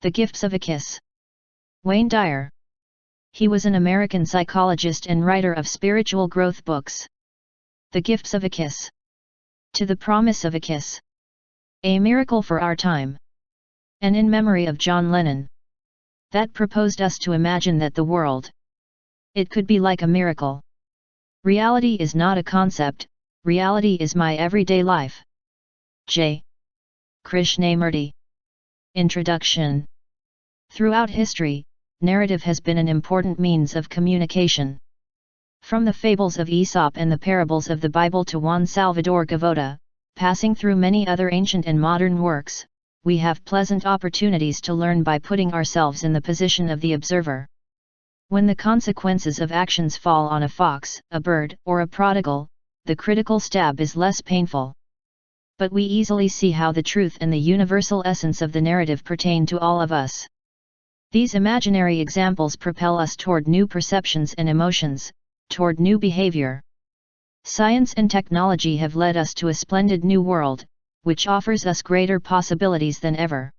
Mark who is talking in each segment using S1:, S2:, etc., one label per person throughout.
S1: The Gifts of EYKIS. Wayne Dyer. He was an American psychologist and writer of spiritual growth books. The Gifts of EYKIS. To the Promise of EYKIS. A Miracle for Our Time. And in memory of John Lennon. That proposed us to imagine that the world, it could be like a miracle. Reality is not a concept, reality is my everyday life. J. Krishnamurti. Introduction. Throughout history, narrative has been an important means of communication. From the fables of Aesop and the parables of the Bible to Juan Salvador Gavotta, passing through many other ancient and modern works, we have pleasant opportunities to learn by putting ourselves in the position of the observer. When the consequences of actions fall on a fox, a bird, or a prodigal, the critical stab is less painful. But we easily see how the truth and the universal essence of the narrative pertain to all of us. These imaginary examples propel us toward new perceptions and emotions, toward new behavior. Science and technology have led us to a splendid new world, which offers us greater possibilities than ever.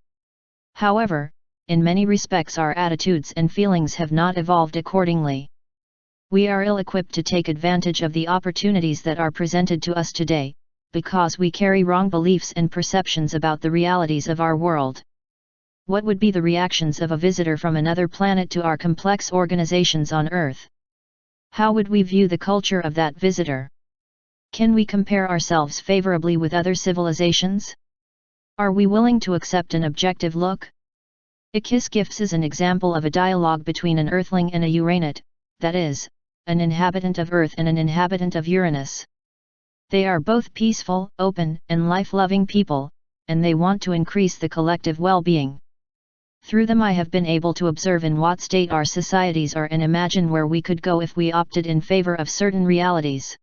S1: However, in many respects our attitudes and feelings have not evolved accordingly. We are ill-equipped to take advantage of the opportunities that are presented to us today, because we carry wrong beliefs and perceptions about the realities of our world. What would be the reactions of a visitor from another planet to our complex organizations on Earth? How would we view the culture of that visitor? Can we compare ourselves favorably with other civilizations? Are we willing to accept an objective look? EYKIS Gifts is an example of a dialogue between an Earthling and a Uranid, that is, an inhabitant of Earth and an inhabitant of Uranus. They are both peaceful, open, and life-loving people, and they want to increase the collective well-being. Through them I have been able to observe in what state our societies are and imagine where we could go if we opted in favor of certain realities.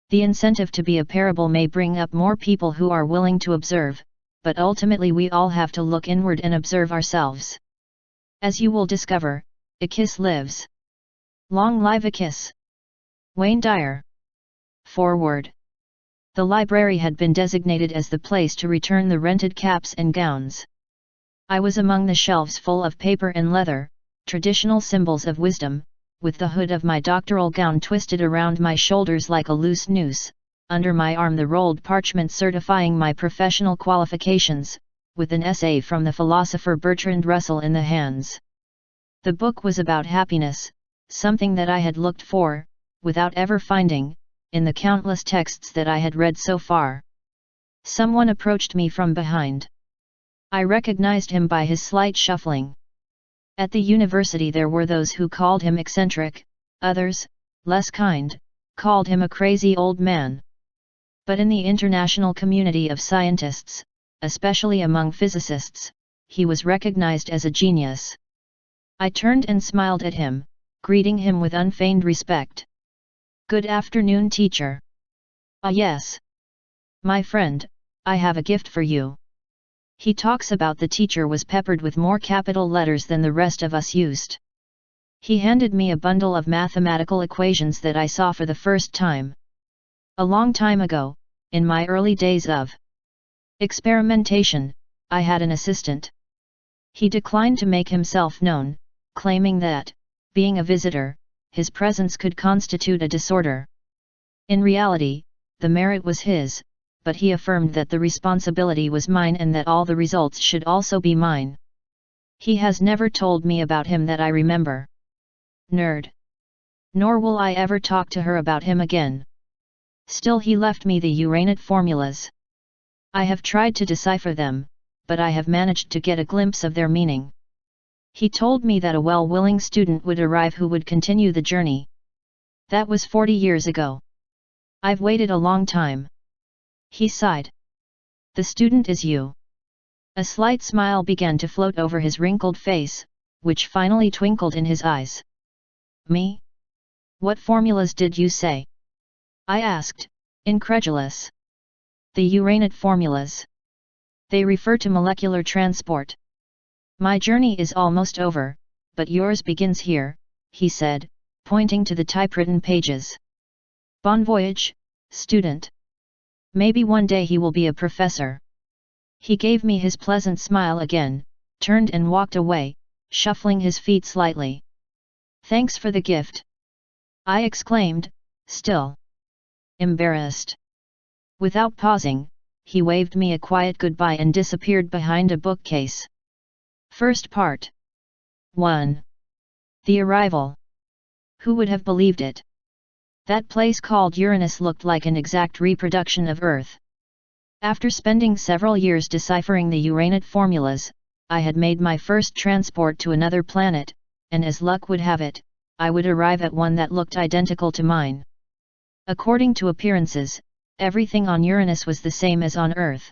S1: The incentive to be a parable may bring up more people who are willing to observe, but ultimately we all have to look inward and observe ourselves. As you will discover, EYKIS lives. Long live EYKIS! Wayne Dyer. Foreword. The library had been designated as the place to return the rented caps and gowns. I was among the shelves full of paper and leather, traditional symbols of wisdom, with the hood of my doctoral gown twisted around my shoulders like a loose noose, under my arm the rolled parchment certifying my professional qualifications, with an essay from the philosopher Bertrand Russell in the hands. The book was about happiness, something that I had looked for, without ever finding, in the countless texts that I had read so far. Someone approached me from behind. I recognized him by his slight shuffling. At the university there were those who called him eccentric, others, less kind, called him a crazy old man. But in the international community of scientists, especially among physicists, he was recognized as a genius. I turned and smiled at him, greeting him with unfeigned respect. "Good afternoon, teacher." "Ah yes. My friend, I have a gift for you." He talks about the teacher was peppered with more capital letters than the rest of us used. He handed me a bundle of mathematical equations that I saw for the first time. A long time ago, in my early days of experimentation, I had an assistant. He declined to make himself known, claiming that, being a visitor, his presence could constitute a disorder. In reality, the merit was his, but he affirmed that the responsibility was mine and that all the results should also be mine. He has never told me about him that I remember. Nerd. Nor will I ever talk to her about him again. Still he left me the Uranid formulas. I have tried to decipher them, but I have managed to get a glimpse of their meaning. He told me that a well-willing student would arrive who would continue the journey. That was 40 years ago. I've waited a long time. He sighed. "The student is you." A slight smile began to float over his wrinkled face, which finally twinkled in his eyes. "Me? What formulas did you say?" I asked, incredulous. "The Uranid formulas. They refer to molecular transport." "My journey is almost over, but yours begins here," he said, pointing to the typewritten pages. "Bon voyage, student. Maybe one day he will be a professor." He gave me his pleasant smile again, turned and walked away, shuffling his feet slightly. "Thanks for the gift," I exclaimed, still embarrassed. Without pausing, he waved me a quiet goodbye and disappeared behind a bookcase. First part. 1. The arrival. Who would have believed it? That place called Uranus looked like an exact reproduction of Earth. After spending several years deciphering the Uranid formulas, I had made my first transport to another planet, and as luck would have it, I would arrive at one that looked identical to mine. According to appearances, everything on Uranus was the same as on Earth.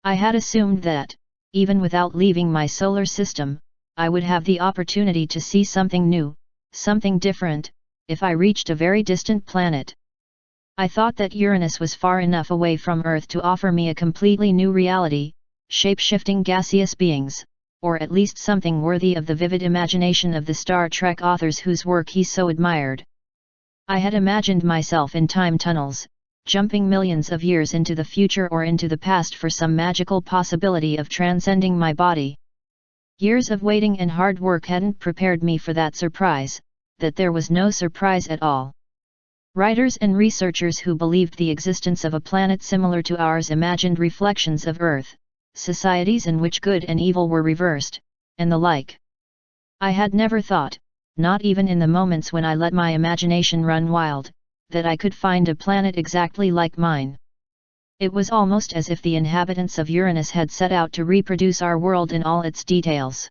S1: I had assumed that, even without leaving my solar system, I would have the opportunity to see something new, something different, if I reached a very distant planet. I thought that Uranus was far enough away from Earth to offer me a completely new reality, shape-shifting gaseous beings, or at least something worthy of the vivid imagination of the Star Trek authors whose work he so admired. I had imagined myself in time tunnels, jumping millions of years into the future or into the past for some magical possibility of transcending my body. Years of waiting and hard work hadn't prepared me for that surprise, that there was no surprise at all. Writers and researchers who believed the existence of a planet similar to ours imagined reflections of Earth, societies in which good and evil were reversed, and the like. I had never thought, not even in the moments when I let my imagination run wild, that I could find a planet exactly like mine. It was almost as if the inhabitants of Uranus had set out to reproduce our world in all its details.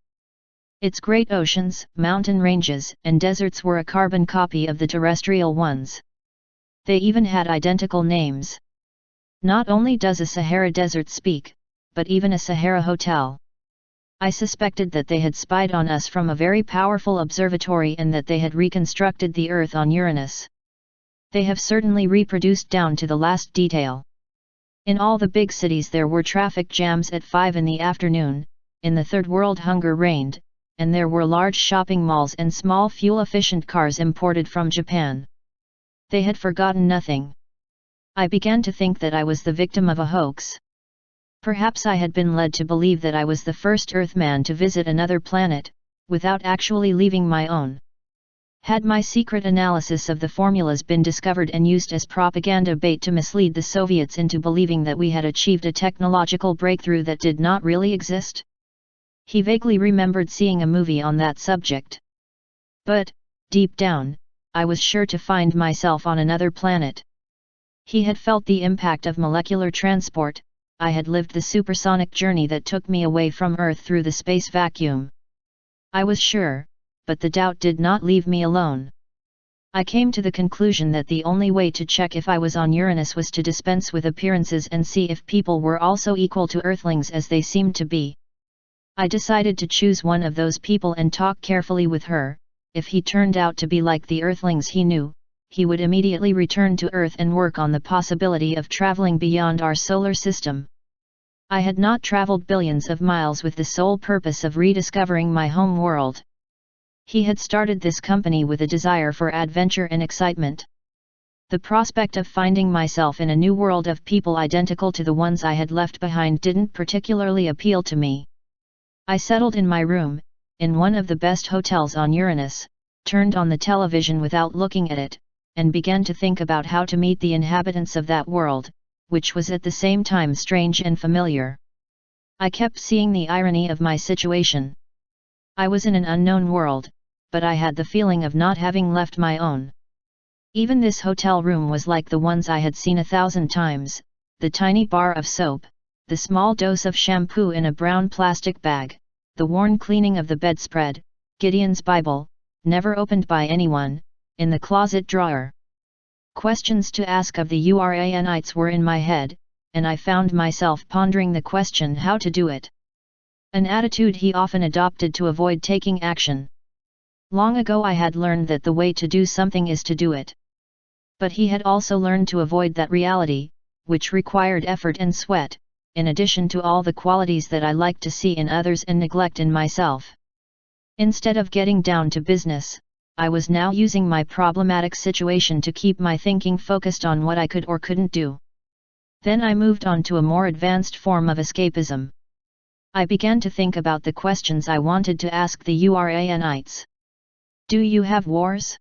S1: Its great oceans, mountain ranges, and deserts were a carbon copy of the terrestrial ones. They even had identical names. Not only does a Sahara desert speak, but even a Sahara hotel. I suspected that they had spied on us from a very powerful observatory and that they had reconstructed the Earth on Uranus. They have certainly reproduced down to the last detail. In all the big cities there were traffic jams at 5 in the afternoon, in the Third World hunger reigned, and there were large shopping malls and small fuel-efficient cars imported from Japan. They had forgotten nothing. I began to think that I was the victim of a hoax. Perhaps I had been led to believe that I was the first Earthman to visit another planet, without actually leaving my own. Had my secret analysis of the formulas been discovered and used as propaganda bait to mislead the Soviets into believing that we had achieved a technological breakthrough that did not really exist? He vaguely remembered seeing a movie on that subject. But, deep down, I was sure to find myself on another planet. He had felt the impact of molecular transport, I had lived the supersonic journey that took me away from Earth through the space vacuum. I was sure, but the doubt did not leave me alone. I came to the conclusion that the only way to check if I was on Uranus was to dispense with appearances and see if people were also equal to Earthlings as they seemed to be. I decided to choose one of those people and talk carefully with her. If he turned out to be like the Earthlings he knew, he would immediately return to Earth and work on the possibility of traveling beyond our solar system. I had not traveled billions of miles with the sole purpose of rediscovering my home world. He had started this company with a desire for adventure and excitement. The prospect of finding myself in a new world of people identical to the ones I had left behind didn't particularly appeal to me. I settled in my room, in one of the best hotels on Uranus, turned on the television without looking at it, and began to think about how to meet the inhabitants of that world, which was at the same time strange and familiar. I kept seeing the irony of my situation. I was in an unknown world, but I had the feeling of not having left my own. Even this hotel room was like the ones I had seen 1,000 times, the tiny bar of soap, the small dose of shampoo in a brown plastic bag, the worn cleaning of the bedspread, Gideon's Bible, never opened by anyone, in the closet drawer. Questions to ask of the Uranites were in my head, and I found myself pondering the question how to do it. An attitude he often adopted to avoid taking action. Long ago I had learned that the way to do something is to do it. But he had also learned to avoid that reality, which required effort and sweat, in addition to all the qualities that I like to see in others and neglect in myself. Instead of getting down to business, I was now using my problematic situation to keep my thinking focused on what I could or couldn't do. Then I moved on to a more advanced form of escapism. I began to think about the questions I wanted to ask the Uranites. Do you have wars?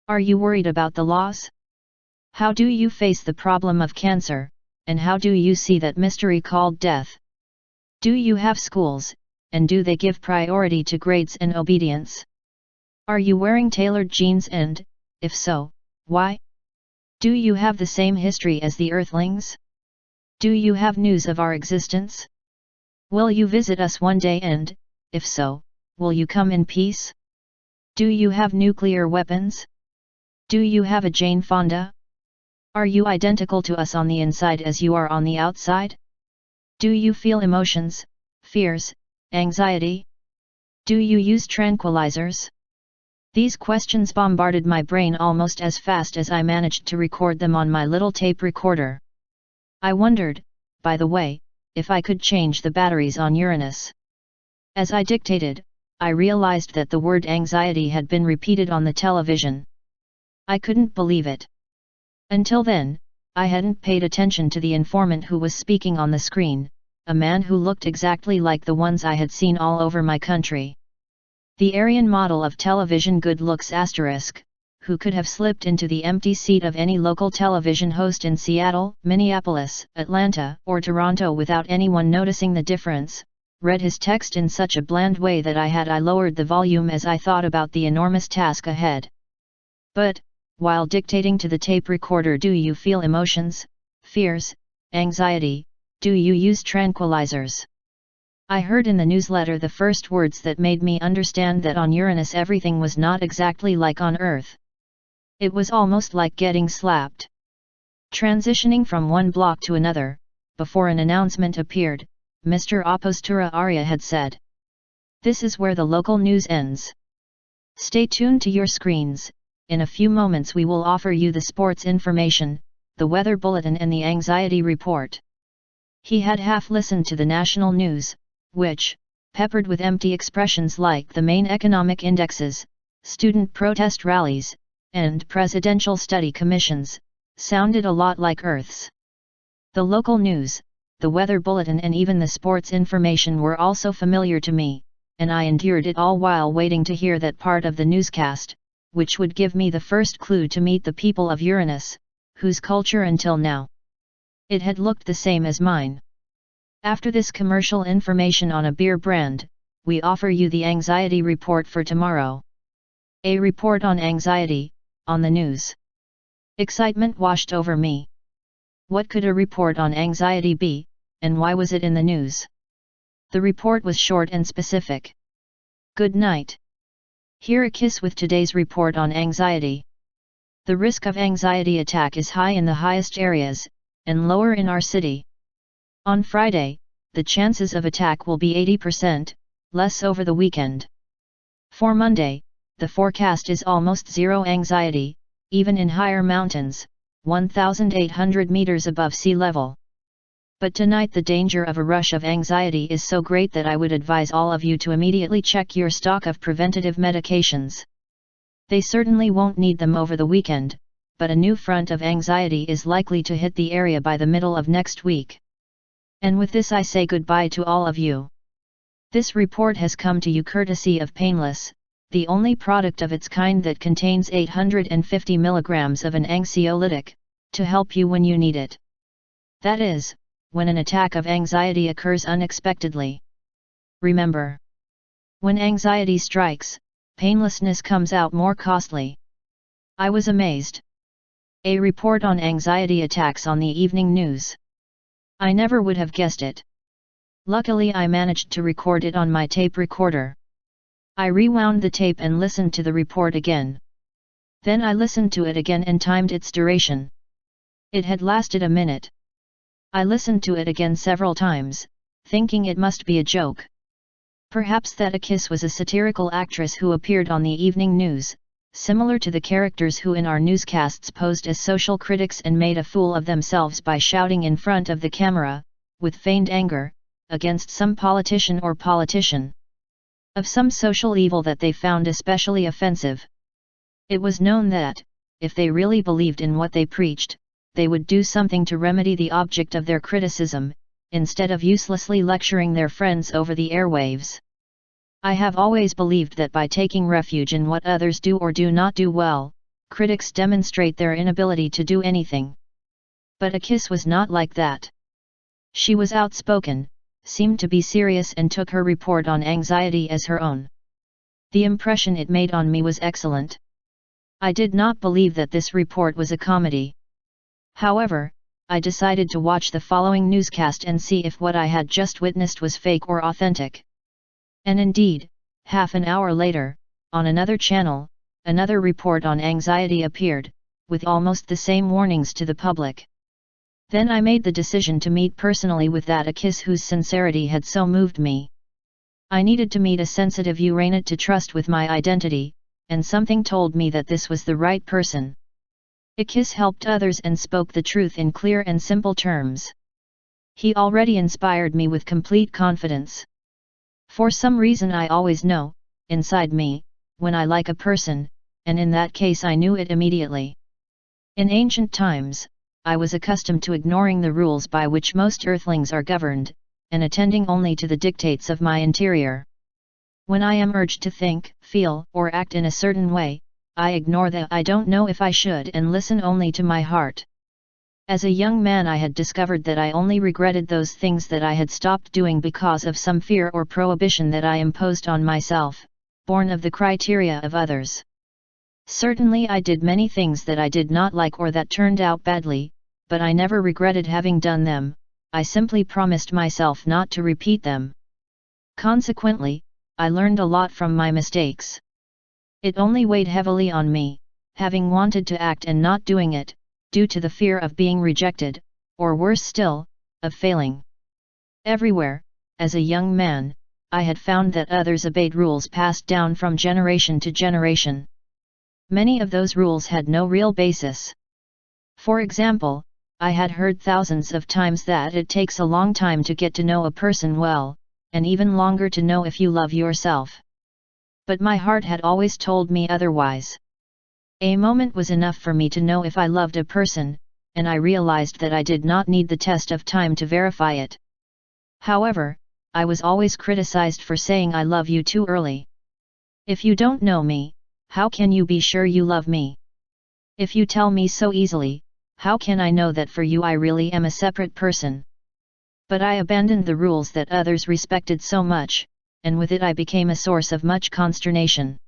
S1: Are you worried about the laws? How do you face the problem of cancer, and how do you see that mystery called death? Do you have schools, and do they give priority to grades and obedience? Are you wearing tailored jeans and, if so, why? Do you have the same history as the Earthlings? Do you have news of our existence? Will you visit us one day and, if so, will you come in peace? Do you have nuclear weapons? Do you have a Jane Fonda? Are you identical to us on the inside as you are on the outside? Do you feel emotions, fears, anxiety? Do you use tranquilizers? These questions bombarded my brain almost as fast as I managed to record them on my little tape recorder. I wondered, by the way, if I could change the batteries on Uranus. As I dictated, I realized that the word anxiety had been repeated on the television. I couldn't believe it. Until then, I hadn't paid attention to the informant who was speaking on the screen, a man who looked exactly like the ones I had seen all over my country. The Aryan model of television good looks *, who could have slipped into the empty seat of any local television host in Seattle, Minneapolis, Atlanta, or Toronto without anyone noticing the difference, read his text in such a bland way that I lowered the volume as I thought about the enormous task ahead. But, while dictating to the tape recorder, do you feel emotions, fears, anxiety, do you use tranquilizers? I heard in the newsletter the first words that made me understand that on Uranus everything was not exactly like on Earth. It was almost like getting slapped. Transitioning from one block to another, before an announcement appeared, Mr. Apostura Arya had said, "This is where the local news ends. Stay tuned to your screens, in a few moments we will offer you the sports information, the weather bulletin and the anxiety report." He had half listened to the national news, which, peppered with empty expressions like the main economic indexes, student protest rallies, and presidential study commissions, sounded a lot like Earth's. The local news, the weather bulletin and even the sports information were also familiar to me, and I endured it all while waiting to hear that part of the newscast, which would give me the first clue to meet the people of Uranus, whose culture until now, it had looked the same as mine. After this commercial information on a beer brand, we offer you the anxiety report for tomorrow. A report on anxiety, on the news. Excitement washed over me. What could a report on anxiety be, and why was it in the news? The report was short and specific. Good night. Here EYKIS with today's report on anxiety. The risk of anxiety attack is high in the highest areas, and lower in our city. On Friday, the chances of attack will be 80%, less over the weekend. For Monday, the forecast is almost zero anxiety, even in higher mountains, 1,800 meters above sea level. But tonight the danger of a rush of anxiety is so great that I would advise all of you to immediately check your stock of preventative medications. They certainly won't need them over the weekend, but a new front of anxiety is likely to hit the area by the middle of next week. And with this I say goodbye to all of you. This report has come to you courtesy of Painless, the only product of its kind that contains 850 milligrams of an anxiolytic, to help you when you need it. That is, when an attack of anxiety occurs unexpectedly. Remember, when anxiety strikes, painlessness comes out more costly. I was amazed. A report on anxiety attacks on the evening news. I never would have guessed it. Luckily I managed to record it on my tape recorder. I rewound the tape and listened to the report again. Then I listened to it again and timed its duration. It had lasted a minute. I listened to it again several times, thinking it must be a joke. Perhaps that EYKIS was a satirical actress who appeared on the evening news, similar to the characters who in our newscasts posed as social critics and made a fool of themselves by shouting in front of the camera, with feigned anger, against some politician or politician. Of some social evil that they found especially offensive. It was known that, if they really believed in what they preached, they would do something to remedy the object of their criticism, instead of uselessly lecturing their friends over the airwaves. I have always believed that by taking refuge in what others do or do not do well, critics demonstrate their inability to do anything. But EYKIS was not like that. She was outspoken, seemed to be serious, and took her report on anxiety as her own. The impression it made on me was excellent. I did not believe that this report was a comedy. However, I decided to watch the following newscast and see if what I had just witnessed was fake or authentic. And indeed, half an hour later, on another channel, another report on anxiety appeared, with almost the same warnings to the public. Then I made the decision to meet personally with that EYKIS whose sincerity had so moved me. I needed to meet a sensitive EYKIS to trust with my identity, and something told me that this was the right person. EYKIS helped others and spoke the truth in clear and simple terms. He already inspired me with complete confidence. For some reason I always know, inside me, when I like a person, and in that case I knew it immediately. In ancient times, I was accustomed to ignoring the rules by which most earthlings are governed, and attending only to the dictates of my interior. When I am urged to think, feel, or act in a certain way, I ignore the "I don't know if I should" and listen only to my heart. As a young man I had discovered that I only regretted those things that I had stopped doing because of some fear or prohibition that I imposed on myself, born of the criteria of others. Certainly I did many things that I did not like or that turned out badly, but I never regretted having done them. I simply promised myself not to repeat them. Consequently, I learned a lot from my mistakes. It only weighed heavily on me, having wanted to act and not doing it, due to the fear of being rejected, or worse still, of failing. Everywhere, as a young man, I had found that others obeyed rules passed down from generation to generation. Many of those rules had no real basis. For example, I had heard thousands of times that it takes a long time to get to know a person well, and even longer to know if you love yourself. But my heart had always told me otherwise. A moment was enough for me to know if I loved a person, and I realized that I did not need the test of time to verify it. However, I was always criticized for saying I love you too early. If you don't know me, how can you be sure you love me? If you tell me so easily, how can I know that for you I really am a separate person? But I abandoned the rules that others respected so much, and with it I became a source of much consternation.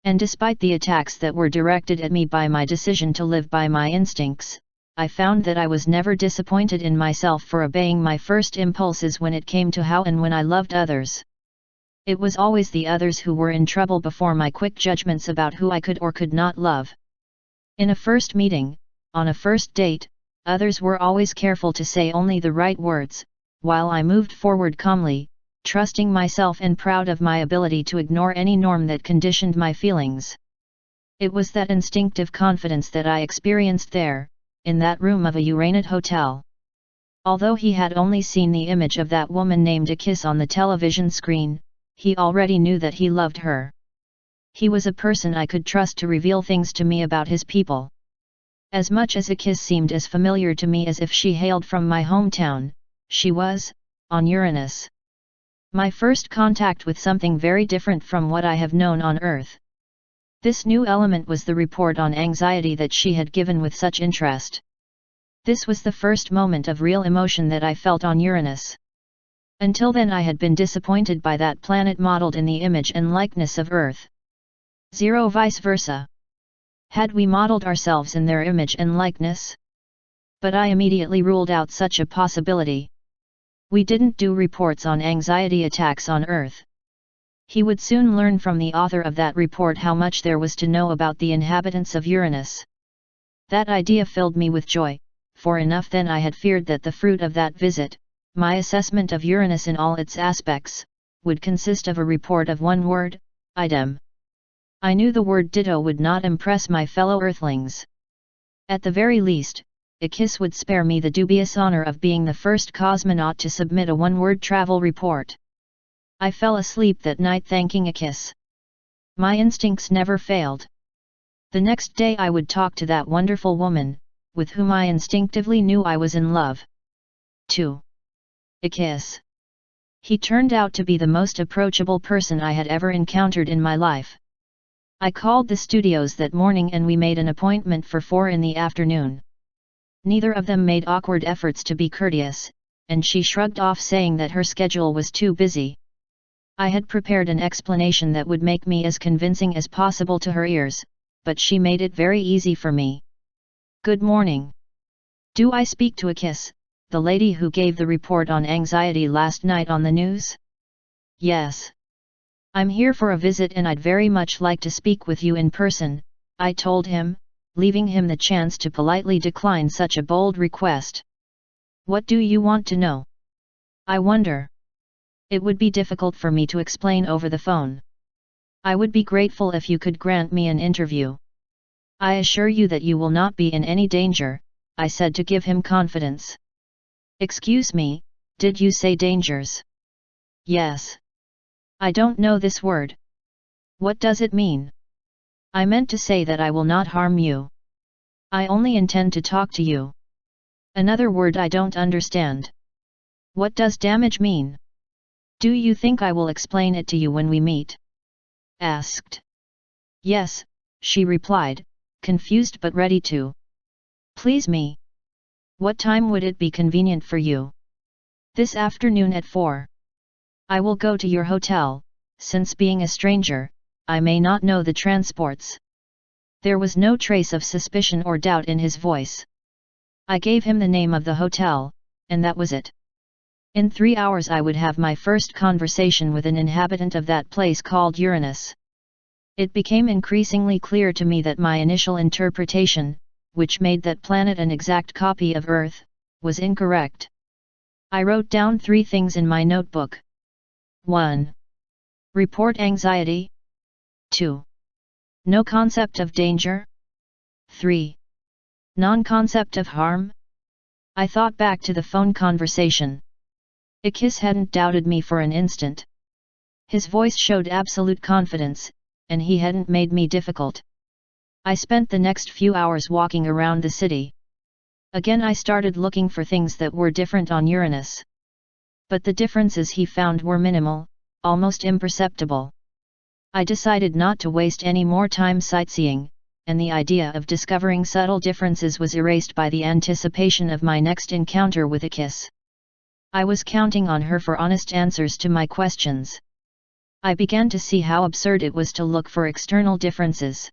S1: And despite the attacks that were directed at me by my decision to live by my instincts, I found that I was never disappointed in myself for obeying my first impulses when it came to how and when I loved others. It was always the others who were in trouble before my quick judgments about who I could or could not love. In a first meeting, on a first date, others were always careful to say only the right words, while I moved forward calmly, trusting myself and proud of my ability to ignore any norm that conditioned my feelings. It was that instinctive confidence that I experienced there, in that room of a EYKIS hotel. Although he had only seen the image of that woman named EYKIS on the television screen, he already knew that he loved her. He was a person I could trust to reveal things to me about his people. As much as EYKIS seemed as familiar to me as if she hailed from my hometown, she was, on Uranus. My first contact with something very different from what I have known on Earth. This new element was the report on anxiety that she had given with such interest. This was the first moment of real emotion that I felt on Uranus. Until then I had been disappointed by that planet modeled in the image and likeness of Earth. Zero vice versa. Had we modeled ourselves in their image and likeness? But I immediately ruled out such a possibility. We didn't do reports on anxiety attacks on Earth. He would soon learn from the author of that report how much there was to know about the inhabitants of Uranus. That idea filled me with joy, for enough then I had feared that the fruit of that visit, my assessment of Uranus in all its aspects, would consist of a report of one word, idem. I knew the word ditto would not impress my fellow Earthlings. At the very least, EYKIS would spare me the dubious honor of being the first cosmonaut to submit a one-word travel report. I fell asleep that night thanking EYKIS. My instincts never failed. The next day I would talk to that wonderful woman, with whom I instinctively knew I was in love. 2. EYKIS. He turned out to be the most approachable person I had ever encountered in my life. I called the studios that morning and we made an appointment for 4 in the afternoon. Neither of them made awkward efforts to be courteous, and she shrugged off saying that her schedule was too busy. I had prepared an explanation that would make me as convincing as possible to her ears, but she made it very easy for me. Good morning. Do I speak to EYKIS, the lady who gave the report on anxiety last night on the news? Yes. I'm here for a visit and I'd very much like to speak with you in person, I told him, leaving him the chance to politely decline such a bold request. What do you want to know? I wonder. It would be difficult for me to explain over the phone. I would be grateful if you could grant me an interview. I assure you that you will not be in any danger, I said to give him confidence. Excuse me, did you say dangers? Yes. I don't know this word. What does it mean? I meant to say that I will not harm you. I only intend to talk to you. Another word I don't understand. What does damage mean? Do you think I will explain it to you when we meet? Asked. Yes, she replied, confused but ready to. Please me. What time would it be convenient for you? This afternoon at 4. I will go to your hotel, since being a stranger, I may not know the transports. There was no trace of suspicion or doubt in his voice. I gave him the name of the hotel, and that was it. In 3 hours I would have my first conversation with an inhabitant of that place called Uranus. It became increasingly clear to me that my initial interpretation, which made that planet an exact copy of Earth, was incorrect. I wrote down 3 things in my notebook. 1. Report anxiety. 2. No concept of danger. 3. Non-concept of harm. I thought back to the phone conversation. EYKIS hadn't doubted me for an instant. His voice showed absolute confidence, and he hadn't made me difficult. I spent the next few hours walking around the city. Again I started looking for things that were different on Uranus. But the differences he found were minimal, almost imperceptible. I decided not to waste any more time sightseeing, and the idea of discovering subtle differences was erased by the anticipation of my next encounter with EYKIS. I was counting on her for honest answers to my questions. I began to see how absurd it was to look for external differences.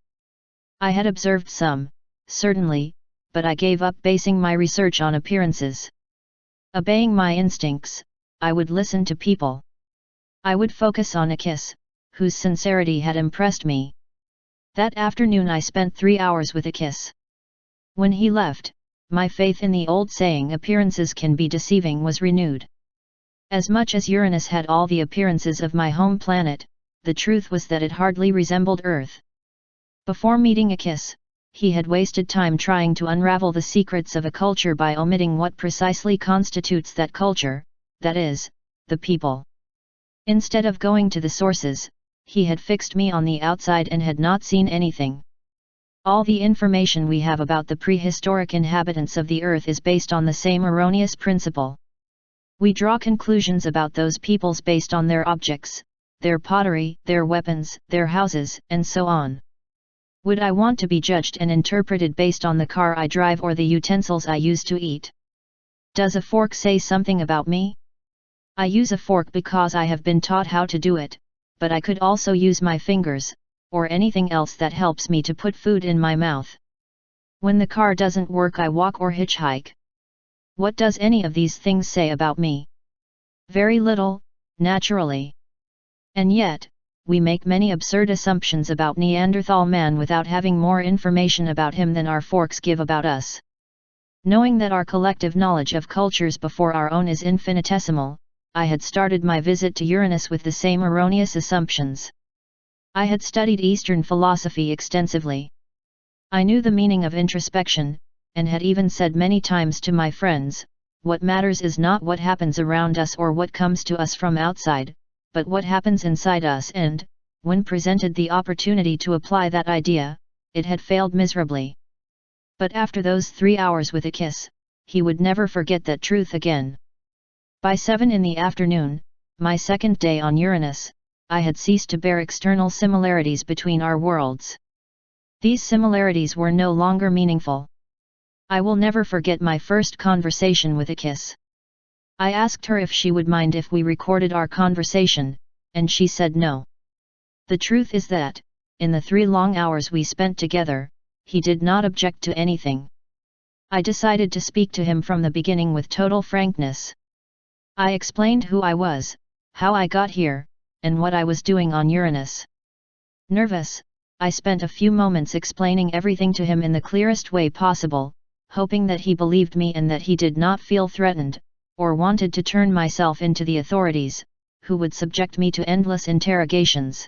S1: I had observed some, certainly, but I gave up basing my research on appearances. Obeying my instincts, I would listen to people. I would focus on EYKIS, whose sincerity had impressed me. That afternoon I spent 3 hours with EYKIS. When he left, my faith in the old saying appearances can be deceiving was renewed. As much as Uranus had all the appearances of my home planet, the truth was that it hardly resembled Earth. Before meeting EYKIS, he had wasted time trying to unravel the secrets of a culture by omitting what precisely constitutes that culture, that is, the people. Instead of going to the sources, he had fixed me on the outside and had not seen anything. All the information we have about the prehistoric inhabitants of the Earth is based on the same erroneous principle. We draw conclusions about those peoples based on their objects, their pottery, their weapons, their houses, and so on. Would I want to be judged and interpreted based on the car I drive or the utensils I use to eat? Does a fork say something about me? I use a fork because I have been taught how to do it, but I could also use my fingers, or anything else that helps me to put food in my mouth. When the car doesn't work I walk or hitchhike. What does any of these things say about me? Very little, naturally. And yet, we make many absurd assumptions about Neanderthal man without having more information about him than our forks give about us. Knowing that our collective knowledge of cultures before our own is infinitesimal, I had started my visit to Uranus with the same erroneous assumptions. I had studied Eastern philosophy extensively. I knew the meaning of introspection, and had even said many times to my friends, what matters is not what happens around us or what comes to us from outside, but what happens inside us, and, when presented the opportunity to apply that idea, it had failed miserably. But after those 3 hours with EYKIS, he would never forget that truth again. By 7 in the afternoon, my second day on Uranus, I had ceased to bear external similarities between our worlds. These similarities were no longer meaningful. I will never forget my first conversation with EYKIS. I asked her if she would mind if we recorded our conversation, and she said no. The truth is that, in the 3 long hours we spent together, he did not object to anything. I decided to speak to him from the beginning with total frankness. I explained who I was, how I got here, and what I was doing on Uranus. Nervous, I spent a few moments explaining everything to him in the clearest way possible, hoping that he believed me and that he did not feel threatened, or wanted to turn myself into the authorities, who would subject me to endless interrogations.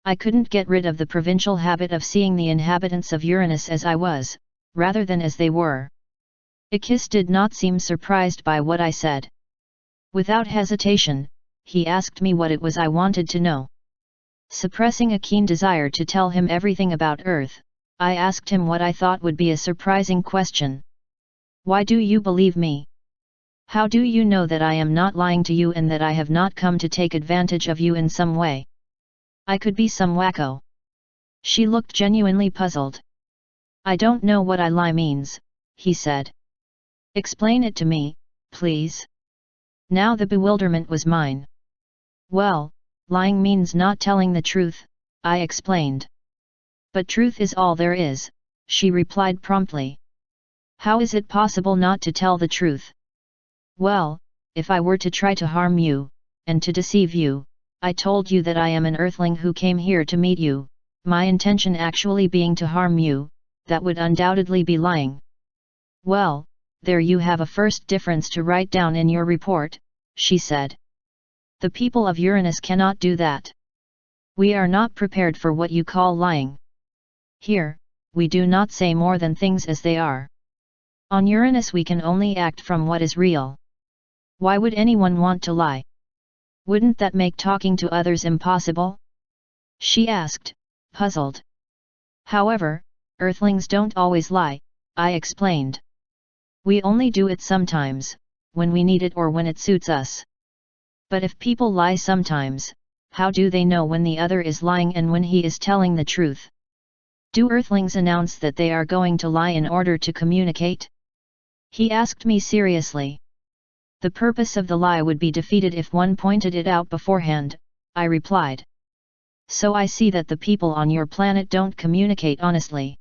S1: I couldn't get rid of the provincial habit of seeing the inhabitants of Uranus as I was, rather than as they were. EYKIS did not seem surprised by what I said. Without hesitation, he asked me what it was I wanted to know. Suppressing a keen desire to tell him everything about Earth, I asked him what I thought would be a surprising question. Why do you believe me? How do you know that I am not lying to you and that I have not come to take advantage of you in some way? I could be some wacko. She looked genuinely puzzled. I don't know what I lie means, he said. Explain it to me, please. Now the bewilderment was mine. Well, lying means not telling the truth, I explained. But truth is all there is, she replied promptly. How is it possible not to tell the truth? Well, if I were to try to harm you, and to deceive you, I told you that I am an Earthling who came here to meet you, my intention actually being to harm you, that would undoubtedly be lying. Well, there you have a first difference to write down in your report, she said. The people of Uranus cannot do that. We are not prepared for what you call lying. Here, we do not say more than things as they are. On Uranus we can only act from what is real. Why would anyone want to lie? Wouldn't that make talking to others impossible? She asked, puzzled. However, Earthlings don't always lie, I explained. We only do it sometimes, when we need it or when it suits us. But if people lie sometimes, how do they know when the other is lying and when he is telling the truth? Do Earthlings announce that they are going to lie in order to communicate? He asked me seriously. The purpose of the lie would be defeated if one pointed it out beforehand, I replied. So I see that the people on your planet don't communicate honestly.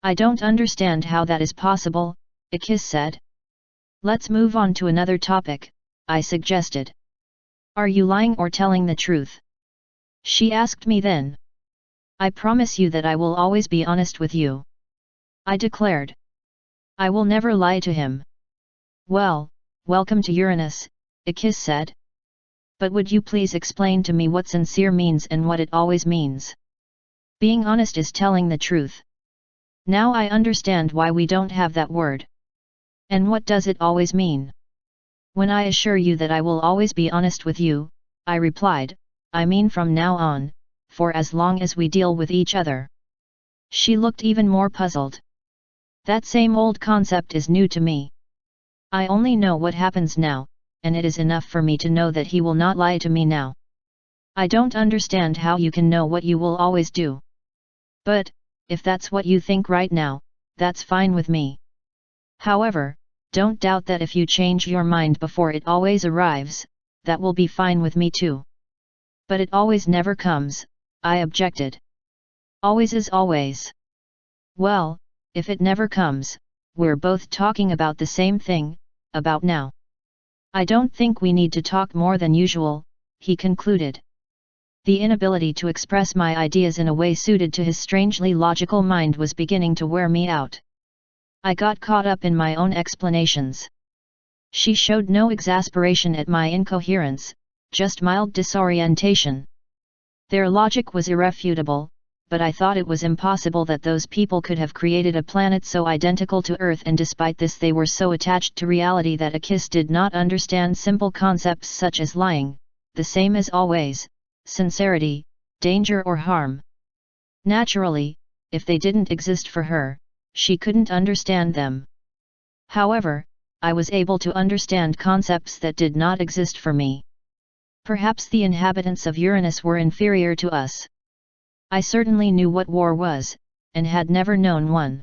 S1: I don't understand how that is possible, EYKIS said. Let's move on to another topic, I suggested. Are you lying or telling the truth? She asked me then. I promise you that I will always be honest with you, I declared. I will never lie to him. Well, welcome to Uranus, EYKIS said. But would you please explain to me what sincere means and what it always means? Being honest is telling the truth. Now I understand why we don't have that word. And what does it always mean? When I assure you that I will always be honest with you, I replied, I mean from now on, for as long as we deal with each other. She looked even more puzzled. That same old concept is new to me. I only know what happens now, and it is enough for me to know that he will not lie to me now. I don't understand how you can know what you will always do. But, if that's what you think right now, that's fine with me. However, don't doubt that if you change your mind before it always arrives, that will be fine with me too. But it always never comes, I objected. Always is always. Well, if it never comes, we're both talking about the same thing, about now. I don't think we need to talk more than usual, he concluded. The inability to express my ideas in a way suited to his strangely logical mind was beginning to wear me out. I got caught up in my own explanations. She showed no exasperation at my incoherence, just mild disorientation. Their logic was irrefutable, but I thought it was impossible that those people could have created a planet so identical to Earth, and despite this they were so attached to reality that EYKIS did not understand simple concepts such as lying, the same as always, sincerity, danger or harm. Naturally, if they didn't exist for her, she couldn't understand them. However, I was able to understand concepts that did not exist for me. Perhaps the inhabitants of Uranus were inferior to us. I certainly knew what war was, and had never known one.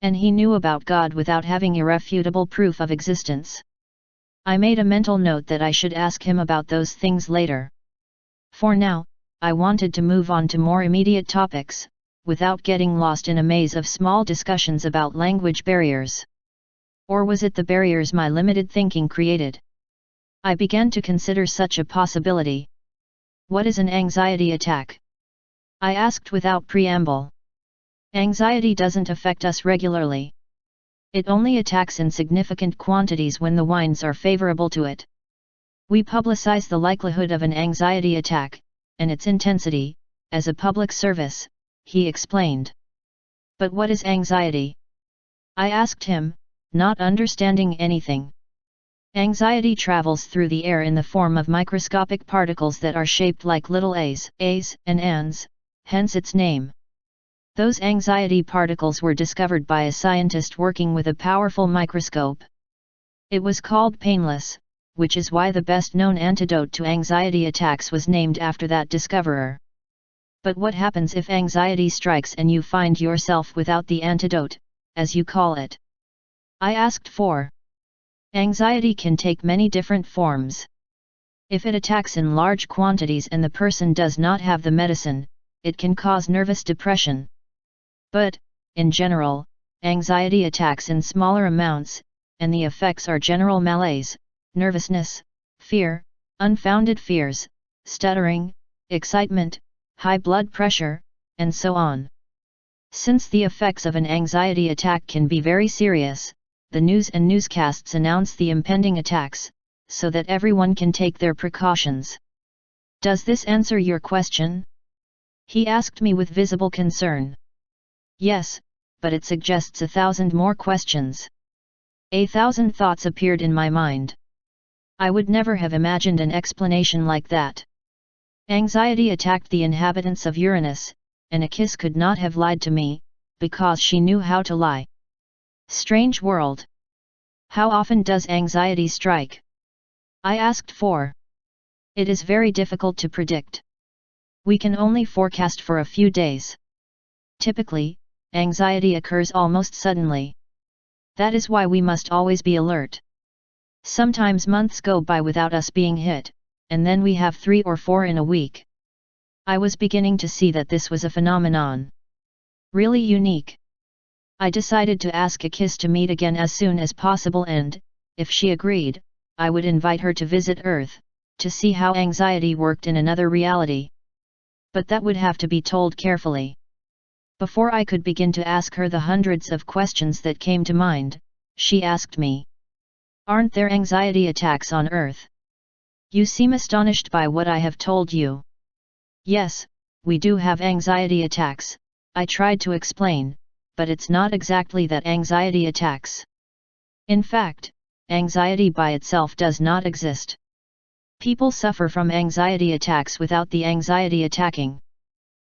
S1: And he knew about God without having irrefutable proof of existence. I made a mental note that I should ask him about those things later. For now, I wanted to move on to more immediate topics, without getting lost in a maze of small discussions about language barriers. Or was it the barriers my limited thinking created? I began to consider such a possibility. What is an anxiety attack? I asked without preamble. Anxiety doesn't affect us regularly. It only attacks in significant quantities when the winds are favorable to it. We publicize the likelihood of an anxiety attack, and its intensity, as a public service, he explained. But what is anxiety? I asked him, not understanding anything. Anxiety travels through the air in the form of microscopic particles that are shaped like little a's and an's, hence its name. Those anxiety particles were discovered by a scientist working with a powerful microscope. It was called painless, which is why the best-known antidote to anxiety attacks was named after that discoverer. But what happens if anxiety strikes and you find yourself without the antidote, as you call it? I asked for. Anxiety can take many different forms. If it attacks in large quantities and the person does not have the medicine, it can cause nervous depression. But, in general, anxiety attacks in smaller amounts, and the effects are general malaise, nervousness, fear, unfounded fears, stuttering, excitement, high blood pressure, and so on. Since the effects of an anxiety attack can be very serious, the news and newscasts announce the impending attacks, so that everyone can take their precautions. Does this answer your question? He asked me with visible concern. Yes, but it suggests 1,000 more questions. 1,000 thoughts appeared in my mind. I would never have imagined an explanation like that. Anxiety attacked the inhabitants of Uranus, and EYKIS could not have lied to me, because she knew how to lie. Strange world. How often does anxiety strike? I asked for. It is very difficult to predict. We can only forecast for a few days. Typically, anxiety occurs almost suddenly. That is why we must always be alert. Sometimes months go by without us being hit, and then we have 3 or 4 in a week. I was beginning to see that this was a phenomenon. Really unique. I decided to ask EYKIS to meet again as soon as possible and, if she agreed, I would invite her to visit Earth, to see how anxiety worked in another reality. But that would have to be told carefully. Before I could begin to ask her the hundreds of questions that came to mind, she asked me. Aren't there anxiety attacks on Earth? You seem astonished by what I have told you. Yes, we do have anxiety attacks, I tried to explain, but it's not exactly that anxiety attacks. In fact, anxiety by itself does not exist. People suffer from anxiety attacks without the anxiety attacking.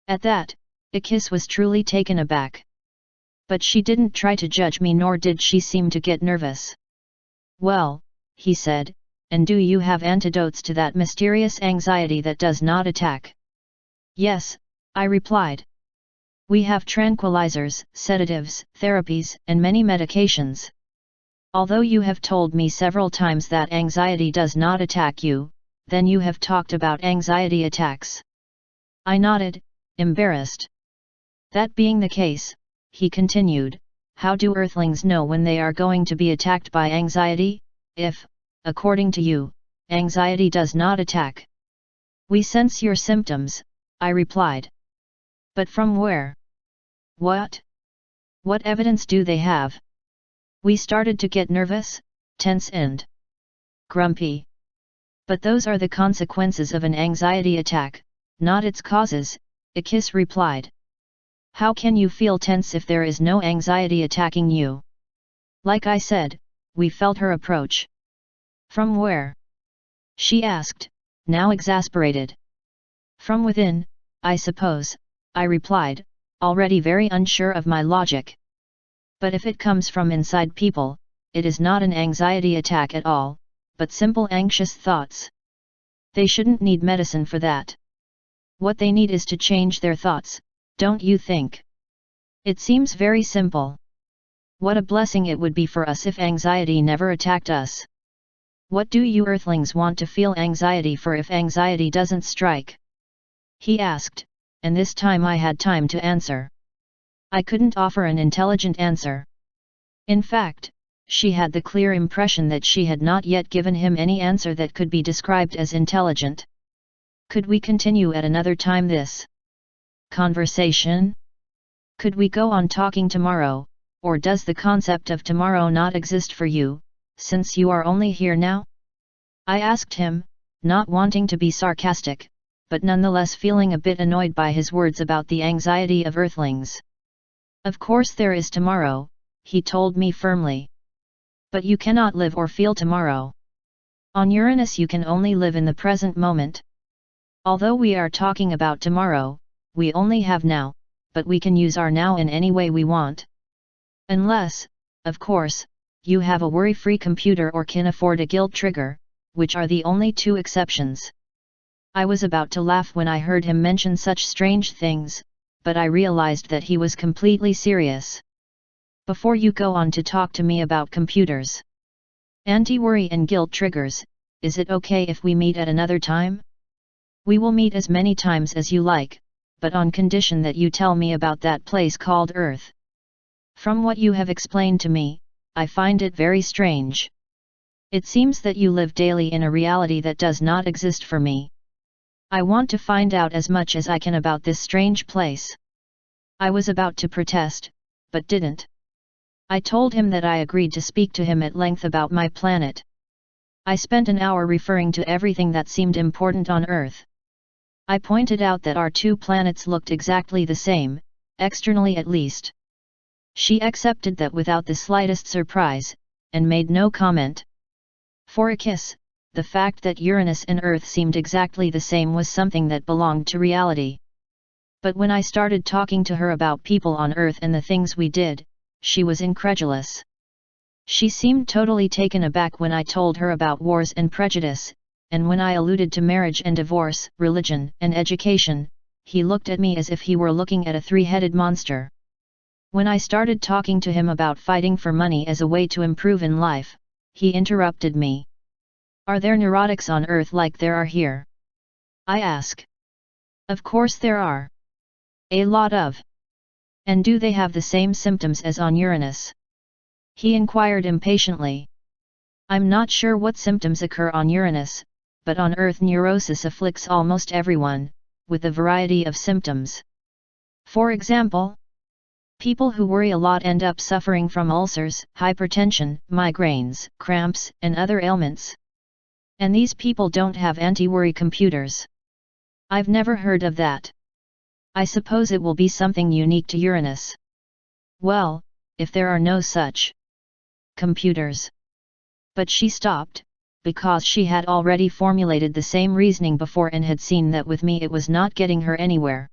S1: At that, EYKIS was truly taken aback. But she didn't try to judge me nor did she seem to get nervous. Well, he said, and do you have antidotes to that mysterious anxiety that does not attack? Yes, I replied. We have tranquilizers, sedatives, therapies, and many medications. Although you have told me several times that anxiety does not attack you, then you have talked about anxiety attacks. I nodded, embarrassed. That being the case, he continued, how do Earthlings know when they are going to be attacked by anxiety, if, according to you, anxiety does not attack? We sense your symptoms, I replied. But from where? What? What evidence do they have? We started to get nervous, tense and grumpy. But those are the consequences of an anxiety attack, not its causes, EYKIS replied. How can you feel tense if there is no anxiety attacking you? Like I said, we felt her approach. From where? She asked, now exasperated. From within, I suppose, I replied, already very unsure of my logic. But if it comes from inside people, it is not an anxiety attack at all, but simple anxious thoughts. They shouldn't need medicine for that. What they need is to change their thoughts, don't you think? It seems very simple. What a blessing it would be for us if anxiety never attacked us. What do you earthlings want to feel anxiety for if anxiety doesn't strike? He asked, and this time I had time to answer. I couldn't offer an intelligent answer. In fact, she had the clear impression that she had not yet given him any answer that could be described as intelligent. Could we continue at another time this conversation? Could we go on talking tomorrow, or does the concept of tomorrow not exist for you, since you are only here now? I asked him, not wanting to be sarcastic, but nonetheless feeling a bit annoyed by his words about the anxiety of earthlings. Of course there is tomorrow, he told me firmly. But you cannot live or feel tomorrow. On Uranus you can only live in the present moment. Although we are talking about tomorrow, we only have now, but we can use our now in any way we want. Unless, of course, you have a worry-free computer or can afford a guilt trigger, which are the only two exceptions. I was about to laugh when I heard him mention such strange things, but I realized that he was completely serious. Before you go on to talk to me about computers, anti-worry and guilt triggers, is it okay if we meet at another time? We will meet as many times as you like, but on condition that you tell me about that place called Earth. From what you have explained to me, I find it very strange. It seems that you live daily in a reality that does not exist for me. I want to find out as much as I can about this strange place. I was about to protest, but didn't. I told him that I agreed to speak to him at length about my planet. I spent an hour referring to everything that seemed important on Earth. I pointed out that our two planets looked exactly the same, externally at least. She accepted that without the slightest surprise, and made no comment. For EYKIS, the fact that Uranus and Earth seemed exactly the same was something that belonged to reality. But when I started talking to her about people on Earth and the things we did, she was incredulous. She seemed totally taken aback when I told her about wars and prejudice, and when I alluded to marriage and divorce, religion and education, he looked at me as if he were looking at a three-headed monster. When I started talking to him about fighting for money as a way to improve in life, he interrupted me. Are there neurotics on Earth like there are here? I ask. Of course there are. A lot of. And do they have the same symptoms as on Uranus? He inquired impatiently. I'm not sure what symptoms occur on Uranus, but on Earth neurosis afflicts almost everyone, with a variety of symptoms. For example, people who worry a lot end up suffering from ulcers, hypertension, migraines, cramps, and other ailments. And these people don't have anti-worry computers. I've never heard of that. I suppose it will be something unique to Uranus. Well, if there are no such computers. But she stopped, because she had already formulated the same reasoning before and had seen that with me it was not getting her anywhere.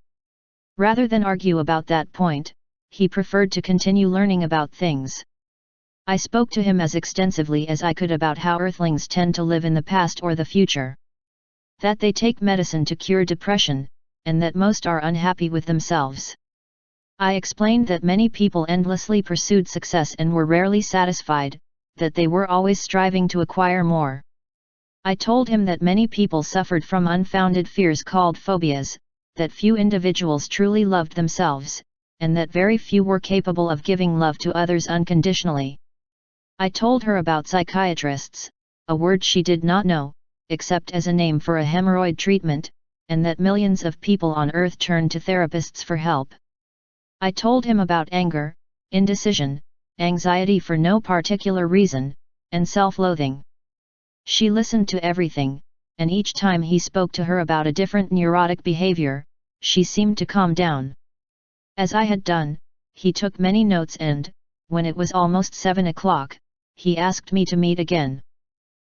S1: Rather than argue about that point, he preferred to continue learning about things. I spoke to him as extensively as I could about how Earthlings tend to live in the past or the future. That they take medicine to cure depression, and that most are unhappy with themselves. I explained that many people endlessly pursued success and were rarely satisfied, that they were always striving to acquire more. I told him that many people suffered from unfounded fears called phobias, that few individuals truly loved themselves, and that very few were capable of giving love to others unconditionally. I told her about psychiatrists, a word she did not know, except as a name for a hemorrhoid treatment, and that millions of people on Earth turn to therapists for help. I told him about anger, indecision, anxiety for no particular reason, and self-loathing. She listened to everything, and each time he spoke to her about a different neurotic behavior, she seemed to calm down. As I had done, he took many notes and, when it was almost 7 o'clock, he asked me to meet again.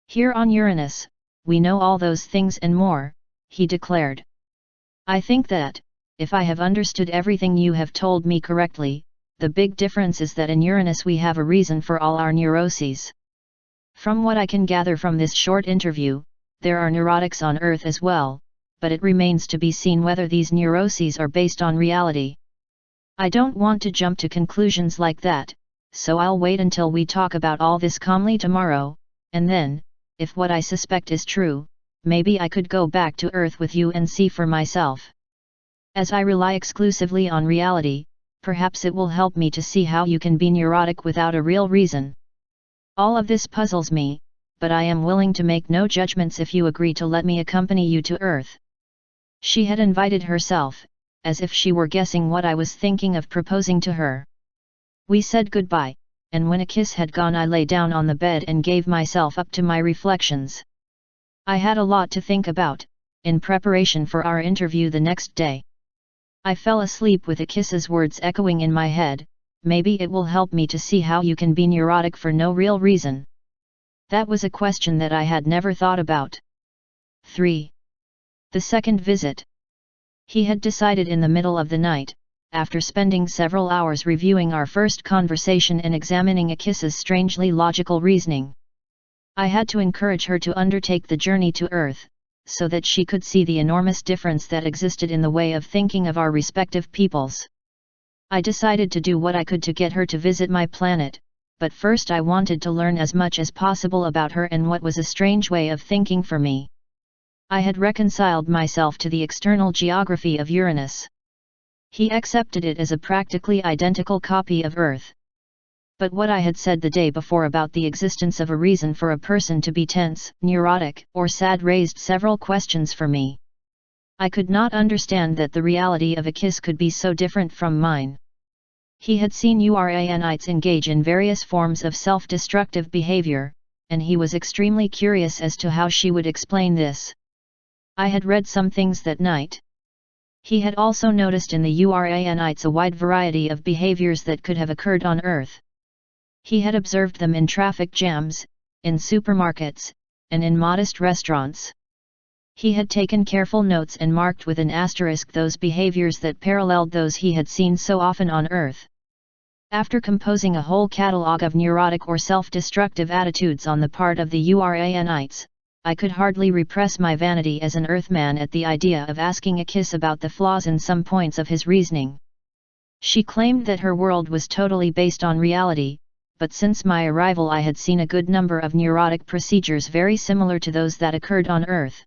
S1: Here on Uranus, we know all those things and more, he declared. I think that, if I have understood everything you have told me correctly, the big difference is that in Uranus we have a reason for all our neuroses. From what I can gather from this short interview, there are neurotics on Earth as well, but it remains to be seen whether these neuroses are based on reality. I don't want to jump to conclusions like that, so I'll wait until we talk about all this calmly tomorrow, and then, if what I suspect is true, maybe I could go back to Earth with you and see for myself. As I rely exclusively on reality, perhaps it will help me to see how you can be neurotic without a real reason. All of this puzzles me, but I am willing to make no judgments if you agree to let me accompany you to Earth. She had invited herself, as if she were guessing what I was thinking of proposing to her. We said goodbye, and when EYKIS had gone I lay down on the bed and gave myself up to my reflections. I had a lot to think about, in preparation for our interview the next day. I fell asleep with EYKIS's words echoing in my head, maybe it will help me to see how you can be neurotic for no real reason. That was a question that I had never thought about. 3. The second visit. He had decided in the middle of the night, after spending several hours reviewing our first conversation and examining EYKIS's strangely logical reasoning. I had to encourage her to undertake the journey to Earth, so that she could see the enormous difference that existed in the way of thinking of our respective peoples. I decided to do what I could to get her to visit my planet, but first I wanted to learn as much as possible about her and what was a strange way of thinking for me. I had reconciled myself to the external geography of Uranus. He accepted it as a practically identical copy of Earth. But what I had said the day before about the existence of a reason for a person to be tense, neurotic, or sad raised several questions for me. I could not understand that the reality of EYKIS could be so different from mine. He had seen Uranites engage in various forms of self-destructive behavior, and he was extremely curious as to how she would explain this. I had read some things that night. He had also noticed in the Uranites a wide variety of behaviors that could have occurred on Earth. He had observed them in traffic jams, in supermarkets, and in modest restaurants. He had taken careful notes and marked with an asterisk those behaviors that paralleled those he had seen so often on Earth. After composing a whole catalogue of neurotic or self-destructive attitudes on the part of the Uranites, I could hardly repress my vanity as an Earthman at the idea of asking EYKIS about the flaws in some points of his reasoning. She claimed that her world was totally based on reality, but since my arrival I had seen a good number of neurotic procedures very similar to those that occurred on Earth.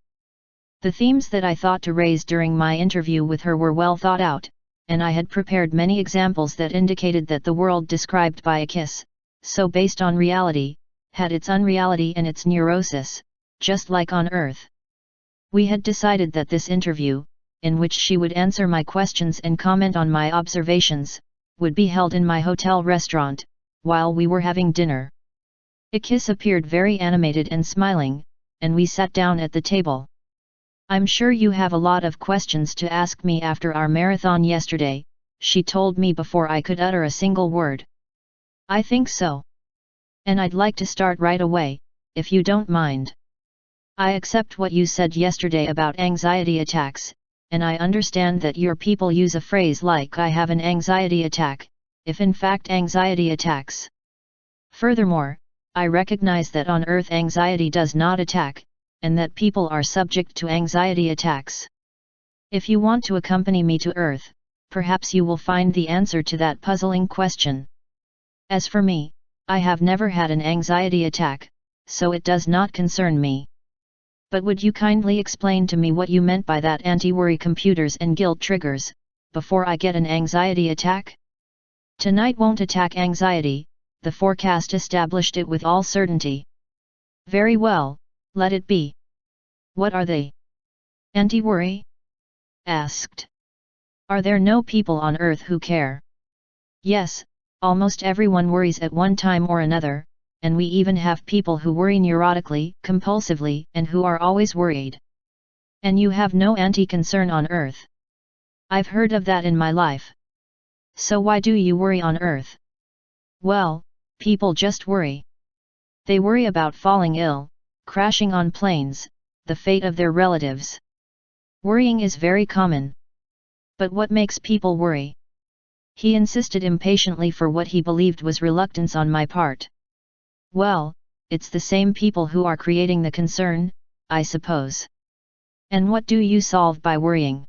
S1: The themes that I thought to raise during my interview with her were well thought out, and I had prepared many examples that indicated that the world described by EYKIS, so based on reality, had its unreality and its neurosis, just like on Earth. We had decided that this interview, in which she would answer my questions and comment on my observations, would be held in my hotel restaurant, while we were having dinner. EYKIS appeared very animated and smiling, and we sat down at the table. "I'm sure you have a lot of questions to ask me after our marathon yesterday," she told me before I could utter a single word. "I think so. And I'd like to start right away, if you don't mind. I accept what you said yesterday about anxiety attacks, and I understand that your people use a phrase like 'I have an anxiety attack', if in fact anxiety attacks. Furthermore, I recognize that on Earth anxiety does not attack, and that people are subject to anxiety attacks. If you want to accompany me to Earth, perhaps you will find the answer to that puzzling question. As for me, I have never had an anxiety attack, so it does not concern me. But would you kindly explain to me what you meant by that anti-worry computers and guilt triggers, before I get an anxiety attack? Tonight won't attack anxiety, the forecast established it with all certainty. Very well, let it be. What are they? Anti-worry? Asked. Are there no people on Earth who care? Yes, almost everyone worries at one time or another, and we even have people who worry neurotically, compulsively, and who are always worried. And you have no anti-concern on Earth. I've heard of that in my life. So why do you worry on Earth? Well, people just worry. They worry about falling ill, crashing on planes, the fate of their relatives. Worrying is very common. But what makes people worry? He insisted impatiently for what he believed was reluctance on my part. Well, it's the same people who are creating the concern, I suppose. And what do you solve by worrying?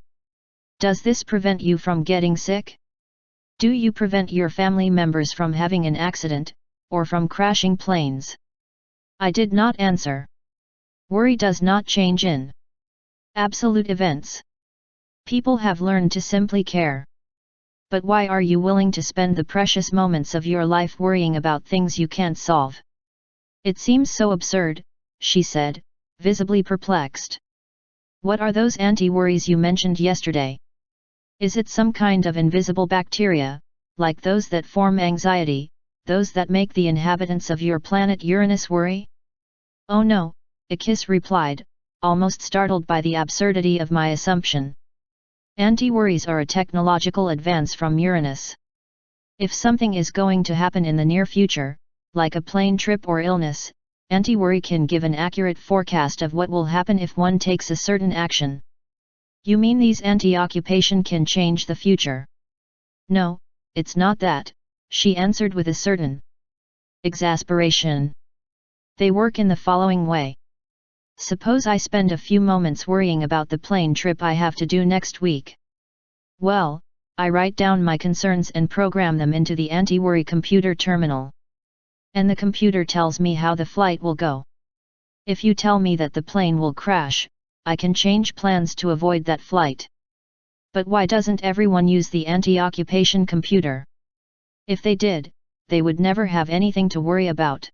S1: Does this prevent you from getting sick? Do you prevent your family members from having an accident, or from crashing planes? I did not answer. Worry does not change in absolute events. People have learned to simply care. But why are you willing to spend the precious moments of your life worrying about things you can't solve? It seems so absurd, she said, visibly perplexed. What are those anti-worries you mentioned yesterday? Is it some kind of invisible bacteria, like those that form anxiety, those that make the inhabitants of your planet Uranus worry? Oh no, EYKIS replied, almost startled by the absurdity of my assumption. Anti-worries are a technological advance from Uranus. If something is going to happen in the near future, like a plane trip or illness, anti-worry can give an accurate forecast of what will happen if one takes a certain action. You mean these anti-occupation can change the future? No, it's not that, she answered with a certain exasperation. They work in the following way. Suppose I spend a few moments worrying about the plane trip I have to do next week. Well, I write down my concerns and program them into the anti-worry computer terminal. And the computer tells me how the flight will go. If you tell me that the plane will crash, I can change plans to avoid that flight. But why doesn't everyone use the anti-occupation computer? If they did, they would never have anything to worry about.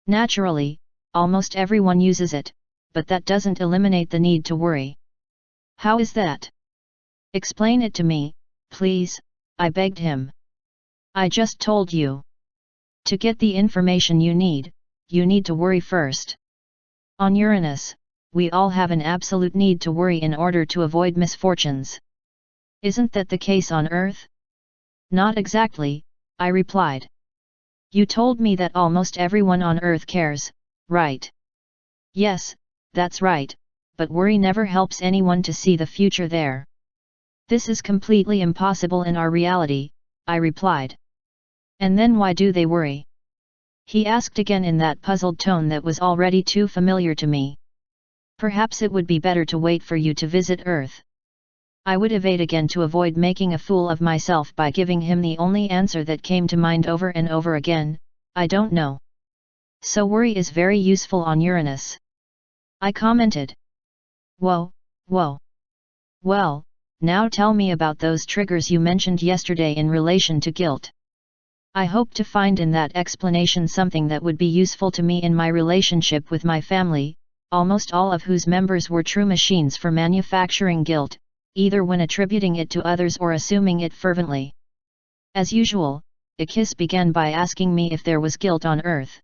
S1: Naturally, almost everyone uses it, but that doesn't eliminate the need to worry. How is that? Explain it to me, please, I begged him. I just told you. To get the information you need to worry first. On Uranus, we all have an absolute need to worry in order to avoid misfortunes. Isn't that the case on Earth? Not exactly, I replied. You told me that almost everyone on Earth cares, right? Yes, that's right, but worry never helps anyone to see the future there. This is completely impossible in our reality, I replied. And then why do they worry? He asked again in that puzzled tone that was already too familiar to me. Perhaps it would be better to wait for you to visit Earth. I would evade again to avoid making a fool of myself by giving him the only answer that came to mind over and over again, I don't know. So worry is very useful on Uranus. I commented. Whoa. Well, now tell me about those triggers you mentioned yesterday in relation to guilt. I hope to find in that explanation something that would be useful to me in my relationship with my family, almost all of whose members were true machines for manufacturing guilt, either when attributing it to others or assuming it fervently. As usual, EYKIS began by asking me if there was guilt on Earth.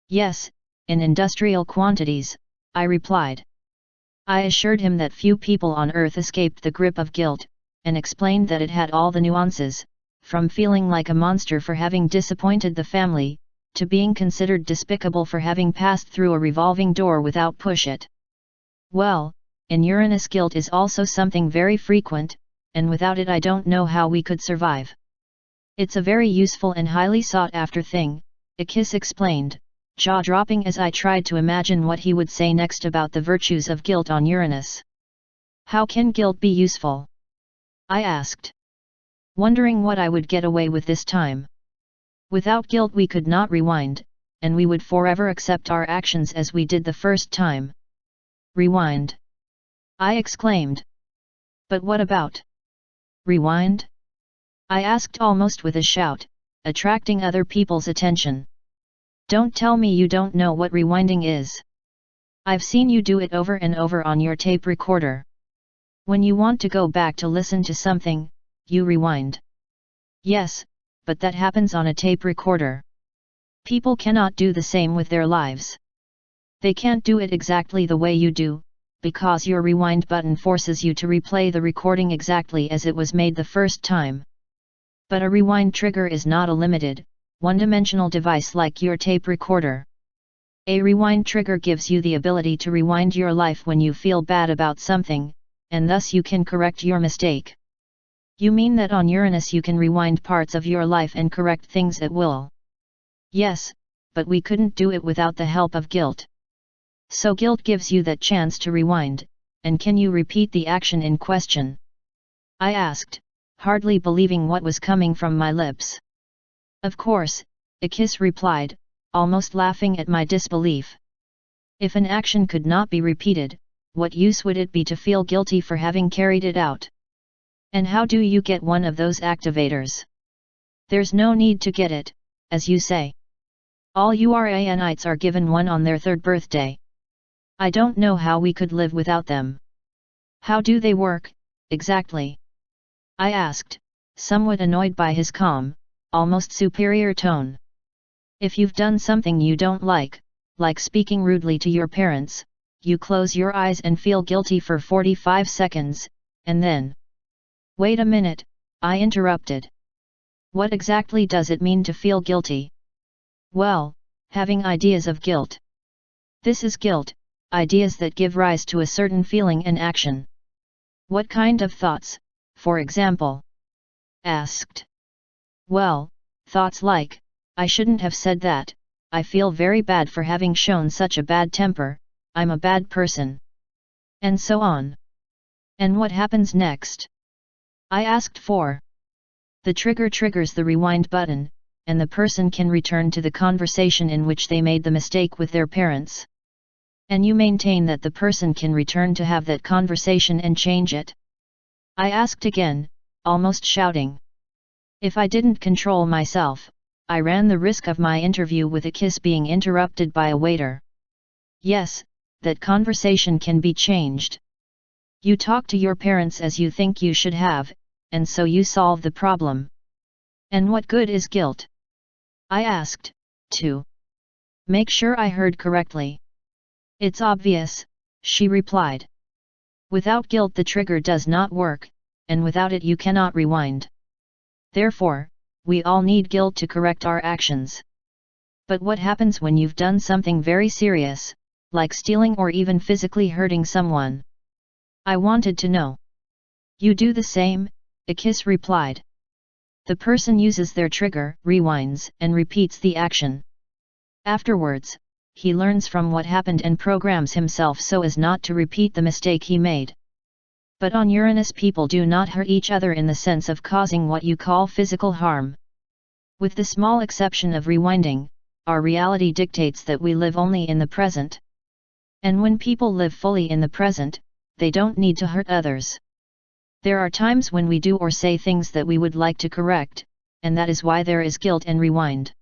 S1: Yes, in industrial quantities, I replied. I assured him that few people on Earth escaped the grip of guilt, and explained that it had all the nuances, from feeling like a monster for having disappointed the family, to being considered despicable for having passed through a revolving door without push it. Well, in Uranus guilt is also something very frequent, and without it I don't know how we could survive. It's a very useful and highly sought after thing, EYKIS explained, jaw-dropping as I tried to imagine what he would say next about the virtues of guilt on Uranus. How can guilt be useful? I asked, wondering what I would get away with this time. Without guilt we could not rewind, and we would forever accept our actions as we did the first time. Rewind? I exclaimed. But what about rewind? I asked almost with a shout, attracting other people's attention. Don't tell me you don't know what rewinding is. I've seen you do it over and over on your tape recorder. When you want to go back to listen to something, you rewind. Yes, but that happens on a tape recorder. People cannot do the same with their lives. They can't do it exactly the way you do, because your rewind button forces you to replay the recording exactly as it was made the first time. But a rewind trigger is not a limited, one-dimensional device like your tape recorder. A rewind trigger gives you the ability to rewind your life when you feel bad about something, and thus you can correct your mistake. You mean that on Uranus you can rewind parts of your life and correct things at will? Yes, but we couldn't do it without the help of guilt. So guilt gives you that chance to rewind, and can you repeat the action in question? I asked, hardly believing what was coming from my lips. Of course, EYKIS replied, almost laughing at my disbelief. If an action could not be repeated, what use would it be to feel guilty for having carried it out? And how do you get one of those activators? There's no need to get it, as you say. All Uranites are given one on their 3rd birthday. I don't know how we could live without them. How do they work, exactly? I asked, somewhat annoyed by his calm, almost superior tone. If you've done something you don't like speaking rudely to your parents, you close your eyes and feel guilty for 45 seconds, and then... Wait a minute, I interrupted. What exactly does it mean to feel guilty? Well, having ideas of guilt. This is guilt, ideas that give rise to a certain feeling and action. What kind of thoughts, for example? Asked. Well, thoughts like, I shouldn't have said that, I feel very bad for having shown such a bad temper, I'm a bad person. And so on. And what happens next? I asked for. The trigger triggers the rewind button, and the person can return to the conversation in which they made the mistake with their parents. And you maintain that the person can return to have that conversation and change it? I asked again, almost shouting. If I didn't control myself, I ran the risk of my interview with EYKIS being interrupted by a waiter. Yes, that conversation can be changed. You talk to your parents as you think you should have, and so you solve the problem. And what good is guilt? I asked, to make sure I heard correctly. It's obvious, she replied. Without guilt the trigger does not work, and without it you cannot rewind. Therefore, we all need guilt to correct our actions. But what happens when you've done something very serious, like stealing or even physically hurting someone? I wanted to know. You do the same, EYKIS replied. The person uses their trigger, rewinds, and repeats the action. Afterwards, he learns from what happened and programs himself so as not to repeat the mistake he made. But on Uranus people do not hurt each other in the sense of causing what you call physical harm. With the small exception of rewinding, our reality dictates that we live only in the present. And when people live fully in the present, they don't need to hurt others. There are times when we do or say things that we would like to correct, and that is why there is guilt and rewind.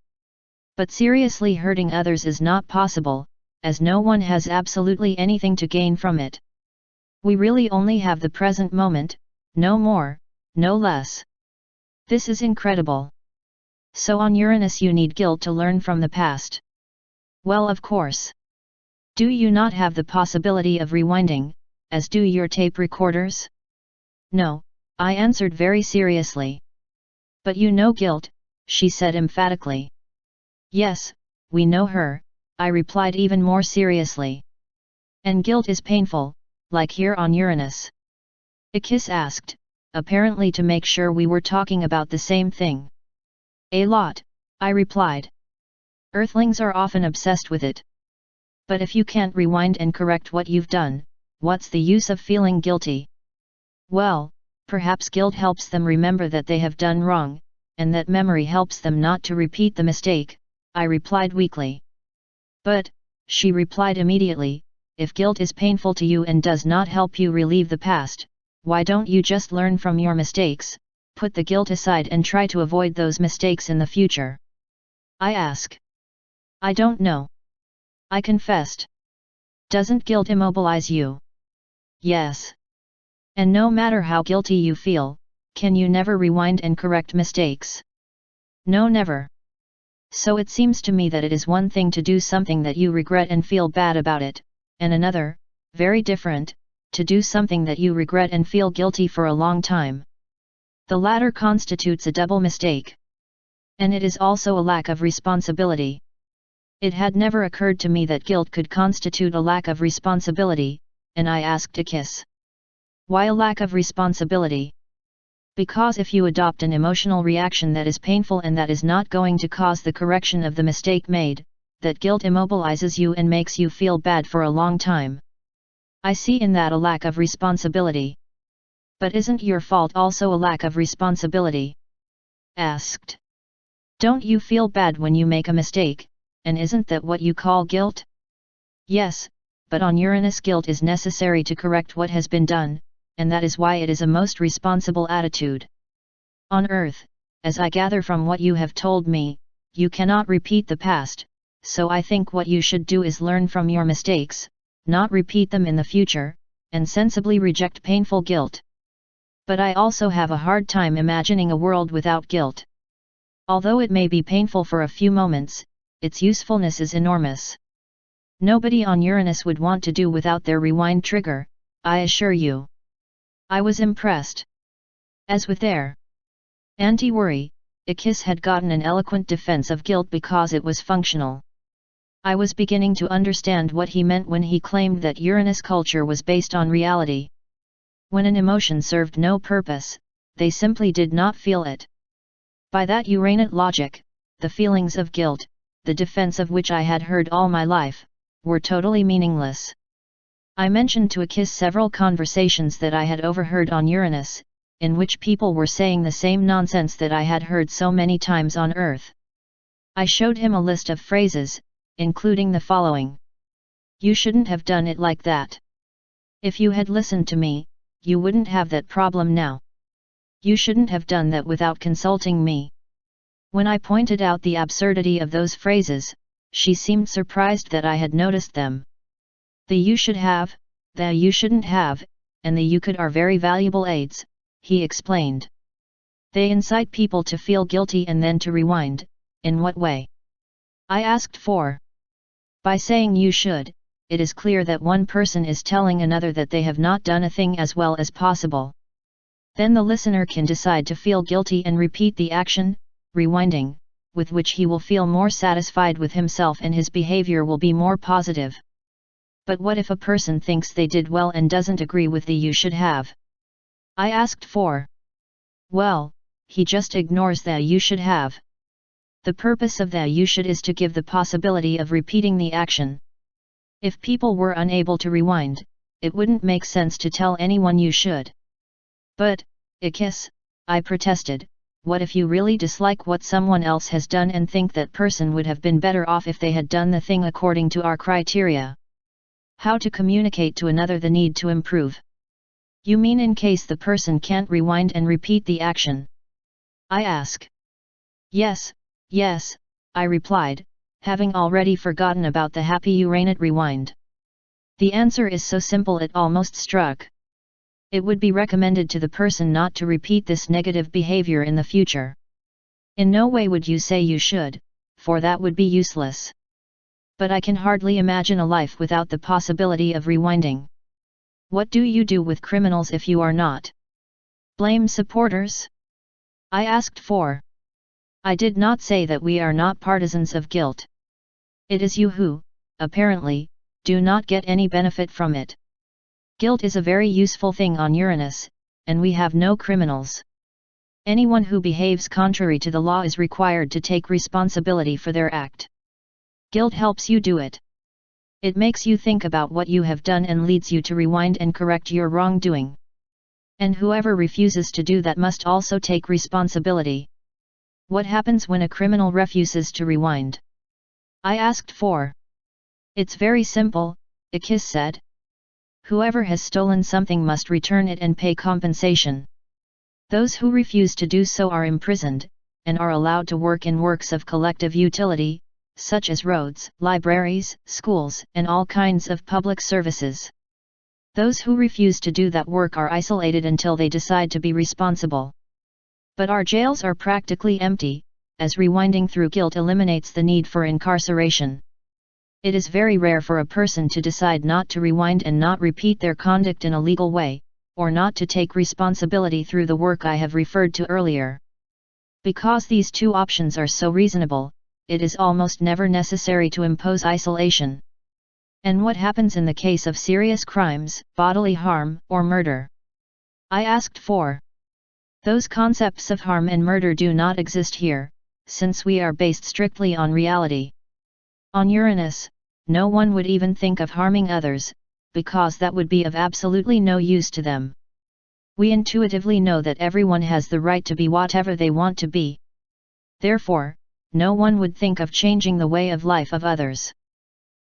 S1: But seriously hurting others is not possible, as no one has absolutely anything to gain from it. We really only have the present moment, no more, no less. This is incredible. So on Uranus you need guilt to learn from the past. Well, of course. Do you not have the possibility of rewinding, as do your tape recorders? No, I answered very seriously. But you know guilt, she said emphatically. Yes, we know her, I replied even more seriously. And guilt is painful, like here on Uranus? EYKIS asked, apparently to make sure we were talking about the same thing. A lot, I replied. Earthlings are often obsessed with it. But if you can't rewind and correct what you've done, what's the use of feeling guilty? Well, perhaps guilt helps them remember that they have done wrong, and that memory helps them not to repeat the mistake, I replied weakly. But, she replied immediately, if guilt is painful to you and does not help you relieve the past, why don't you just learn from your mistakes, put the guilt aside and try to avoid those mistakes in the future? I ask. I don't know. I confessed. Doesn't guilt immobilize you? Yes. And no matter how guilty you feel, can you never rewind and correct mistakes? No, never. So it seems to me that it is one thing to do something that you regret and feel bad about it, and another, very different, to do something that you regret and feel guilty for a long time. The latter constitutes a double mistake. And it is also a lack of responsibility. It had never occurred to me that guilt could constitute a lack of responsibility, and I asked EYKIS. Why a lack of responsibility? Because if you adopt an emotional reaction that is painful and that is not going to cause the correction of the mistake made, that guilt immobilizes you and makes you feel bad for a long time. I see in that a lack of responsibility. But isn't your fault also a lack of responsibility? Asked. Don't you feel bad when you make a mistake, and isn't that what you call guilt? Yes, but on Uranus guilt is necessary to correct what has been done, and that is why it is a most responsible attitude. On Earth, as I gather from what you have told me, you cannot repeat the past, so I think what you should do is learn from your mistakes, not repeat them in the future, and sensibly reject painful guilt. But I also have a hard time imagining a world without guilt. Although it may be painful for a few moments, its usefulness is enormous. Nobody on Uranus would want to do without their rewind trigger, I assure you. I was impressed. As with their anti-worry, EYKIS had gotten an eloquent defense of guilt because it was functional. I was beginning to understand what he meant when he claimed that Uranus culture was based on reality. When an emotion served no purpose, they simply did not feel it. By that Uranid logic, the feelings of guilt, the defense of which I had heard all my life, were totally meaningless. I mentioned to EYKIS several conversations that I had overheard on Uranus, in which people were saying the same nonsense that I had heard so many times on Earth. I showed him a list of phrases, including the following. You shouldn't have done it like that. If you had listened to me, you wouldn't have that problem now. You shouldn't have done that without consulting me. When I pointed out the absurdity of those phrases, she seemed surprised that I had noticed them. The you should have, the you shouldn't have, and the you could are very valuable aids, he explained. They incite people to feel guilty and then to rewind. In what way? I asked for. By saying you should, it is clear that one person is telling another that they have not done a thing as well as possible. Then the listener can decide to feel guilty and repeat the action, rewinding, with which he will feel more satisfied with himself and his behavior will be more positive. But what if a person thinks they did well and doesn't agree with the you should have? I asked for. Well, he just ignores the you should have. The purpose of the you should is to give the possibility of repeating the action. If people were unable to rewind, it wouldn't make sense to tell anyone you should. But, EYKIS, I protested, what if you really dislike what someone else has done and think that person would have been better off if they had done the thing according to our criteria? How to communicate to another the need to improve? You mean in case the person can't rewind and repeat the action? I ask. Yes, I replied, having already forgotten about the happy Uranid rewind. The answer is so simple it almost struck. It would be recommended to the person not to repeat this negative behavior in the future. In no way would you say you should, for that would be useless. But I can hardly imagine a life without the possibility of rewinding. What do you do with criminals if you are not? Blame supporters? I asked for. I did not say that we are not partisans of guilt. It is you who, apparently, do not get any benefit from it. Guilt is a very useful thing on Uranus, and we have no criminals. Anyone who behaves contrary to the law is required to take responsibility for their act. Guilt helps you do it. It makes you think about what you have done and leads you to rewind and correct your wrongdoing. And whoever refuses to do that must also take responsibility. What happens when a criminal refuses to rewind? I asked for. It's very simple, EYKIS said. Whoever has stolen something must return it and pay compensation. Those who refuse to do so are imprisoned, and are allowed to work in works of collective utility, such as roads, libraries, schools, and all kinds of public services. Those who refuse to do that work are isolated until they decide to be responsible. But our jails are practically empty, as rewinding through guilt eliminates the need for incarceration. It is very rare for a person to decide not to rewind and not repeat their conduct in a legal way, or not to take responsibility through the work I have referred to earlier. Because these two options are so reasonable, it is almost never necessary to impose isolation. And what happens in the case of serious crimes, bodily harm, or murder? I asked for. Those concepts of harm and murder do not exist here, since we are based strictly on reality. On Uranus, no one would even think of harming others, because that would be of absolutely no use to them. We intuitively know that everyone has the right to be whatever they want to be. Therefore, no one would think of changing the way of life of others.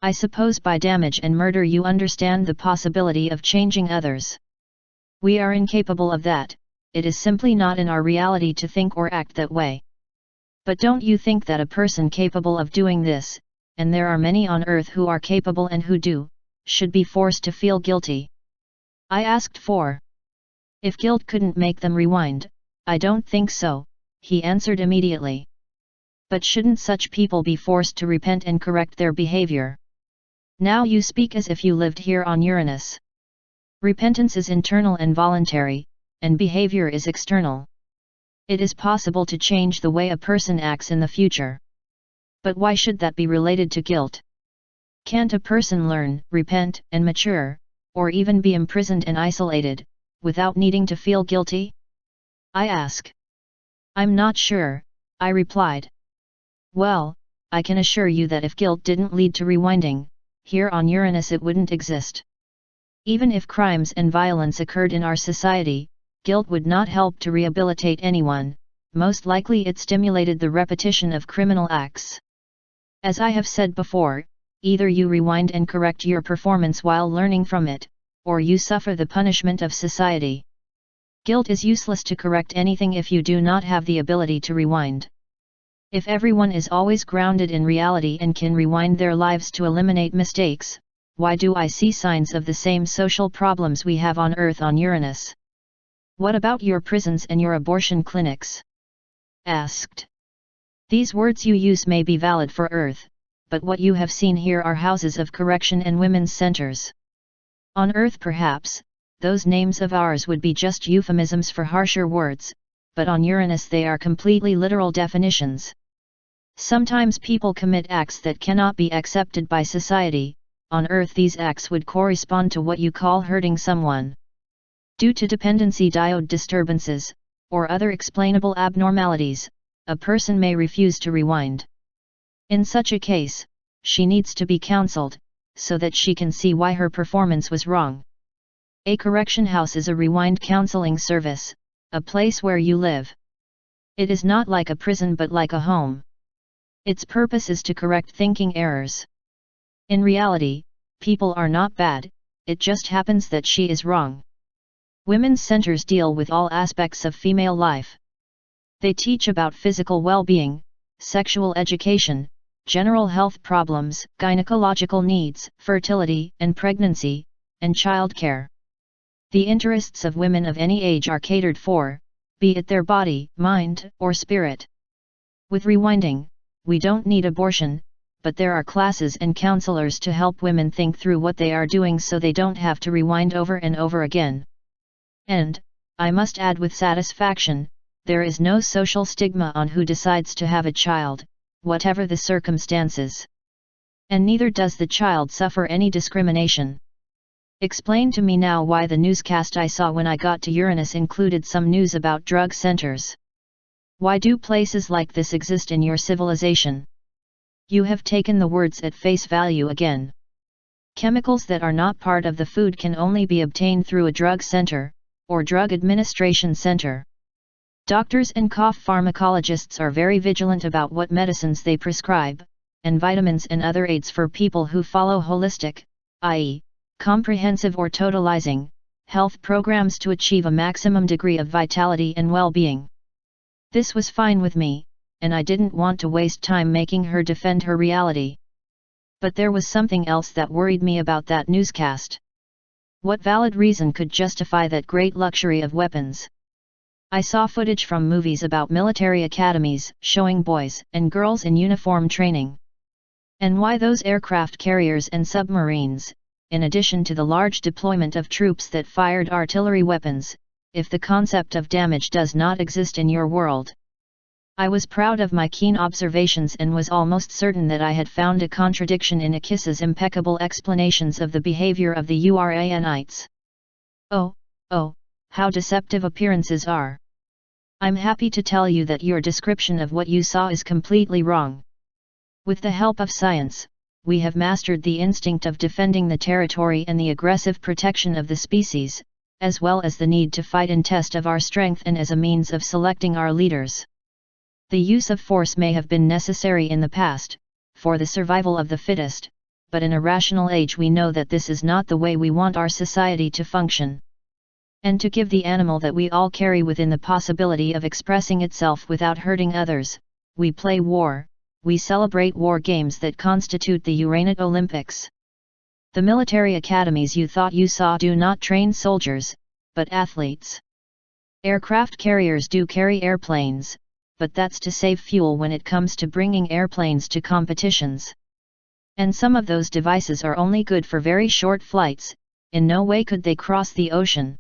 S1: I suppose by damage and murder you understand the possibility of changing others. We are incapable of that. It is simply not in our reality to think or act that way. But don't you think that a person capable of doing this, and there are many on earth who are capable and who do, should be forced to feel guilty? I asked for. If guilt couldn't make them rewind, I don't think so, he answered immediately. But shouldn't such people be forced to repent and correct their behavior? Now you speak as if you lived here on Uranus. Repentance is internal and voluntary, and behavior is external. It is possible to change the way a person acts in the future. But why should that be related to guilt? Can't a person learn, repent, and mature, or even be imprisoned and isolated, without needing to feel guilty? I ask. I'm not sure, I replied. Well, I can assure you that if guilt didn't lead to rewinding, here on Uranus it wouldn't exist. Even if crimes and violence occurred in our society, guilt would not help to rehabilitate anyone, most likely it stimulated the repetition of criminal acts. As I have said before, either you rewind and correct your performance while learning from it, or you suffer the punishment of society. Guilt is useless to correct anything if you do not have the ability to rewind. If everyone is always grounded in reality and can rewind their lives to eliminate mistakes, why do I see signs of the same social problems we have on Earth on Uranus? What about your prisons and your abortion clinics? Asked. These words you use may be valid for Earth, but what you have seen here are houses of correction and women's centers. On Earth perhaps, those names of ours would be just euphemisms for harsher words, but on Uranus they are completely literal definitions. Sometimes people commit acts that cannot be accepted by society. On Earth these acts would correspond to what you call hurting someone. Due to dependency diode disturbances, or other explainable abnormalities, a person may refuse to rewind. In such a case, she needs to be counseled, so that she can see why her performance was wrong. A correction house is a rewind counseling service, a place where you live. It is not like a prison but like a home. Its purpose is to correct thinking errors. In reality, people are not bad, it just happens that she is wrong. Women's centers deal with all aspects of female life. They teach about physical well-being, sexual education, general health problems, gynecological needs, fertility and pregnancy, and childcare. The interests of women of any age are catered for, be it their body, mind, or spirit. With rewinding, we don't need abortion, but there are classes and counselors to help women think through what they are doing so they don't have to rewind over and over again. And, I must add with satisfaction, there is no social stigma on who decides to have a child, whatever the circumstances. And neither does the child suffer any discrimination. Explain to me now why the newscast I saw when I got to Uranus included some news about drug centers. Why do places like this exist in your civilization? You have taken the words at face value again. Chemicals that are not part of the food can only be obtained through a drug center, or drug administration center. Doctors and cough pharmacologists are very vigilant about what medicines they prescribe, and vitamins and other aids for people who follow holistic, i.e., comprehensive or totalizing, health programs to achieve a maximum degree of vitality and well-being. This was fine with me, and I didn't want to waste time making her defend her reality. But there was something else that worried me about that newscast. What valid reason could justify that great luxury of weapons? I saw footage from movies about military academies showing boys and girls in uniform training. And why those aircraft carriers and submarines, in addition to the large deployment of troops that fired artillery weapons, if the concept of damage does not exist in your world? I was proud of my keen observations and was almost certain that I had found a contradiction in EYKIS's impeccable explanations of the behavior of the Uranites. Oh, how deceptive appearances are! I'm happy to tell you that your description of what you saw is completely wrong. With the help of science, we have mastered the instinct of defending the territory and the aggressive protection of the species, as well as the need to fight and test of our strength and as a means of selecting our leaders. The use of force may have been necessary in the past, for the survival of the fittest, but in a rational age we know that this is not the way we want our society to function. And to give the animal that we all carry within the possibility of expressing itself without hurting others, we play war. We celebrate war games that constitute the Uranid Olympics. The military academies you thought you saw do not train soldiers, but athletes. Aircraft carriers do carry airplanes, but that's to save fuel when it comes to bringing airplanes to competitions. And some of those devices are only good for very short flights, in no way could they cross the ocean.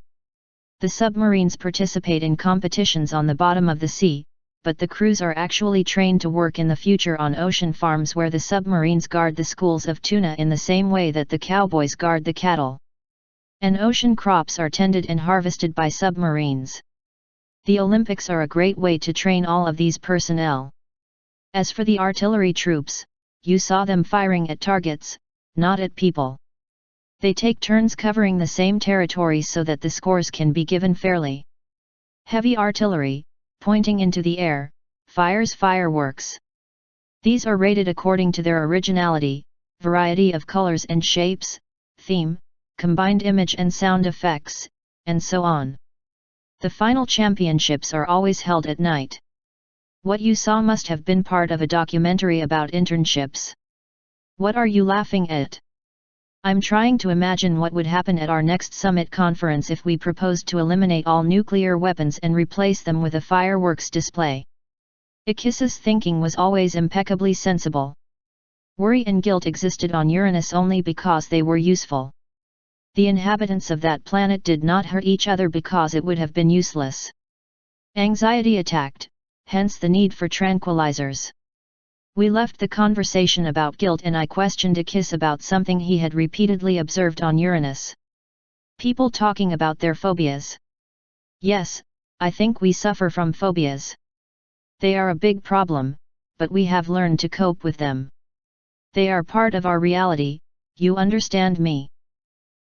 S1: The submarines participate in competitions on the bottom of the sea, but the crews are actually trained to work in the future on ocean farms where the submarines guard the schools of tuna in the same way that the cowboys guard the cattle. And ocean crops are tended and harvested by submarines. The Olympics are a great way to train all of these personnel. As for the artillery troops, you saw them firing at targets, not at people. They take turns covering the same territory so that the scores can be given fairly. Heavy artillery, pointing into the air, fires fireworks. These are rated according to their originality, variety of colors and shapes, theme, combined image and sound effects, and so on. The final championships are always held at night. What you saw must have been part of a documentary about internships. What are you laughing at? I'm trying to imagine what would happen at our next summit conference if we proposed to eliminate all nuclear weapons and replace them with a fireworks display. EYKIS's thinking was always impeccably sensible. Worry and guilt existed on Uranus only because they were useful. The inhabitants of that planet did not hurt each other because it would have been useless. Anxiety attacked, hence the need for tranquilizers. We left the conversation about guilt and I questioned EYKIS about something he had repeatedly observed on Uranus. People talking about their phobias. Yes, I think we suffer from phobias. They are a big problem, but we have learned to cope with them. They are part of our reality, you understand me?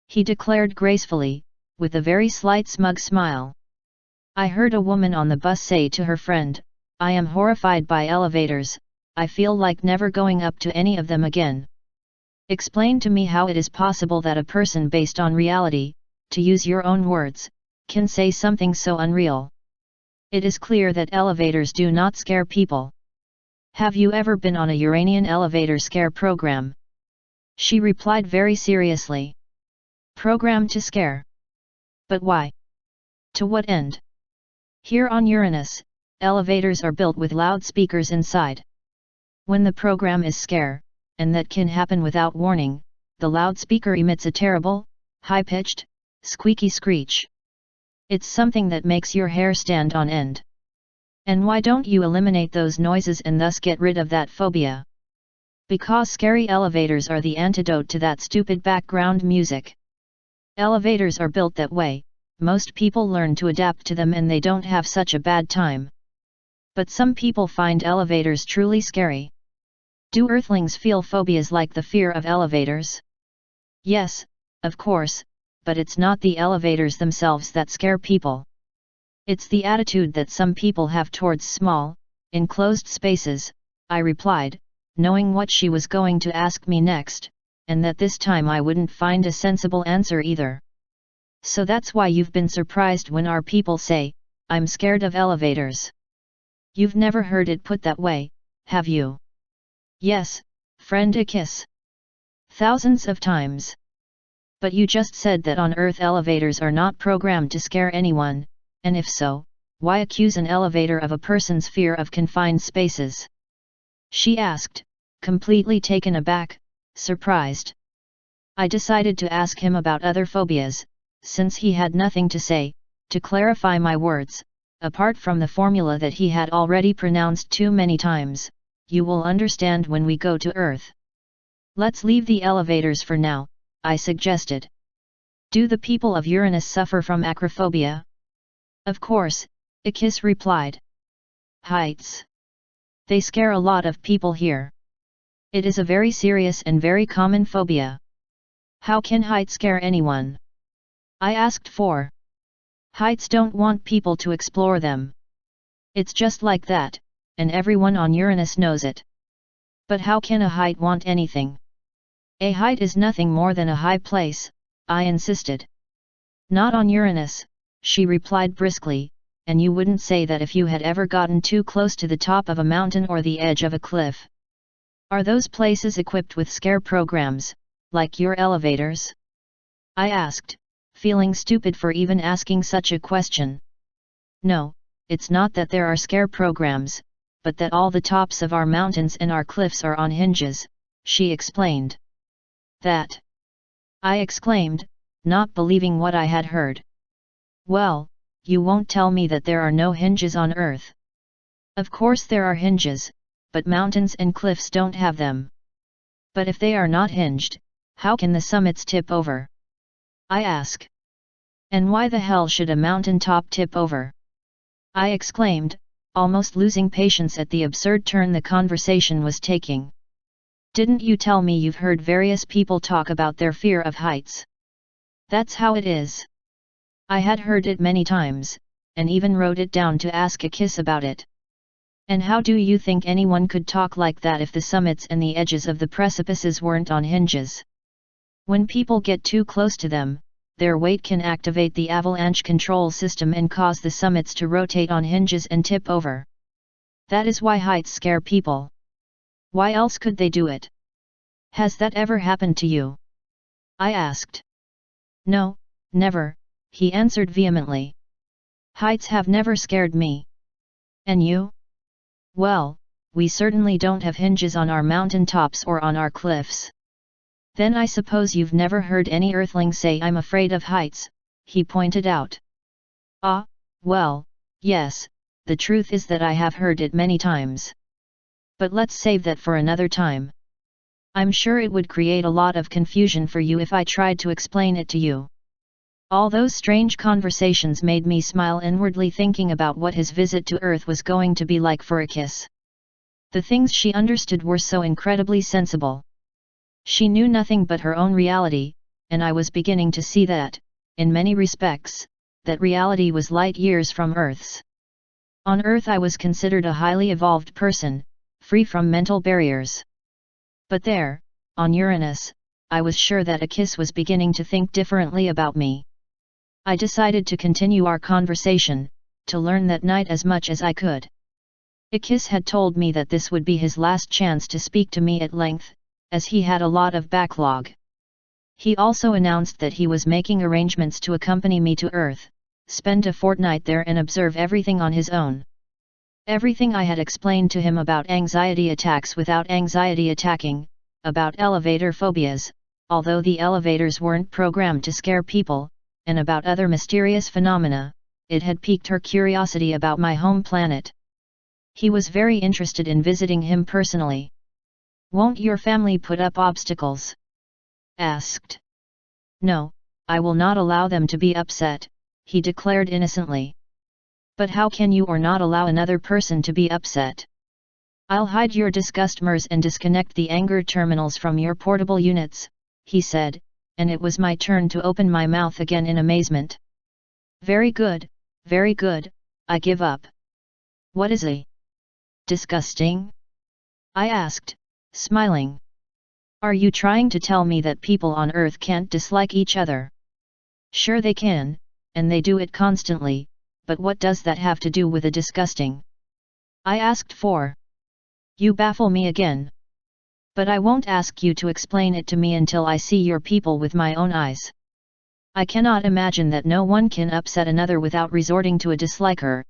S1: He declared gracefully, with a very slight smug smile. I heard a woman on the bus say to her friend, I am horrified by elevators, I feel like never going up to any of them again. Explain to me how it is possible that a person based on reality, to use your own words, can say something so unreal. It is clear that elevators do not scare people. Have you ever been on a Uranian elevator scare program? She replied very seriously. Program to scare. But why? To what end? Here on Uranus, elevators are built with loudspeakers inside. When the program is scare, and that can happen without warning, the loudspeaker emits a terrible, high-pitched, squeaky screech. It's something that makes your hair stand on end. And why don't you eliminate those noises and thus get rid of that phobia? Because scary elevators are the antidote to that stupid background music. Elevators are built that way, most people learn to adapt to them and they don't have such a bad time. But some people find elevators truly scary. Do Earthlings feel phobias like the fear of elevators? Yes, of course, but it's not the elevators themselves that scare people. It's the attitude that some people have towards small, enclosed spaces, I replied, knowing what she was going to ask me next, and that this time I wouldn't find a sensible answer either. So that's why you've been surprised when our people say, I'm scared of elevators. You've never heard it put that way, have you? Yes, friend EYKIS. Thousands of times. But you just said that on Earth elevators are not programmed to scare anyone, and if so, why accuse an elevator of a person's fear of confined spaces? She asked, completely taken aback, surprised. I decided to ask him about other phobias, since he had nothing to say, to clarify my words, apart from the formula that he had already pronounced too many times. You will understand when we go to Earth. Let's leave the elevators for now, I suggested. Do the people of Uranus suffer from acrophobia? Of course, EYKIS replied. Heights. They scare a lot of people here. It is a very serious and very common phobia. How can heights scare anyone? I asked 4. Heights don't want people to explore them. It's just like that, and everyone on Uranus knows it. But how can a height want anything? A height is nothing more than a high place, I insisted. Not on Uranus, she replied briskly, and you wouldn't say that if you had ever gotten too close to the top of a mountain or the edge of a cliff. Are those places equipped with scare programs, like your elevators? I asked, feeling stupid for even asking such a question. No, it's not that there are scare programs, but that all the tops of our mountains and our cliffs are on hinges, she explained. That? I exclaimed, not believing what I had heard. Well, you won't tell me that there are no hinges on Earth. Of course there are hinges, but mountains and cliffs don't have them. But if they are not hinged, how can the summits tip over? I ask. And why the hell should a mountain top tip over? I exclaimed, almost losing patience at the absurd turn the conversation was taking. Didn't you tell me you've heard various people talk about their fear of heights? That's how it is. I had heard it many times, and even wrote it down to ask EYKIS about it. And how do you think anyone could talk like that if the summits and the edges of the precipices weren't on hinges? When people get too close to them, their weight can activate the avalanche control system and cause the summits to rotate on hinges and tip over. That is why heights scare people. Why else could they do it? Has that ever happened to you? I asked. No, never, he answered vehemently. Heights have never scared me. And you? Well, we certainly don't have hinges on our mountain tops or on our cliffs. Then I suppose you've never heard any earthling say I'm afraid of heights, he pointed out. Ah, well, yes, the truth is that I have heard it many times. But let's save that for another time. I'm sure it would create a lot of confusion for you if I tried to explain it to you. All those strange conversations made me smile inwardly, thinking about what his visit to Earth was going to be like for EYKIS. The things she understood were so incredibly sensible. She knew nothing but her own reality, and I was beginning to see that, in many respects, that reality was light years from Earth's. On Earth I was considered a highly evolved person, free from mental barriers. But there, on Uranus, I was sure that EYKIS was beginning to think differently about me. I decided to continue our conversation, to learn that night as much as I could. EYKIS had told me that this would be his last chance to speak to me at length, as he had a lot of backlog. He also announced that he was making arrangements to accompany me to Earth, spend a fortnight there and observe everything on his own. Everything I had explained to him about anxiety attacks without anxiety attacking, about elevator phobias, although the elevators weren't programmed to scare people, and about other mysterious phenomena, it had piqued her curiosity about my home planet. He was very interested in visiting him personally. Won't your family put up obstacles? Asked. No, I will not allow them to be upset, he declared innocently. But how can you or not allow another person to be upset? I'll hide your disgustomers and disconnect the anger terminals from your portable units, he said, and it was my turn to open my mouth again in amazement. Very good, I give up. What is a disgusting? I asked, smiling. Are you trying to tell me that people on Earth can't dislike each other? Sure they can, and they do it constantly, but what does that have to do with a disgusting? I asked for. You baffle me again. But I won't ask you to explain it to me until I see your people with my own eyes. I cannot imagine that no one can upset another without resorting to a disliker.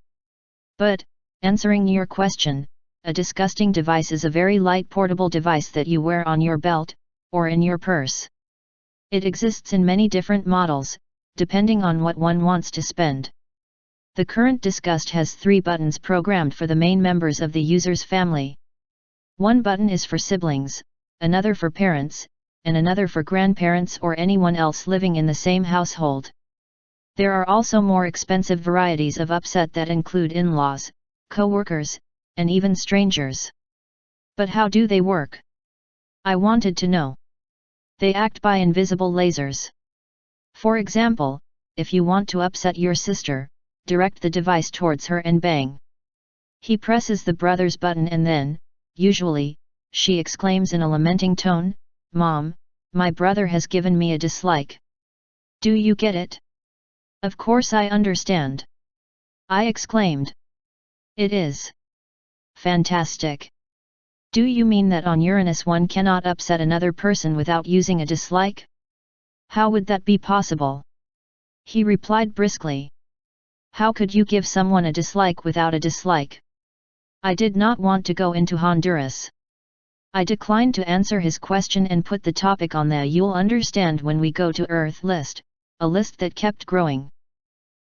S1: But, answering your question, a disgusting device is a very light portable device that you wear on your belt, or in your purse. It exists in many different models, depending on what one wants to spend. The current Disgust has 3 buttons programmed for the main members of the user's family. One button is for siblings, another for parents, and another for grandparents or anyone else living in the same household. There are also more expensive varieties of upset that include in-laws, co-workers, and even strangers. But how do they work? I wanted to know. They act by invisible lasers. For example, if you want to upset your sister, direct the device towards her and bang. He presses the brother's button and then, usually, she exclaims in a lamenting tone, "Mom, my brother has given me a dislike." Do you get it? Of course I understand. I exclaimed. It is fantastic. Do you mean that on Uranus one cannot upset another person without using a dislike? How would that be possible? He replied briskly. How could you give someone a dislike without a dislike? I did not want to go into Honduras. I declined to answer his question and put the topic on the "you'll understand when we go to Earth" list, a list that kept growing.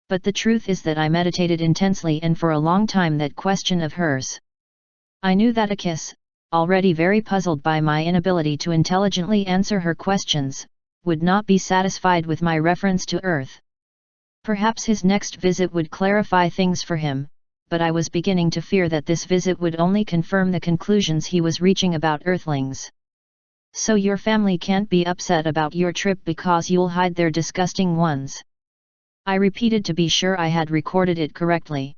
S1: But the truth is that I meditated intensely and for a long time that question of hers. I knew that EYKIS, already very puzzled by my inability to intelligently answer her questions, would not be satisfied with my reference to Earth. Perhaps his next visit would clarify things for him, but I was beginning to fear that this visit would only confirm the conclusions he was reaching about Earthlings. So your family can't be upset about your trip because you'll hide their disgusting ones? I repeated to be sure I had recorded it correctly.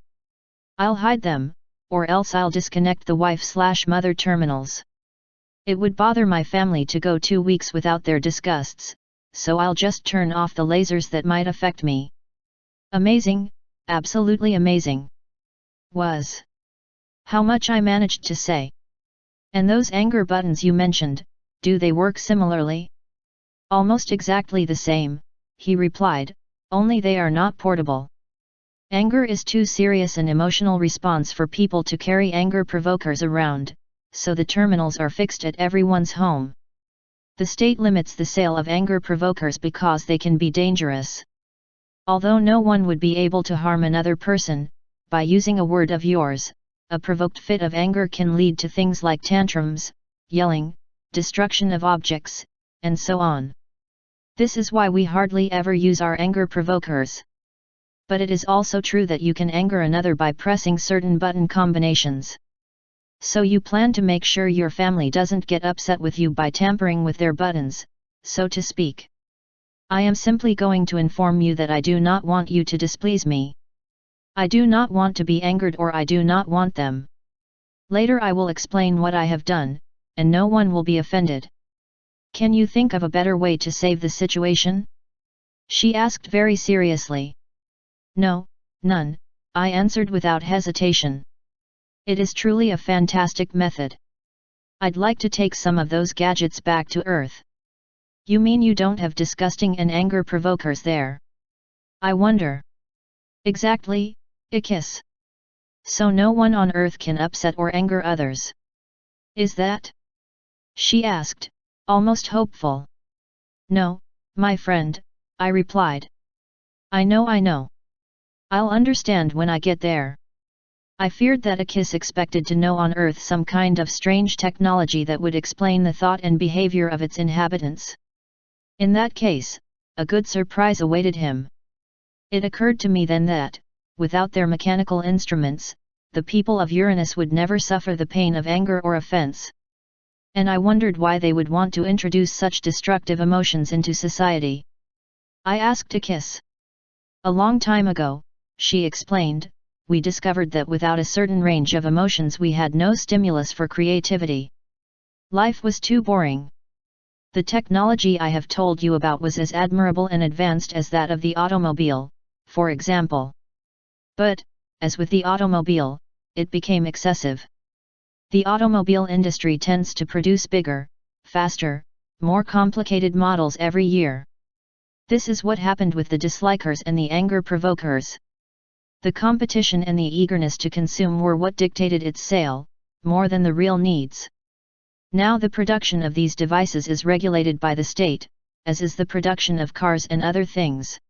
S1: I'll hide them, or else I'll disconnect the wife/mother terminals. It would bother my family to go 2 weeks without their disgusts, so I'll just turn off the lasers that might affect me. Amazing, absolutely amazing. Was how much I managed to say. And those anger buttons you mentioned, do they work similarly? Almost exactly the same, he replied, only they are not portable. Anger is too serious an emotional response for people to carry anger provokers around, so the terminals are fixed at everyone's home. The state limits the sale of anger provokers because they can be dangerous. Although no one would be able to harm another person, by using a word of yours, a provoked fit of anger can lead to things like tantrums, yelling, destruction of objects, and so on. This is why we hardly ever use our anger provokers. But it is also true that you can anger another by pressing certain button combinations. So you plan to make sure your family doesn't get upset with you by tampering with their buttons, so to speak. I am simply going to inform you that I do not want you to displease me. I do not want to be angered, or I do not want them. Later I will explain what I have done, and no one will be offended. Can you think of a better way to save the situation? She asked very seriously. No, none, I answered without hesitation. It is truly a fantastic method. I'd like to take some of those gadgets back to Earth. You mean you don't have disgusting and anger provokers there? I wonder. Exactly, EYKIS. So no one on Earth can upset or anger others. Is that? She asked, almost hopeful. No, my friend, I replied. I know. I'll understand when I get there. I feared that EYKIS expected to know on Earth some kind of strange technology that would explain the thought and behavior of its inhabitants. In that case, a good surprise awaited him. It occurred to me then that, without their mechanical instruments, the people of Uranus would never suffer the pain of anger or offense. And I wondered why they would want to introduce such destructive emotions into society. I asked EYKIS. A long time ago, she explained, we discovered that without a certain range of emotions we had no stimulus for creativity. Life was too boring. The technology I have told you about was as admirable and advanced as that of the automobile, for example. But, as with the automobile, it became excessive. The automobile industry tends to produce bigger, faster, more complicated models every year. This is what happened with the dislikers and the anger provokers. The competition and the eagerness to consume were what dictated its sale, more than the real needs. Now the production of these devices is regulated by the state, as is the production of cars and other things.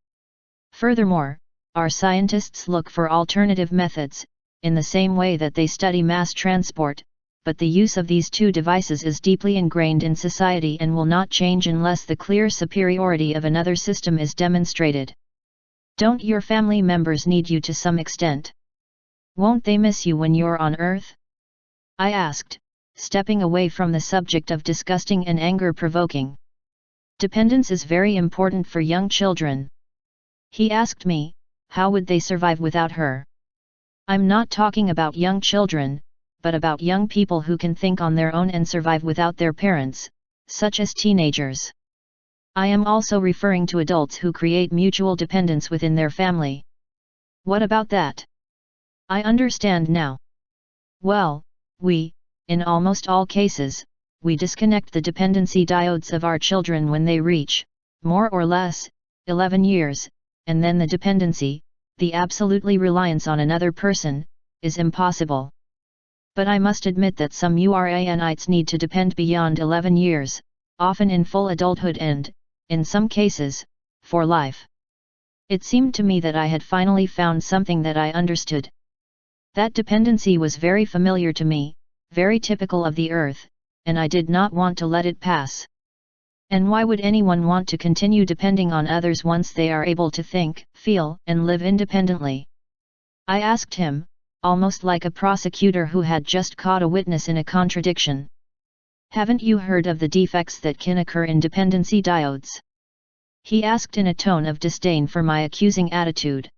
S1: Furthermore, our scientists look for alternative methods, in the same way that they study mass transport, but the use of these two devices is deeply ingrained in society and will not change unless the clear superiority of another system is demonstrated. Don't your family members need you to some extent? Won't they miss you when you're on Earth? I asked, stepping away from the subject of disgusting and anger-provoking. Dependence is very important for young children. He asked me, how would they survive without her? I'm not talking about young children, but about young people who can think on their own and survive without their parents, such as teenagers. I am also referring to adults who create mutual dependence within their family. What about that? I understand now. Well, in almost all cases, we disconnect the dependency diodes of our children when they reach, more or less, 11 years, and then the dependency, the absolutely reliance on another person, is impossible. But I must admit that some Uranites need to depend beyond 11 years, often in full adulthood and, in some cases, for life. It seemed to me that I had finally found something that I understood. That dependency was very familiar to me, very typical of the Earth, and I did not want to let it pass. And why would anyone want to continue depending on others once they are able to think, feel, and live independently? I asked him, almost like a prosecutor who had just caught a witness in a contradiction. Haven't you heard of the defects that can occur in dependency diodes? He asked in a tone of disdain for my accusing attitude.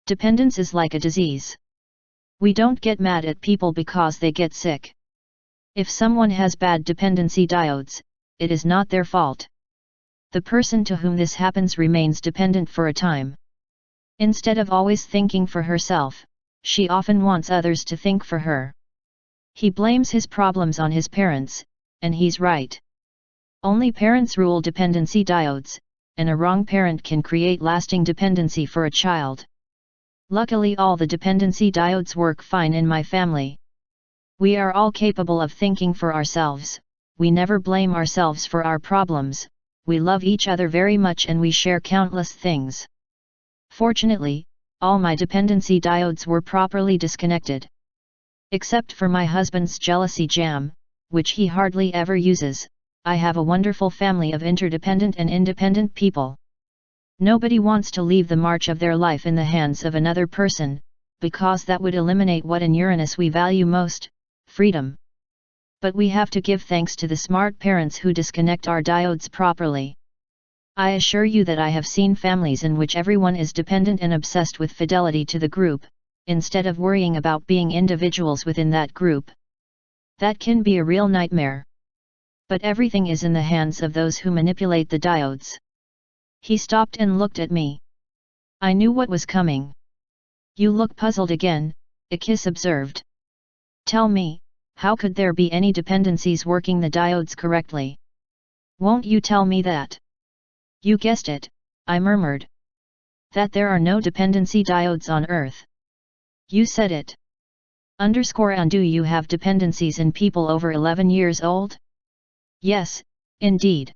S1: Dependence is like a disease. We don't get mad at people because they get sick. If someone has bad dependency diodes, it is not their fault. The person to whom this happens remains dependent for a time. Instead of always thinking for herself, she often wants others to think for her. He blames his problems on his parents, and he's right. Only parents rule dependency diodes, and a wrong parent can create lasting dependency for a child. Luckily, all the dependency diodes work fine in my family. We are all capable of thinking for ourselves, we never blame ourselves for our problems, we love each other very much and we share countless things. Fortunately, all my dependency diodes were properly disconnected. Except for my husband's jealousy jam, which he hardly ever uses, I have a wonderful family of interdependent and independent people. Nobody wants to leave the march of their life in the hands of another person, because that would eliminate what in Uranus we value most, freedom. But we have to give thanks to the smart parents who disconnect our diodes properly. I assure you that I have seen families in which everyone is dependent and obsessed with fidelity to the group, instead of worrying about being individuals within that group. That can be a real nightmare. But everything is in the hands of those who manipulate the diodes. He stopped and looked at me. I knew what was coming. You look puzzled again, EYKIS observed. Tell me, how could there be any dependencies working the diodes correctly? Won't you tell me that? You guessed it, I murmured. That there are no dependency diodes on Earth. You said it. And do you have dependencies in people over 11 years old? Yes, indeed.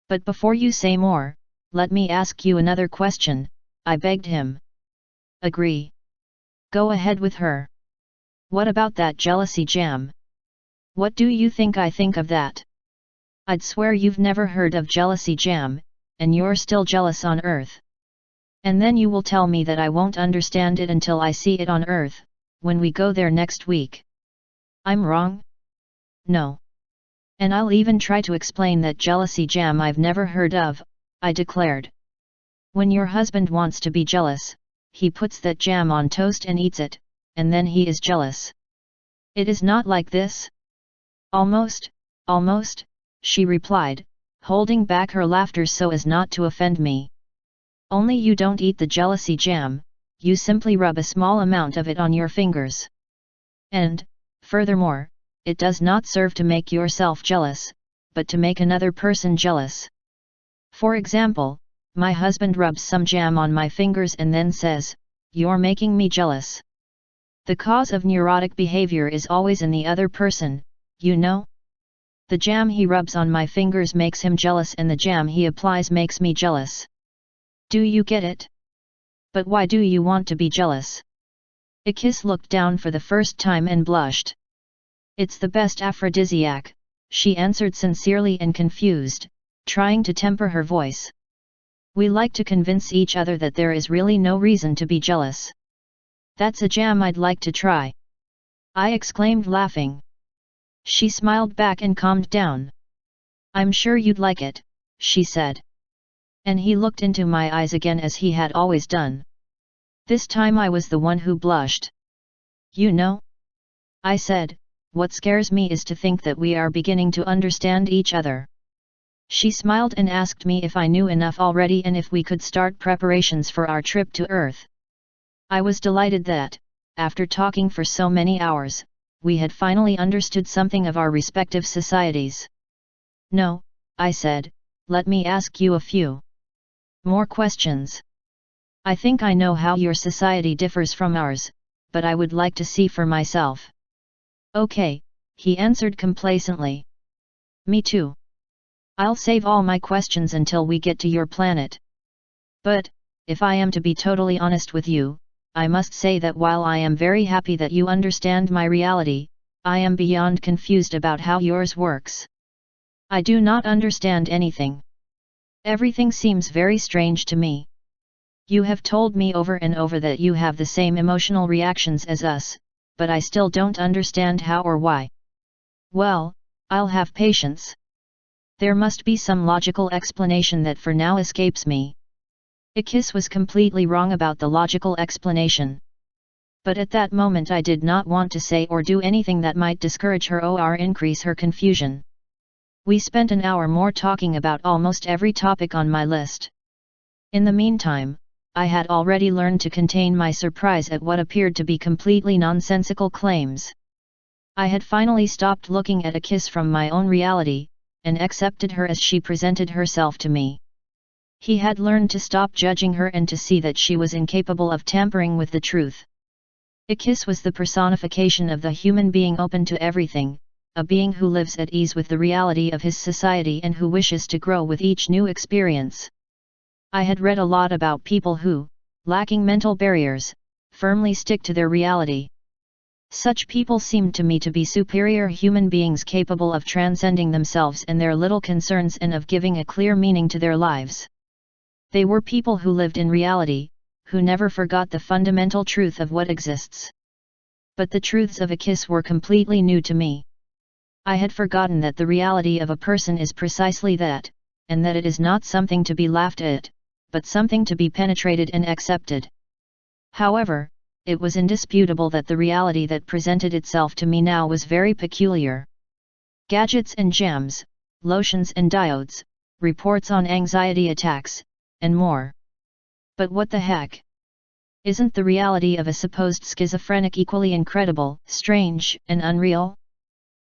S1: But before you say more, let me ask you another question, I begged him. Agree. Go ahead with her. What about that jealousy jam? What do you think I think of that? I'd swear you've never heard of jealousy jam, and you're still jealous on Earth. And then you will tell me that I won't understand it until I see it on Earth, when we go there next week. I'm wrong? No. And I'll even try to explain that jealousy jam I've never heard of, I declared. When your husband wants to be jealous, he puts that jam on toast and eats it, and then he is jealous. It is not like this? Almost, she replied, holding back her laughter so as not to offend me. Only you don't eat the jealousy jam, you simply rub a small amount of it on your fingers. And, furthermore, it does not serve to make yourself jealous, but to make another person jealous. For example, my husband rubs some jam on my fingers and then says, "You're making me jealous." The cause of neurotic behavior is always in the other person, you know? The jam he rubs on my fingers makes him jealous and the jam he applies makes me jealous. Do you get it? But why do you want to be jealous? EYKIS looked down for the first time and blushed. It's the best aphrodisiac, she answered sincerely and confused, trying to temper her voice. We like to convince each other that there is really no reason to be jealous. That's a jam I'd like to try. I exclaimed laughing. She smiled back and calmed down. I'm sure you'd like it, she said. And he looked into my eyes again as he had always done. This time I was the one who blushed. You know? I said, what scares me is to think that we are beginning to understand each other. She smiled and asked me if I knew enough already and if we could start preparations for our trip to Earth. I was delighted that, after talking for so many hours, we had finally understood something of our respective societies. No, I said, let me ask you a few more questions. I think I know how your society differs from ours, but I would like to see for myself. Okay, he answered complacently. Me too. I'll save all my questions until we get to your planet. But, if I am to be totally honest with you, I must say that while I am very happy that you understand my reality, I am beyond confused about how yours works. I do not understand anything. Everything seems very strange to me. You have told me over and over that you have the same emotional reactions as us, but I still don't understand how or why. Well, I'll have patience. There must be some logical explanation that for now escapes me. EYKIS was completely wrong about the logical explanation. But at that moment I did not want to say or do anything that might discourage her or increase her confusion. We spent an hour more talking about almost every topic on my list. In the meantime, I had already learned to contain my surprise at what appeared to be completely nonsensical claims. I had finally stopped looking at EYKIS from my own reality, and accepted her as she presented herself to me. He had learned to stop judging her and to see that she was incapable of tampering with the truth. EYKIS was the personification of the human being open to everything, a being who lives at ease with the reality of his society and who wishes to grow with each new experience. I had read a lot about people who, lacking mental barriers, firmly stick to their reality. Such people seemed to me to be superior human beings capable of transcending themselves and their little concerns and of giving a clear meaning to their lives. They were people who lived in reality, who never forgot the fundamental truth of what exists. But the truths of EYKIS were completely new to me. I had forgotten that the reality of a person is precisely that, and that it is not something to be laughed at, but something to be penetrated and accepted. However, it was indisputable that the reality that presented itself to me now was very peculiar. Gadgets and gems, lotions and diodes, reports on anxiety attacks, and more. But what the heck? Isn't the reality of a supposed schizophrenic equally incredible, strange, and unreal?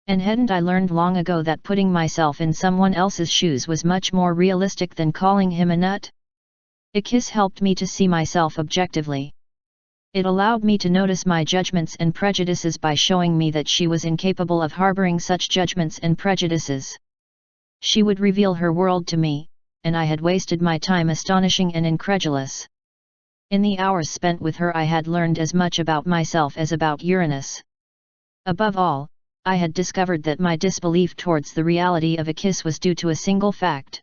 S1: And hadn't I learned long ago that putting myself in someone else's shoes was much more realistic than calling him a nut? EYKIS helped me to see myself objectively. It allowed me to notice my judgments and prejudices by showing me that she was incapable of harboring such judgments and prejudices. She would reveal her world to me, and I had wasted my time astonishing and incredulous. In the hours spent with her I had learned as much about myself as about Uranus. Above all, I had discovered that my disbelief towards the reality of EYKIS was due to a single fact.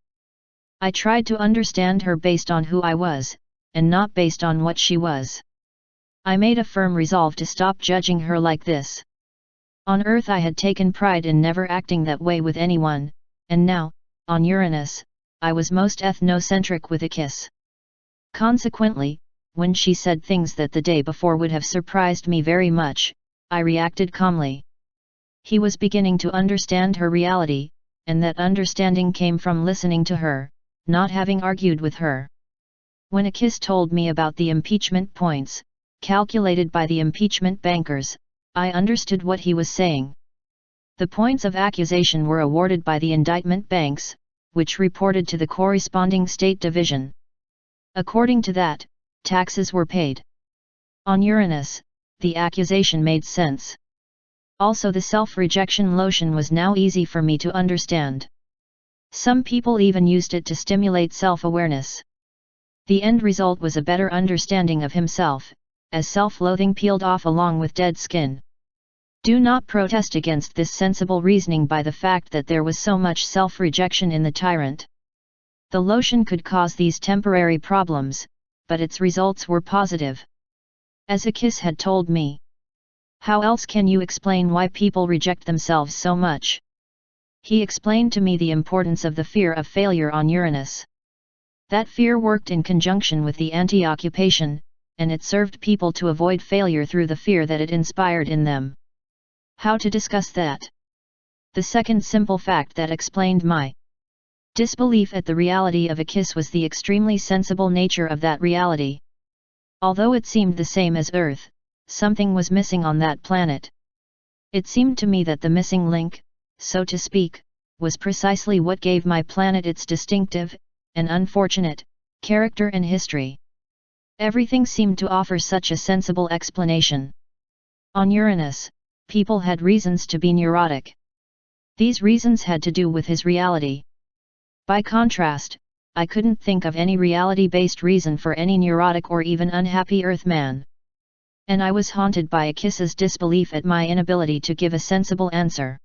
S1: I tried to understand her based on who I was, and not based on what she was. I made a firm resolve to stop judging her like this. On Earth I had taken pride in never acting that way with anyone, and now, on Uranus, I was most ethnocentric with EYKIS. Consequently, when she said things that the day before would have surprised me very much, I reacted calmly. He was beginning to understand her reality, and that understanding came from listening to her, not having argued with her. When EYKIS told me about the impeachment points, calculated by the impeachment bankers, I understood what he was saying. The points of accusation were awarded by the indictment banks, which reported to the corresponding state division. According to that, taxes were paid. On Uranus, the accusation made sense. Also the self-rejection lotion was now easy for me to understand. Some people even used it to stimulate self-awareness. The end result was a better understanding of himself, as self-loathing peeled off along with dead skin. Do not protest against this sensible reasoning by the fact that there was so much self-rejection in the tyrant. The lotion could cause these temporary problems, but its results were positive. As EYKIS had told me. How else can you explain why people reject themselves so much? He explained to me the importance of the fear of failure on Uranus. That fear worked in conjunction with the anti-occupation, and it served people to avoid failure through the fear that it inspired in them. How to discuss that? The second simple fact that explained my disbelief at the reality of EYKIS was the extremely sensible nature of that reality. Although it seemed the same as Earth, something was missing on that planet. It seemed to me that the missing link, so to speak, was precisely what gave my planet its distinctive, and unfortunate, character and history. Everything seemed to offer such a sensible explanation. On Uranus, people had reasons to be neurotic. These reasons had to do with his reality. By contrast, I couldn't think of any reality-based reason for any neurotic or even unhappy Earthman. And I was haunted by EYKIS's disbelief at my inability to give a sensible answer.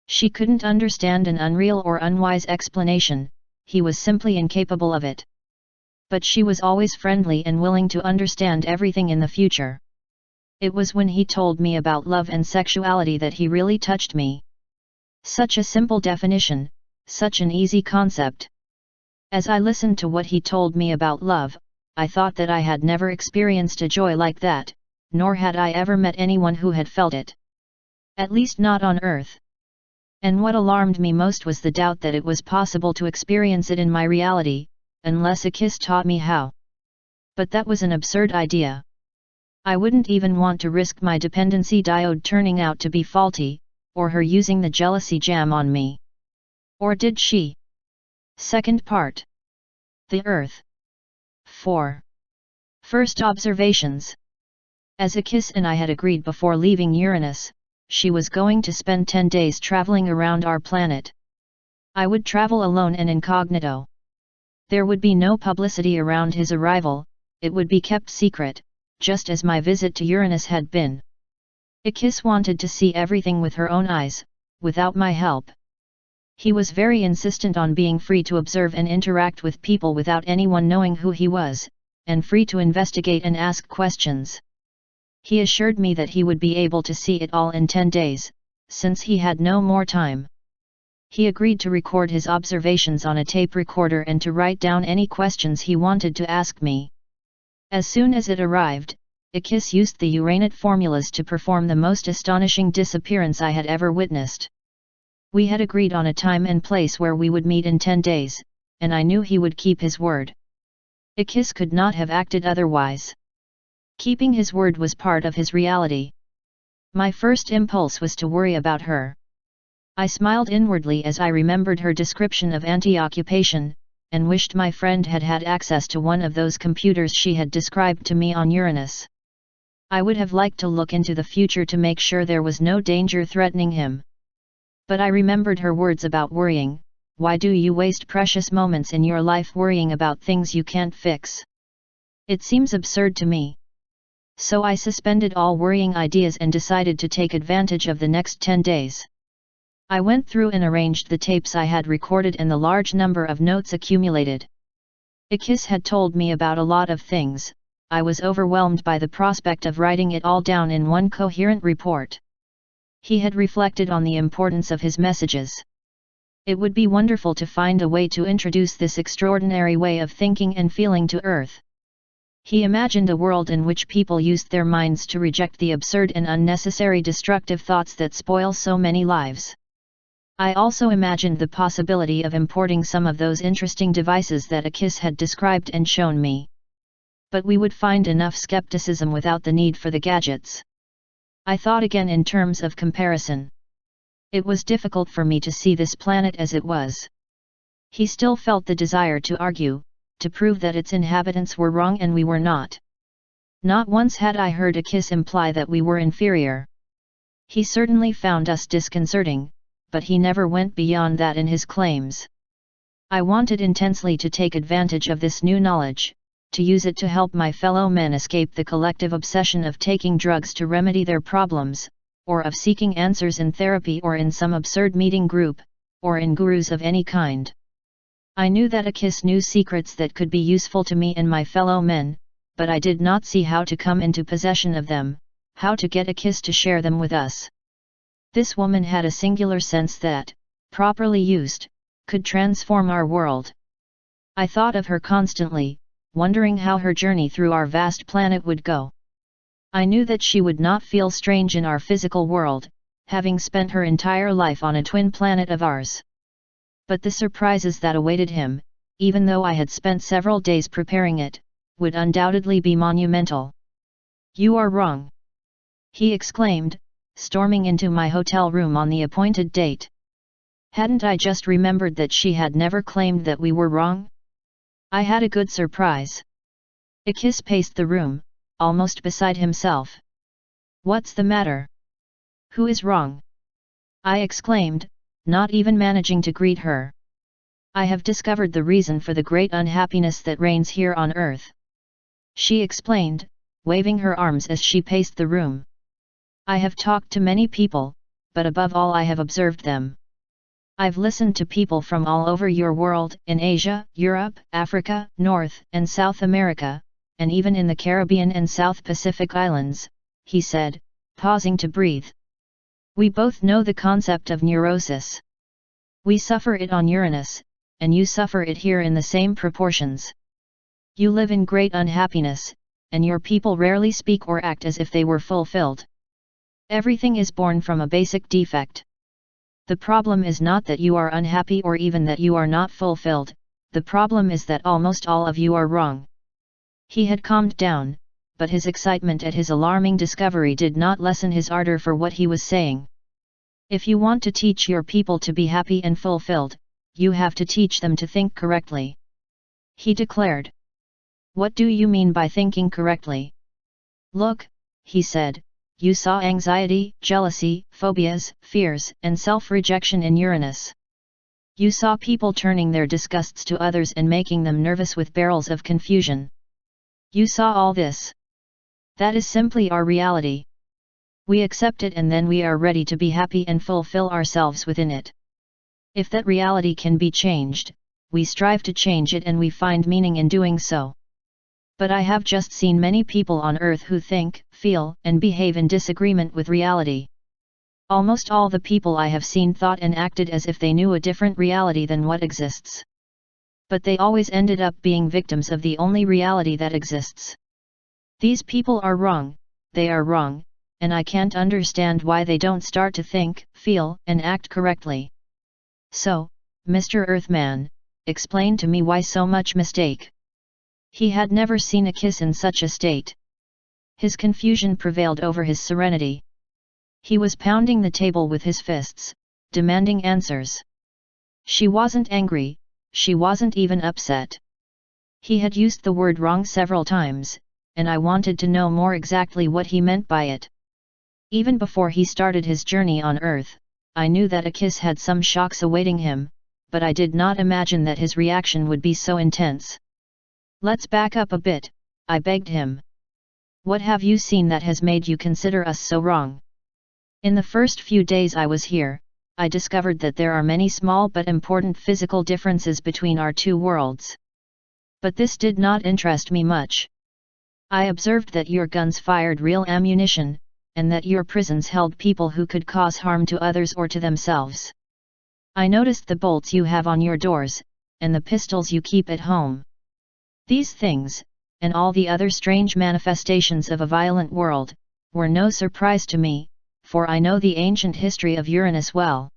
S1: She couldn't understand an unreal or unwise explanation, he was simply incapable of it. But she was always friendly and willing to understand everything in the future. It was when he told me about love and sexuality that he really touched me. Such a simple definition, such an easy concept. As I listened to what he told me about love, I thought that I had never experienced a joy like that, nor had I ever met anyone who had felt it. At least not on Earth. And what alarmed me most was the doubt that it was possible to experience it in my reality, unless EYKIS taught me how. But that was an absurd idea. I wouldn't even want to risk my dependency diode turning out to be faulty, or her using the jealousy jam on me. Or did she? Second part. The Earth. 4. First observations. As EYKIS and I had agreed before leaving Uranus, she was going to spend 10 days traveling around our planet. I would travel alone and incognito. There would be no publicity around his arrival, it would be kept secret, just as my visit to Uranus had been. EYKIS wanted to see everything with her own eyes, without my help. He was very insistent on being free to observe and interact with people without anyone knowing who he was, and free to investigate and ask questions. He assured me that he would be able to see it all in 10 days, since he had no more time. He agreed to record his observations on a tape recorder and to write down any questions he wanted to ask me. As soon as it arrived, EYKIS used the Uranite formulas to perform the most astonishing disappearance I had ever witnessed. We had agreed on a time and place where we would meet in 10 days, and I knew he would keep his word. EYKIS could not have acted otherwise. Keeping his word was part of his reality. My first impulse was to worry about her. I smiled inwardly as I remembered her description of anti-occupation, and wished my friend had had access to one of those computers she had described to me on Uranus. I would have liked to look into the future to make sure there was no danger threatening him. But I remembered her words about worrying. Why do you waste precious moments in your life worrying about things you can't fix? It seems absurd to me. So I suspended all worrying ideas and decided to take advantage of the next 10 days. I went through and arranged the tapes I had recorded and the large number of notes accumulated. EYKIS had told me about a lot of things. I was overwhelmed by the prospect of writing it all down in one coherent report. He had reflected on the importance of his messages. It would be wonderful to find a way to introduce this extraordinary way of thinking and feeling to Earth. He imagined a world in which people used their minds to reject the absurd and unnecessary destructive thoughts that spoil so many lives. I also imagined the possibility of importing some of those interesting devices that EYKIS had described and shown me. But we would find enough skepticism without the need for the gadgets. I thought again in terms of comparison. It was difficult for me to see this planet as it was. He still felt the desire to argue, to prove that its inhabitants were wrong and we were not. Not once had I heard EYKIS imply that we were inferior. He certainly found us disconcerting, but he never went beyond that in his claims. I wanted intensely to take advantage of this new knowledge, to use it to help my fellow men escape the collective obsession of taking drugs to remedy their problems, or of seeking answers in therapy or in some absurd meeting group, or in gurus of any kind. I knew that EYKIS knew secrets that could be useful to me and my fellow men, but I did not see how to come into possession of them, how to get EYKIS to share them with us. This woman had a singular sense that, properly used, could transform our world. I thought of her constantly, wondering how her journey through our vast planet would go. I knew that she would not feel strange in our physical world, having spent her entire life on a twin planet of ours. But the surprises that awaited him, even though I had spent several days preparing it, would undoubtedly be monumental. "You are wrong!" he exclaimed, storming into my hotel room on the appointed date. Hadn't I just remembered that she had never claimed that we were wrong? I had a good surprise. EYKIS paced the room, almost beside himself. "What's the matter? Who is wrong?" I exclaimed, not even managing to greet her. "I have discovered the reason for the great unhappiness that reigns here on earth," she explained, waving her arms as she paced the room. "I have talked to many people, but above all I have observed them. I've listened to people from all over your world, in Asia, Europe, Africa, North and South America, and even in the Caribbean and South Pacific Islands," he said, pausing to breathe. "We both know the concept of neurosis. We suffer it on Uranus, and you suffer it here in the same proportions. You live in great unhappiness, and your people rarely speak or act as if they were fulfilled. Everything is born from a basic defect. The problem is not that you are unhappy or even that you are not fulfilled, the problem is that almost all of you are wrong." He had calmed down, but his excitement at his alarming discovery did not lessen his ardor for what he was saying. "If you want to teach your people to be happy and fulfilled, you have to teach them to think correctly," he declared. "What do you mean by thinking correctly?" "Look," he said, "you saw anxiety, jealousy, phobias, fears, and self-rejection in Uranus. You saw people turning their disgusts to others and making them nervous with barrels of confusion. You saw all this. That is simply our reality. We accept it and then we are ready to be happy and fulfill ourselves within it. If that reality can be changed, we strive to change it and we find meaning in doing so. But I have just seen many people on Earth who think, feel, and behave in disagreement with reality. Almost all the people I have seen thought and acted as if they knew a different reality than what exists. But they always ended up being victims of the only reality that exists. These people are wrong, they are wrong, and I can't understand why they don't start to think, feel, and act correctly. So, Mr. Earthman, explain to me why so much mistake." He had never seen EYKIS in such a state. His confusion prevailed over his serenity. He was pounding the table with his fists, demanding answers. She wasn't angry, she wasn't even upset. He had used the word wrong several times, and I wanted to know more exactly what he meant by it. Even before he started his journey on Earth, I knew that EYKIS had some shocks awaiting him, but I did not imagine that his reaction would be so intense. "Let's back up a bit," I begged him. "What have you seen that has made you consider us so wrong?" "In the first few days I was here, I discovered that there are many small but important physical differences between our two worlds. But this did not interest me much. I observed that your guns fired real ammunition, and that your prisons held people who could cause harm to others or to themselves. I noticed the bolts you have on your doors, and the pistols you keep at home. These things, and all the other strange manifestations of a violent world, were no surprise to me, for I know the ancient history of Uranus well.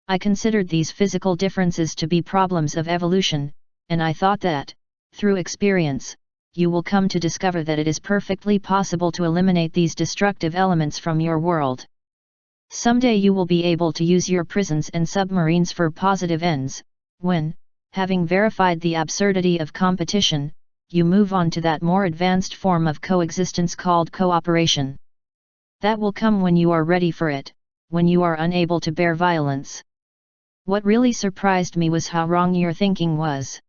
S1: I considered these physical differences to be problems of evolution, and I thought that, through experience, you will come to discover that it is perfectly possible to eliminate these destructive elements from your world. Someday you will be able to use your prisons and submarines for positive ends, when, having verified the absurdity of competition, you move on to that more advanced form of coexistence called cooperation. That will come when you are ready for it, when you are unable to bear violence." What really surprised me was how wrong your thinking was.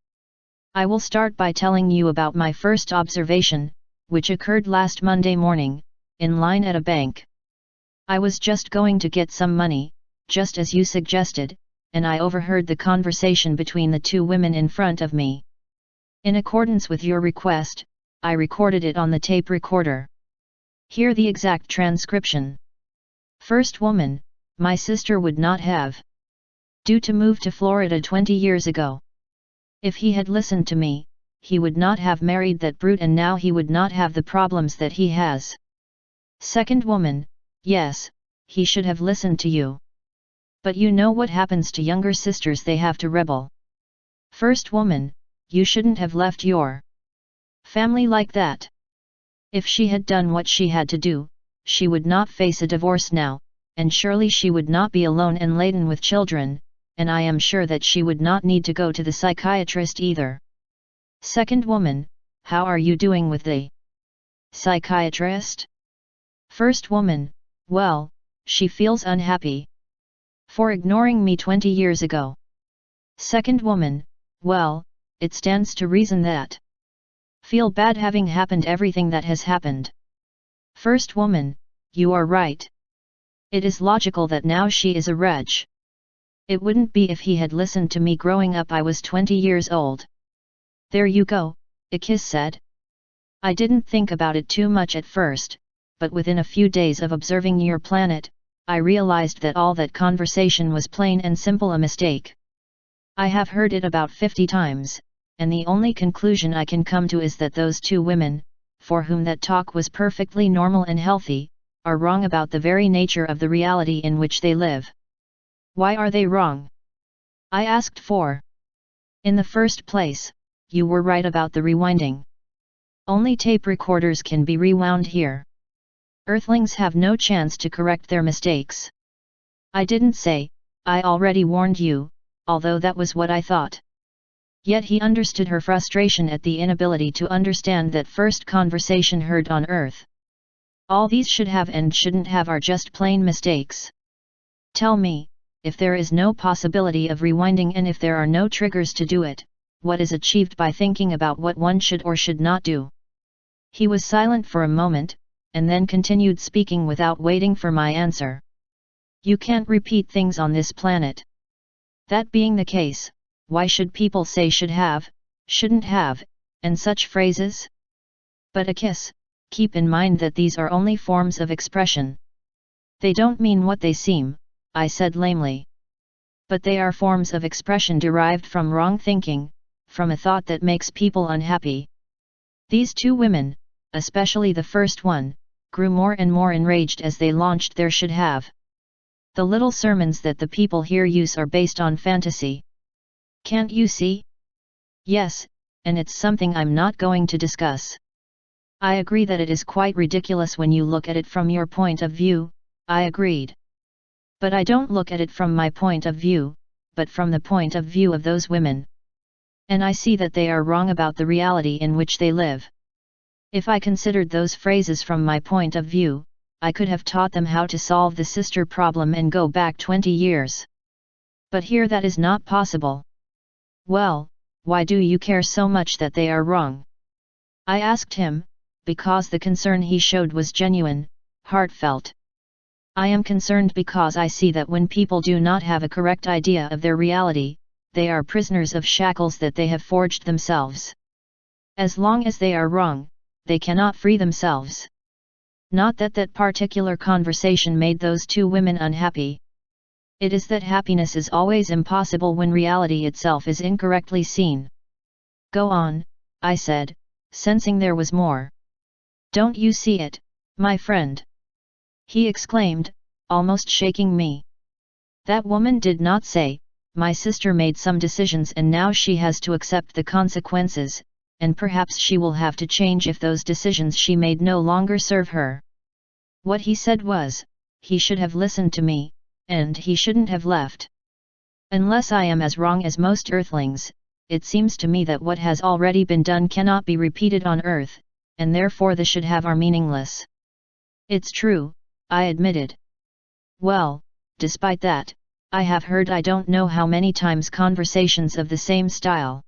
S1: I will start by telling you about my first observation, which occurred last Monday morning, in line at a bank. I was just going to get some money, just as you suggested, and I overheard the conversation between the two women in front of me. In accordance with your request, I recorded it on the tape recorder. Hear the exact transcription. First woman, my sister would not have due to move to Florida 20 years ago. If he had listened to me, he would not have married that brute and now he would not have the problems that he has. Second woman, yes, he should have listened to you. But you know what happens to younger sisters, they have to rebel. First woman, you shouldn't have left your family like that. If she had done what she had to do, she would not face a divorce now, and surely she would not be alone and laden with children, and I am sure that she would not need to go to the psychiatrist either. Second woman, how are you doing with the psychiatrist? First woman, well, she feels unhappy for ignoring me 20 years ago. Second woman, well, it stands to reason that feel bad having happened everything that has happened. First woman, you are right. It is logical that now she is a wretch. It wouldn't be if he had listened to me growing up. I was 20 years old. There you go, EYKIS said. I didn't think about it too much at first, but within a few days of observing your planet, I realized that all that conversation was plain and simple a mistake. I have heard it about 50 times, and the only conclusion I can come to is that those two women, for whom that talk was perfectly normal and healthy, are wrong about the very nature of the reality in which they live. Why are they wrong? I asked for. In the first place, you were right about the rewinding. Only tape recorders can be rewound here. Earthlings have no chance to correct their mistakes. I didn't say, I already warned you, although that was what I thought. Yet he understood her frustration at the inability to understand that first conversation heard on Earth. All these should have and shouldn't have are just plain mistakes. Tell me, if there is no possibility of rewinding and if there are no triggers to do it, what is achieved by thinking about what one should or should not do? He was silent for a moment, and then continued speaking without waiting for my answer. You can't repeat things on this planet. That being the case, why should people say should have, shouldn't have, and such phrases? But EYKIS, keep in mind that these are only forms of expression. They don't mean what they seem, I said lamely. But they are forms of expression derived from wrong thinking, from a thought that makes people unhappy. These two women, especially the first one, grew more and more enraged as they launched their should have. The little sermons that the people here use are based on fantasy. Can't you see? Yes, and it's something I'm not going to discuss. I agree that it is quite ridiculous when you look at it from your point of view, I agreed. But I don't look at it from my point of view, but from the point of view of those women. And I see that they are wrong about the reality in which they live. If I considered those phrases from my point of view, I could have taught them how to solve the sister problem and go back 20 years. But here that is not possible. Well, why do you care so much that they are wrong? I asked him, because the concern he showed was genuine, heartfelt. I am concerned because I see that when people do not have a correct idea of their reality, they are prisoners of shackles that they have forged themselves. As long as they are wrong, they cannot free themselves. Not that that particular conversation made those two women unhappy. It is that happiness is always impossible when reality itself is incorrectly seen. Go on, I said, sensing there was more. Don't you see it, my friend? He exclaimed, almost shaking me. That woman did not say, my sister made some decisions and now she has to accept the consequences, and perhaps she will have to change if those decisions she made no longer serve her. What he said was, he should have listened to me, and he shouldn't have left. Unless I am as wrong as most earthlings, it seems to me that what has already been done cannot be repeated on Earth, and therefore the should have are meaningless. It's true, I admitted. Well, despite that, I have heard I don't know how many times conversations of the same style.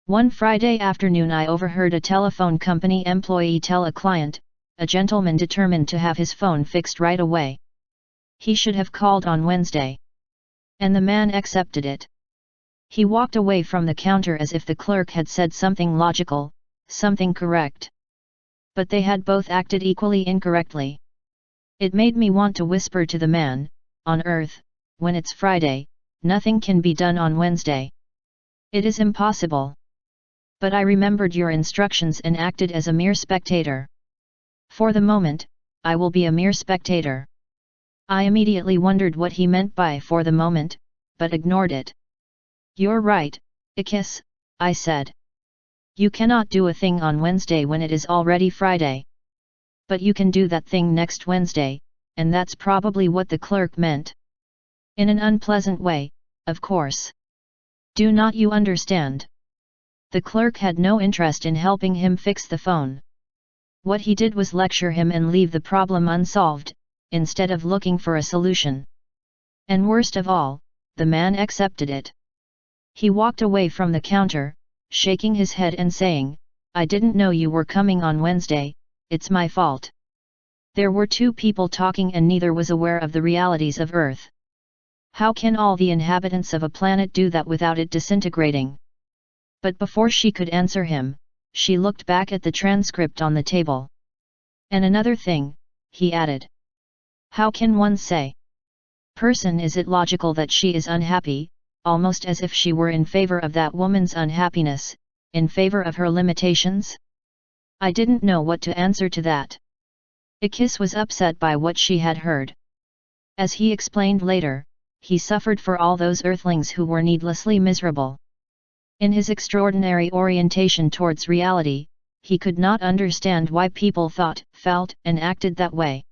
S1: One Friday afternoon I overheard a telephone company employee tell a client, a gentleman determined to have his phone fixed right away. He should have called on Wednesday. And the man accepted it. He walked away from the counter as if the clerk had said something logical, something correct. But they had both acted equally incorrectly. It made me want to whisper to the man, "On Earth, when it's Friday, nothing can be done on Wednesday. It is impossible." But I remembered your instructions and acted as a mere spectator. For the moment, I will be a mere spectator. I immediately wondered what he meant by "for the moment," but ignored it. "You're right, EYKIS," I said. "You cannot do a thing on Wednesday when it is already Friday. But you can do that thing next Wednesday," and that's probably what the clerk meant. In an unpleasant way, of course. Do not you understand? The clerk had no interest in helping him fix the phone. What he did was lecture him and leave the problem unsolved, instead of looking for a solution. And worst of all, the man accepted it. He walked away from the counter, shaking his head and saying, "I didn't know you were coming on Wednesday, it's my fault." There were two people talking and neither was aware of the realities of Earth. How can all the inhabitants of a planet do that without it disintegrating? But before she could answer him, she looked back at the transcript on the table. "And another thing," he added. "How can one say? Person, is it logical that she is unhappy, almost as if she were in favor of that woman's unhappiness, in favor of her limitations?" I didn't know what to answer to that. EYKIS was upset by what she had heard. As he explained later, he suffered for all those earthlings who were needlessly miserable. In his extraordinary orientation towards reality, he could not understand why people thought, felt, and acted that way.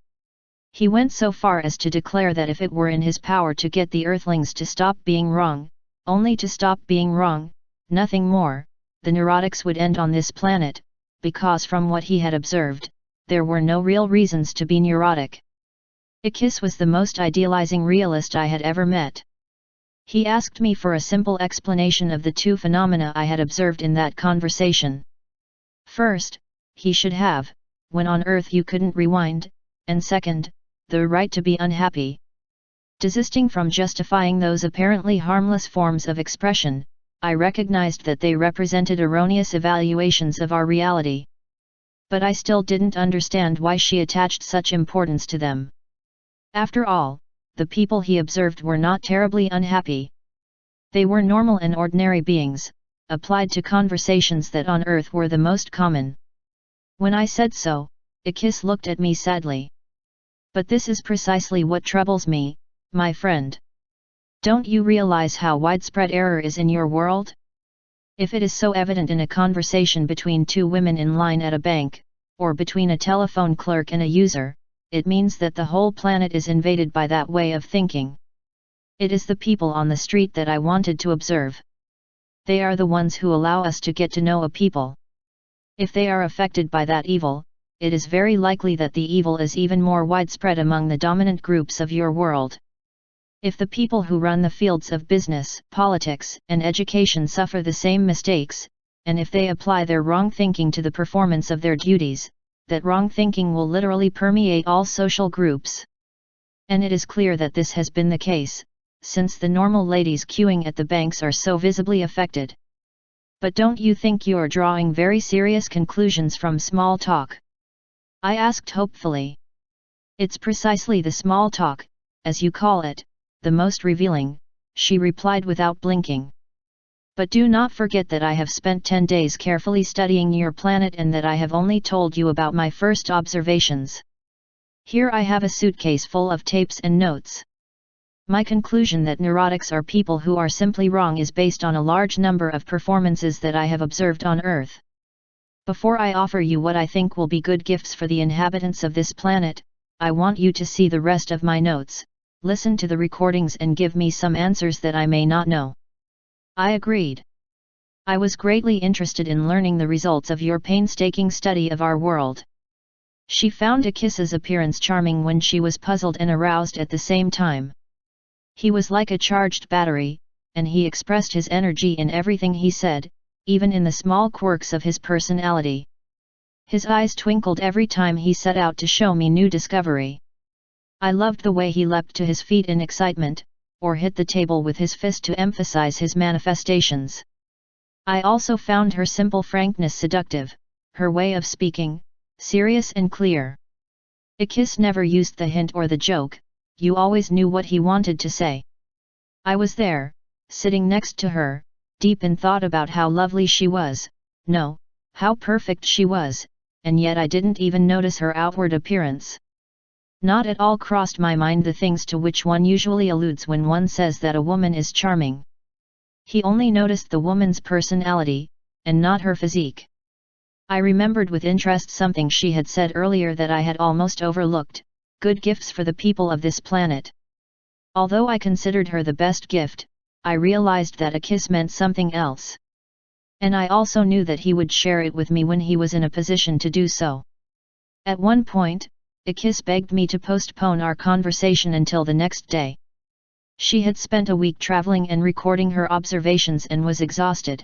S1: He went so far as to declare that if it were in his power to get the earthlings to stop being wrong, only to stop being wrong, nothing more, the neurotics would end on this planet, because from what he had observed, there were no real reasons to be neurotic. EYKIS was the most idealizing realist I had ever met. He asked me for a simple explanation of the two phenomena I had observed in that conversation. First, he should have, when on Earth you couldn't rewind, and second, the right to be unhappy. Desisting from justifying those apparently harmless forms of expression, I recognized that they represented erroneous evaluations of our reality. But I still didn't understand why she attached such importance to them. After all, the people he observed were not terribly unhappy. They were normal and ordinary beings, applied to conversations that on Earth were the most common. When I said so, EYKIS looked at me sadly. "But this is precisely what troubles me, my friend. Don't you realize how widespread error is in your world? If it is so evident in a conversation between two women in line at a bank, or between a telephone clerk and a user, it means that the whole planet is invaded by that way of thinking. It is the people on the street that I wanted to observe. They are the ones who allow us to get to know a people. If they are affected by that evil, it is very likely that the evil is even more widespread among the dominant groups of your world. If the people who run the fields of business, politics, and education suffer the same mistakes, and if they apply their wrong thinking to the performance of their duties, that wrong thinking will literally permeate all social groups. And it is clear that this has been the case, since the normal ladies queuing at the banks are so visibly affected. But don't you think you're drawing very serious conclusions from small talk?" I asked hopefully. "It's precisely the small talk, as you call it, the most revealing," she replied without blinking. "But do not forget that I have spent 10 days carefully studying your planet and that I have only told you about my first observations. Here I have a suitcase full of tapes and notes. My conclusion that neurotics are people who are simply wrong is based on a large number of performances that I have observed on Earth. Before I offer you what I think will be good gifts for the inhabitants of this planet, I want you to see the rest of my notes, listen to the recordings and give me some answers that I may not know." I agreed. I was greatly interested in learning the results of your painstaking study of our world. She found EYKIS's appearance charming when she was puzzled and aroused at the same time. He was like a charged battery, and he expressed his energy in everything he said, even in the small quirks of his personality. His eyes twinkled every time he set out to show me new discovery. I loved the way he leapt to his feet in excitement, or hit the table with his fist to emphasize his manifestations. I also found her simple frankness seductive, her way of speaking, serious and clear. EYKIS never used the hint or the joke, you always knew what he wanted to say. I was there, sitting next to her, deep in thought about how lovely she was, no, how perfect she was, and yet I didn't even notice her outward appearance. Not at all crossed my mind the things to which one usually alludes when one says that a woman is charming. He only noticed the woman's personality, and not her physique. I remembered with interest something she had said earlier that I had almost overlooked: good gifts for the people of this planet. Although I considered her the best gift, I realized that a kiss meant something else. And I also knew that he would share it with me when he was in a position to do so. At one point, EYKIS begged me to postpone our conversation until the next day. She had spent a week traveling and recording her observations and was exhausted.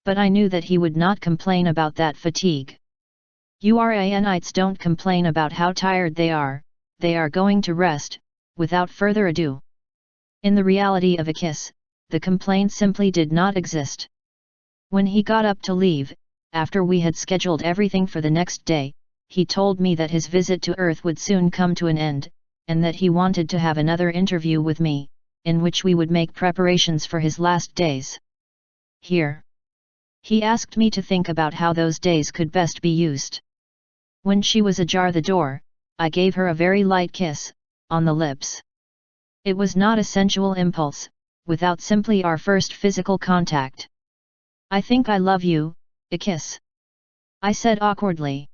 S1: But I knew that he would not complain about that fatigue. Uranites don't complain about how tired they are going to rest, without further ado. In the reality of EYKIS, the complaint simply did not exist. When he got up to leave, after we had scheduled everything for the next day, he told me that his visit to Earth would soon come to an end, and that he wanted to have another interview with me, in which we would make preparations for his last days here. He asked me to think about how those days could best be used. When she was ajar the door, I gave her a very light kiss, on the lips. It was not a sensual impulse, without simply our first physical contact. "I think I love you, EYKIS," I said awkwardly.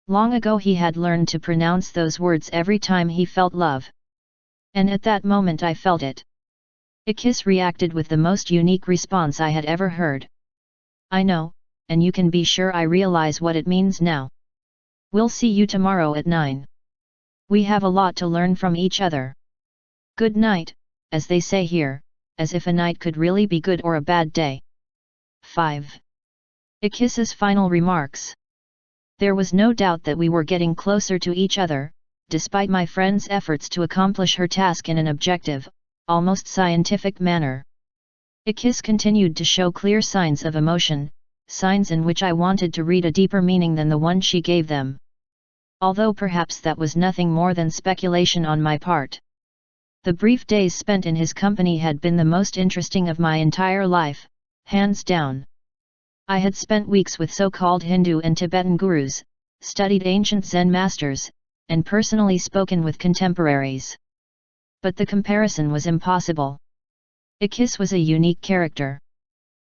S1: Long ago he had learned to pronounce those words every time he felt love. And at that moment I felt it. EYKIS reacted with the most unique response I had ever heard. "I know, and you can be sure I realize what it means now. We'll see you tomorrow at 9. We have a lot to learn from each other. Good night," as they say here, as if a night could really be good or a bad day. 5. EYKIS's final remarks. There was no doubt that we were getting closer to each other, despite my friend's efforts to accomplish her task in an objective, almost scientific manner. EYKIS continued to show clear signs of emotion, signs in which I wanted to read a deeper meaning than the one she gave them. Although perhaps that was nothing more than speculation on my part. The brief days spent in his company had been the most interesting of my entire life, hands down. I had spent weeks with so-called Hindu and Tibetan gurus, studied ancient Zen masters, and personally spoken with contemporaries. But the comparison was impossible. EYKIS was a unique character.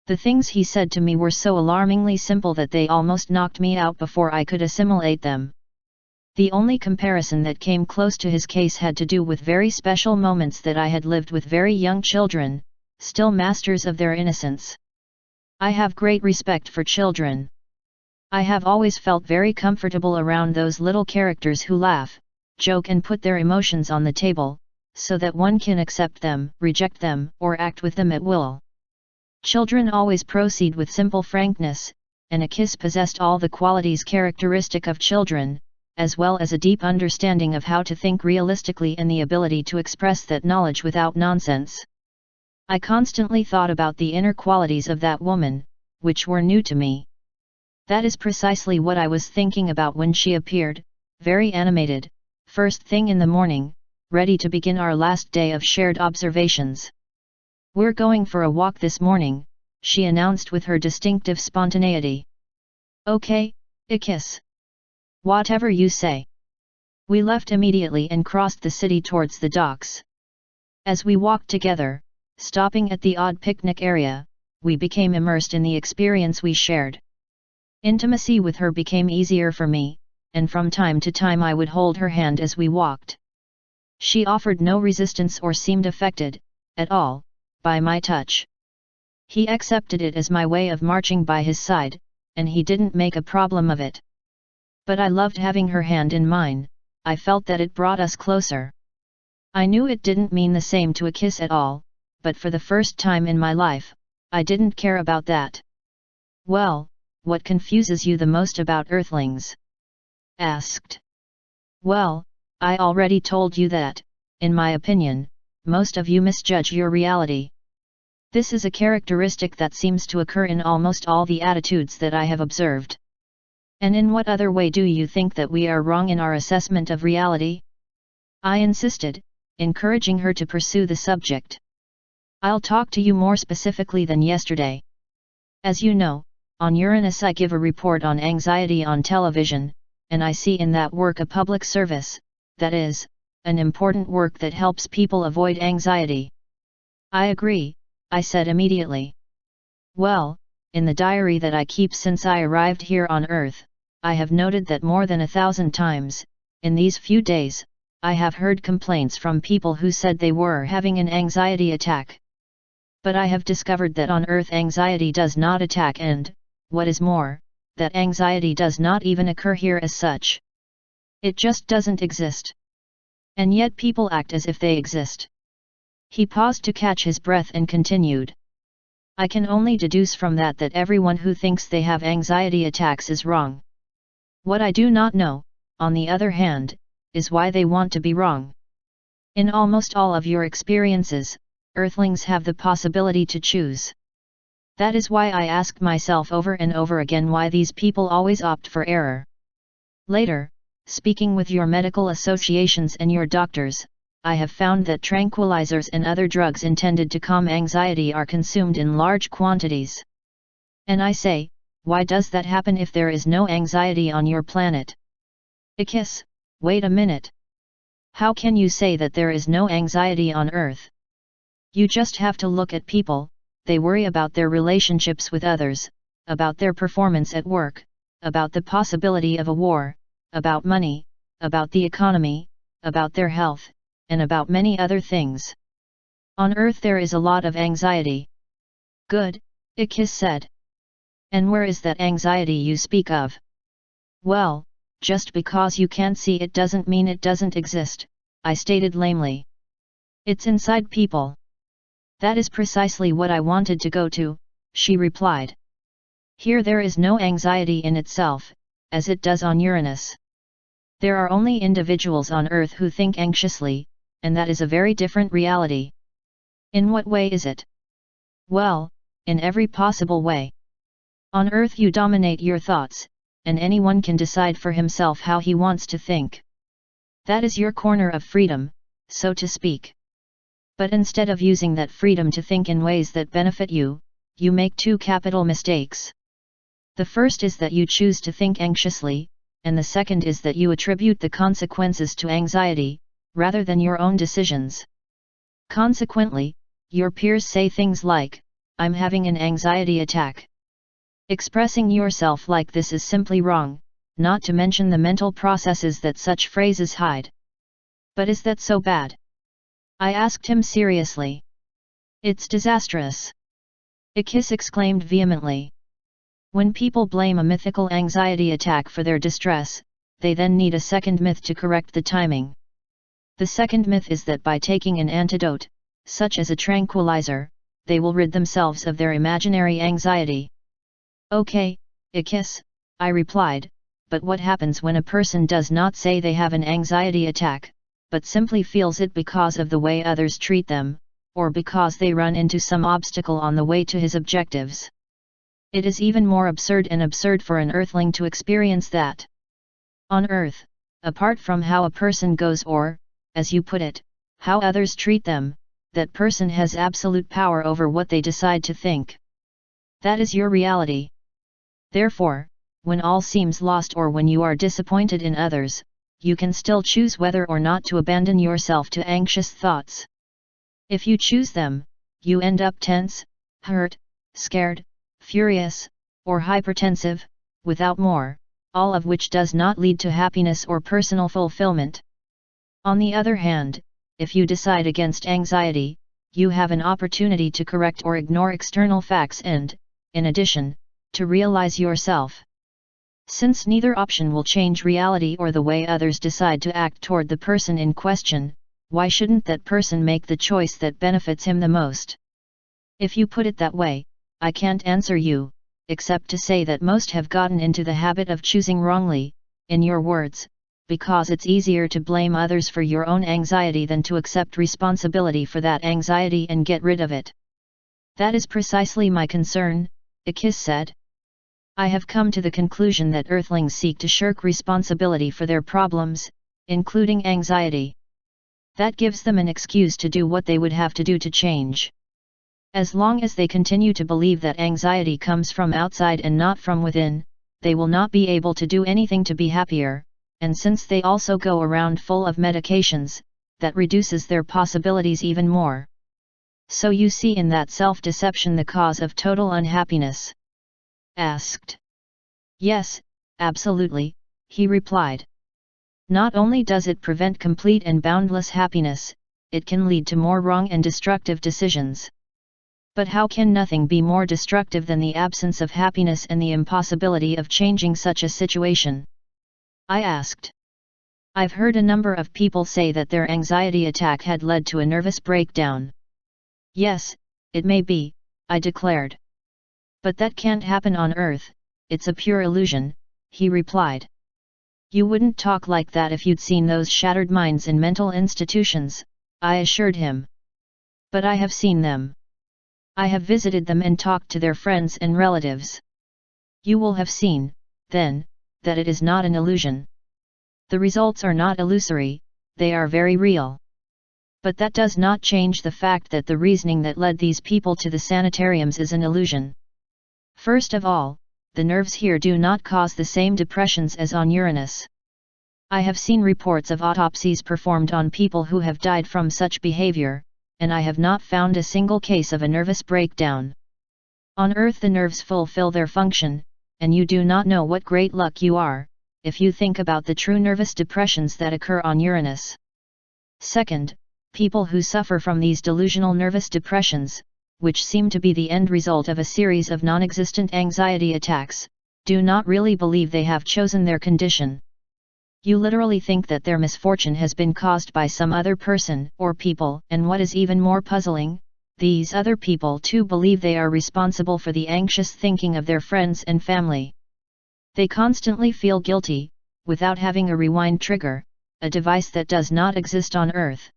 S1: The things he said to me were so alarmingly simple that they almost knocked me out before I could assimilate them. The only comparison that came close to his case had to do with very special moments that I had lived with very young children, still masters of their innocence. I have great respect for children. I have always felt very comfortable around those little characters who laugh, joke and put their emotions on the table, so that one can accept them, reject them, or act with them at will. Children always proceed with simple frankness, and EYKIS possessed all the qualities characteristic of children, as well as a deep understanding of how to think realistically and the ability to express that knowledge without nonsense. I constantly thought about the inner qualities of that woman, which were new to me. That is precisely what I was thinking about when she appeared, very animated, first thing in the morning, ready to begin our last day of shared observations. "We're going for a walk this morning," she announced with her distinctive spontaneity. "Okay, EYKIS. Whatever you say." We left immediately and crossed the city towards the docks. As we walked together, stopping at the odd picnic area, we became immersed in the experience we shared. Intimacy with her became easier for me, and from time to time I would hold her hand as we walked. She offered no resistance or seemed affected, at all, by my touch. He accepted it as my way of marching by his side, and he didn't make a problem of it. But I loved having her hand in mine, I felt that it brought us closer. I knew it didn't mean the same to EYKIS at all, but for the first time in my life, I didn't care about that. "Well, what confuses you the most about Earthlings?" asked. "Well, I already told you that, in my opinion, most of you misjudge your reality. This is a characteristic that seems to occur in almost all the attitudes that I have observed. And in what other way do you think that we are wrong in our assessment of reality? I insisted, encouraging her to pursue the subject. I'll talk to you more specifically than yesterday. As you know, on Uranus I give a report on anxiety on television, and I see in that work a public service, that is, an important work that helps people avoid anxiety. I agree, I said immediately. Well, in the diary that I keep since I arrived here on Earth, I have noted that more than 1,000 times, in these few days, I have heard complaints from people who said they were having an anxiety attack. But I have discovered that on Earth anxiety does not attack and, what is more, that anxiety does not even occur here as such. It just doesn't exist. And yet people act as if they exist. He paused to catch his breath and continued. I can only deduce from that that everyone who thinks they have anxiety attacks is wrong. What I do not know, on the other hand, is why they want to be wrong. In almost all of your experiences, Earthlings have the possibility to choose. That is why I ask myself over and over again why these people always opt for error. Later, speaking with your medical associations and your doctors, I have found that tranquilizers and other drugs intended to calm anxiety are consumed in large quantities. And I say, why does that happen if there is no anxiety on your planet? EYKIS, wait a minute. How can you say that there is no anxiety on Earth? You just have to look at people. They worry about their relationships with others, about their performance at work, about the possibility of a war, about money, about the economy, about their health, and about many other things. On Earth there is a lot of anxiety. Good, EYKIS said. And where is that anxiety you speak of? Well, just because you can't see it doesn't mean it doesn't exist, I stated lamely. It's inside people. That is precisely what I wanted to go to, she replied. Here there is no anxiety in itself, as it does on Uranus. There are only individuals on Earth who think anxiously, and that is a very different reality. In what way is it? Well, in every possible way. On Earth you dominate your thoughts, and anyone can decide for himself how he wants to think. That is your corner of freedom, so to speak. But instead of using that freedom to think in ways that benefit you, you make two capital mistakes. The first is that you choose to think anxiously, and the second is that you attribute the consequences to anxiety, rather than your own decisions. Consequently, your peers say things like, I'm having an anxiety attack. Expressing yourself like this is simply wrong, not to mention the mental processes that such phrases hide. But is that so bad? I asked him seriously. It's disastrous. EYKIS exclaimed vehemently. When people blame a mythical anxiety attack for their distress, they then need a second myth to correct the timing. The second myth is that by taking an antidote, such as a tranquilizer, they will rid themselves of their imaginary anxiety. Okay, EYKIS, I replied, but what happens when a person does not say they have an anxiety attack, but simply feels it because of the way others treat them, or because they run into some obstacle on the way to his objectives? It is even more absurd for an Earthling to experience that. On Earth, apart from how a person goes or, as you put it, how others treat them, that person has absolute power over what they decide to think. That is your reality. Therefore, when all seems lost or when you are disappointed in others, you can still choose whether or not to abandon yourself to anxious thoughts. If you choose them, you end up tense, hurt, scared, furious, or hypertensive, without more, all of which does not lead to happiness or personal fulfillment. On the other hand, if you decide against anxiety, you have an opportunity to correct or ignore external facts and, in addition, to realize yourself. Since neither option will change reality or the way others decide to act toward the person in question, why shouldn't that person make the choice that benefits him the most? If you put it that way, I can't answer you, except to say that most have gotten into the habit of choosing wrongly, in your words, because it's easier to blame others for your own anxiety than to accept responsibility for that anxiety and get rid of it. That is precisely my concern, EYKIS said. I have come to the conclusion that Earthlings seek to shirk responsibility for their problems, including anxiety. That gives them an excuse to do what they would have to do to change. As long as they continue to believe that anxiety comes from outside and not from within, they will not be able to do anything to be happier, and since they also go around full of medications, that reduces their possibilities even more. So you see in that self-deception the cause of total unhappiness? Asked. Yes, absolutely, he replied. Not only does it prevent complete and boundless happiness, it can lead to more wrong and destructive decisions. But how can nothing be more destructive than the absence of happiness and the impossibility of changing such a situation? I asked. I've heard a number of people say that their anxiety attack had led to a nervous breakdown. Yes, it may be, I declared. But that can't happen on Earth, it's a pure illusion, he replied. You wouldn't talk like that if you'd seen those shattered minds in mental institutions, I assured him. But I have seen them. I have visited them and talked to their friends and relatives. You will have seen, then, that it is not an illusion. The results are not illusory, they are very real. But that does not change the fact that the reasoning that led these people to the sanitariums is an illusion. First of all, the nerves here do not cause the same depressions as on Uranus. I have seen reports of autopsies performed on people who have died from such behavior, and I have not found a single case of a nervous breakdown. On Earth the nerves fulfill their function, and you do not know what great luck you are, if you think about the true nervous depressions that occur on Uranus. Second, people who suffer from these delusional nervous depressions, which seem to be the end result of a series of non-existent anxiety attacks, do not really believe they have chosen their condition. You literally think that their misfortune has been caused by some other person or people, and what is even more puzzling, these other people too believe they are responsible for the anxious thinking of their friends and family. They constantly feel guilty, without having a rewind trigger, a device that does not exist on Earth.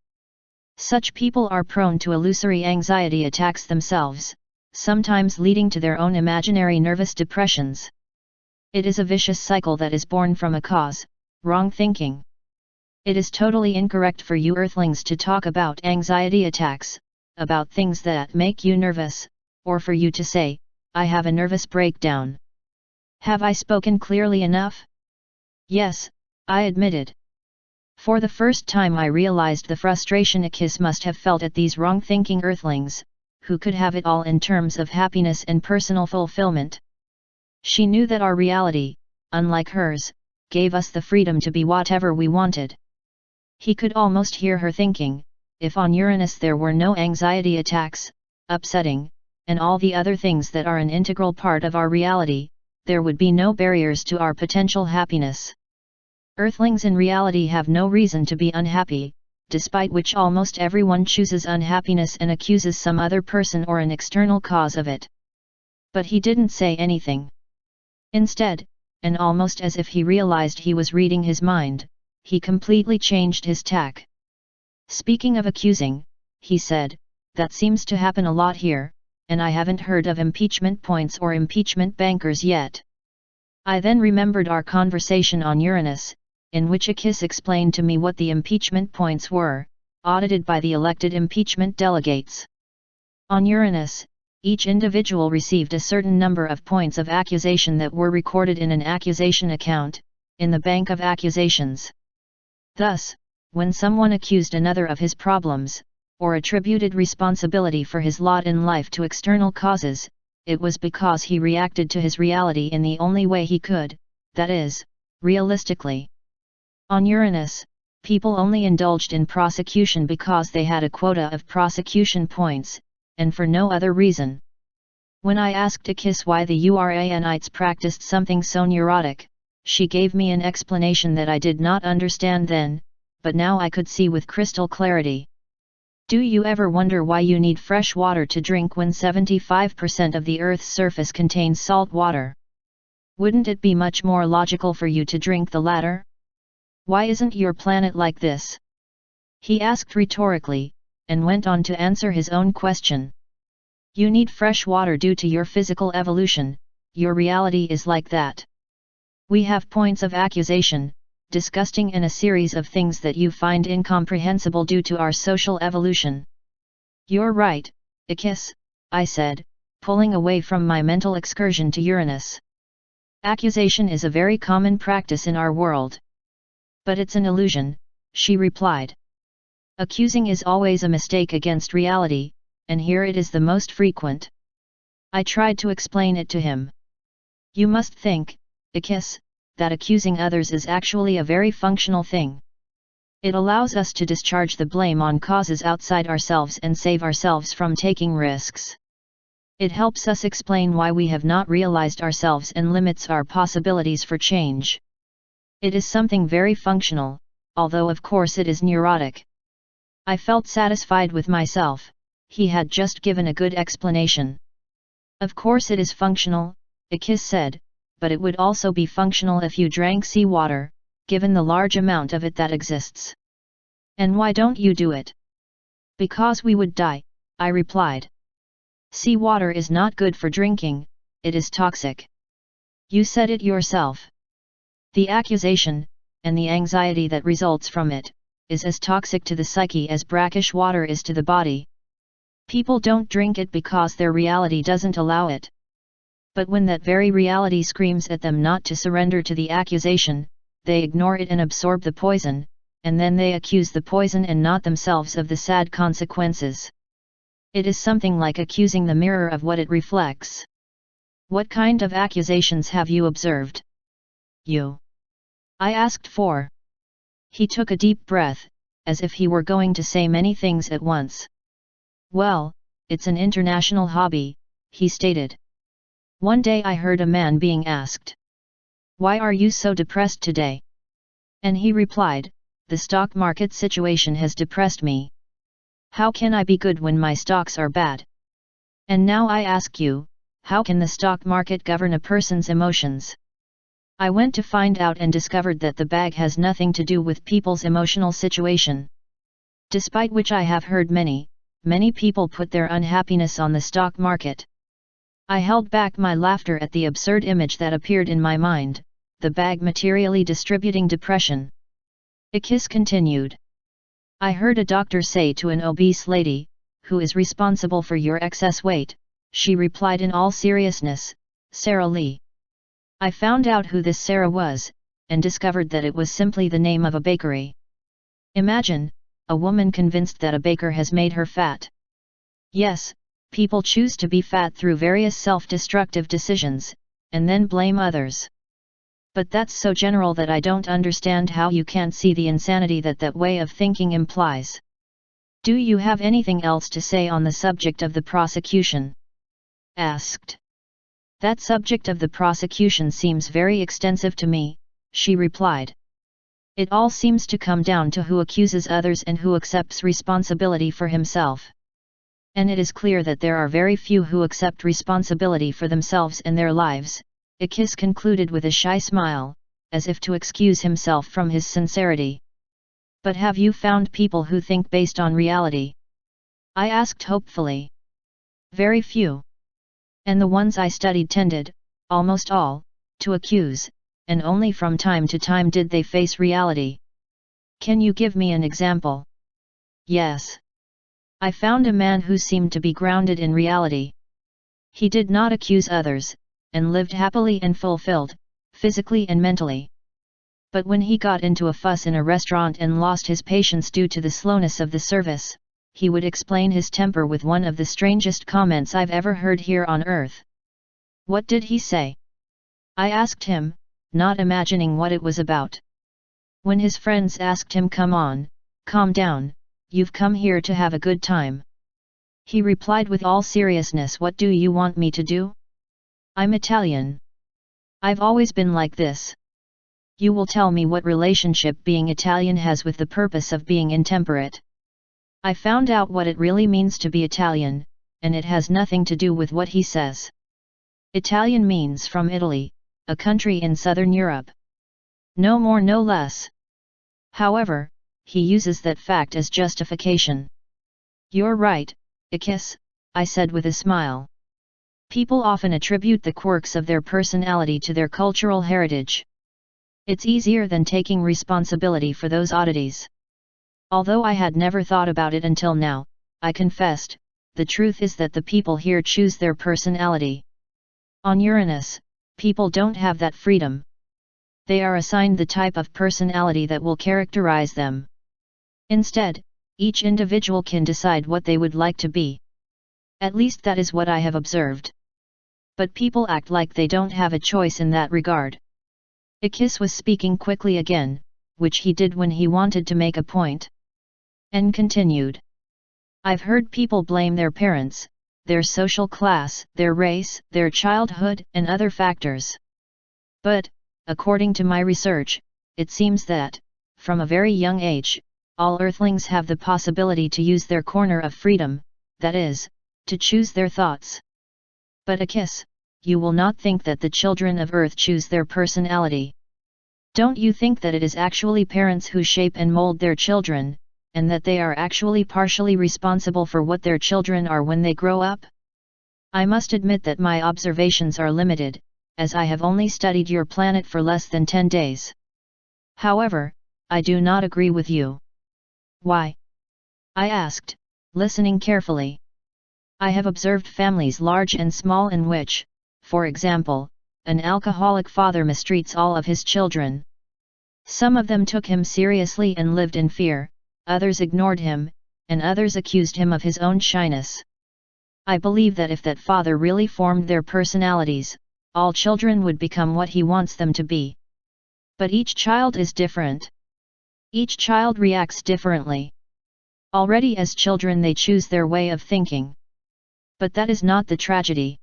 S1: Such people are prone to illusory anxiety attacks themselves, sometimes leading to their own imaginary nervous depressions. It is a vicious cycle that is born from a cause, wrong thinking. It is totally incorrect for you Earthlings to talk about anxiety attacks, about things that make you nervous, or for you to say, I have a nervous breakdown. Have I spoken clearly enough? Yes, I admitted. For the first time I realized the frustration EYKIS must have felt at these wrong-thinking Earthlings, who could have it all in terms of happiness and personal fulfillment. She knew that our reality, unlike hers, gave us the freedom to be whatever we wanted. He could almost hear her thinking, if on Uranus there were no anxiety attacks, upsetting, and all the other things that are an integral part of our reality, there would be no barriers to our potential happiness. Earthlings in reality have no reason to be unhappy, despite which almost everyone chooses unhappiness and accuses some other person or an external cause of it. But he didn't say anything. Instead, and almost as if he realized he was reading his mind, he completely changed his tack. Speaking of accusing, he said, that seems to happen a lot here, and I haven't heard of impeachment points or impeachment bankers yet. I then remembered our conversation on Uranus, in which EYKIS explained to me what the impeachment points were, audited by the elected impeachment delegates. On Uranus, each individual received a certain number of points of accusation that were recorded in an accusation account, in the bank of accusations. Thus, when someone accused another of his problems, or attributed responsibility for his lot in life to external causes, it was because he reacted to his reality in the only way he could, that is, realistically. On Uranus, people only indulged in prosecution because they had a quota of prosecution points, and for no other reason. When I asked EYKIS why the Uranites practiced something so neurotic, she gave me an explanation that I did not understand then, but now I could see with crystal clarity. Do you ever wonder why you need fresh water to drink when 75% of the Earth's surface contains salt water? Wouldn't it be much more logical for you to drink the latter? Why isn't your planet like this? He asked rhetorically, and went on to answer his own question. You need fresh water due to your physical evolution, your reality is like that. We have points of accusation, disgusting in a series of things that you find incomprehensible due to our social evolution. You're right, EYKIS, I said, pulling away from my mental excursion to Uranus. Accusation is a very common practice in our world. But it's an illusion, she replied. Accusing is always a mistake against reality, and here it is the most frequent. I tried to explain it to him. You must think, EYKIS, that accusing others is actually a very functional thing. It allows us to discharge the blame on causes outside ourselves and save ourselves from taking risks. It helps us explain why we have not realized ourselves and limits our possibilities for change. It is something very functional, although of course it is neurotic. I felt satisfied with myself, he had just given a good explanation. Of course it is functional, EYKIS said, but it would also be functional if you drank seawater, given the large amount of it that exists. And why don't you do it? Because we would die, I replied. Seawater is not good for drinking, it is toxic. You said it yourself. The accusation, and the anxiety that results from it, is as toxic to the psyche as brackish water is to the body. People don't drink it because their reality doesn't allow it. But when that very reality screams at them not to surrender to the accusation, they ignore it and absorb the poison, and then they accuse the poison and not themselves of the sad consequences. It is something like accusing the mirror of what it reflects. What kind of accusations have you observed? You. I asked for. He took a deep breath, as if he were going to say many things at once. Well, it's an international hobby, he stated. One day I heard a man being asked, "Why are you so depressed today?" And he replied, "The stock market situation has depressed me. How can I be good when my stocks are bad?" And now I ask you, how can the stock market govern a person's emotions? I went to find out and discovered that the bag has nothing to do with people's emotional situation. Despite which I have heard many people put their unhappiness on the stock market. I held back my laughter at the absurd image that appeared in my mind, the bag materially distributing depression. EYKIS continued. I heard a doctor say to an obese lady, "Who is responsible for your excess weight?" She replied in all seriousness, "Sarah Lee." I found out who this Sarah was, and discovered that it was simply the name of a bakery. Imagine, a woman convinced that a baker has made her fat. Yes, people choose to be fat through various self-destructive decisions, and then blame others. But that's so general that I don't understand how you can't see the insanity that way of thinking implies. Do you have anything else to say on the subject of the prosecution? Asked. That subject of the prosecution seems very extensive to me, she replied. It all seems to come down to who accuses others and who accepts responsibility for himself. And it is clear that there are very few who accept responsibility for themselves and their lives, EYKIS concluded with a shy smile, as if to excuse himself from his sincerity. But have you found people who think based on reality? I asked hopefully. Very few. And the ones I studied tended, almost all, to accuse, and only from time to time did they face reality. Can you give me an example? Yes. I found a man who seemed to be grounded in reality. He did not accuse others, and lived happily and fulfilled, physically and mentally. But when he got into a fuss in a restaurant and lost his patience due to the slowness of the service, he would explain his temper with one of the strangest comments I've ever heard here on earth. What did he say? I asked him, not imagining what it was about. When his friends asked him, "Come on, calm down, you've come here to have a good time," he replied with all seriousness, "What do you want me to do? I'm Italian. I've always been like this. You will tell me what relationship being Italian has with the purpose of being intemperate." I found out what it really means to be Italian, and it has nothing to do with what he says. Italian means from Italy, a country in southern Europe. No more no less. However, he uses that fact as justification. You're right, EYKIS, I said with a smile. People often attribute the quirks of their personality to their cultural heritage. It's easier than taking responsibility for those oddities. Although I had never thought about it until now, I confessed, the truth is that the people here choose their personality. On Uranus, people don't have that freedom. They are assigned the type of personality that will characterize them. Instead, each individual can decide what they would like to be. At least that is what I have observed. But people act like they don't have a choice in that regard. EYKIS was speaking quickly again, which he did when he wanted to make a point. And continued. I've heard people blame their parents, their social class, their race, their childhood, and other factors. But, according to my research, it seems that, from a very young age, all Earthlings have the possibility to use their corner of freedom, that is, to choose their thoughts. But EYKIS, you will not think that the children of Earth choose their personality. Don't you think that it is actually parents who shape and mold their children, and that they are actually partially responsible for what their children are when they grow up? I must admit that my observations are limited, as I have only studied your planet for less than 10 days. However, I do not agree with you. Why? I asked, listening carefully. I have observed families large and small in which, for example, an alcoholic father mistreats all of his children. Some of them took him seriously and lived in fear, others ignored him, and others accused him of his own shyness. I believe that if that father really formed their personalities, all children would become what he wants them to be. But each child is different. Each child reacts differently. Already as children they choose their way of thinking. But that is not the tragedy.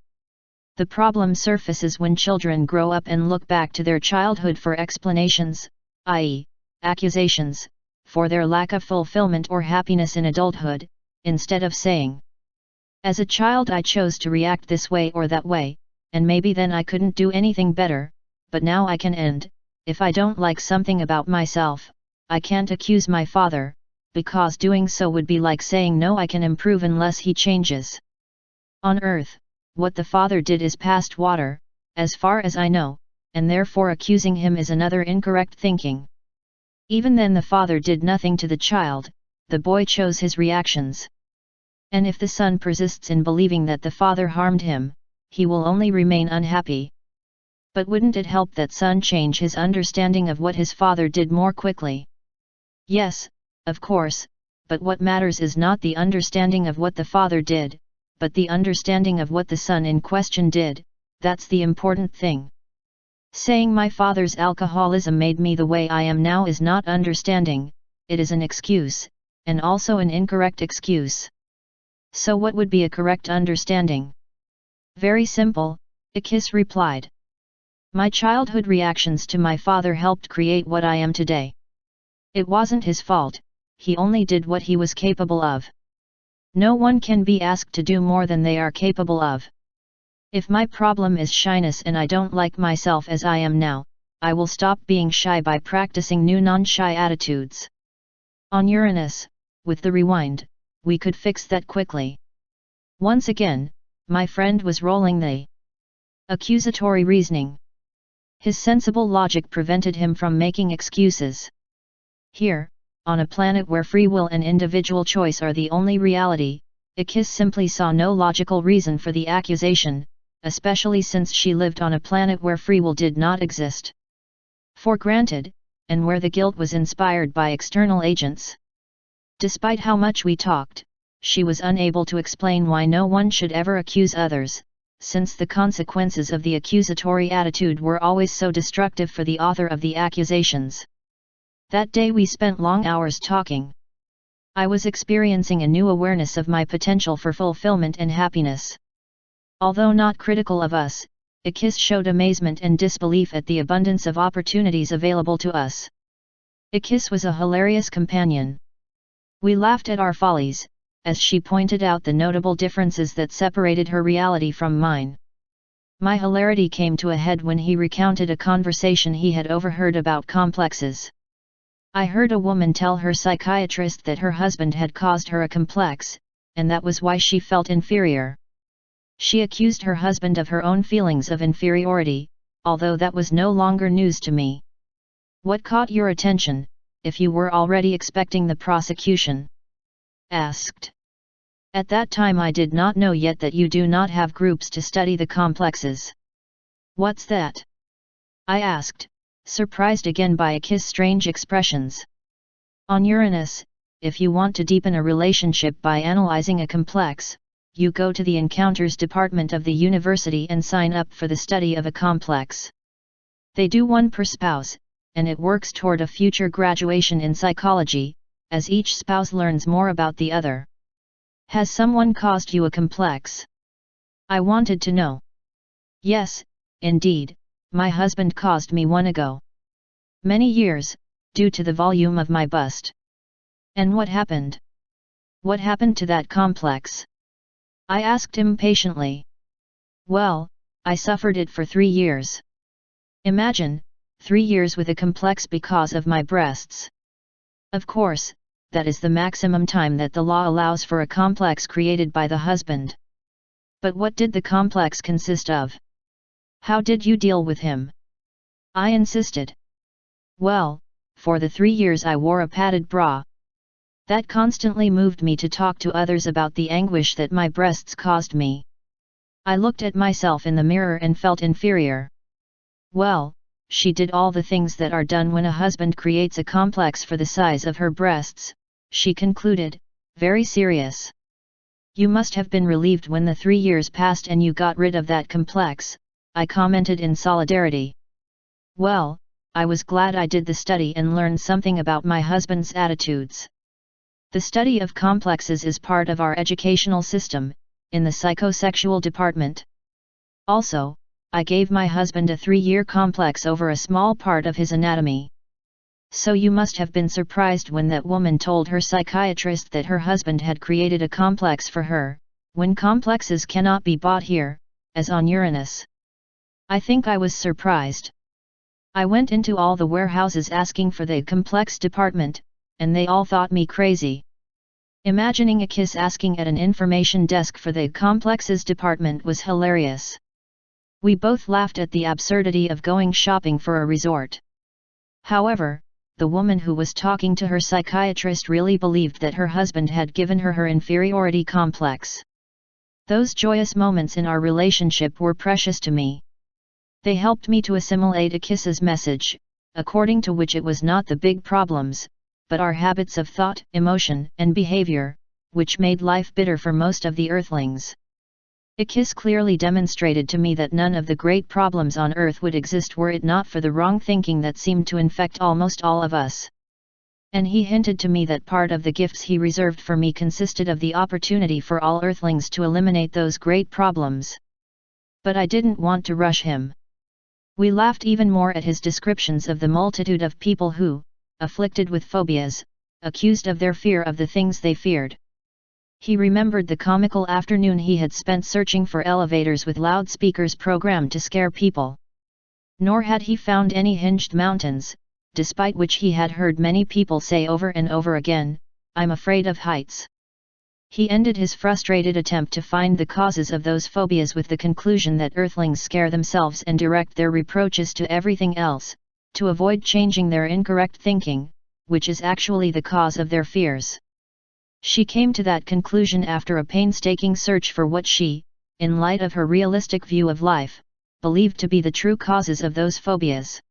S1: The problem surfaces when children grow up and look back to their childhood for explanations, i.e., accusations, for their lack of fulfillment or happiness in adulthood, instead of saying, as a child I chose to react this way or that way, and maybe then I couldn't do anything better, but now I can, and, if I don't like something about myself, I can't accuse my father, because doing so would be like saying no, I can improve unless he changes. On Earth, what the father did is past water, as far as I know, and therefore accusing him is another incorrect thinking. Even then the father did nothing to the child, the boy chose his reactions. And if the son persists in believing that the father harmed him, he will only remain unhappy. But wouldn't it help that son change his understanding of what his father did more quickly? Yes, of course, but what matters is not the understanding of what the father did, but the understanding of what the son in question did, that's the important thing. Saying my father's alcoholism made me the way I am now is not understanding, it is an excuse, and also an incorrect excuse. So what would be a correct understanding? Very simple, EYKIS replied. My childhood reactions to my father helped create what I am today. It wasn't his fault, he only did what he was capable of. No one can be asked to do more than they are capable of. If my problem is shyness and I don't like myself as I am now, I will stop being shy by practicing new non-shy attitudes. On Uranus, with the rewind, we could fix that quickly. Once again, my friend was rolling the accusatory reasoning. His sensible logic prevented him from making excuses. Here, on a planet where free will and individual choice are the only reality, EYKIS simply saw no logical reason for the accusation, especially since she lived on a planet where free will did not exist. For granted, and where the guilt was inspired by external agents. Despite how much we talked, she was unable to explain why no one should ever accuse others, since the consequences of the accusatory attitude were always so destructive for the author of the accusations. That day we spent long hours talking. I was experiencing a new awareness of my potential for fulfillment and happiness. Although not critical of us, EYKIS showed amazement and disbelief at the abundance of opportunities available to us. EYKIS was a hilarious companion. We laughed at our follies, as she pointed out the notable differences that separated her reality from mine. My hilarity came to a head when he recounted a conversation he had overheard about complexes. I heard a woman tell her psychiatrist that her husband had caused her a complex, and that was why she felt inferior. She accused her husband of her own feelings of inferiority, although that was no longer news to me. What caught your attention, if you were already expecting the prosecution? Asked. At that time I did not know yet that you do not have groups to study the complexes. What's that? I asked, surprised again by EYKIS' strange expressions. On Uranus, if you want to deepen a relationship by analyzing a complex, you go to the Encounters department of the university and sign up for the study of a complex. They do one per spouse, and it works toward a future graduation in psychology, as each spouse learns more about the other. Has someone caused you a complex? I wanted to know. Yes, indeed, my husband caused me one ago. Many years, due to the volume of my bust. And what happened? What happened to that complex? I asked impatiently. Well, I suffered it for 3 years. Imagine, 3 years with a complex because of my breasts. Of course, that is the maximum time that the law allows for a complex created by the husband. But what did the complex consist of? How did you deal with him? I insisted. Well, for the 3 years I wore a padded bra. That constantly moved me to talk to others about the anguish that my breasts caused me. I looked at myself in the mirror and felt inferior. Well, she did all the things that are done when a husband creates a complex for the size of her breasts, she concluded, very serious. You must have been relieved when the 3 years passed and you got rid of that complex, I commented in solidarity. Well, I was glad I did the study and learned something about my husband's attitudes. The study of complexes is part of our educational system, in the psychosexual department. Also, I gave my husband a 3-year complex over a small part of his anatomy. So you must have been surprised when that woman told her psychiatrist that her husband had created a complex for her, when complexes cannot be bought here, as on Uranus. I think I was surprised. I went into all the warehouses asking for the complex department, and they all thought me crazy. Imagining EYKIS asking at an information desk for the complexes department was hilarious. We both laughed at the absurdity of going shopping for a resort. However, the woman who was talking to her psychiatrist really believed that her husband had given her inferiority complex. Those joyous moments in our relationship were precious to me. They helped me to assimilate EYKIS's message, according to which it was not the big problems, but our habits of thought, emotion, and behavior, which made life bitter for most of the Earthlings. EYKIS clearly demonstrated to me that none of the great problems on Earth would exist were it not for the wrong thinking that seemed to infect almost all of us. And he hinted to me that part of the gifts he reserved for me consisted of the opportunity for all Earthlings to eliminate those great problems. But I didn't want to rush him. We laughed even more at his descriptions of the multitude of people who, afflicted with phobias, accused of their fear of the things they feared. He remembered the comical afternoon he had spent searching for elevators with loudspeakers programmed to scare people. Nor had he found any hinged mountains, despite which he had heard many people say over and over again, "I'm afraid of heights." He ended his frustrated attempt to find the causes of those phobias with the conclusion that Earthlings scare themselves and direct their reproaches to everything else, to avoid changing their incorrect thinking, which is actually the cause of their fears. She came to that conclusion after a painstaking search for what she, in light of her realistic view of life, believed to be the true causes of those phobias.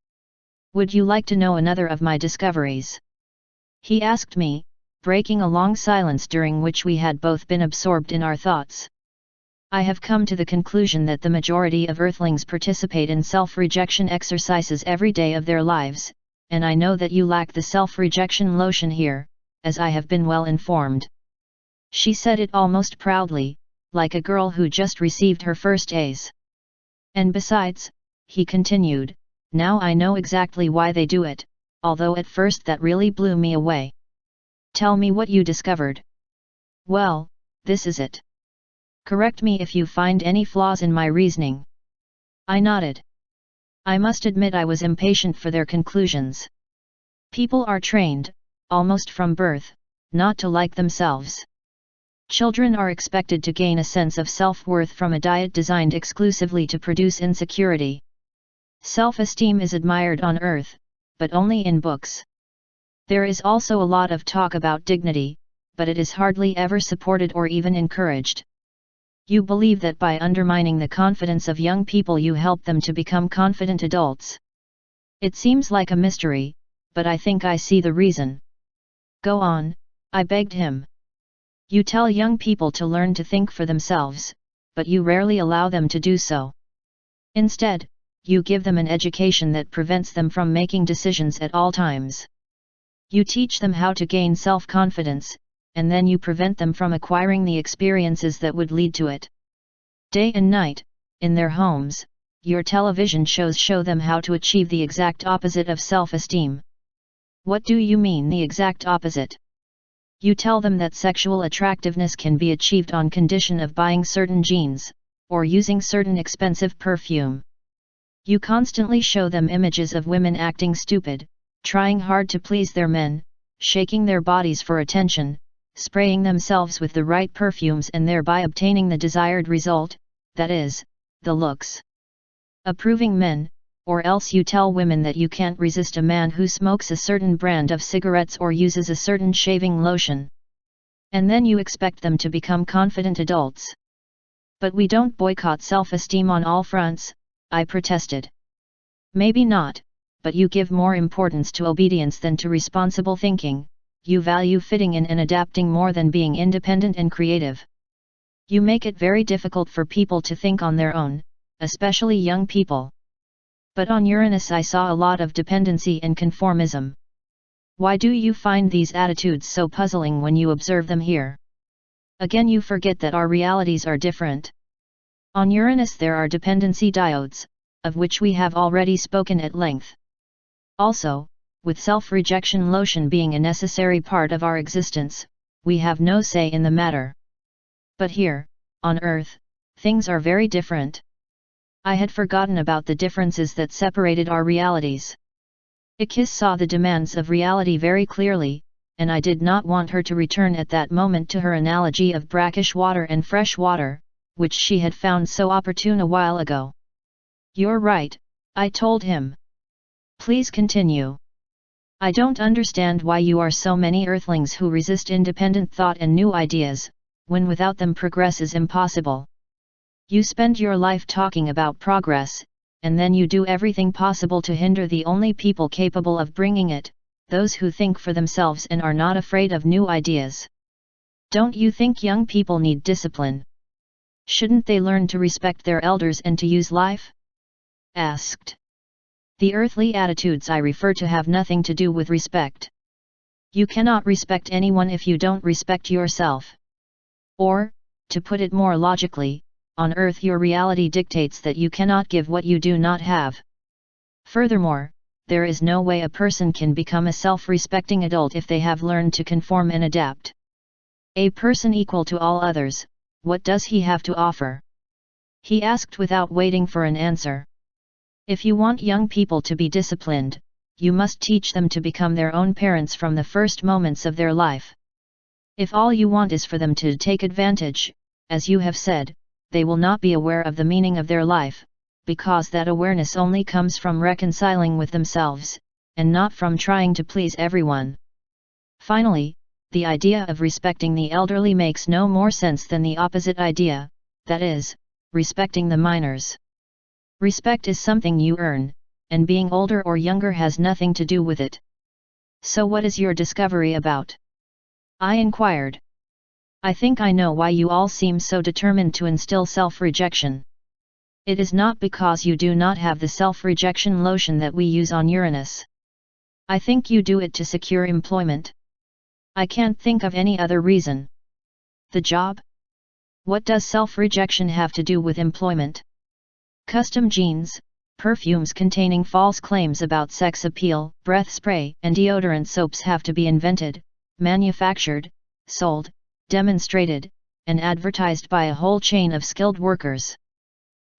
S1: Would you like to know another of my discoveries? He asked me, breaking a long silence during which we had both been absorbed in our thoughts. I have come to the conclusion that the majority of Earthlings participate in self-rejection exercises every day of their lives, and I know that you lack the self-rejection lotion here, as I have been well informed. She said it almost proudly, like a girl who just received her first A's. And besides, he continued, now I know exactly why they do it, although at first that really blew me away. Tell me what you discovered. Well, this is it. Correct me if you find any flaws in my reasoning. I nodded. I must admit I was impatient for their conclusions. People are trained, almost from birth, not to like themselves. Children are expected to gain a sense of self-worth from a diet designed exclusively to produce insecurity. Self-esteem is admired on earth, but only in books. There is also a lot of talk about dignity, but it is hardly ever supported or even encouraged. You believe that by undermining the confidence of young people you help them to become confident adults. It seems like a mystery, but I think I see the reason. Go on, I begged him. You tell young people to learn to think for themselves, but you rarely allow them to do so. Instead, you give them an education that prevents them from making decisions at all times. You teach them how to gain self-confidence, and then you prevent them from acquiring the experiences that would lead to it. Day and night, in their homes, your television shows show them how to achieve the exact opposite of self-esteem. What do you mean the exact opposite? You tell them that sexual attractiveness can be achieved on condition of buying certain jeans, or using certain expensive perfume. You constantly show them images of women acting stupid, trying hard to please their men, shaking their bodies for attention, spraying themselves with the right perfumes and thereby obtaining the desired result, that is, the looks. Approving men, or else you tell women that you can't resist a man who smokes a certain brand of cigarettes or uses a certain shaving lotion. And then you expect them to become confident adults. But we don't boycott self-esteem on all fronts, I protested. Maybe not, but you give more importance to obedience than to responsible thinking, you value fitting in and adapting more than being independent and creative. You make it very difficult for people to think on their own, especially young people. But on Uranus I saw a lot of dependency and conformism. Why do you find these attitudes so puzzling when you observe them here? Again you forget that our realities are different. On Uranus there are dependency diodes, of which we have already spoken at length. Also, with self-rejection lotion being a necessary part of our existence, we have no say in the matter. But here, on Earth, things are very different. I had forgotten about the differences that separated our realities. EYKIS saw the demands of reality very clearly, and I did not want her to return at that moment to her analogy of brackish water and fresh water, which she had found so opportune a while ago. You're right, I told him. Please continue. I don't understand why you are so many earthlings who resist independent thought and new ideas, when without them progress is impossible. You spend your life talking about progress, and then you do everything possible to hinder the only people capable of bringing it, those who think for themselves and are not afraid of new ideas. Don't you think young people need discipline? Shouldn't they learn to respect their elders and to use life? Asked. The earthly attitudes I refer to have nothing to do with respect. You cannot respect anyone if you don't respect yourself. Or, to put it more logically, on earth your reality dictates that you cannot give what you do not have. Furthermore, there is no way a person can become a self-respecting adult if they have learned to conform and adapt. A person equal to all others, what does he have to offer? He asked without waiting for an answer. If you want young people to be disciplined, you must teach them to become their own parents from the first moments of their life. If all you want is for them to take advantage, as you have said, they will not be aware of the meaning of their life, because that awareness only comes from reconciling with themselves, and not from trying to please everyone. Finally, the idea of respecting the elderly makes no more sense than the opposite idea, that is, respecting the minors. Respect is something you earn, and being older or younger has nothing to do with it. So what is your discovery about? I inquired. I think I know why you all seem so determined to instill self-rejection. It is not because you do not have the self-rejection lotion that we use on Uranus. I think you do it to secure employment. I can't think of any other reason. The job? What does self-rejection have to do with employment? Custom jeans, perfumes containing false claims about sex appeal, breath spray and deodorant soaps have to be invented, manufactured, sold, demonstrated, and advertised by a whole chain of skilled workers.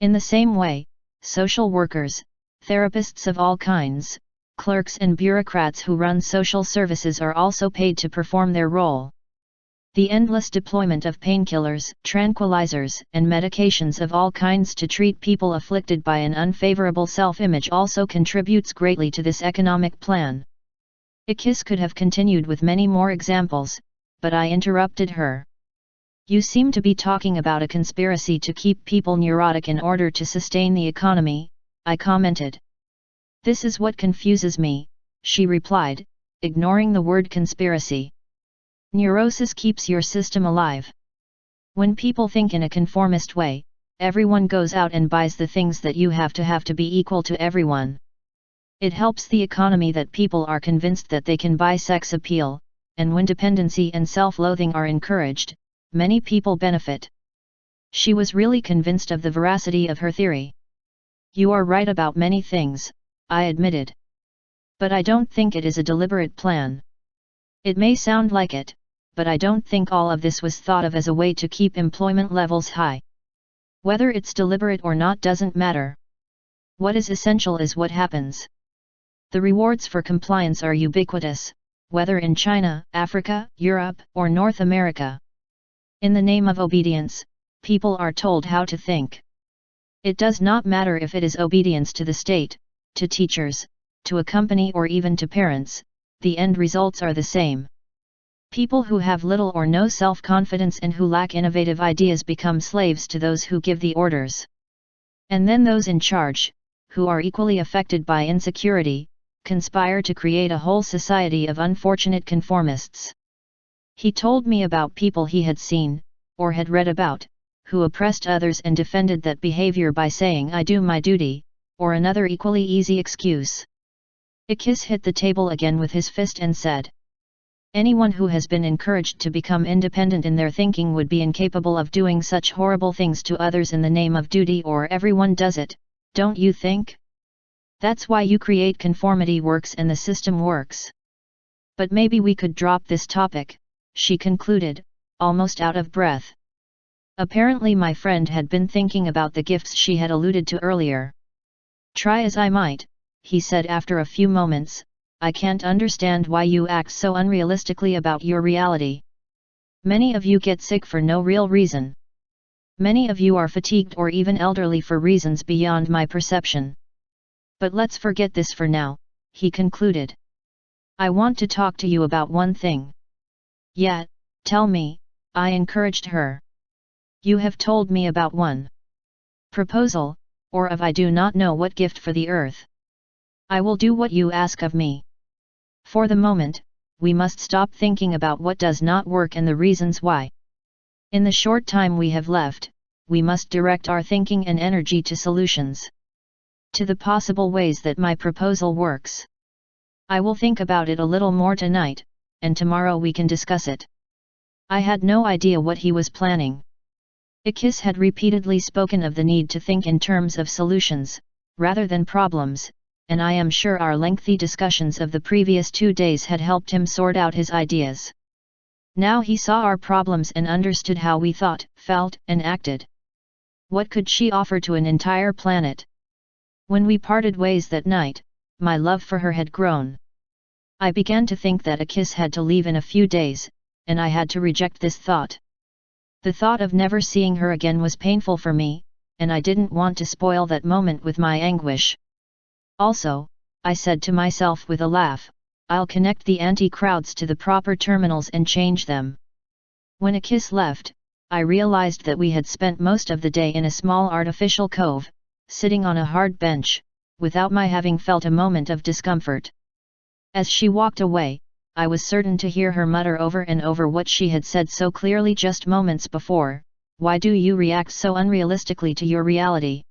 S1: In the same way, social workers, therapists of all kinds, clerks and bureaucrats who run social services are also paid to perform their role. The endless deployment of painkillers, tranquilizers, and medications of all kinds to treat people afflicted by an unfavorable self-image also contributes greatly to this economic plan. EYKIS could have continued with many more examples, but I interrupted her. You seem to be talking about a conspiracy to keep people neurotic in order to sustain the economy, I commented. This is what confuses me, she replied, ignoring the word conspiracy. Neurosis keeps your system alive. When people think in a conformist way, everyone goes out and buys the things that you have to be equal to everyone. It helps the economy that people are convinced that they can buy sex appeal, and when dependency and self-loathing are encouraged, many people benefit. She was really convinced of the veracity of her theory. You are right about many things, I admitted. But I don't think it is a deliberate plan. It may sound like it, but I don't think all of this was thought of as a way to keep employment levels high. Whether it's deliberate or not doesn't matter. What is essential is what happens. The rewards for compliance are ubiquitous, whether in China, Africa, Europe, or North America. In the name of obedience, people are told how to think. It does not matter if it is obedience to the state, to teachers, to a company or even to parents, the end results are the same. People who have little or no self-confidence and who lack innovative ideas become slaves to those who give the orders. And then those in charge, who are equally affected by insecurity, conspire to create a whole society of unfortunate conformists. He told me about people he had seen, or had read about, who oppressed others and defended that behavior by saying "I do my duty," or another equally easy excuse. EYKIS hit the table again with his fist and said, anyone who has been encouraged to become independent in their thinking would be incapable of doing such horrible things to others in the name of duty, or everyone does it, don't you think? That's why you create conformity works and the system works. But maybe we could drop this topic, she concluded, almost out of breath. Apparently my friend had been thinking about the gifts she had alluded to earlier. Try as I might, he said after a few moments, I can't understand why you act so unrealistically about your reality. Many of you get sick for no real reason. Many of you are fatigued or even elderly for reasons beyond my perception. But let's forget this for now, he concluded. I want to talk to you about one thing. Yeah, tell me, I encouraged her. You have told me about one proposal, or of I do not know what gift for the earth. I will do what you ask of me. For the moment, we must stop thinking about what does not work and the reasons why. In the short time we have left, we must direct our thinking and energy to solutions. To the possible ways that my proposal works. I will think about it a little more tonight, and tomorrow we can discuss it. I had no idea what he was planning. EYKIS had repeatedly spoken of the need to think in terms of solutions, rather than problems, and I am sure our lengthy discussions of the previous 2 days had helped him sort out his ideas. Now he saw our problems and understood how we thought, felt, and acted. What could she offer to an entire planet? When we parted ways that night, my love for her had grown. I began to think that EYKIS had to leave in a few days, and I had to reject this thought. The thought of never seeing her again was painful for me, and I didn't want to spoil that moment with my anguish. Also, I said to myself with a laugh, I'll connect the anti-crowds to the proper terminals and change them. When EYKIS left, I realized that we had spent most of the day in a small artificial cove, sitting on a hard bench, without my having felt a moment of discomfort. As she walked away, I was certain to hear her mutter over and over what she had said so clearly just moments before, why do you react so unrealistically to your reality?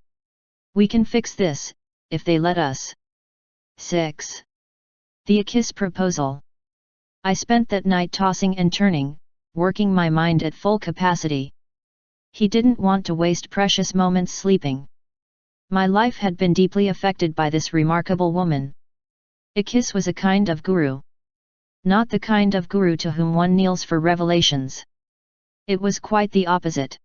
S1: We can fix this, if they let us. 6. The EYKIS proposal. I spent that night tossing and turning, working my mind at full capacity. He didn't want to waste precious moments sleeping. My life had been deeply affected by this remarkable woman. EYKIS was a kind of guru. Not the kind of guru to whom one kneels for revelations. It was quite the opposite.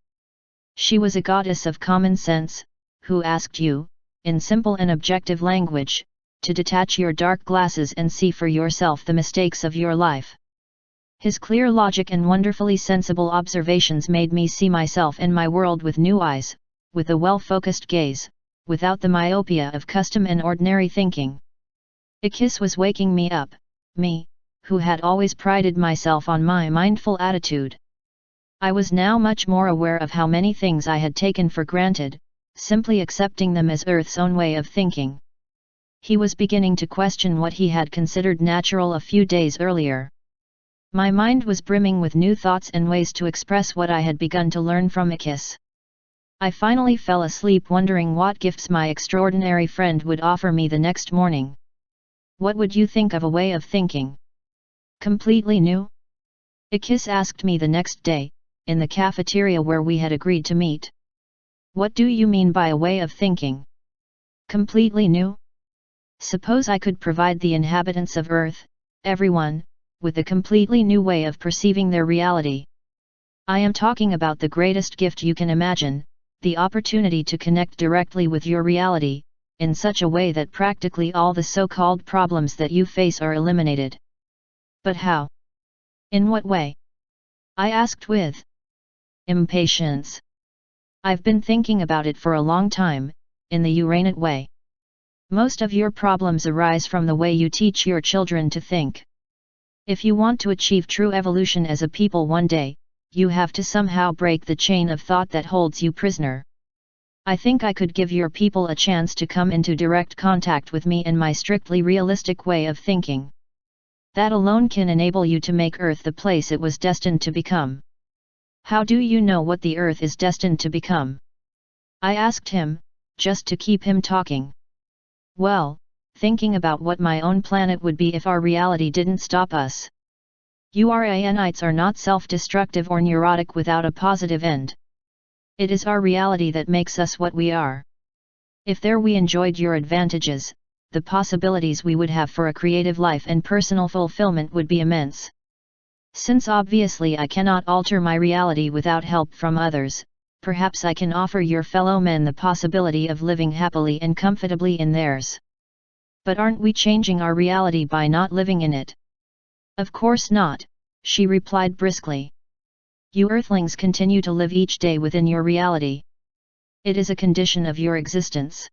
S1: She was a goddess of common sense, who asked you, in simple and objective language, to detach your dark glasses and see for yourself the mistakes of your life. His clear logic and wonderfully sensible observations made me see myself and my world with new eyes, with a well-focused gaze, without the myopia of custom and ordinary thinking. EYKIS was waking me up, me, who had always prided myself on my mindful attitude. I was now much more aware of how many things I had taken for granted, simply accepting them as Earth's own way of thinking. He was beginning to question what he had considered natural a few days earlier. My mind was brimming with new thoughts and ways to express what I had begun to learn from EYKIS. I finally fell asleep wondering what gifts my extraordinary friend would offer me the next morning. What would you think of a way of thinking? Completely new? EYKIS asked me the next day, in the cafeteria where we had agreed to meet. What do you mean by a way of thinking? Completely new? Suppose I could provide the inhabitants of Earth, everyone, with a completely new way of perceiving their reality. I am talking about the greatest gift you can imagine, the opportunity to connect directly with your reality, in such a way that practically all the so-called problems that you face are eliminated. But how? In what way? I asked with impatience. I've been thinking about it for a long time, in the Uranate way. Most of your problems arise from the way you teach your children to think. If you want to achieve true evolution as a people one day, you have to somehow break the chain of thought that holds you prisoner. I think I could give your people a chance to come into direct contact with me and my strictly realistic way of thinking. That alone can enable you to make Earth the place it was destined to become. How do you know what the Earth is destined to become? I asked him, just to keep him talking. Well, thinking about what my own planet would be if our reality didn't stop us. Uranites are not self-destructive or neurotic without a positive end. It is our reality that makes us what we are. If there we enjoyed your advantages, the possibilities we would have for a creative life and personal fulfillment would be immense. Since obviously I cannot alter my reality without help from others, perhaps I can offer your fellow men the possibility of living happily and comfortably in theirs. But aren't we changing our reality by not living in it? Of course not, she replied briskly. You Earthlings continue to live each day within your reality. It is a condition of your existence.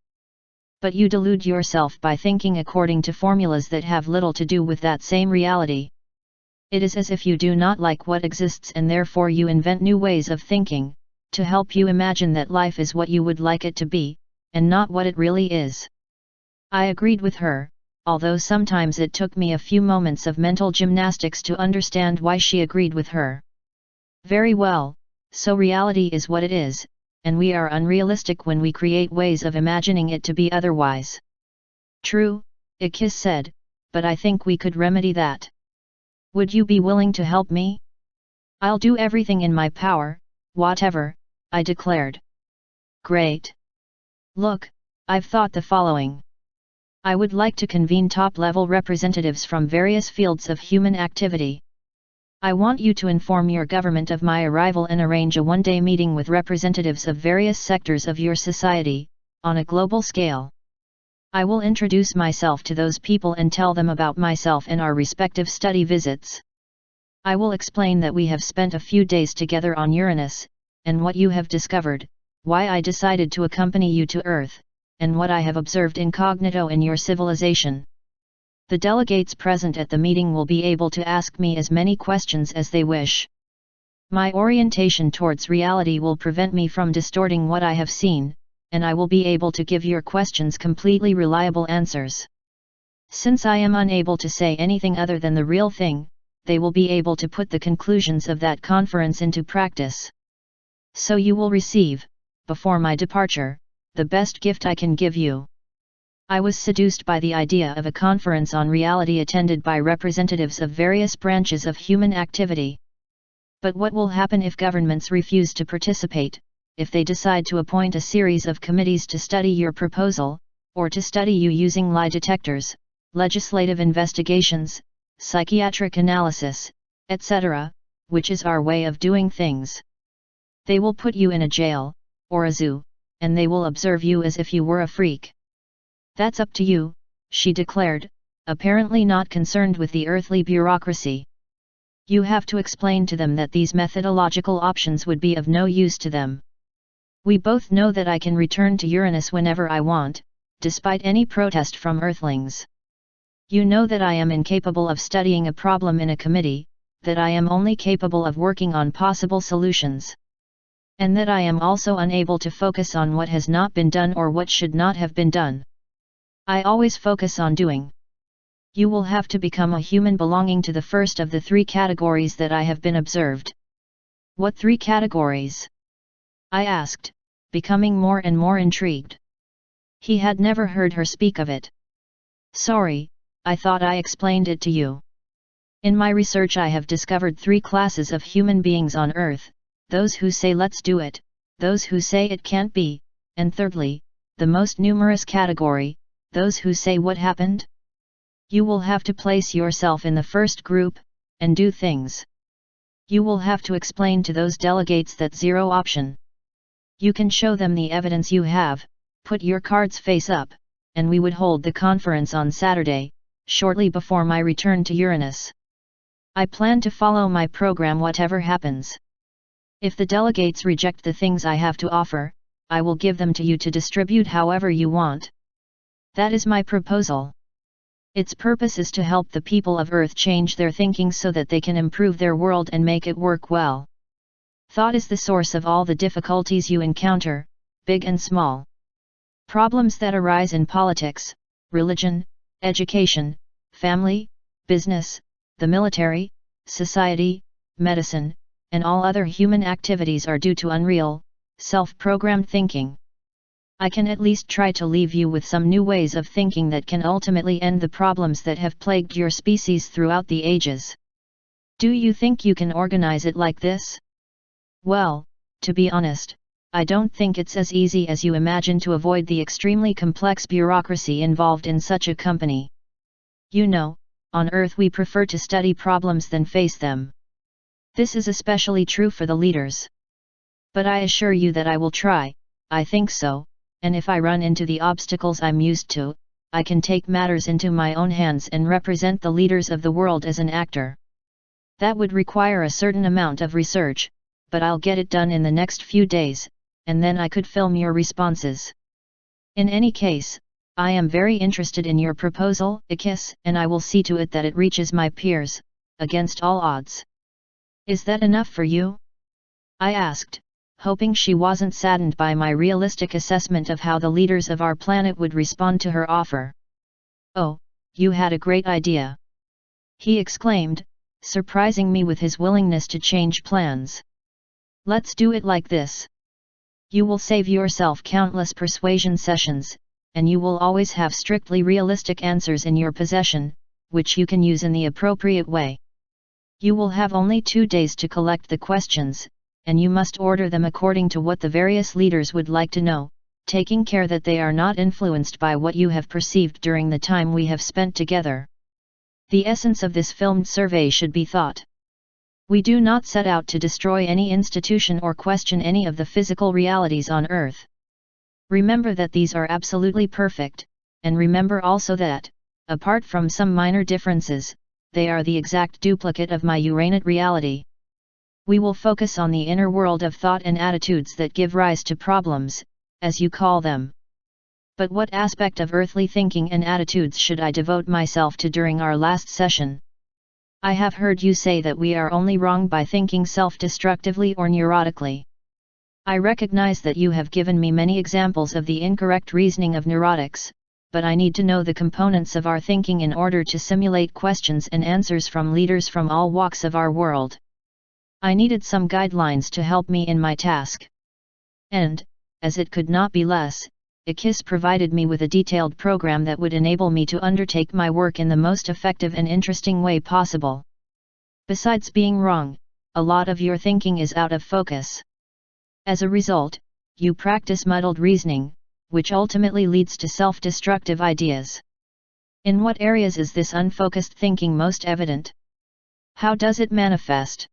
S1: But you delude yourself by thinking according to formulas that have little to do with that same reality. It is as if you do not like what exists and therefore you invent new ways of thinking, to help you imagine that life is what you would like it to be, and not what it really is. I agreed with her, although sometimes it took me a few moments of mental gymnastics to understand why she agreed with her. Very well, so reality is what it is, and we are unrealistic when we create ways of imagining it to be otherwise. True, EYKIS said, but I think we could remedy that. Would you be willing to help me? I'll do everything in my power, whatever, I declared. Great. Look, I've thought the following. I would like to convene top-level representatives from various fields of human activity. I want you to inform your government of my arrival and arrange a one-day meeting with representatives of various sectors of your society, on a global scale. I will introduce myself to those people and tell them about myself and our respective study visits. I will explain that we have spent a few days together on Uranus, and what you have discovered, why I decided to accompany you to Earth, and what I have observed incognito in your civilization. The delegates present at the meeting will be able to ask me as many questions as they wish. My orientation towards reality will prevent me from distorting what I have seen, and I will be able to give your questions completely reliable answers. Since I am unable to say anything other than the real thing, they will be able to put the conclusions of that conference into practice. So you will receive, before my departure, the best gift I can give you. I was seduced by the idea of a conference on reality attended by representatives of various branches of human activity. But what will happen if governments refuse to participate, if they decide to appoint a series of committees to study your proposal, or to study you using lie detectors, legislative investigations, psychiatric analysis, etc., which is our way of doing things? They will put you in a jail, or a zoo, and they will observe you as if you were a freak. That's up to you, she declared, apparently not concerned with the earthly bureaucracy. You have to explain to them that these methodological options would be of no use to them. We both know that I can return to Uranus whenever I want, despite any protest from Earthlings. You know that I am incapable of studying a problem in a committee, that I am only capable of working on possible solutions. And that I am also unable to focus on what has not been done or what should not have been done. I always focus on doing. You will have to become a human belonging to the first of the 3 categories that I have been observed. What 3 categories? I asked, becoming more and more intrigued. He had never heard her speak of it. Sorry, I thought I explained it to you. In my research I have discovered 3 classes of human beings on Earth, those who say let's do it, those who say it can't be, and thirdly, the most numerous category, those who say what happened? You will have to place yourself in the first group, and do things. You will have to explain to those delegates that 0 option. You can show them the evidence you have, put your cards face up, and we would hold the conference on Saturday, shortly before my return to Uranus. I plan to follow my program whatever happens. If the delegates reject the things I have to offer, I will give them to you to distribute however you want. That is my proposal. Its purpose is to help the people of Earth change their thinking so that they can improve their world and make it work well. Thought is the source of all the difficulties you encounter, big and small. Problems that arise in politics, religion, education, family, business, the military, society, medicine, and all other human activities are due to unreal, self-programmed thinking. I can at least try to leave you with some new ways of thinking that can ultimately end the problems that have plagued your species throughout the ages. Do you think you can organize it like this? Well, to be honest, I don't think it's as easy as you imagine to avoid the extremely complex bureaucracy involved in such a company. You know, on Earth we prefer to study problems than face them. This is especially true for the leaders. But I assure you that I will try, I think so, and if I run into the obstacles I'm used to, I can take matters into my own hands and represent the leaders of the world as an actor. That would require a certain amount of research, but I'll get it done in the next few days, and then I could film your responses. In any case, I am very interested in your proposal, EYKIS, and I will see to it that it reaches my peers, against all odds. Is that enough for you? I asked, hoping she wasn't saddened by my realistic assessment of how the leaders of our planet would respond to her offer. Oh, you had a great idea! He exclaimed, surprising me with his willingness to change plans. Let's do it like this. You will save yourself countless persuasion sessions, and you will always have strictly realistic answers in your possession, which you can use in the appropriate way. You will have only 2 days to collect the questions, and you must order them according to what the various leaders would like to know, taking care that they are not influenced by what you have perceived during the time we have spent together. The essence of this filmed survey should be thought. We do not set out to destroy any institution or question any of the physical realities on Earth. Remember that these are absolutely perfect, and remember also that, apart from some minor differences, they are the exact duplicate of my Uranid reality. We will focus on the inner world of thought and attitudes that give rise to problems, as you call them. But what aspect of earthly thinking and attitudes should I devote myself to during our last session? I have heard you say that we are only wrong by thinking self-destructively or neurotically. I recognize that you have given me many examples of the incorrect reasoning of neurotics, but I need to know the components of our thinking in order to simulate questions and answers from leaders from all walks of our world. I needed some guidelines to help me in my task. And, as it could not be less, EYKIS provided me with a detailed program that would enable me to undertake my work in the most effective and interesting way possible. Besides being wrong, a lot of your thinking is out of focus. As a result, you practice muddled reasoning, which ultimately leads to self-destructive ideas. In what areas is this unfocused thinking most evident? How does it manifest?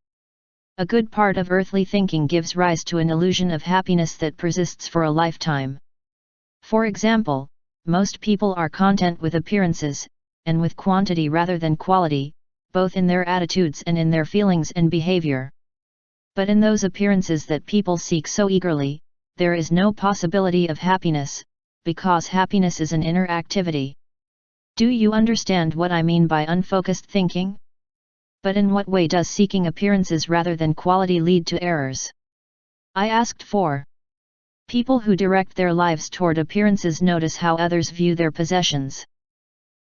S1: A good part of earthly thinking gives rise to an illusion of happiness that persists for a lifetime. For example, most people are content with appearances, and with quantity rather than quality, both in their attitudes and in their feelings and behavior. But in those appearances that people seek so eagerly, there is no possibility of happiness, because happiness is an inner activity. Do you understand what I mean by unfocused thinking? But in what way does seeking appearances rather than quality lead to errors? I asked. 4. People who direct their lives toward appearances notice how others view their possessions.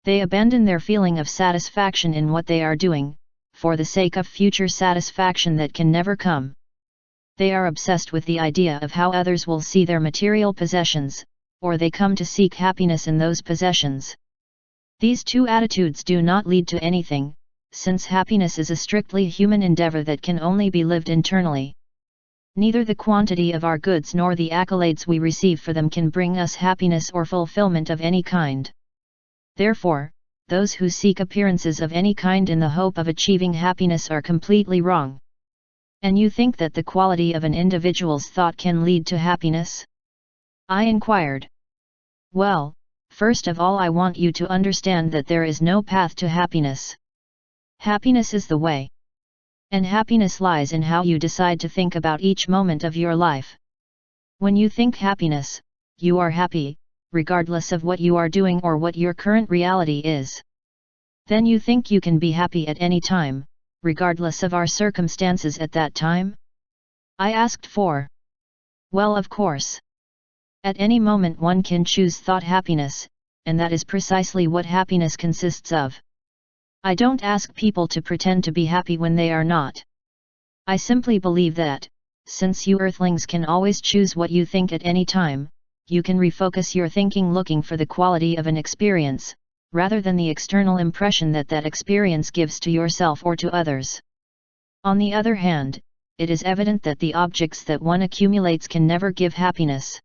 S1: They abandon their feeling of satisfaction in what they are doing, for the sake of future satisfaction that can never come. They are obsessed with the idea of how others will see their material possessions, or they come to seek happiness in those possessions. These two attitudes do not lead to anything, since happiness is a strictly human endeavor that can only be lived internally. Neither the quantity of our goods nor the accolades we receive for them can bring us happiness or fulfillment of any kind. Therefore, those who seek appearances of any kind in the hope of achieving happiness are completely wrong. And you think that the quality of an individual's thought can lead to happiness? I inquired. Well, first of all I want you to understand that there is no path to happiness. Happiness is the way. And happiness lies in how you decide to think about each moment of your life. When you think happiness, you are happy, regardless of what you are doing or what your current reality is. Then you think you can be happy at any time, regardless of our circumstances at that time? I asked. 4. Well, of course. At any moment one can choose thought happiness, and that is precisely what happiness consists of. I don't ask people to pretend to be happy when they are not. I simply believe that, since you earthlings can always choose what you think at any time, you can refocus your thinking looking for the quality of an experience, rather than the external impression that that experience gives to yourself or to others. On the other hand, it is evident that the objects that one accumulates can never give happiness.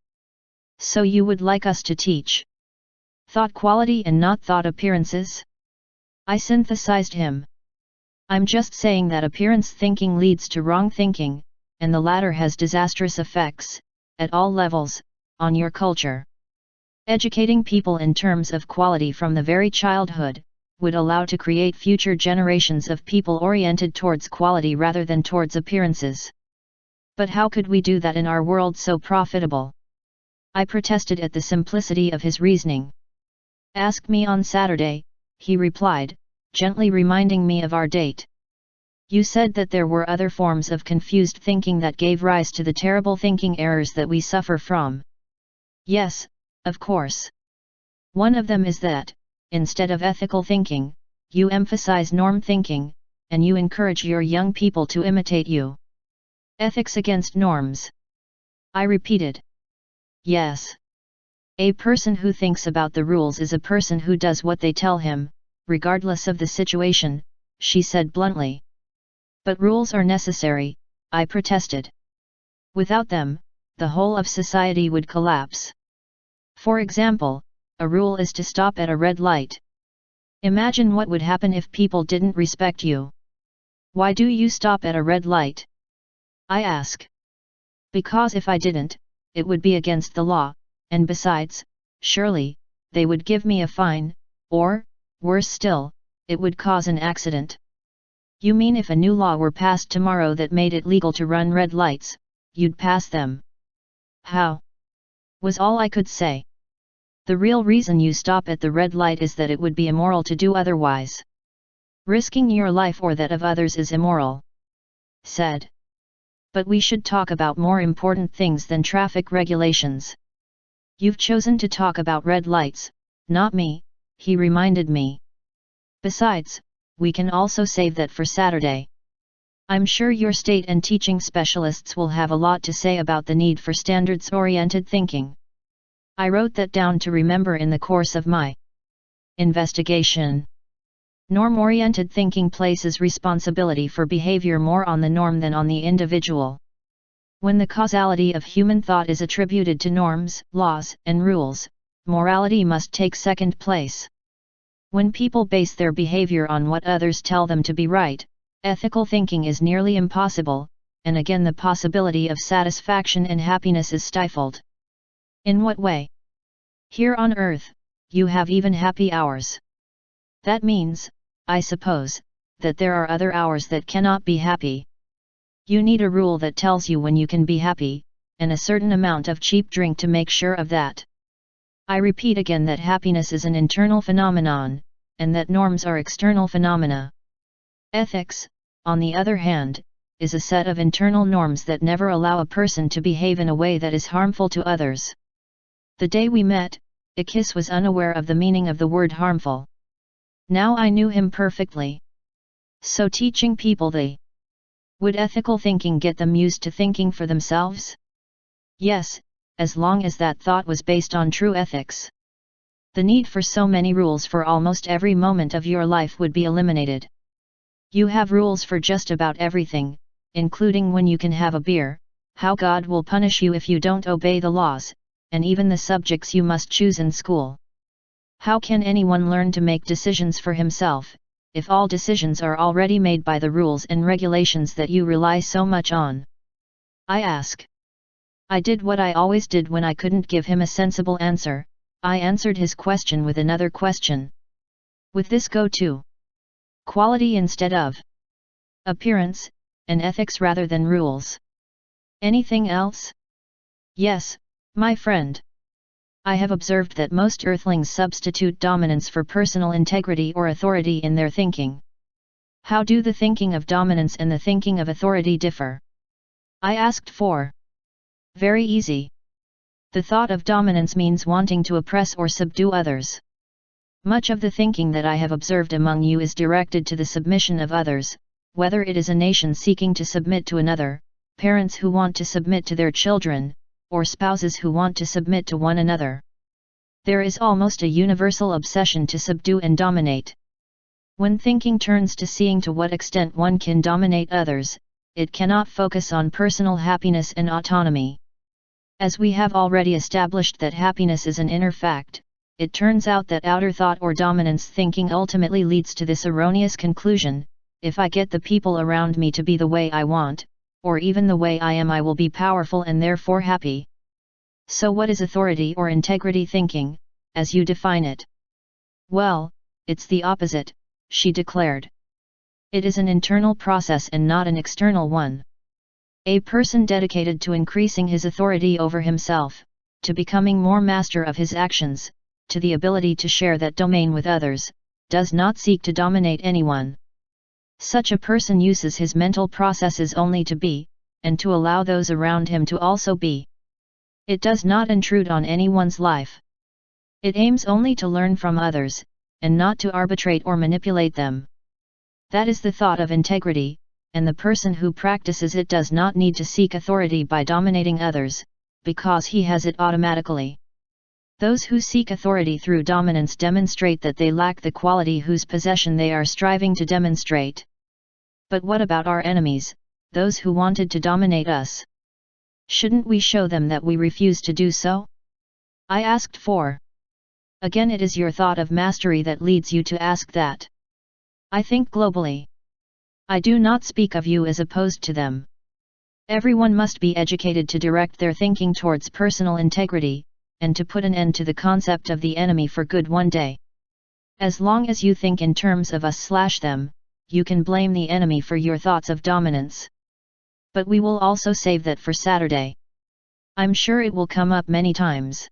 S1: So you would like us to teach thought quality and not thought appearances? I synthesized him. I'm just saying that appearance thinking leads to wrong thinking, and the latter has disastrous effects, at all levels, on your culture. Educating people in terms of quality from the very childhood, would allow to create future generations of people oriented towards quality rather than towards appearances. But how could we do that in our world so profitable? I protested at the simplicity of his reasoning. Ask me on Saturday, he replied, gently reminding me of our date. You said that there were other forms of confused thinking that gave rise to the terrible thinking errors that we suffer from. Yes, of course. One of them is that, instead of ethical thinking, you emphasize norm thinking, and you encourage your young people to imitate you. Ethics against norms. I repeated. Yes. A person who thinks about the rules is a person who does what they tell him, regardless of the situation, she said bluntly. But rules are necessary, I protested. Without them, the whole of society would collapse. For example, a rule is to stop at a red light. Imagine what would happen if people didn't respect you. Why do you stop at a red light? I ask. Because if I didn't, it would be against the law. And besides, surely, they would give me a fine, or, worse still, it would cause an accident. You mean if a new law were passed tomorrow that made it legal to run red lights, you'd pass them? How? Was all I could say. The real reason you stop at the red light is that it would be immoral to do otherwise. Risking your life or that of others is immoral. Said. But we should talk about more important things than traffic regulations. You've chosen to talk about red lights, not me, he reminded me. Besides, we can also save that for Saturday. I'm sure your state and teaching specialists will have a lot to say about the need for standards-oriented thinking. I wrote that down to remember in the course of my investigation. Norm-oriented thinking places responsibility for behavior more on the norm than on the individual. When the causality of human thought is attributed to norms, laws, and rules, morality must take second place. When people base their behavior on what others tell them to be right, ethical thinking is nearly impossible, and again the possibility of satisfaction and happiness is stifled. In what way? Here on Earth, you have even happy hours. That means, I suppose, that there are other hours that cannot be happy. You need a rule that tells you when you can be happy, and a certain amount of cheap drink to make sure of that. I repeat again that happiness is an internal phenomenon, and that norms are external phenomena. Ethics, on the other hand, is a set of internal norms that never allow a person to behave in a way that is harmful to others. The day we met, EYKIS was unaware of the meaning of the word harmful. Now I knew him perfectly. So teaching people would ethical thinking get them used to thinking for themselves? Yes, as long as that thought was based on true ethics. The need for so many rules for almost every moment of your life would be eliminated. You have rules for just about everything, including when you can have a beer, how God will punish you if you don't obey the laws, and even the subjects you must choose in school. How can anyone learn to make decisions for himself, if all decisions are already made by the rules and regulations that you rely so much on? I ask. I did what I always did when I couldn't give him a sensible answer. I answered his question with another question. With this go to quality instead of appearance, and ethics rather than rules. Anything else? Yes, my friend. I have observed that most earthlings substitute dominance for personal integrity or authority in their thinking. How do the thinking of dominance and the thinking of authority differ? I asked for. Very easy. The thought of dominance means wanting to oppress or subdue others. Much of the thinking that I have observed among you is directed to the submission of others, whether it is a nation seeking to submit to another, parents who want to submit to their children, or spouses who want to submit to one another. There is almost a universal obsession to subdue and dominate. When thinking turns to seeing to what extent one can dominate others, it cannot focus on personal happiness and autonomy. As we have already established that happiness is an inner fact, it turns out that outer thought or dominance thinking ultimately leads to this erroneous conclusion: if I get the people around me to be the way I want, or even the way I am, I will be powerful and therefore happy. So what is authority or integrity thinking, as you define it? Well, it's the opposite, she declared. It is an internal process and not an external one. A person dedicated to increasing his authority over himself, to becoming more master of his actions, to the ability to share that domain with others, does not seek to dominate anyone. Such a person uses his mental processes only to be, and to allow those around him to also be. It does not intrude on anyone's life. It aims only to learn from others, and not to arbitrate or manipulate them. That is the thought of integrity, and the person who practices it does not need to seek authority by dominating others, because he has it automatically. Those who seek authority through dominance demonstrate that they lack the quality whose possession they are striving to demonstrate. But what about our enemies, those who wanted to dominate us? Shouldn't we show them that we refuse to do so? I asked for. Again, it is your thought of mastery that leads you to ask that. I think globally. I do not speak of you as opposed to them. Everyone must be educated to direct their thinking towards personal integrity, and to put an end to the concept of the enemy for good one day. As long as you think in terms of us/them, you can blame the enemy for your thoughts of dominance. But we will also save that for Saturday. I'm sure it will come up many times.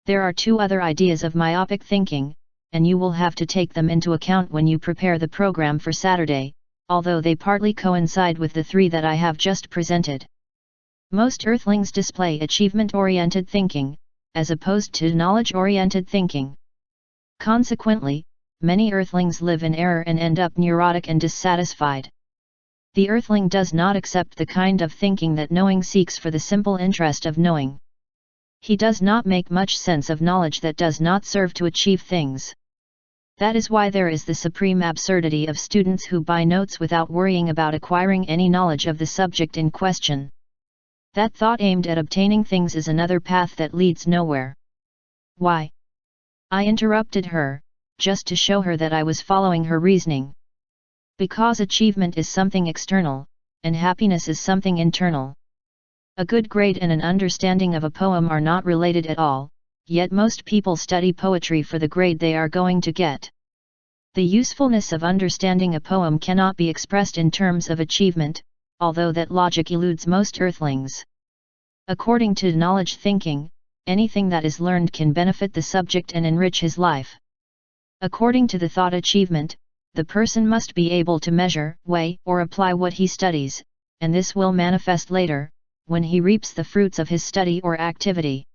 S1: There are two other ideas of myopic thinking, and you will have to take them into account when you prepare the program for Saturday, although they partly coincide with the three that I have just presented. Most earthlings display achievement-oriented thinking, as opposed to knowledge-oriented thinking. Consequently, many earthlings live in error and end up neurotic and dissatisfied. The earthling does not accept the kind of thinking that knowing seeks for the simple interest of knowing. He does not make much sense of knowledge that does not serve to achieve things. That is why there is the supreme absurdity of students who buy notes without worrying about acquiring any knowledge of the subject in question. That thought aimed at obtaining things is another path that leads nowhere. Why? I interrupted her, just to show her that I was following her reasoning. Because achievement is something external, and happiness is something internal. A good grade and an understanding of a poem are not related at all, yet most people study poetry for the grade they are going to get. The usefulness of understanding a poem cannot be expressed in terms of achievement, although that logic eludes most earthlings. According to knowledge thinking, anything that is learned can benefit the subject and enrich his life. According to the thought achievement, the person must be able to measure, weigh, or apply what he studies, and this will manifest later, when he reaps the fruits of his study or activity.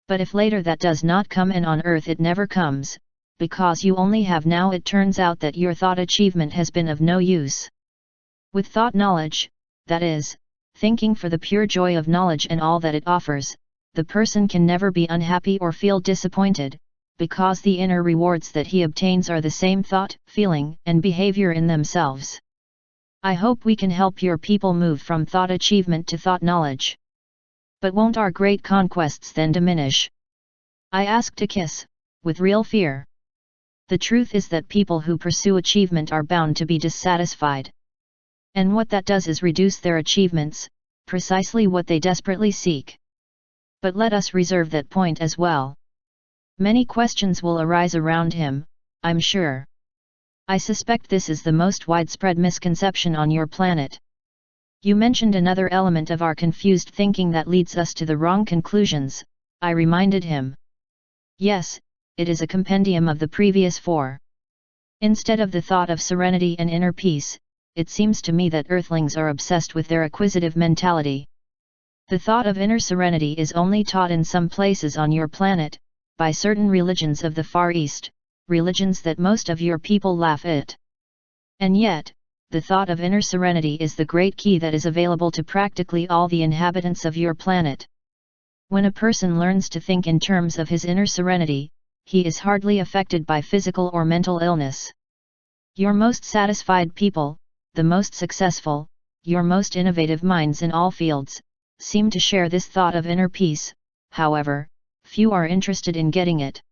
S1: But if later that does not come, and on earth it never comes, because you only have now, it turns out that your thought achievement has been of no use. With thought knowledge, that is, thinking for the pure joy of knowledge and all that it offers, the person can never be unhappy or feel disappointed, because the inner rewards that he obtains are the same thought, feeling, and behavior in themselves. I hope we can help your people move from thought achievement to thought knowledge. But won't our great conquests then diminish? I asked EYKIS, with real fear. The truth is that people who pursue achievement are bound to be dissatisfied. And what that does is reduce their achievements, precisely what they desperately seek. But let us reserve that point as well. Many questions will arise around him, I'm sure. I suspect this is the most widespread misconception on your planet. You mentioned another element of our confused thinking that leads us to the wrong conclusions, I reminded him. Yes, it is a compendium of the previous four. Instead of the thought of serenity and inner peace, it seems to me that earthlings are obsessed with their acquisitive mentality. The thought of inner serenity is only taught in some places on your planet, by certain religions of the Far East, religions that most of your people laugh at. And yet, the thought of inner serenity is the great key that is available to practically all the inhabitants of your planet. When a person learns to think in terms of his inner serenity, he is hardly affected by physical or mental illness. Your most satisfied people, the most successful, your most innovative minds in all fields, seem to share this thought of inner peace. However, few are interested in getting it.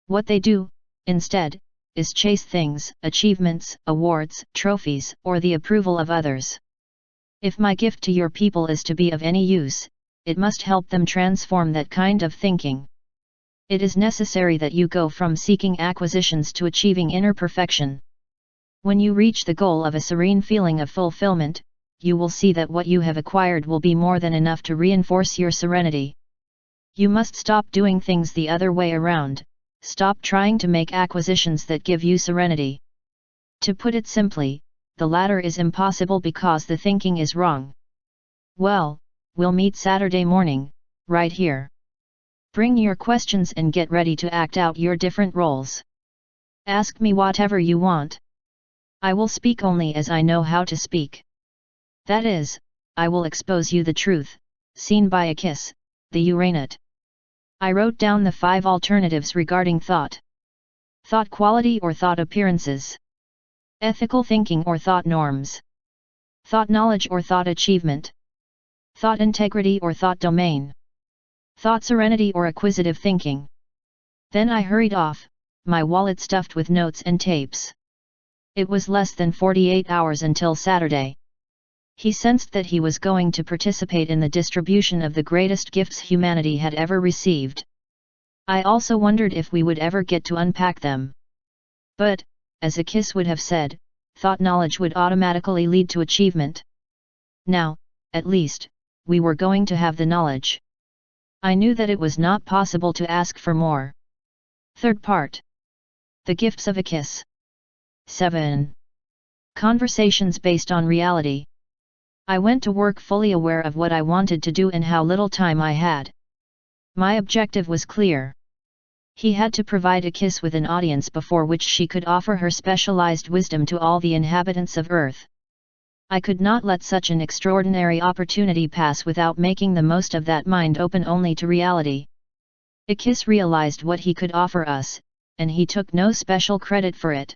S1: What they do, instead, is chase things, achievements, awards, trophies, or the approval of others. If my gift to your people is to be of any use, it must help them transform that kind of thinking. It is necessary that you go from seeking acquisitions to achieving inner perfection. When you reach the goal of a serene feeling of fulfillment, you will see that what you have acquired will be more than enough to reinforce your serenity. You must stop doing things the other way around, stop trying to make acquisitions that give you serenity. To put it simply, the latter is impossible because the thinking is wrong. Well, we'll meet Saturday morning, right here. Bring your questions and get ready to act out your different roles. Ask me whatever you want. I will speak only as I know how to speak. That is, I will expose you the truth, seen by EYKIS, the Uranite. I wrote down the 5 alternatives regarding thought. Thought quality or thought appearances. Ethical thinking or thought norms. Thought knowledge or thought achievement. Thought integrity or thought domain. Thought serenity or acquisitive thinking. Then I hurried off, my wallet stuffed with notes and tapes. It was less than 48 hours until Saturday. He sensed that he was going to participate in the distribution of the greatest gifts humanity had ever received. I also wondered if we would ever get to unpack them. But, as EYKIS would have said, thought knowledge would automatically lead to achievement. Now, at least, we were going to have the knowledge. I knew that it was not possible to ask for more. Third part. The gifts of EYKIS. 7. Conversations based on reality. I went to work fully aware of what I wanted to do and how little time I had. My objective was clear. He had to provide EYKIS with an audience before which she could offer her specialized wisdom to all the inhabitants of Earth. I could not let such an extraordinary opportunity pass without making the most of that mind open only to reality. EYKIS realized what he could offer us, and he took no special credit for it.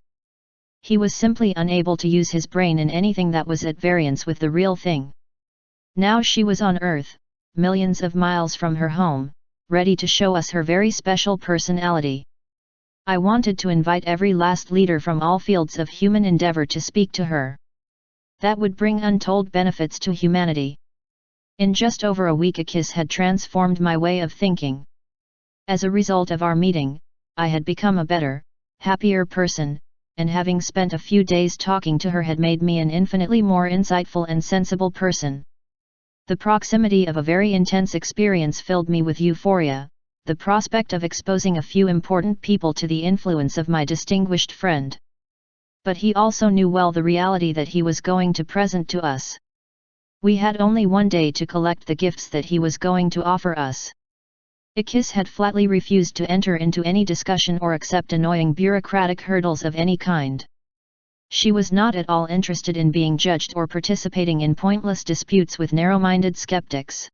S1: He was simply unable to use his brain in anything that was at variance with the real thing. Now she was on Earth, millions of miles from her home, ready to show us her very special personality. I wanted to invite every last leader from all fields of human endeavor to speak to her. That would bring untold benefits to humanity. In just over a week EYKIS had transformed my way of thinking. As a result of our meeting, I had become a better, happier person, and having spent a few days talking to her had made me an infinitely more insightful and sensible person. The proximity of a very intense experience filled me with euphoria, the prospect of exposing a few important people to the influence of my distinguished friend. But he also knew well the reality that he was going to present to us. We had only one day to collect the gifts that he was going to offer us. EYKIS had flatly refused to enter into any discussion or accept annoying bureaucratic hurdles of any kind. She was not at all interested in being judged or participating in pointless disputes with narrow-minded skeptics.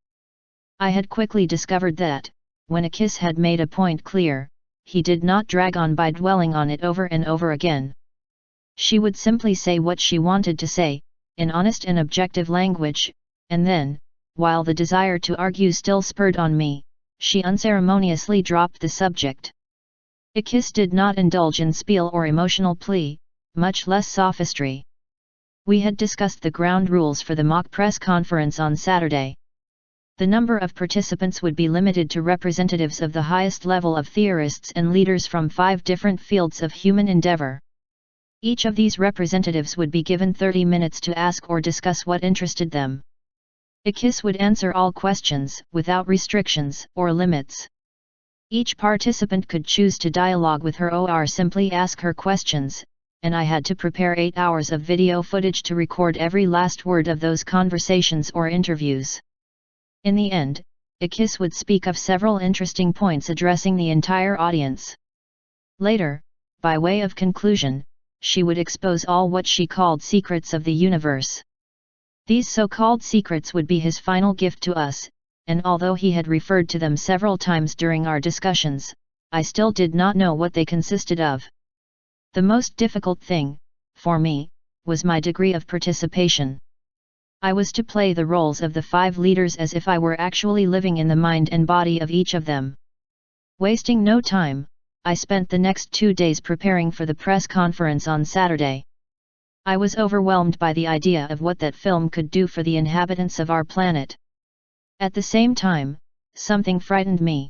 S1: I had quickly discovered that, when EYKIS had made a point clear, he did not drag on by dwelling on it over and over again. She would simply say what she wanted to say, in honest and objective language, and then, while the desire to argue still spurred on me, she unceremoniously dropped the subject. EYKIS did not indulge in spiel or emotional plea, much less sophistry. We had discussed the ground rules for the mock press conference on Saturday. The number of participants would be limited to representatives of the highest level of theorists and leaders from 5 different fields of human endeavor. Each of these representatives would be given 30 minutes to ask or discuss what interested them. EYKIS would answer all questions, without restrictions or limits. Each participant could choose to dialogue with her or simply ask her questions, and I had to prepare 8 hours of video footage to record every last word of those conversations or interviews. In the end, EYKIS would speak of several interesting points addressing the entire audience. Later, by way of conclusion, she would expose all what she called secrets of the universe. These so-called secrets would be his final gift to us, and although he had referred to them several times during our discussions, I still did not know what they consisted of. The most difficult thing, for me, was my degree of participation. I was to play the roles of the 5 leaders as if I were actually living in the mind and body of each of them. Wasting no time, I spent the next 2 days preparing for the press conference on Saturday. I was overwhelmed by the idea of what that film could do for the inhabitants of our planet. At the same time, something frightened me.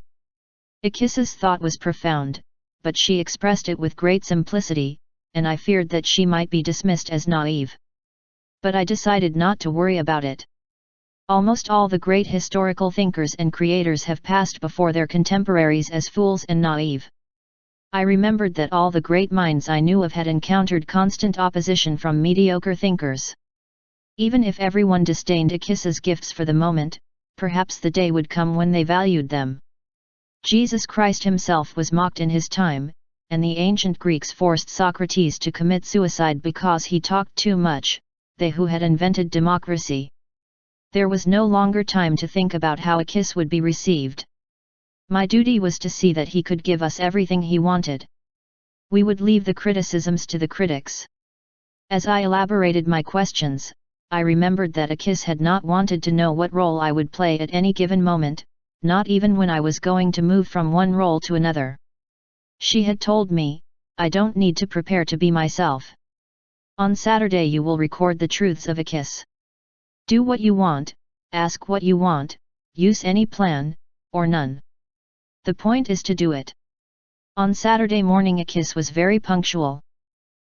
S1: EYKIS's thought was profound, but she expressed it with great simplicity, and I feared that she might be dismissed as naive. But I decided not to worry about it. Almost all the great historical thinkers and creators have passed before their contemporaries as fools and naive. I remembered that all the great minds I knew of had encountered constant opposition from mediocre thinkers. Even if everyone disdained EYKIS's gifts for the moment, perhaps the day would come when they valued them. Jesus Christ himself was mocked in his time, and the ancient Greeks forced Socrates to commit suicide because he talked too much, they who had invented democracy. There was no longer time to think about how EYKIS would be received. My duty was to see that he could give us everything he wanted. We would leave the criticisms to the critics. As I elaborated my questions, I remembered that EYKIS had not wanted to know what role I would play at any given moment, not even when I was going to move from one role to another. She had told me, I don't need to prepare to be myself. On Saturday you will record the truths of EYKIS. Do what you want, ask what you want, use any plan, or none. The point is to do it. On Saturday morning EYKIS was very punctual.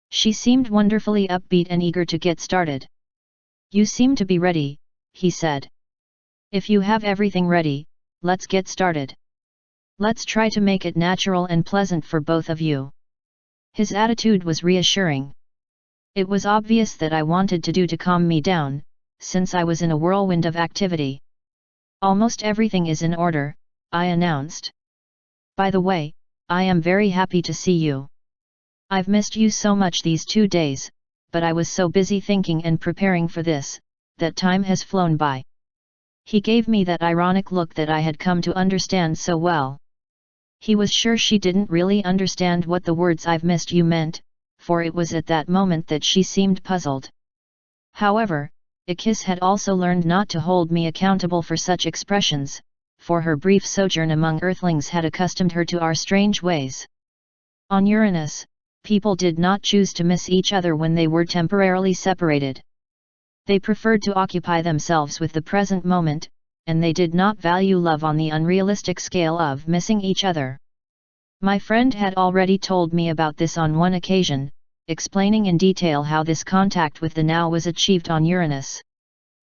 S1: She seemed wonderfully upbeat and eager to get started. You seem to be ready, he said. If you have everything ready, let's get started. Let's try to make it natural and pleasant for both of you. His attitude was reassuring. It was obvious that I wanted to calm me down, since I was in a whirlwind of activity. Almost everything is in order, I announced. By the way, I am very happy to see you. I've missed you so much these 2 days, but I was so busy thinking and preparing for this, that time has flown by. He gave me that ironic look that I had come to understand so well. He was sure she didn't really understand what the words "I've missed you" meant, for it was at that moment that she seemed puzzled. However, EYKIS had also learned not to hold me accountable for such expressions, for her brief sojourn among Earthlings had accustomed her to our strange ways. On Uranus, people did not choose to miss each other when they were temporarily separated. They preferred to occupy themselves with the present moment, and they did not value love on the unrealistic scale of missing each other. My friend had already told me about this on one occasion, explaining in detail how this contact with the now was achieved on Uranus.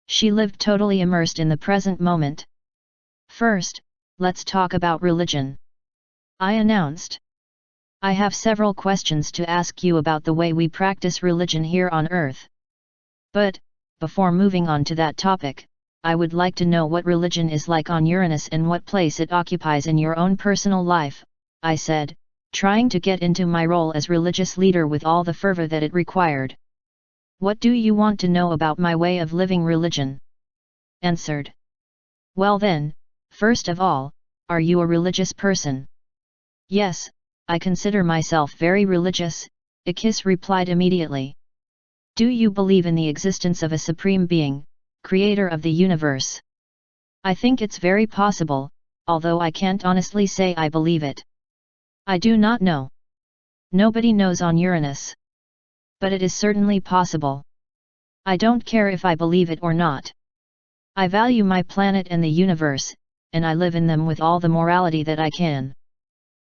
S1: She lived totally immersed in the present moment. First, let's talk about religion, I announced. I have several questions to ask you about the way we practice religion here on Earth. But, before moving on to that topic, I would like to know what religion is like on Uranus and what place it occupies in your own personal life, I said, trying to get into my role as religious leader with all the fervor that it required. What do you want to know about my way of living religion? Answered. Well then, first of all, are you a religious person? Yes, I consider myself very religious, EYKIS replied immediately. Do you believe in the existence of a supreme being, creator of the universe? I think it's very possible, although I can't honestly say I believe it. I do not know. Nobody knows on Uranus. But it is certainly possible. I don't care if I believe it or not. I value my planet and the universe, and I live in them with all the morality that I can.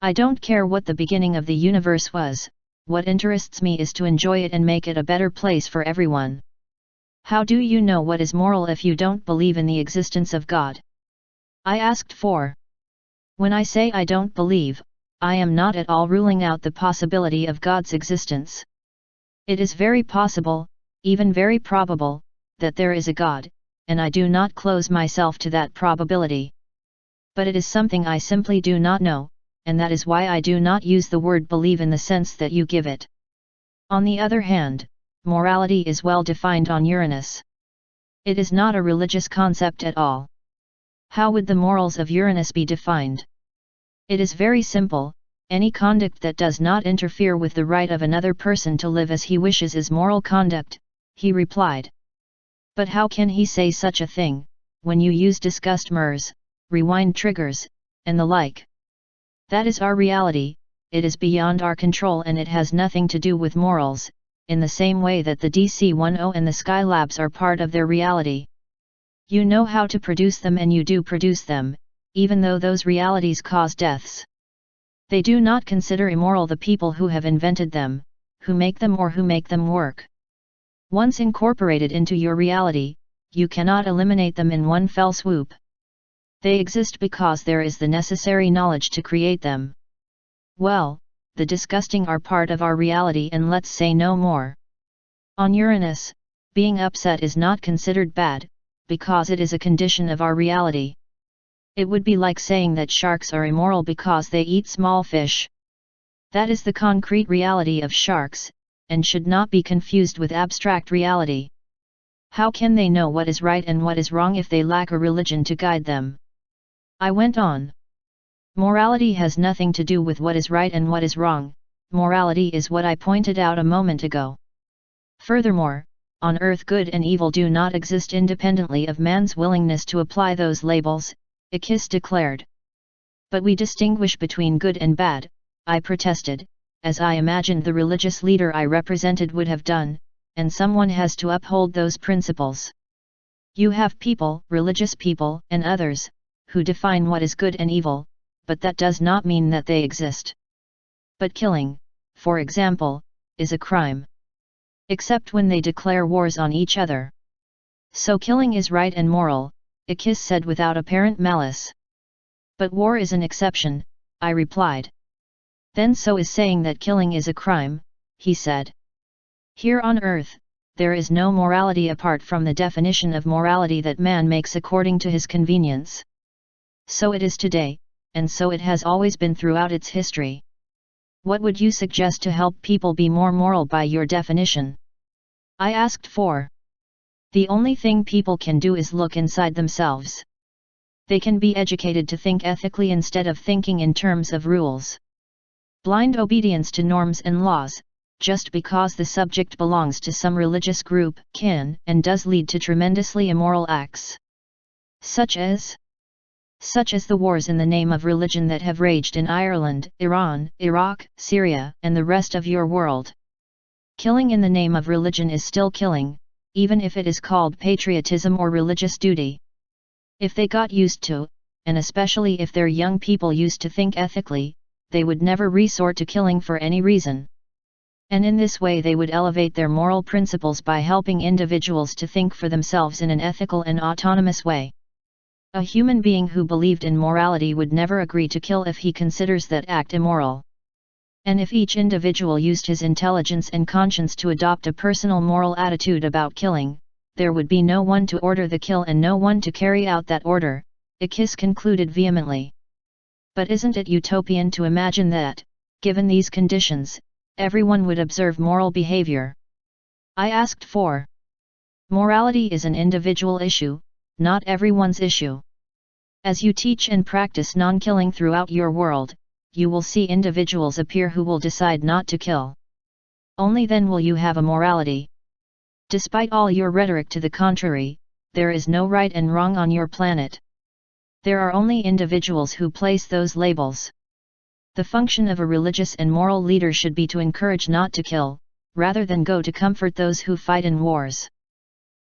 S1: I don't care what the beginning of the universe was, what interests me is to enjoy it and make it a better place for everyone. How do you know what is moral if you don't believe in the existence of God? I asked for. When I say I don't believe, I am not at all ruling out the possibility of God's existence. It is very possible, even very probable, that there is a God, and I do not close myself to that probability. But it is something I simply do not know, and that is why I do not use the word believe in the sense that you give it. On the other hand, morality is well defined on Uranus. It is not a religious concept at all. How would the morals of Uranus be defined? It is very simple, any conduct that does not interfere with the right of another person to live as he wishes is moral conduct, he replied. But how can he say such a thing, when you use disgust mirrors, rewind triggers, and the like? That is our reality, it is beyond our control and it has nothing to do with morals, in the same way that the DC-10 and the Skylabs are part of their reality. You know how to produce them and you do produce them, even though those realities cause deaths. They do not consider immoral the people who have invented them, who make them or who make them work. Once incorporated into your reality, you cannot eliminate them in one fell swoop. They exist because there is the necessary knowledge to create them. Well, the disgusting are part of our reality and let's say no more. On Uranus, being upset is not considered bad, because it is a condition of our reality. It would be like saying that sharks are immoral because they eat small fish. That is the concrete reality of sharks, and should not be confused with abstract reality. How can they know what is right and what is wrong if they lack a religion to guide them? I went on. Morality has nothing to do with what is right and what is wrong, morality is what I pointed out a moment ago. Furthermore, on Earth good and evil do not exist independently of man's willingness to apply those labels, EYKIS declared. But we distinguish between good and bad, I protested, as I imagined the religious leader I represented would have done, and someone has to uphold those principles. You have people, religious people, and others, who define what is good and evil, but that does not mean that they exist. But killing, for example, is a crime. Except when they declare wars on each other. So killing is right and moral, EYKIS said without apparent malice. But war is an exception, I replied. Then so is saying that killing is a crime, he said. Here on Earth, there is no morality apart from the definition of morality that man makes according to his convenience. So it is today, and so it has always been throughout its history. What would you suggest to help people be more moral by your definition? I asked for. The only thing people can do is look inside themselves. They can be educated to think ethically instead of thinking in terms of rules. Blind obedience to norms and laws, just because the subject belongs to some religious group, can and does lead to tremendously immoral acts. Such as the wars in the name of religion that have raged in Ireland, Iran, Iraq, Syria, and the rest of your world. Killing in the name of religion is still killing, even if it is called patriotism or religious duty. If they got used to, and especially if their young people used to think ethically, they would never resort to killing for any reason. And in this way they would elevate their moral principles by helping individuals to think for themselves in an ethical and autonomous way. A human being who believed in morality would never agree to kill if he considers that act immoral. And if each individual used his intelligence and conscience to adopt a personal moral attitude about killing, there would be no one to order the kill and no one to carry out that order, EYKIS concluded vehemently. But isn't it utopian to imagine that, given these conditions, everyone would observe moral behavior? I asked for. Morality is an individual issue, not everyone's issue. As you teach and practice non-killing throughout your world, you will see individuals appear who will decide not to kill. Only then will you have a morality. Despite all your rhetoric to the contrary, there is no right and wrong on your planet. There are only individuals who place those labels. The function of a religious and moral leader should be to encourage not to kill, rather than go to comfort those who fight in wars.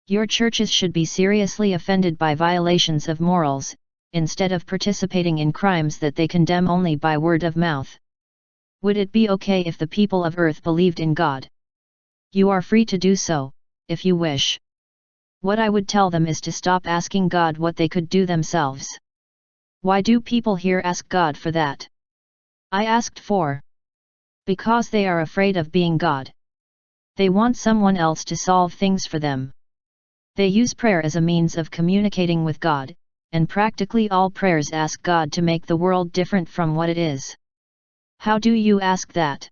S1: Your churches should be seriously offended by violations of morals, instead of participating in crimes that they condemn only by word of mouth. Would it be okay if the people of Earth believed in God? You are free to do so, if you wish. What I would tell them is to stop asking God what they could do themselves. Why do people here ask God for that? I asked for. Because they are afraid of being God. They want someone else to solve things for them. They use prayer as a means of communicating with God, and practically all prayers ask God to make the world different from what it is. How do you ask that?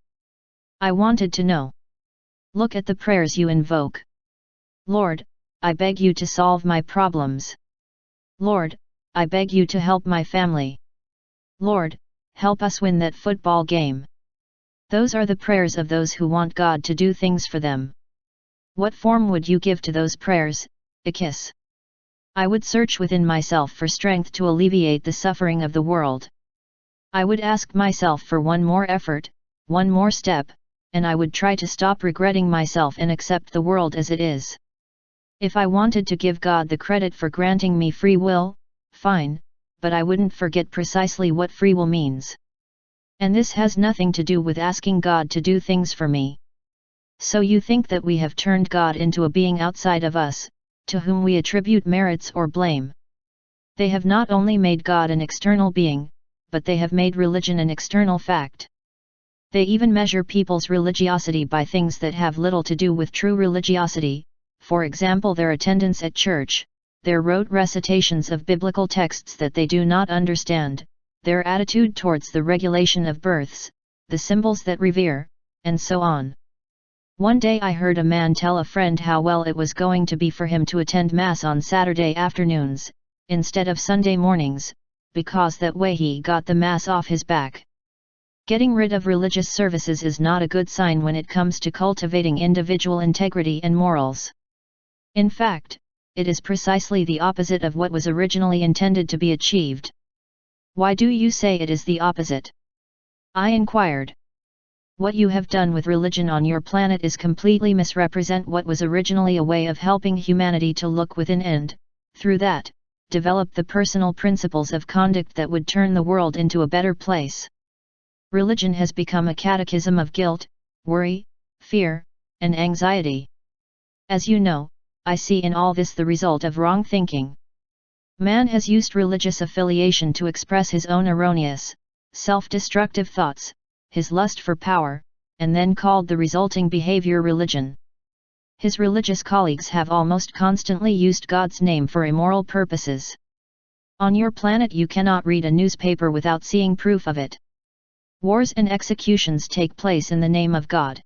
S1: I wanted to know. Look at the prayers you invoke. Lord, I beg you to solve my problems. Lord, I beg you to help my family. Lord, help us win that football game. Those are the prayers of those who want God to do things for them. What form would you give to those prayers, EYKIS? I would search within myself for strength to alleviate the suffering of the world. I would ask myself for one more effort, one more step, and I would try to stop regretting myself and accept the world as it is. If I wanted to give God the credit for granting me free will, fine, but I wouldn't forget precisely what free will means. And this has nothing to do with asking God to do things for me. So you think that we have turned God into a being outside of us, to whom we attribute merits or blame. They have not only made God an external being, but they have made religion an external fact. They even measure people's religiosity by things that have little to do with true religiosity, for example their attendance at church, their rote recitations of biblical texts that they do not understand, their attitude towards the regulation of births, the symbols that revere, and so on. One day I heard a man tell a friend how well it was going to be for him to attend Mass on Saturday afternoons, instead of Sunday mornings, because that way he got the Mass off his back. Getting rid of religious services is not a good sign when it comes to cultivating individual integrity and morals. In fact, it is precisely the opposite of what was originally intended to be achieved. Why do you say it is the opposite? I inquired. What you have done with religion on your planet is completely misrepresent what was originally a way of helping humanity to look within and, through that, develop the personal principles of conduct that would turn the world into a better place. Religion has become a catechism of guilt, worry, fear, and anxiety. As you know, I see in all this the result of wrong thinking. Man has used religious affiliation to express his own erroneous, self-destructive thoughts, his lust for power, and then called the resulting behavior religion. His religious colleagues have almost constantly used God's name for immoral purposes. On your planet you cannot read a newspaper without seeing proof of it. Wars and executions take place in the name of God.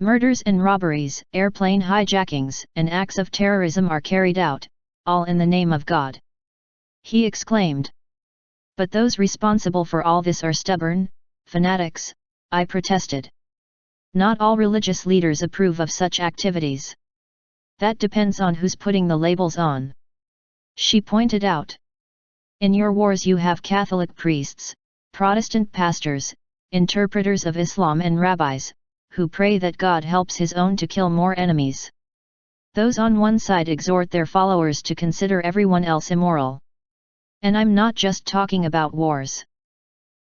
S1: Murders and robberies, airplane hijackings, and acts of terrorism are carried out, all in the name of God. He exclaimed. But those responsible for all this are stubborn, fanatics, I protested. Not all religious leaders approve of such activities. That depends on who's putting the labels on. She pointed out. In your wars you have Catholic priests, Protestant pastors, interpreters of Islam and rabbis, who pray that God helps his own to kill more enemies. Those on one side exhort their followers to consider everyone else immoral. And I'm not just talking about wars.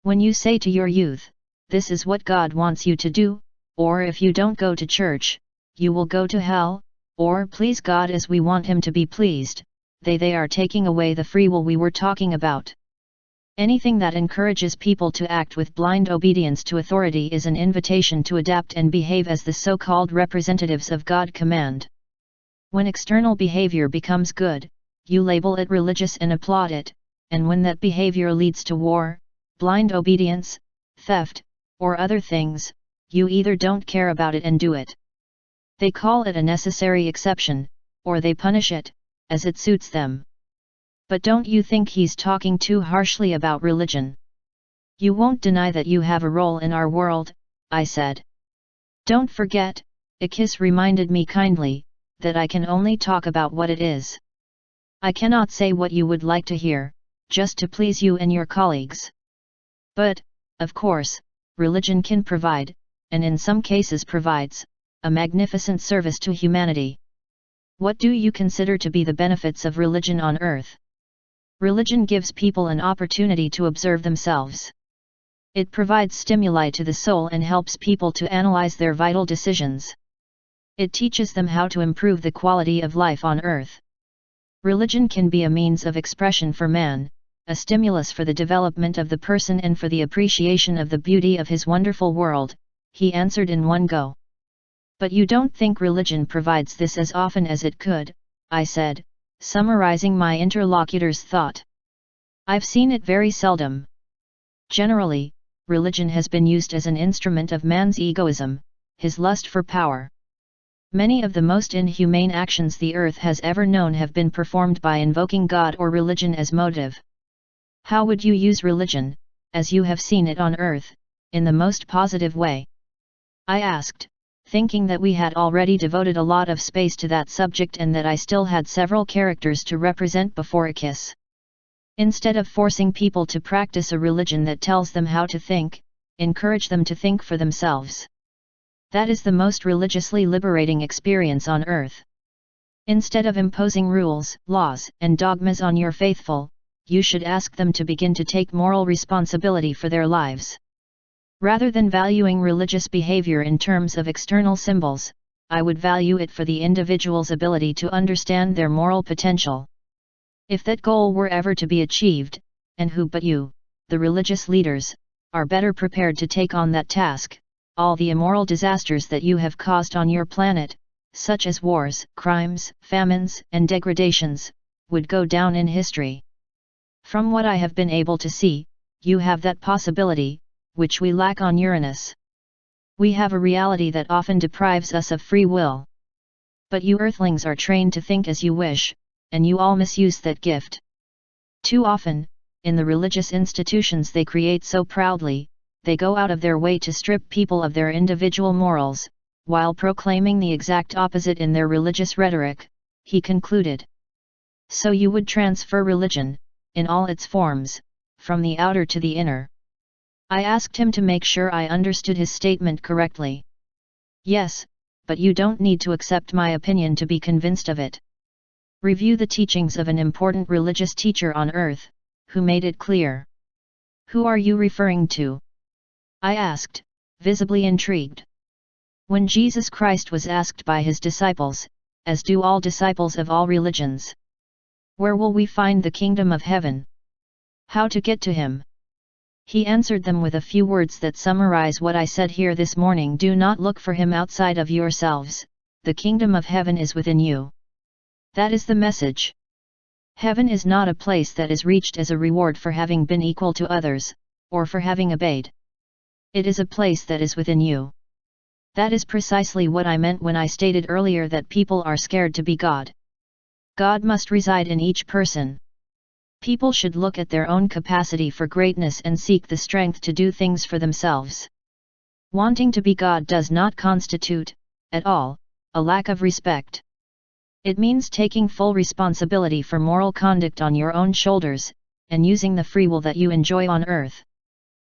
S1: When you say to your youth, this is what God wants you to do, or if you don't go to church, you will go to hell, or please God as we want Him to be pleased, they are taking away the free will we were talking about. Anything that encourages people to act with blind obedience to authority is an invitation to adapt and behave as the so-called representatives of God command. When external behavior becomes good, you label it religious and applaud it, and when that behavior leads to war, blind obedience, theft, or other things, you either don't care about it and do it. They call it a necessary exception, or they punish it, as it suits them. But don't you think he's talking too harshly about religion? You won't deny that you have a role in our world, I said. Don't forget, EYKIS reminded me kindly, that I can only talk about what it is. I cannot say what you would like to hear, just to please you and your colleagues. But, of course, religion can provide, and in some cases provides, a magnificent service to humanity. What do you consider to be the benefits of religion on earth? Religion gives people an opportunity to observe themselves. It provides stimuli to the soul and helps people to analyze their vital decisions. It teaches them how to improve the quality of life on earth. Religion can be a means of expression for man, a stimulus for the development of the person and for the appreciation of the beauty of his wonderful world, he answered in one go. But you don't think religion provides this as often as it could, I said, summarizing my interlocutor's thought. I've seen it very seldom. Generally, religion has been used as an instrument of man's egoism, his lust for power. Many of the most inhumane actions the earth has ever known have been performed by invoking God or religion as motive. How would you use religion, as you have seen it on earth, in the most positive way? I asked, thinking that we had already devoted a lot of space to that subject and that I still had several characters to represent before EYKIS. Instead of forcing people to practice a religion that tells them how to think, encourage them to think for themselves. That is the most religiously liberating experience on earth. Instead of imposing rules, laws, and dogmas on your faithful, you should ask them to begin to take moral responsibility for their lives. Rather than valuing religious behavior in terms of external symbols, I would value it for the individual's ability to understand their moral potential. If that goal were ever to be achieved, and who but you, the religious leaders, are better prepared to take on that task, all the immoral disasters that you have caused on your planet, such as wars, crimes, famines, and degradations, would go down in history. From what I have been able to see, you have that possibility, which we lack on Uranus. We have a reality that often deprives us of free will. But you earthlings are trained to think as you wish, and you all misuse that gift. Too often, in the religious institutions they create so proudly, they go out of their way to strip people of their individual morals, while proclaiming the exact opposite in their religious rhetoric, he concluded. So you would transfer religion, in all its forms, from the outer to the inner. I asked him to make sure I understood his statement correctly. Yes, but you don't need to accept my opinion to be convinced of it. Review the teachings of an important religious teacher on earth, who made it clear. Who are you referring to? I asked, visibly intrigued. When Jesus Christ was asked by his disciples, as do all disciples of all religions, where will we find the kingdom of heaven? How to get to him? He answered them with a few words that summarize what I said here this morning. Do not look for him outside of yourselves, the kingdom of heaven is within you. That is the message. Heaven is not a place that is reached as a reward for having been equal to others, or for having obeyed. It is a place that is within you. That is precisely what I meant when I stated earlier that people are scared to be God. God must reside in each person. People should look at their own capacity for greatness and seek the strength to do things for themselves. Wanting to be God does not constitute, at all, a lack of respect. It means taking full responsibility for moral conduct on your own shoulders, and using the free will that you enjoy on earth.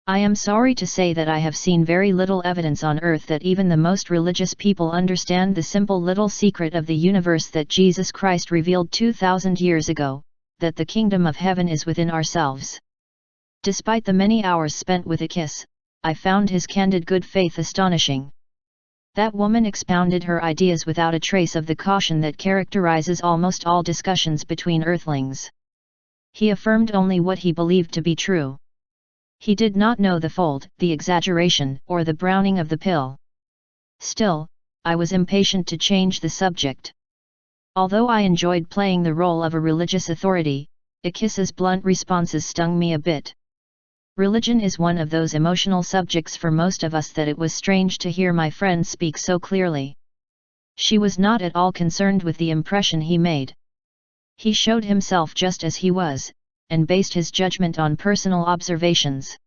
S1: I am sorry to say that I have seen very little evidence on earth that even the most religious people understand the simple little secret of the universe that Jesus Christ revealed 2,000 years ago, that the kingdom of heaven is within ourselves. Despite the many hours spent with EYKIS, I found his candid good faith astonishing. That woman expounded her ideas without a trace of the caution that characterizes almost all discussions between earthlings. He affirmed only what he believed to be true. He did not know the fold, the exaggeration, or the browning of the pill. Still, I was impatient to change the subject. Although I enjoyed playing the role of a religious authority, EYKIS's blunt responses stung me a bit. Religion is one of those emotional subjects for most of us that it was strange to hear my friend speak so clearly. She was not at all concerned with the impression he made. He showed himself just as he was, and based his judgment on personal observations.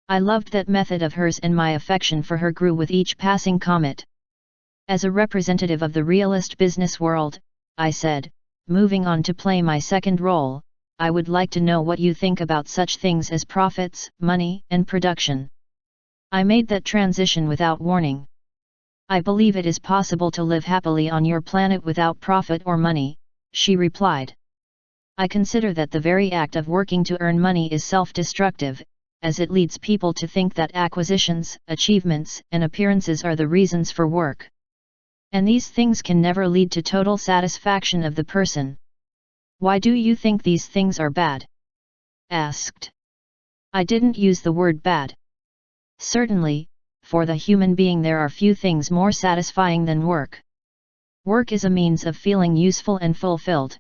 S1: I loved that method of hers, and my affection for her grew with each passing comment. As a representative of the realist business world, I said, moving on to play my second role, I would like to know what you think about such things as profits, money, and production. I made that transition without warning. I believe it is possible to live happily on your planet without profit or money, she replied. I consider that the very act of working to earn money is self-destructive, as it leads people to think that acquisitions, achievements, and appearances are the reasons for work. And these things can never lead to total satisfaction of the person. Why do you think these things are bad? Asked. I didn't use the word bad. Certainly, for the human being there are few things more satisfying than work. Work is a means of feeling useful and fulfilled.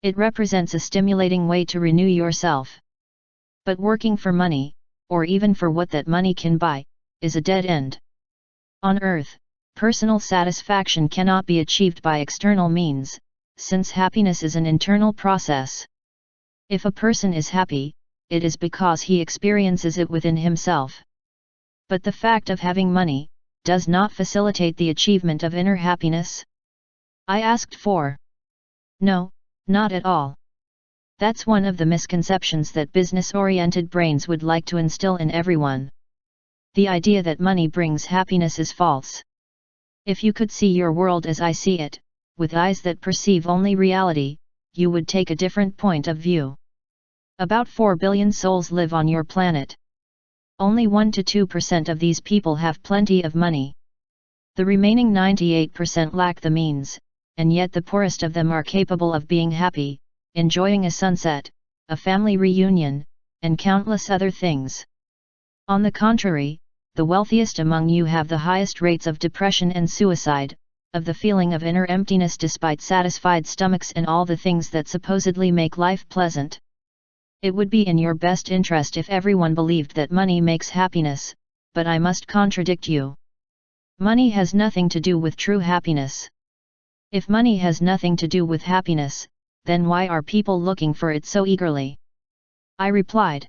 S1: It represents a stimulating way to renew yourself. But working for money, or even for what that money can buy, is a dead end. On earth, personal satisfaction cannot be achieved by external means, since happiness is an internal process. If a person is happy, it is because he experiences it within himself. But the fact of having money does not facilitate the achievement of inner happiness? I asked for. No, not at all. That's one of the misconceptions that business-oriented brains would like to instill in everyone. The idea that money brings happiness is false. If you could see your world as I see it, with eyes that perceive only reality, you would take a different point of view. About 4 billion souls live on your planet. Only 1 to 2% of these people have plenty of money. The remaining 98% lack the means, and yet the poorest of them are capable of being happy, enjoying a sunset, a family reunion, and countless other things. On the contrary, the wealthiest among you have the highest rates of depression and suicide, of the feeling of inner emptiness despite satisfied stomachs and all the things that supposedly make life pleasant. It would be in your best interest if everyone believed that money makes happiness, but I must contradict you. Money has nothing to do with true happiness. If money has nothing to do with happiness, then why are people looking for it so eagerly? I replied.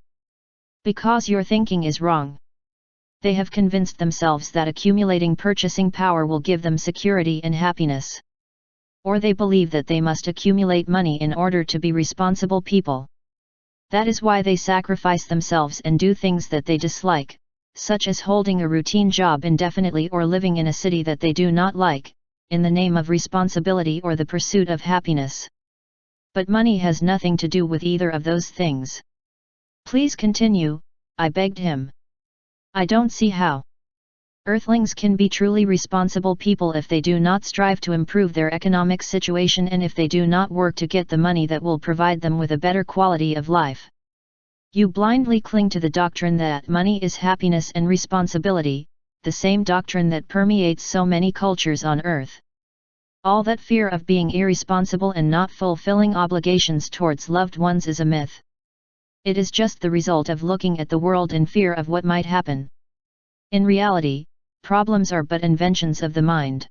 S1: Because your thinking is wrong. They have convinced themselves that accumulating purchasing power will give them security and happiness. Or they believe that they must accumulate money in order to be responsible people. That is why they sacrifice themselves and do things that they dislike, such as holding a routine job indefinitely or living in a city that they do not like, in the name of responsibility or the pursuit of happiness. But money has nothing to do with either of those things. Please continue, I begged him. I don't see how. Earthlings can be truly responsible people if they do not strive to improve their economic situation and if they do not work to get the money that will provide them with a better quality of life. You blindly cling to the doctrine that money is happiness and responsibility, the same doctrine that permeates so many cultures on earth. All that fear of being irresponsible and not fulfilling obligations towards loved ones is a myth. It is just the result of looking at the world in fear of what might happen. In reality, problems are but inventions of the mind.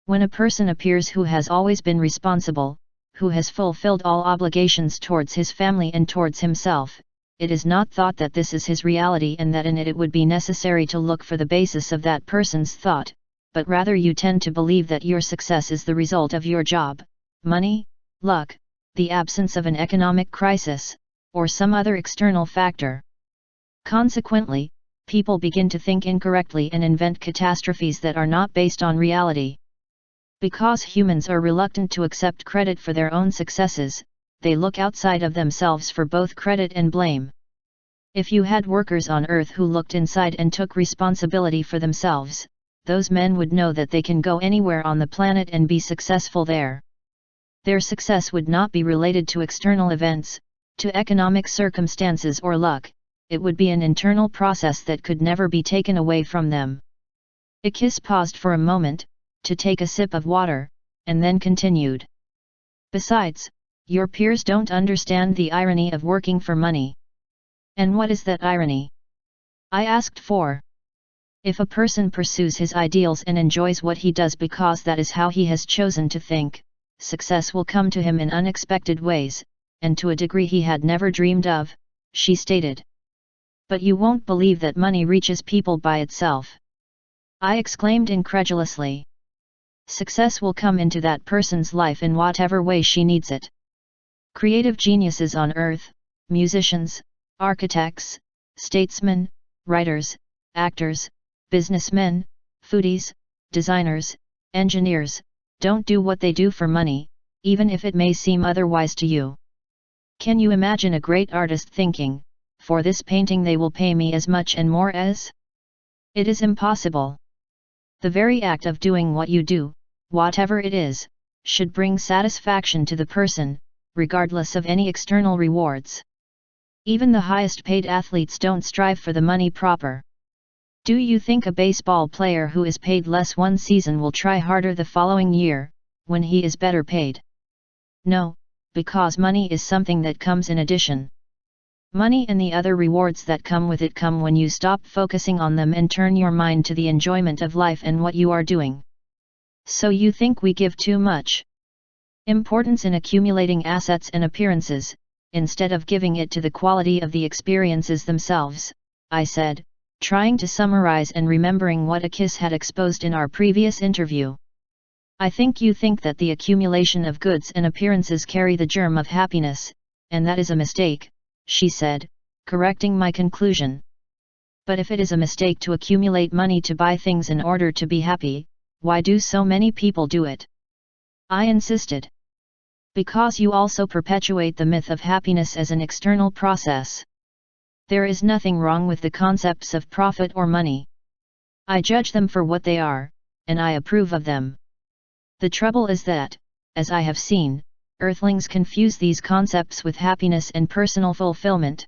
S1: When a person appears who has always been responsible, who has fulfilled all obligations towards his family and towards himself, it is not thought that this is his reality and that in it would be necessary to look for the basis of that person's thought, but rather you tend to believe that your success is the result of your job, money, luck, the absence of an economic crisis, or some other external factor. Consequently, people begin to think incorrectly and invent catastrophes that are not based on reality. Because humans are reluctant to accept credit for their own successes, they look outside of themselves for both credit and blame. If you had workers on earth who looked inside and took responsibility for themselves, those men would know that they can go anywhere on the planet and be successful there. Their success would not be related to external events, to economic circumstances or luck. It would be an internal process that could never be taken away from them. EYKIS paused for a moment, to take a sip of water, and then continued. Besides, your peers don't understand the irony of working for money. And what is that irony? I asked for. If a person pursues his ideals and enjoys what he does because that is how he has chosen to think, success will come to him in unexpected ways, and to a degree he had never dreamed of, she stated. But you won't believe that money reaches people by itself. I exclaimed incredulously. Success will come into that person's life in whatever way she needs it. Creative geniuses on earth, musicians, architects, statesmen, writers, actors, businessmen, foodies, designers, engineers, don't do what they do for money, even if it may seem otherwise to you. Can you imagine a great artist thinking, for this painting they will pay me as much and more as? It is impossible. The very act of doing what you do, whatever it is, should bring satisfaction to the person, regardless of any external rewards. Even the highest paid athletes don't strive for the money proper. Do you think a baseball player who is paid less one season will try harder the following year, when he is better paid? No, because money is something that comes in addition. Money and the other rewards that come with it come when you stop focusing on them and turn your mind to the enjoyment of life and what you are doing. So you think we give too much importance in accumulating assets and appearances, instead of giving it to the quality of the experiences themselves, I said, trying to summarize and remembering what EYKIS had exposed in our previous interview. I think you think that the accumulation of goods and appearances carry the germ of happiness, and that is a mistake, she said, correcting my conclusion. But if it is a mistake to accumulate money to buy things in order to be happy, why do so many people do it? I insisted. Because you also perpetuate the myth of happiness as an external process. There is nothing wrong with the concepts of profit or money. I judge them for what they are, and I approve of them. The trouble is that, as I have seen, earthlings confuse these concepts with happiness and personal fulfillment.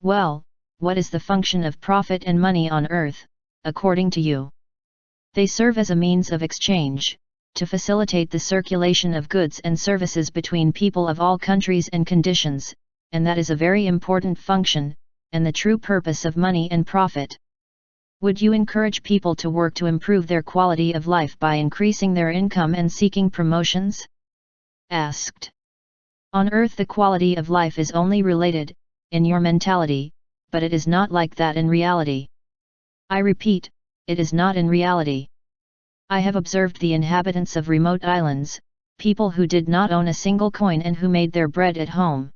S1: Well, what is the function of profit and money on earth, according to you? They serve as a means of exchange, to facilitate the circulation of goods and services between people of all countries and conditions, and that is a very important function, and the true purpose of money and profit. Would you encourage people to work to improve their quality of life by increasing their income and seeking promotions? Asked. On earth the quality of life is only related, in your mentality, but it is not like that in reality. I repeat, it is not in reality. I have observed the inhabitants of remote islands, people who did not own a single coin and who made their bread at home.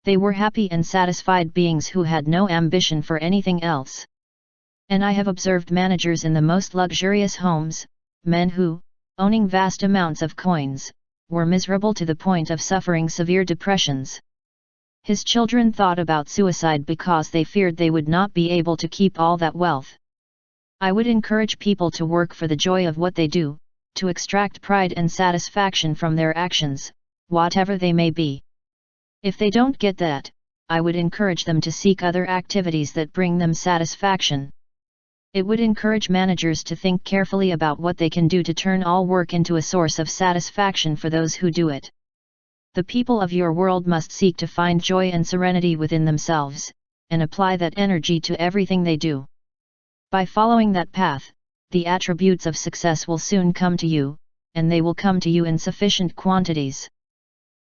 S1: They were happy and satisfied beings who had no ambition for anything else. And I have observed managers in the most luxurious homes, men who, owning vast amounts of coins, were miserable to the point of suffering severe depressions. His children thought about suicide because they feared they would not be able to keep all that wealth. I would encourage people to work for the joy of what they do, to extract pride and satisfaction from their actions, whatever they may be. If they don't get that, I would encourage them to seek other activities that bring them satisfaction. It would encourage managers to think carefully about what they can do to turn all work into a source of satisfaction for those who do it. The people of your world must seek to find joy and serenity within themselves, and apply that energy to everything they do. By following that path, the attributes of success will soon come to you, and they will come to you in sufficient quantities.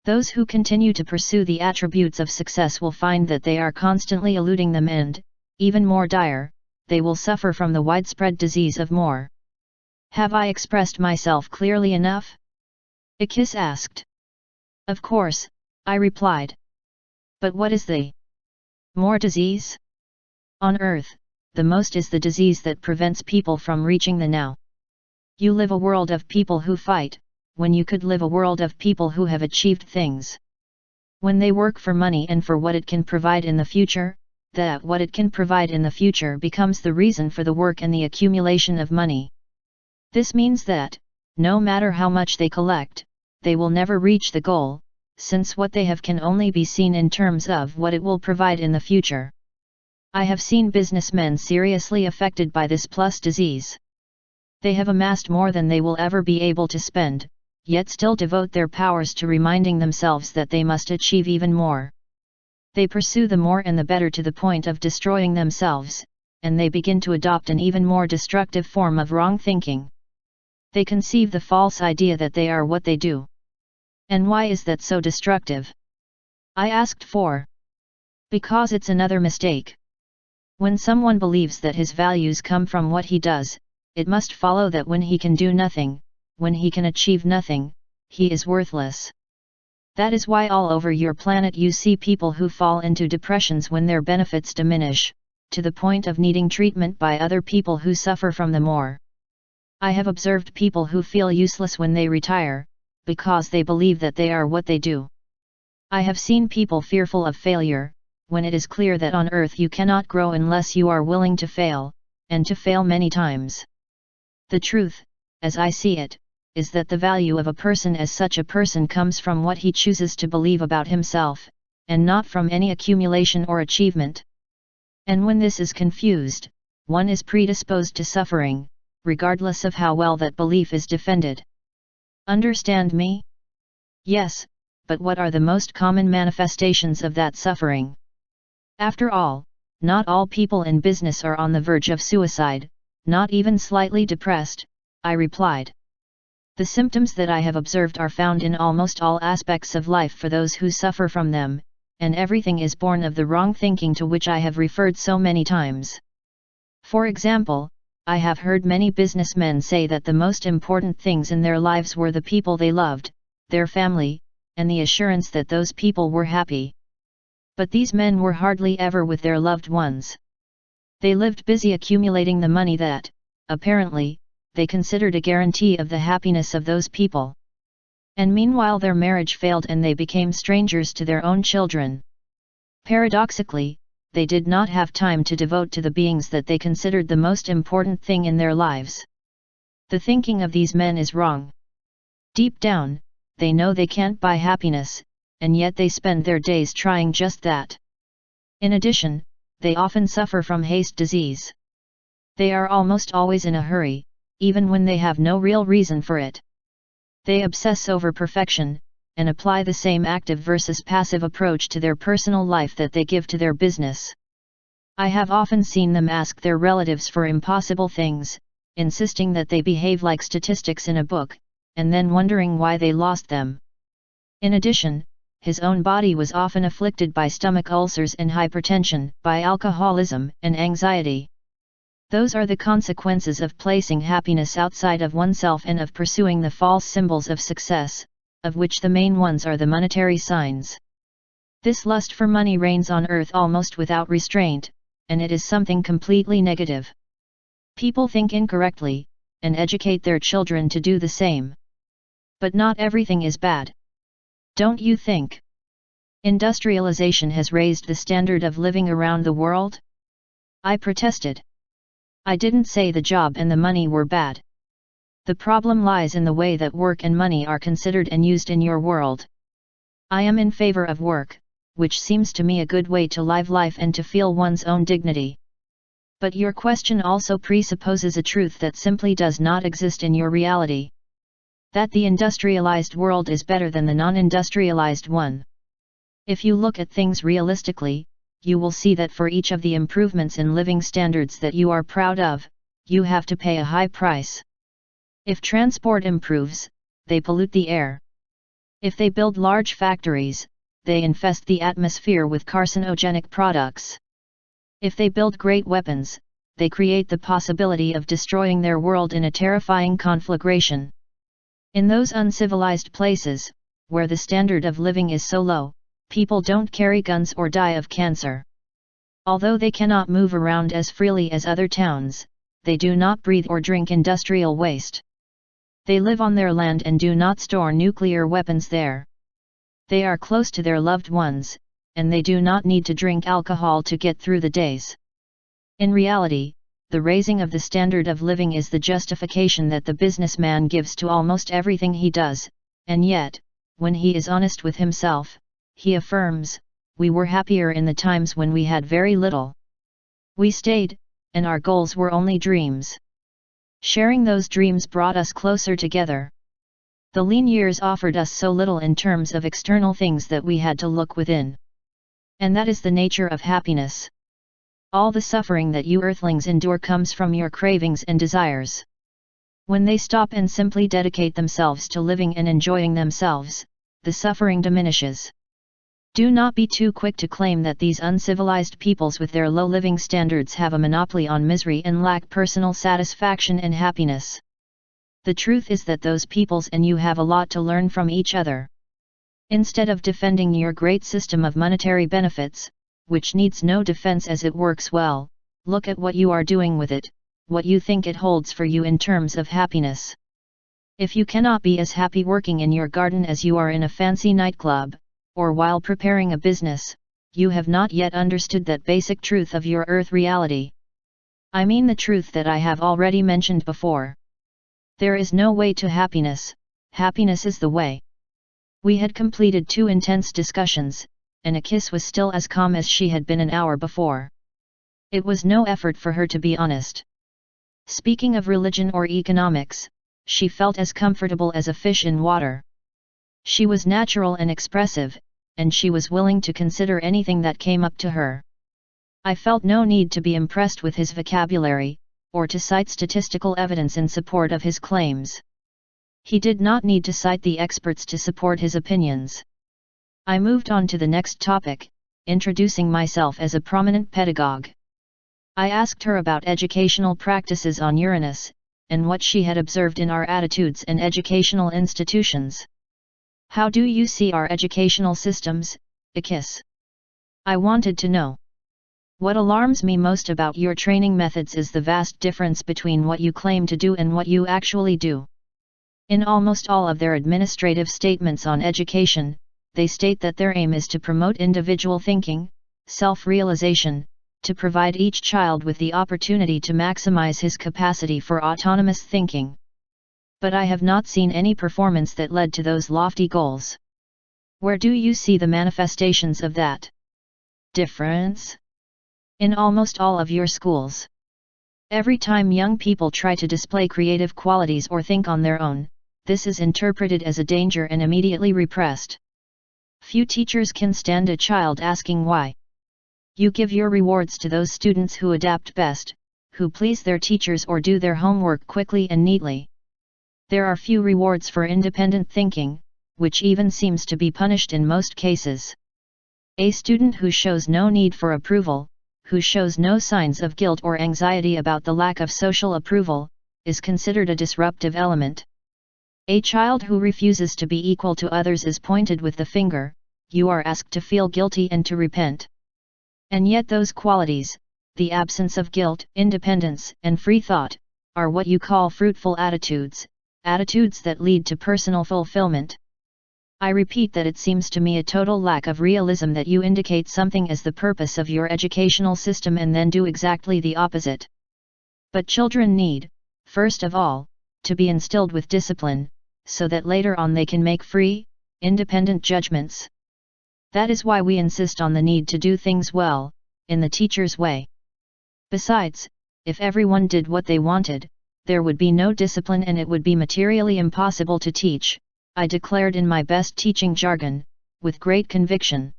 S1: Those who continue to pursue the attributes of success will find that they are constantly eluding them and, even more dire, they will suffer from the widespread disease of more. Have I expressed myself clearly enough? EYKIS asked. Of course, I replied. But what is the more disease? On earth, the most is the disease that prevents people from reaching the now. You live a world of people who fight, when you could live a world of people who have achieved things. When they work for money and for what it can provide in the future, that what it can provide in the future becomes the reason for the work and the accumulation of money. This means that, no matter how much they collect, they will never reach the goal, since what they have can only be seen in terms of what it will provide in the future. I have seen businessmen seriously affected by this plus disease. They have amassed more than they will ever be able to spend, yet still devote their powers to reminding themselves that they must achieve even more. They pursue the more and the better to the point of destroying themselves, and they begin to adopt an even more destructive form of wrong thinking. They conceive the false idea that they are what they do. And why is that so destructive? I asked for. Because it's another mistake. When someone believes that his values come from what he does, it must follow that when he can do nothing, when he can achieve nothing, he is worthless. That is why all over your planet you see people who fall into depressions when their benefits diminish, to the point of needing treatment by other people who suffer from them more. I have observed people who feel useless when they retire, because they believe that they are what they do. I have seen people fearful of failure, when it is clear that on earth you cannot grow unless you are willing to fail, and to fail many times. The truth, as I see it, is that the value of a person as such a person comes from what he chooses to believe about himself, and not from any accumulation or achievement. And when this is confused, one is predisposed to suffering, regardless of how well that belief is defended. Understand me? Yes, but what are the most common manifestations of that suffering? After all, not all people in business are on the verge of suicide, not even slightly depressed, I replied. The symptoms that I have observed are found in almost all aspects of life for those who suffer from them, and everything is born of the wrong thinking to which I have referred so many times. For example, I have heard many businessmen say that the most important things in their lives were the people they loved, their family, and the assurance that those people were happy. But these men were hardly ever with their loved ones. They lived busy accumulating the money that, apparently, they considered a guarantee of the happiness of those people. And meanwhile their marriage failed and they became strangers to their own children. Paradoxically, they did not have time to devote to the beings that they considered the most important thing in their lives. The thinking of these men is wrong. Deep down, they know they can't buy happiness, and yet they spend their days trying just that. In addition, they often suffer from haste disease. They are almost always in a hurry, even when they have no real reason for it. They obsess over perfection, and apply the same active versus passive approach to their personal life that they give to their business. I have often seen them ask their relatives for impossible things, insisting that they behave like statistics in a book, and then wondering why they lost them. In addition, his own body was often afflicted by stomach ulcers and hypertension, by alcoholism and anxiety. Those are the consequences of placing happiness outside of oneself and of pursuing the false symbols of success, of which the main ones are the monetary signs. This lust for money reigns on earth almost without restraint, and it is something completely negative. People think incorrectly, and educate their children to do the same. But not everything is bad. Don't you think? Industrialization has raised the standard of living around the world? I protested. I didn't say the job and the money were bad. The problem lies in the way that work and money are considered and used in your world. I am in favor of work, which seems to me a good way to live life and to feel one's own dignity. But your question also presupposes a truth that simply does not exist in your reality. That the industrialized world is better than the non-industrialized one. If you look at things realistically, you will see that for each of the improvements in living standards that you are proud of, you have to pay a high price. If transport improves, they pollute the air. If they build large factories, they infest the atmosphere with carcinogenic products. If they build great weapons, they create the possibility of destroying their world in a terrifying conflagration. In those uncivilized places, where the standard of living is so low, people don't carry guns or die of cancer. Although they cannot move around as freely as other towns, they do not breathe or drink industrial waste. They live on their land and do not store nuclear weapons there. They are close to their loved ones, and they do not need to drink alcohol to get through the days. In reality, the raising of the standard of living is the justification that the businessman gives to almost everything he does, and yet, when he is honest with himself, he affirms, "We were happier in the times when we had very little. We stayed, and our goals were only dreams. Sharing those dreams brought us closer together. The lean years offered us so little in terms of external things that we had to look within. And that is the nature of happiness. All the suffering that you earthlings endure comes from your cravings and desires. When they stop and simply dedicate themselves to living and enjoying themselves, the suffering diminishes. Do not be too quick to claim that these uncivilized peoples with their low living standards have a monopoly on misery and lack personal satisfaction and happiness. The truth is that those peoples and you have a lot to learn from each other. Instead of defending your great system of monetary benefits, which needs no defense as it works well, look at what you are doing with it, what you think it holds for you in terms of happiness. If you cannot be as happy working in your garden as you are in a fancy nightclub, or while preparing a business, you have not yet understood that basic truth of your earth reality. I mean the truth that I have already mentioned before. There is no way to happiness, happiness is the way. We had completed 2 intense discussions, and EYKIS was still as calm as she had been an hour before. It was no effort for her to be honest. Speaking of religion or economics, she felt as comfortable as a fish in water. She was natural and expressive, and she was willing to consider anything that came up to her. I felt no need to be impressed with his vocabulary, or to cite statistical evidence in support of his claims. He did not need to cite the experts to support his opinions. I moved on to the next topic, introducing myself as a prominent pedagogue. I asked her about educational practices on Uranus, and what she had observed in our attitudes and educational institutions. How do you see our educational systems, EYKIS? I wanted to know. What alarms me most about your training methods is the vast difference between what you claim to do and what you actually do. In almost all of their administrative statements on education, they state that their aim is to promote individual thinking, self-realization, to provide each child with the opportunity to maximize his capacity for autonomous thinking. But I have not seen any performance that led to those lofty goals. Where do you see the manifestations of that difference? In almost all of your schools. Every time young people try to display creative qualities or think on their own, this is interpreted as a danger and immediately repressed. Few teachers can stand a child asking why. You give your rewards to those students who adapt best, who please their teachers or do their homework quickly and neatly. There are few rewards for independent thinking, which even seems to be punished in most cases. A student who shows no need for approval, who shows no signs of guilt or anxiety about the lack of social approval, is considered a disruptive element. A child who refuses to be equal to others is pointed with the finger. You are asked to feel guilty and to repent. And yet those qualities, the absence of guilt, independence, and free thought, are what you call fruitful attitudes, attitudes that lead to personal fulfillment. I repeat that it seems to me a total lack of realism that you indicate something as the purpose of your educational system and then do exactly the opposite. But children need, first of all, to be instilled with discipline, so that later on they can make free, independent judgments. That is why we insist on the need to do things well, in the teacher's way. Besides, if everyone did what they wanted, there would be no discipline and it would be materially impossible to teach, I declared in my best teaching jargon, with great conviction.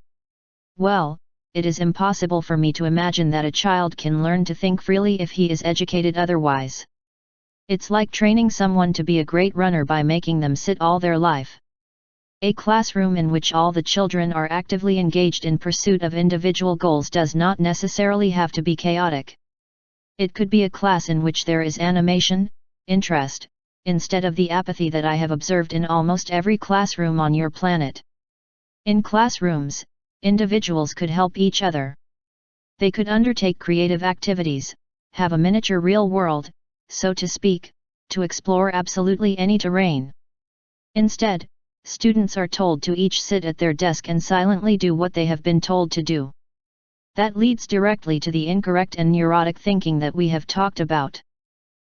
S1: Well, it is impossible for me to imagine that a child can learn to think freely if he is educated otherwise. It's like training someone to be a great runner by making them sit all their life. A classroom in which all the children are actively engaged in pursuit of individual goals does not necessarily have to be chaotic. It could be a class in which there is animation, interest, instead of the apathy that I have observed in almost every classroom on your planet. In classrooms, individuals could help each other. They could undertake creative activities, have a miniature real world, so to speak, to explore absolutely any terrain. Instead, students are told to each sit at their desk and silently do what they have been told to do. That leads directly to the incorrect and neurotic thinking that we have talked about.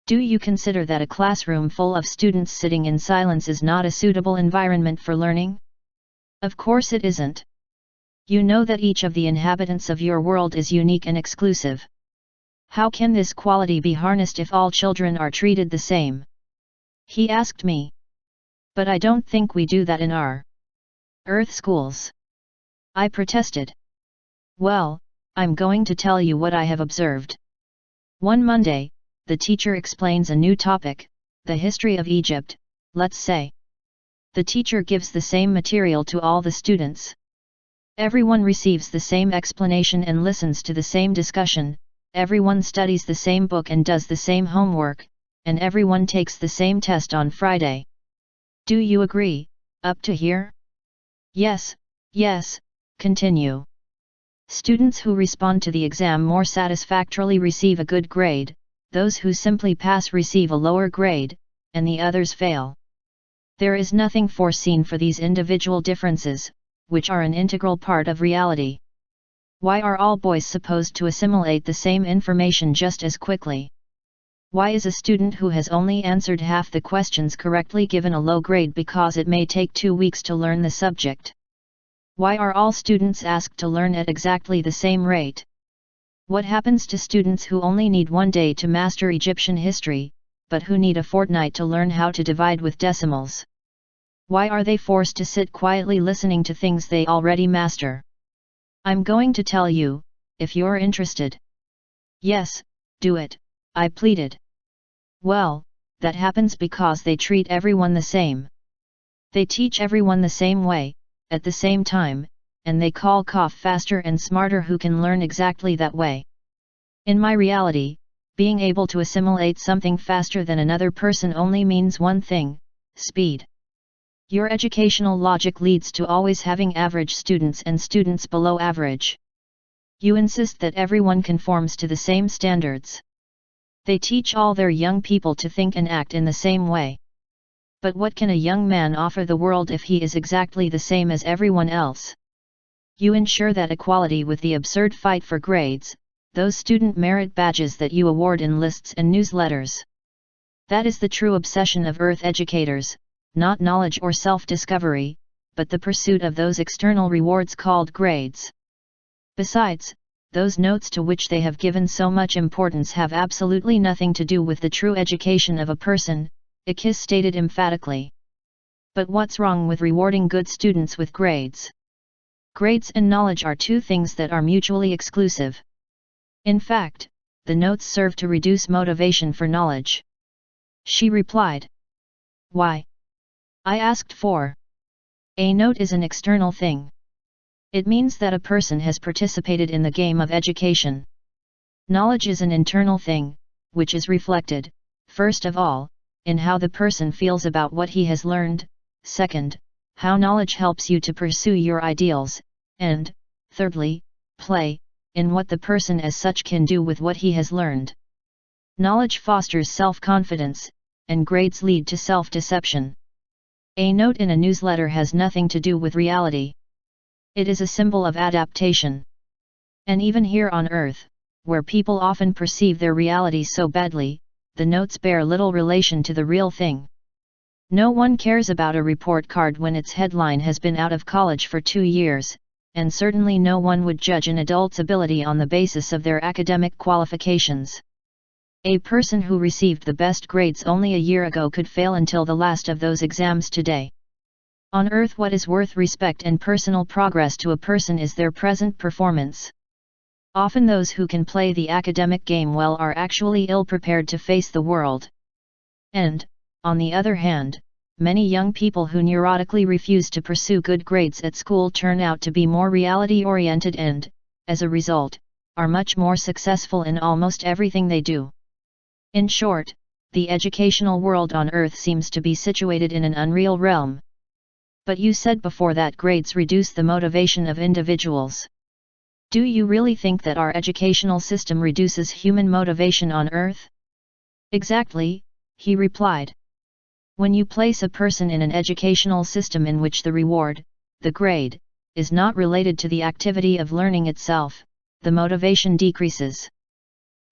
S1: Do you consider that a classroom full of students sitting in silence is not a suitable environment for learning? Of course it isn't. You know that each of the inhabitants of your world is unique and exclusive. How can this quality be harnessed if all children are treated the same? He asked me. But I don't think we do that in our Earth schools. I protested. Well, I'm going to tell you what I have observed. One Monday, the teacher explains a new topic, the history of Egypt, let's say. The teacher gives the same material to all the students. Everyone receives the same explanation and listens to the same discussion, everyone studies the same book and does the same homework, and everyone takes the same test on Friday. Do you agree, up to here? Yes, continue. Students who respond to the exam more satisfactorily receive a good grade, those who simply pass receive a lower grade, and the others fail. There is nothing foreseen for these individual differences, which are an integral part of reality. Why are all boys supposed to assimilate the same information just as quickly? Why is a student who has only answered half the questions correctly given a low grade because it may take 2 weeks to learn the subject? Why are all students asked to learn at exactly the same rate? What happens to students who only need 1 day to master Egyptian history, but who need a fortnight to learn how to divide with decimals? Why are they forced to sit quietly listening to things they already master? I'm going to tell you, if you're interested. Yes, do it, I pleaded. Well, that happens because they treat everyone the same. They teach everyone the same way, at the same time, and they call faster and smarter who can learn exactly that way. In my reality, being able to assimilate something faster than another person only means one thing: speed. Your educational logic leads to always having average students and students below average. You insist that everyone conforms to the same standards. They teach all their young people to think and act in the same way. But what can a young man offer the world if he is exactly the same as everyone else? You ensure that equality with the absurd fight for grades, those student merit badges that you award in lists and newsletters. That is the true obsession of Earth educators, not knowledge or self-discovery, but the pursuit of those external rewards called grades. Besides, those notes to which they have given so much importance have absolutely nothing to do with the true education of a person, EYKIS stated emphatically. But what's wrong with rewarding good students with grades? Grades and knowledge are two things that are mutually exclusive. In fact, the notes serve to reduce motivation for knowledge. She replied. Why? I asked for. A note is an external thing. It means that a person has participated in the game of education. Knowledge is an internal thing, which is reflected, first of all, in how the person feels about what he has learned, second, how knowledge helps you to pursue your ideals, and, thirdly, in what the person as such can do with what he has learned. Knowledge fosters self-confidence, and grades lead to self-deception. A note in a newsletter has nothing to do with reality. It is a symbol of adaptation. And even here on Earth, where people often perceive their reality so badly, the notes bear little relation to the real thing. No one cares about a report card when its headline has been out of college for 2 years, and certainly no one would judge an adult's ability on the basis of their academic qualifications. A person who received the best grades only a year ago could fail until the last of those exams today. On Earth, what is worth respect and personal progress to a person is their present performance. Often those who can play the academic game well are actually ill-prepared to face the world. And, on the other hand, many young people who neurotically refuse to pursue good grades at school turn out to be more reality-oriented and, as a result, are much more successful in almost everything they do. In short, the educational world on Earth seems to be situated in an unreal realm. But you said before that grades reduce the motivation of individuals. Do you really think that our educational system reduces human motivation on Earth? Exactly, he replied. When you place a person in an educational system in which the reward, the grade, is not related to the activity of learning itself, the motivation decreases.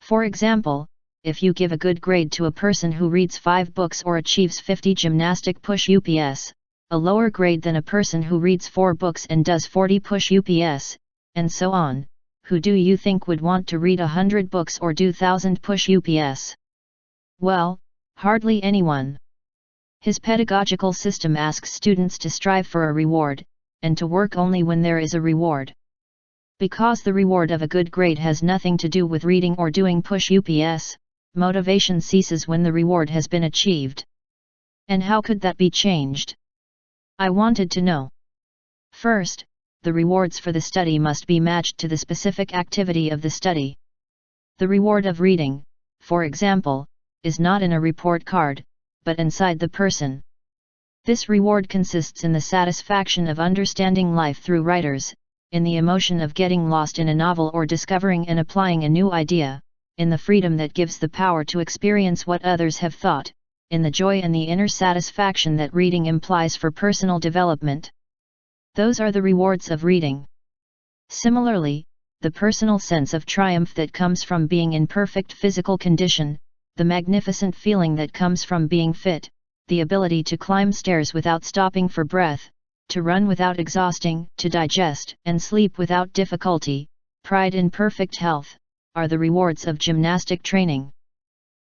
S1: For example, if you give a good grade to a person who reads 5 books or achieves 50 gymnastic push-ups, a lower grade than a person who reads 4 books and does 40 push-ups, and so on, who do you think would want to read 100 books or do 1000 push-ups? Well, hardly anyone. His pedagogical system asks students to strive for a reward, and to work only when there is a reward. Because the reward of a good grade has nothing to do with reading or doing push-ups, motivation ceases when the reward has been achieved. And how could that be changed? I wanted to know. First, the rewards for the study must be matched to the specific activity of the study. The reward of reading, for example, is not in a report card, but inside the person. This reward consists in the satisfaction of understanding life through writers, in the emotion of getting lost in a novel or discovering and applying a new idea, in the freedom that gives the power to experience what others have thought, in the joy and the inner satisfaction that reading implies for personal development. Those are the rewards of reading. Similarly, the personal sense of triumph that comes from being in perfect physical condition, the magnificent feeling that comes from being fit, the ability to climb stairs without stopping for breath, to run without exhausting, to digest and sleep without difficulty, pride in perfect health, are the rewards of gymnastic training.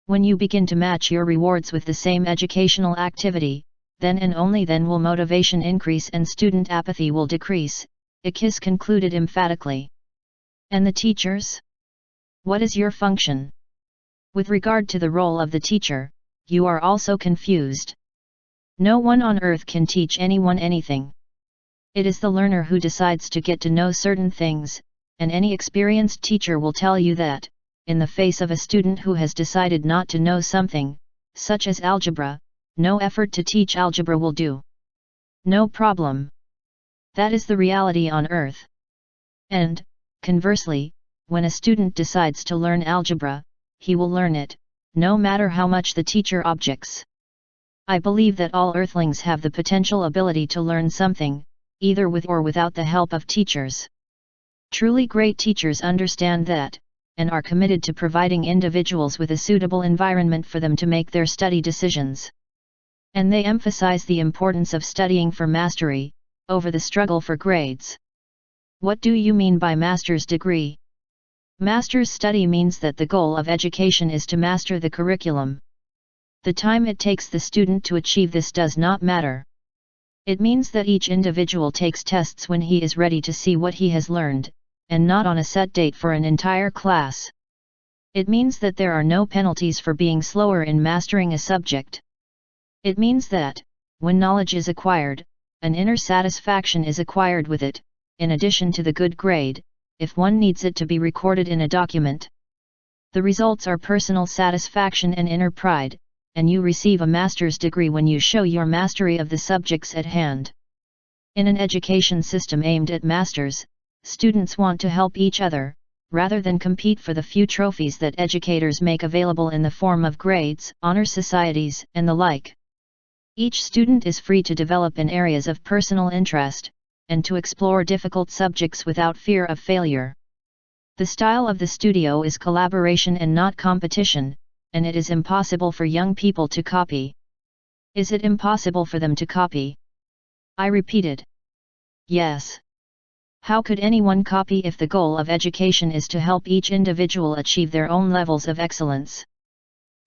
S1: When you begin to match your rewards with the same educational activity, then and only then will motivation increase and student apathy will decrease, EYKIS concluded emphatically. And the teachers? What is your function? With regard to the role of the teacher, you are also confused. No one on earth can teach anyone anything. It is the learner who decides to get to know certain things, and any experienced teacher will tell you that, in the face of a student who has decided not to know something, such as algebra, no effort to teach algebra will do. No problem. That is the reality on earth. And, conversely, when a student decides to learn algebra, he will learn it, no matter how much the teacher objects. I believe that all earthlings have the potential ability to learn something, either with or without the help of teachers. Truly great teachers understand that, and are committed to providing individuals with a suitable environment for them to make their study decisions. And they emphasize the importance of studying for mastery, over the struggle for grades. What do you mean by master's degree? Master's study means that the goal of education is to master the curriculum. The time it takes the student to achieve this does not matter. It means that each individual takes tests when he is ready to see what he has learned, and not on a set date for an entire class. It means that there are no penalties for being slower in mastering a subject. It means that, when knowledge is acquired, an inner satisfaction is acquired with it, in addition to the good grade, if one needs it to be recorded in a document. The results are personal satisfaction and inner pride, and you receive a master's degree when you show your mastery of the subjects at hand. In an education system aimed at masters, students want to help each other, rather than compete for the few trophies that educators make available in the form of grades, honor societies, and the like. Each student is free to develop in areas of personal interest, and to explore difficult subjects without fear of failure. The style of the studio is collaboration and not competition, and it is impossible for young people to copy. Is it impossible for them to copy? I repeated. Yes. How could anyone copy if the goal of education is to help each individual achieve their own levels of excellence?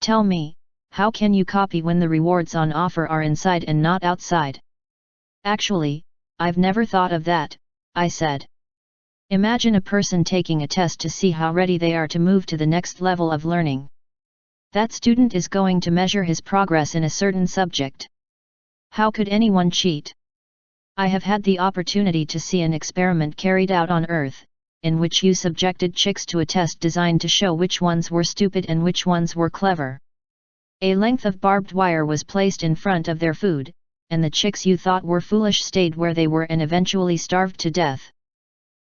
S1: Tell me, how can you copy when the rewards on offer are inside and not outside? Actually, I've never thought of that, I said. Imagine a person taking a test to see how ready they are to move to the next level of learning. That student is going to measure his progress in a certain subject. How could anyone cheat? I have had the opportunity to see an experiment carried out on Earth, in which you subjected chicks to a test designed to show which ones were stupid and which ones were clever. A length of barbed wire was placed in front of their food, and the chicks you thought were foolish stayed where they were and eventually starved to death.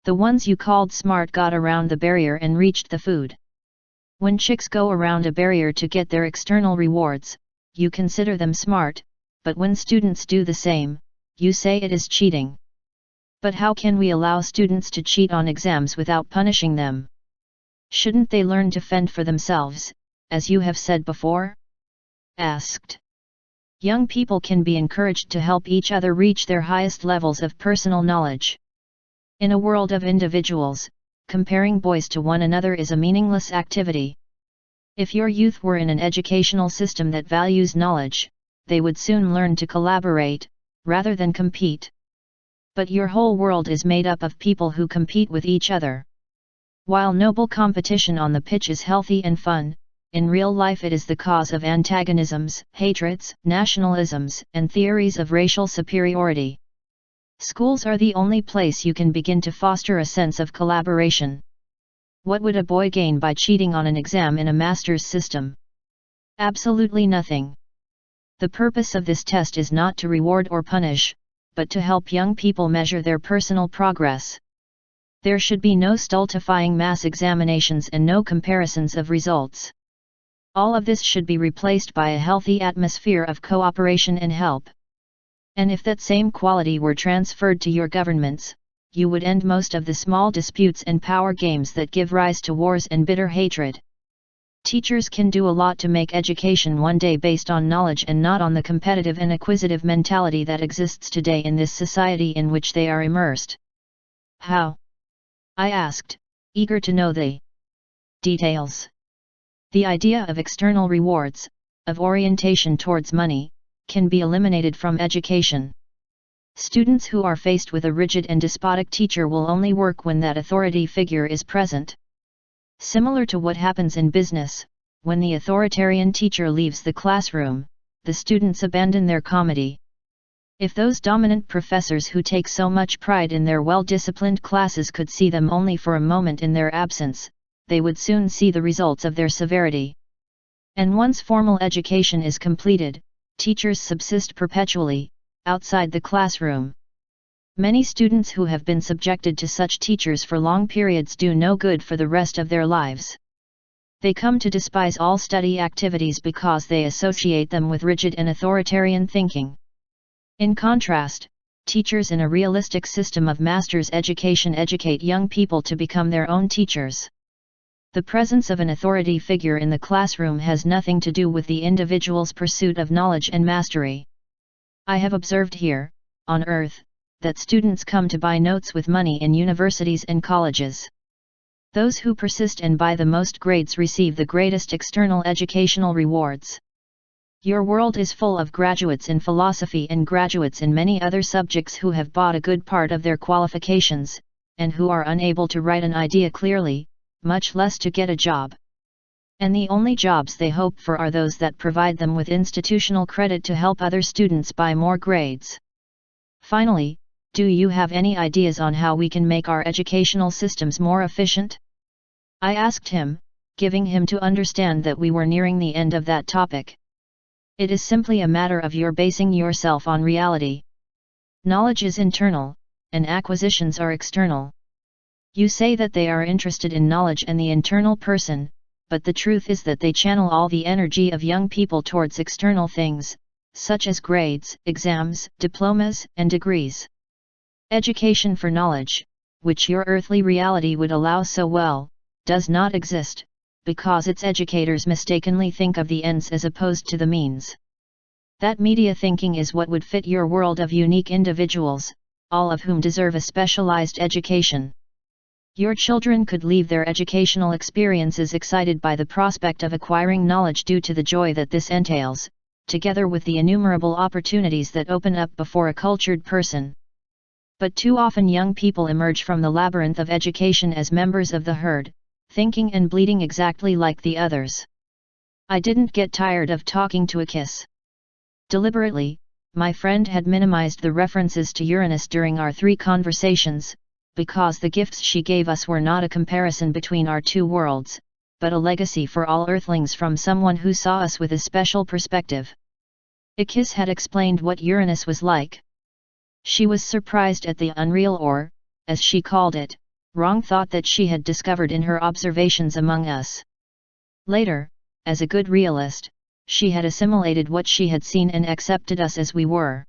S1: The ones you called smart got around the barrier and reached the food. When chicks go around a barrier to get their external rewards, you consider them smart, but when students do the same, you say it is cheating. But how can we allow students to cheat on exams without punishing them? Shouldn't they learn to fend for themselves, as you have said before? Asked. Young people can be encouraged to help each other reach their highest levels of personal knowledge. In a world of individuals, comparing boys to one another is a meaningless activity. If your youth were in an educational system that values knowledge, they would soon learn to collaborate, rather than compete. But your whole world is made up of people who compete with each other. While noble competition on the pitch is healthy and fun, in real life it is the cause of antagonisms, hatreds, nationalisms, and theories of racial superiority. Schools are the only place you can begin to foster a sense of collaboration. What would a boy gain by cheating on an exam in a master's system? Absolutely nothing. The purpose of this test is not to reward or punish, but to help young people measure their personal progress. There should be no stultifying mass examinations and no comparisons of results. All of this should be replaced by a healthy atmosphere of cooperation and help. And if that same quality were transferred to your governments, you would end most of the small disputes and power games that give rise to wars and bitter hatred. Teachers can do a lot to make education one day based on knowledge and not on the competitive and acquisitive mentality that exists today in this society in which they are immersed. How? I asked, eager to know the details. The idea of external rewards, of orientation towards money, can be eliminated from education. Students who are faced with a rigid and despotic teacher will only work when that authority figure is present. Similar to what happens in business, when the authoritarian teacher leaves the classroom, the students abandon their comedy. If those dominant professors who take so much pride in their well-disciplined classes could see them only for a moment in their absence, they would soon see the results of their severity. And once formal education is completed, teachers subsist perpetually, outside the classroom. Many students who have been subjected to such teachers for long periods do no good for the rest of their lives. They come to despise all study activities because they associate them with rigid and authoritarian thinking. In contrast, teachers in a realistic system of master's education educate young people to become their own teachers. The presence of an authority figure in the classroom has nothing to do with the individual's pursuit of knowledge and mastery. I have observed here, on Earth, that students come to buy notes with money in universities and colleges. Those who persist and buy the most grades receive the greatest external educational rewards. Your world is full of graduates in philosophy and graduates in many other subjects who have bought a good part of their qualifications, and who are unable to write an idea clearly, much less to get a job. And the only jobs they hope for are those that provide them with institutional credit to help other students buy more grades. Finally, do you have any ideas on how we can make our educational systems more efficient? I asked him, giving him to understand that we were nearing the end of that topic. It is simply a matter of your basing yourself on reality. Knowledge is internal, and acquisitions are external. You say that they are interested in knowledge and the internal person, but the truth is that they channel all the energy of young people towards external things, such as grades, exams, diplomas, and degrees. Education for knowledge, which your earthly reality would allow so well, does not exist, because its educators mistakenly think of the ends as opposed to the means. That media thinking is what would fit your world of unique individuals, all of whom deserve a specialized education. Your children could leave their educational experiences excited by the prospect of acquiring knowledge due to the joy that this entails, together with the innumerable opportunities that open up before a cultured person. But too often young people emerge from the labyrinth of education as members of the herd, thinking and bleeding exactly like the others. I didn't get tired of talking to EYKIS. Deliberately, my friend had minimized the references to Uranus during our 3 conversations, because the gifts she gave us were not a comparison between our 2 worlds, but a legacy for all Earthlings from someone who saw us with a special perspective. EYKIS had explained what Uranus was like. She was surprised at the unreal or, as she called it, wrong thought that she had discovered in her observations among us. Later, as a good realist, she had assimilated what she had seen and accepted us as we were.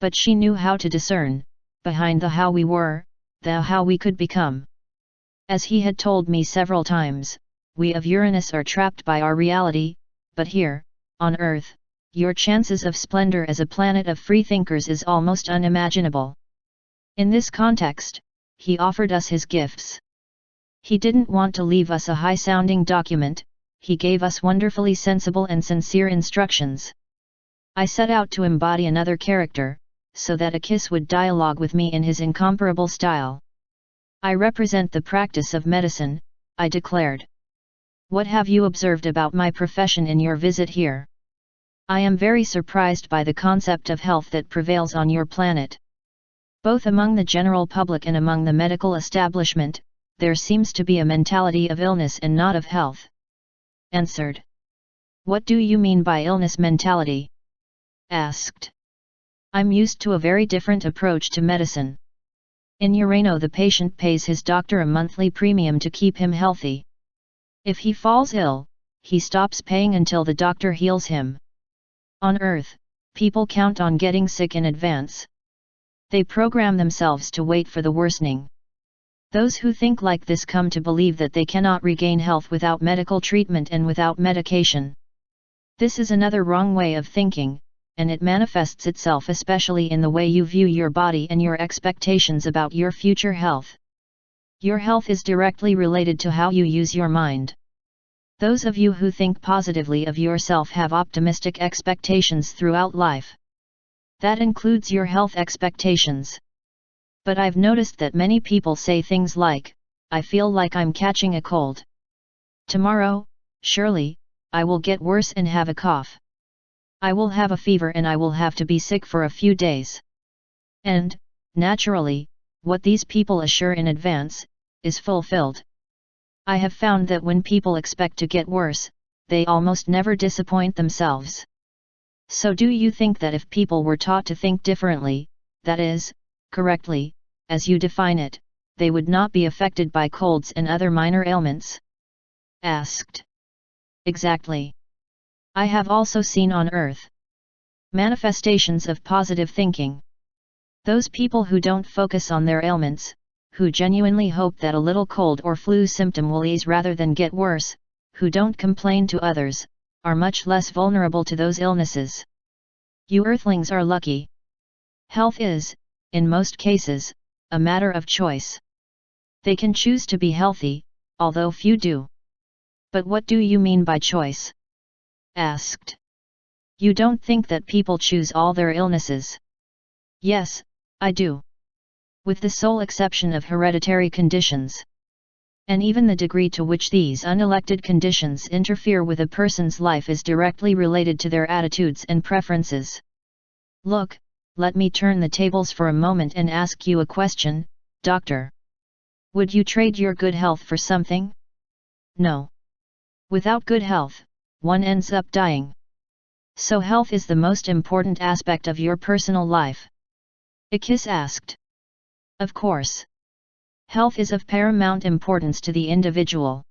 S1: But she knew how to discern, behind the how we were, the how we could become. As he had told me several times, we of Uranus are trapped by our reality, but here, on Earth, your chances of splendor as a planet of freethinkers is almost unimaginable. In this context, he offered us his gifts. He didn't want to leave us a high-sounding document, he gave us wonderfully sensible and sincere instructions. I set out to embody another character, so that EYKIS would dialogue with me in his incomparable style. I represent the practice of medicine, I declared. What have you observed about my profession in your visit here? I am very surprised by the concept of health that prevails on your planet. Both among the general public and among the medical establishment, there seems to be a mentality of illness and not of health. Answered. What do you mean by illness mentality? Asked. I'm used to a very different approach to medicine. In Urano, the patient pays his doctor a monthly premium to keep him healthy. If he falls ill, he stops paying until the doctor heals him. On Earth, people count on getting sick in advance. They program themselves to wait for the worsening. Those who think like this come to believe that they cannot regain health without medical treatment and without medication. This is another wrong way of thinking, and it manifests itself especially in the way you view your body and your expectations about your future health. Your health is directly related to how you use your mind. Those of you who think positively of yourself have optimistic expectations throughout life. That includes your health expectations. But I've noticed that many people say things like, I feel like I'm catching a cold. Tomorrow, surely, I will get worse and have a cough. I will have a fever and I will have to be sick for a few days. And, naturally, what these people assure in advance, is fulfilled. I have found that when people expect to get worse, they almost never disappoint themselves. So do you think that if people were taught to think differently, that is, correctly, as you define it, they would not be affected by colds and other minor ailments? Asked. Exactly. I have also seen on Earth manifestations of positive thinking. Those people who don't focus on their ailments, who genuinely hope that a little cold or flu symptom will ease rather than get worse, who don't complain to others, are much less vulnerable to those illnesses. You Earthlings are lucky. Health is, in most cases, a matter of choice. They can choose to be healthy, although few do. But what do you mean by choice? Asked. You don't think that people choose all their illnesses? Yes, I do. With the sole exception of hereditary conditions. And even the degree to which these unelected conditions interfere with a person's life is directly related to their attitudes and preferences. Look, let me turn the tables for a moment and ask you a question, Doctor. Would you trade your good health for something? No. Without good health, one ends up dying. So health is the most important aspect of your personal life? EYKIS asked. Of course. Health is of paramount importance to the individual.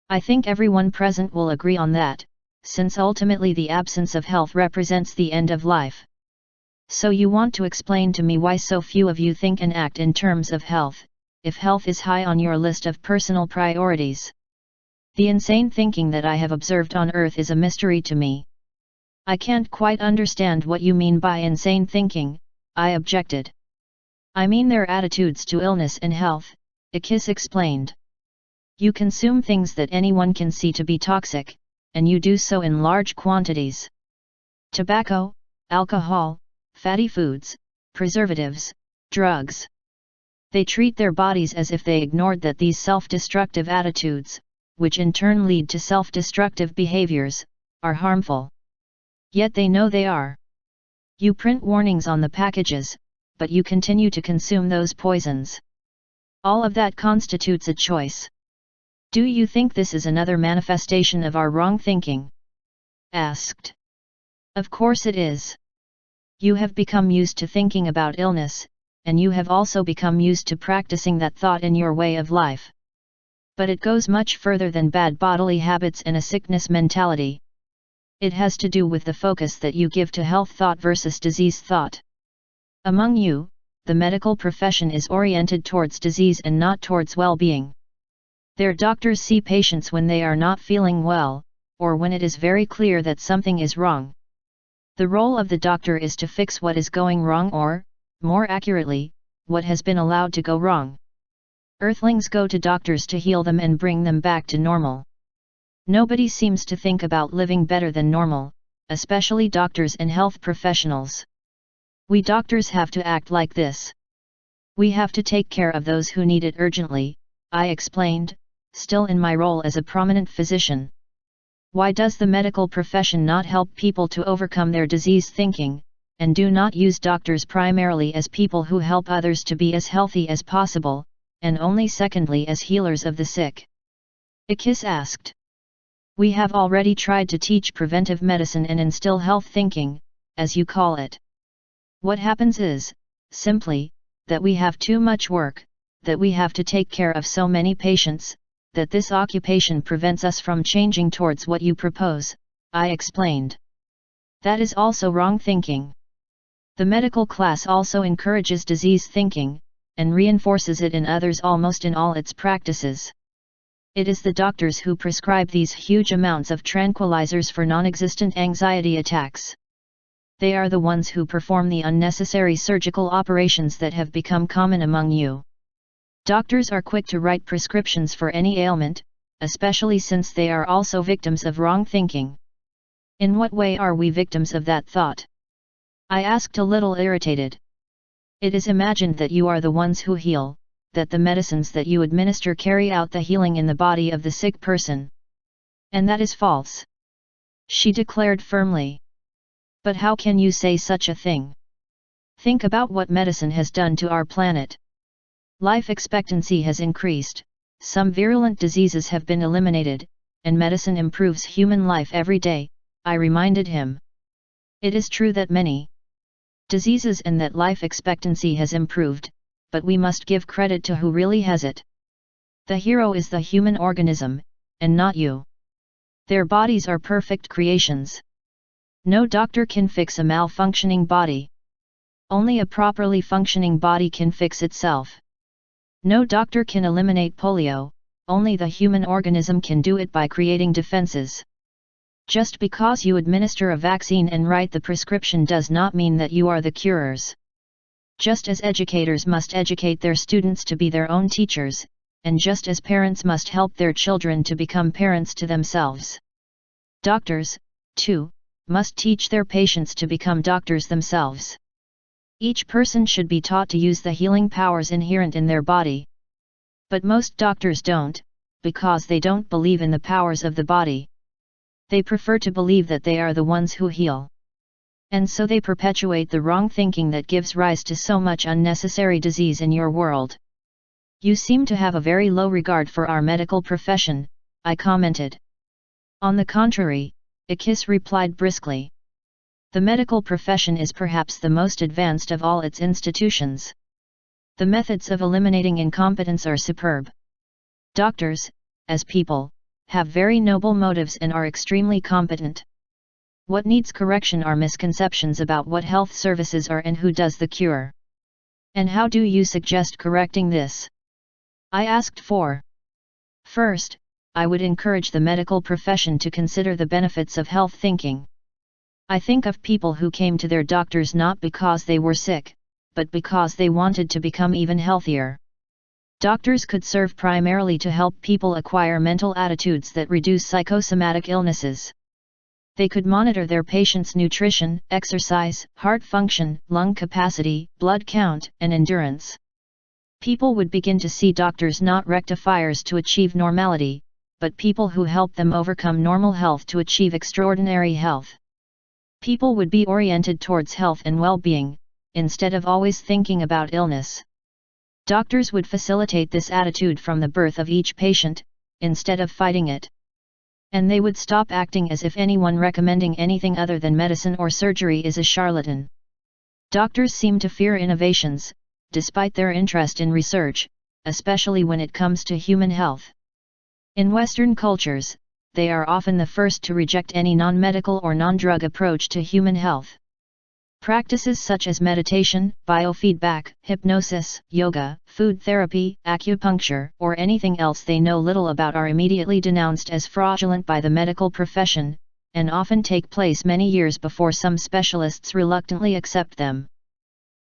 S1: I think everyone present will agree on that, since ultimately the absence of health represents the end of life. So you want to explain to me why so few of you think and act in terms of health, if health is high on your list of personal priorities? The insane thinking that I have observed on Earth is a mystery to me. I can't quite understand what you mean by insane thinking, I objected. I mean their attitudes to illness and health, EYKIS explained. You consume things that anyone can see to be toxic, and you do so in large quantities. Tobacco, alcohol, fatty foods, preservatives, drugs. They treat their bodies as if they ignored that these self-destructive attitudes, which in turn lead to self-destructive behaviors, are harmful. Yet they know they are. You print warnings on the packages, but you continue to consume those poisons. All of that constitutes a choice. Do you think this is another manifestation of our wrong thinking? Asked. Of course it is. You have become used to thinking about illness, and you have also become used to practicing that thought in your way of life. But it goes much further than bad bodily habits and a sickness mentality. It has to do with the focus that you give to health thought versus disease thought. Among you, the medical profession is oriented towards disease and not towards well-being. Their doctors see patients when they are not feeling well, or when it is very clear that something is wrong. The role of the doctor is to fix what is going wrong or, more accurately, what has been allowed to go wrong. Earthlings go to doctors to heal them and bring them back to normal. Nobody seems to think about living better than normal, especially doctors and health professionals. We doctors have to act like this. We have to take care of those who need it urgently, I explained, still in my role as a prominent physician. Why does the medical profession not help people to overcome their disease thinking, and do not use doctors primarily as people who help others to be as healthy as possible, and only secondly as healers of the sick? EYKIS asked. We have already tried to teach preventive medicine and instill health thinking, as you call it. What happens is, simply, that we have too much work, that we have to take care of so many patients, that this occupation prevents us from changing towards what you propose, I explained. That is also wrong thinking. The medical class also encourages disease thinking, and reinforces it in others almost in all its practices. It is the doctors who prescribe these huge amounts of tranquilizers for non-existent anxiety attacks. They are the ones who perform the unnecessary surgical operations that have become common among you. Doctors are quick to write prescriptions for any ailment, especially since they are also victims of wrong thinking. In what way are we victims of that thought? I asked, a little irritated. It is imagined that you are the ones who heal, that the medicines that you administer carry out the healing in the body of the sick person. And that is false, she declared firmly. But how can you say such a thing? Think about what medicine has done to our planet. Life expectancy has increased, some virulent diseases have been eliminated, and medicine improves human life every day, I reminded him. It is true that many diseases and that life expectancy has improved, but we must give credit to who really has it. The hero is the human organism, and not you. Their bodies are perfect creations. No doctor can fix a malfunctioning body. Only a properly functioning body can fix itself. No doctor can eliminate polio, only the human organism can do it by creating defenses. Just because you administer a vaccine and write the prescription does not mean that you are the curers. Just as educators must educate their students to be their own teachers, and just as parents must help their children to become parents to themselves. Doctors, too, must teach their patients to become doctors themselves. Each person should be taught to use the healing powers inherent in their body. But most doctors don't, because they don't believe in the powers of the body. They prefer to believe that they are the ones who heal. And so they perpetuate the wrong thinking that gives rise to so much unnecessary disease in your world. You seem to have a very low regard for our medical profession, I commented. On the contrary, EYKIS replied briskly. The medical profession is perhaps the most advanced of all its institutions. The methods of eliminating incompetence are superb. Doctors, as people, have very noble motives and are extremely competent. What needs correction are misconceptions about what health services are and who does the cure. And how do you suggest correcting this? I asked for. First, I would encourage the medical profession to consider the benefits of health thinking. I think of people who came to their doctors not because they were sick, but because they wanted to become even healthier. Doctors could serve primarily to help people acquire mental attitudes that reduce psychosomatic illnesses. They could monitor their patients' nutrition, exercise, heart function, lung capacity, blood count, and endurance. People would begin to see doctors not rectifiers to achieve normality, but people who help them overcome normal health to achieve extraordinary health. People would be oriented towards health and well-being, instead of always thinking about illness. Doctors would facilitate this attitude from the birth of each patient, instead of fighting it. And they would stop acting as if anyone recommending anything other than medicine or surgery is a charlatan. Doctors seem to fear innovations, despite their interest in research, especially when it comes to human health. In Western cultures, they are often the first to reject any non-medical or non-drug approach to human health. Practices such as meditation, biofeedback, hypnosis, yoga, food therapy, acupuncture, or anything else they know little about are immediately denounced as fraudulent by the medical profession, and often take place many years before some specialists reluctantly accept them.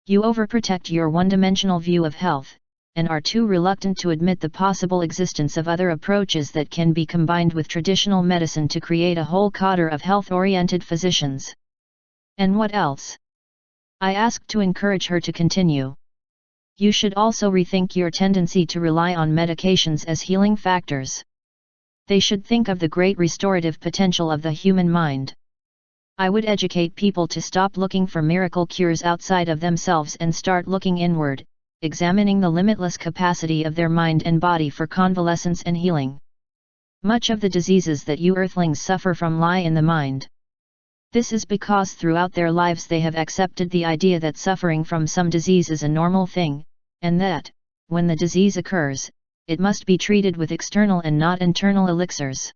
S1: You overprotect your one-dimensional view of health, and are too reluctant to admit the possible existence of other approaches that can be combined with traditional medicine to create a whole cadre of health-oriented physicians. And what else? I asked to encourage her to continue. You should also rethink your tendency to rely on medications as healing factors. They should think of the great restorative potential of the human mind. I would educate people to stop looking for miracle cures outside of themselves and start looking inward, examining the limitless capacity of their mind and body for convalescence and healing. Much of the diseases that you earthlings suffer from lie in the mind. This is because throughout their lives they have accepted the idea that suffering from some disease is a normal thing, and that, when the disease occurs, it must be treated with external and not internal elixirs.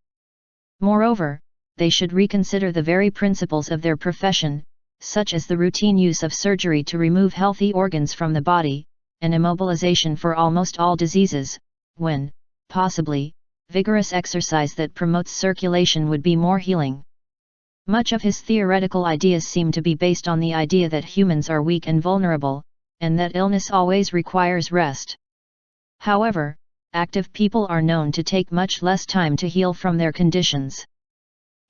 S1: Moreover, they should reconsider the very principles of their profession, such as the routine use of surgery to remove healthy organs from the body, and immobilization for almost all diseases, when, possibly, vigorous exercise that promotes circulation would be more healing. Much of his theoretical ideas seem to be based on the idea that humans are weak and vulnerable, and that illness always requires rest. However, active people are known to take much less time to heal from their conditions.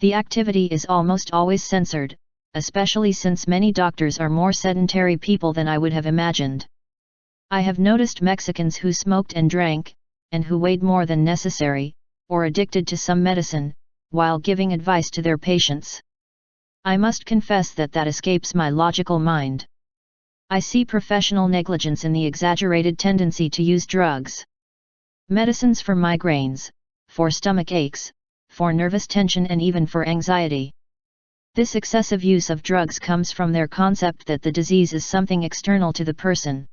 S1: The activity is almost always censored, especially since many doctors are more sedentary people than I would have imagined. I have noticed Mexicans who smoked and drank, and who weighed more than necessary, or addicted to some medicine, while giving advice to their patients. I must confess that escapes my logical mind. I see professional negligence in the exaggerated tendency to use drugs. Medicines for migraines, for stomach aches, for nervous tension and even for anxiety. This excessive use of drugs comes from their concept that the disease is something external to the person.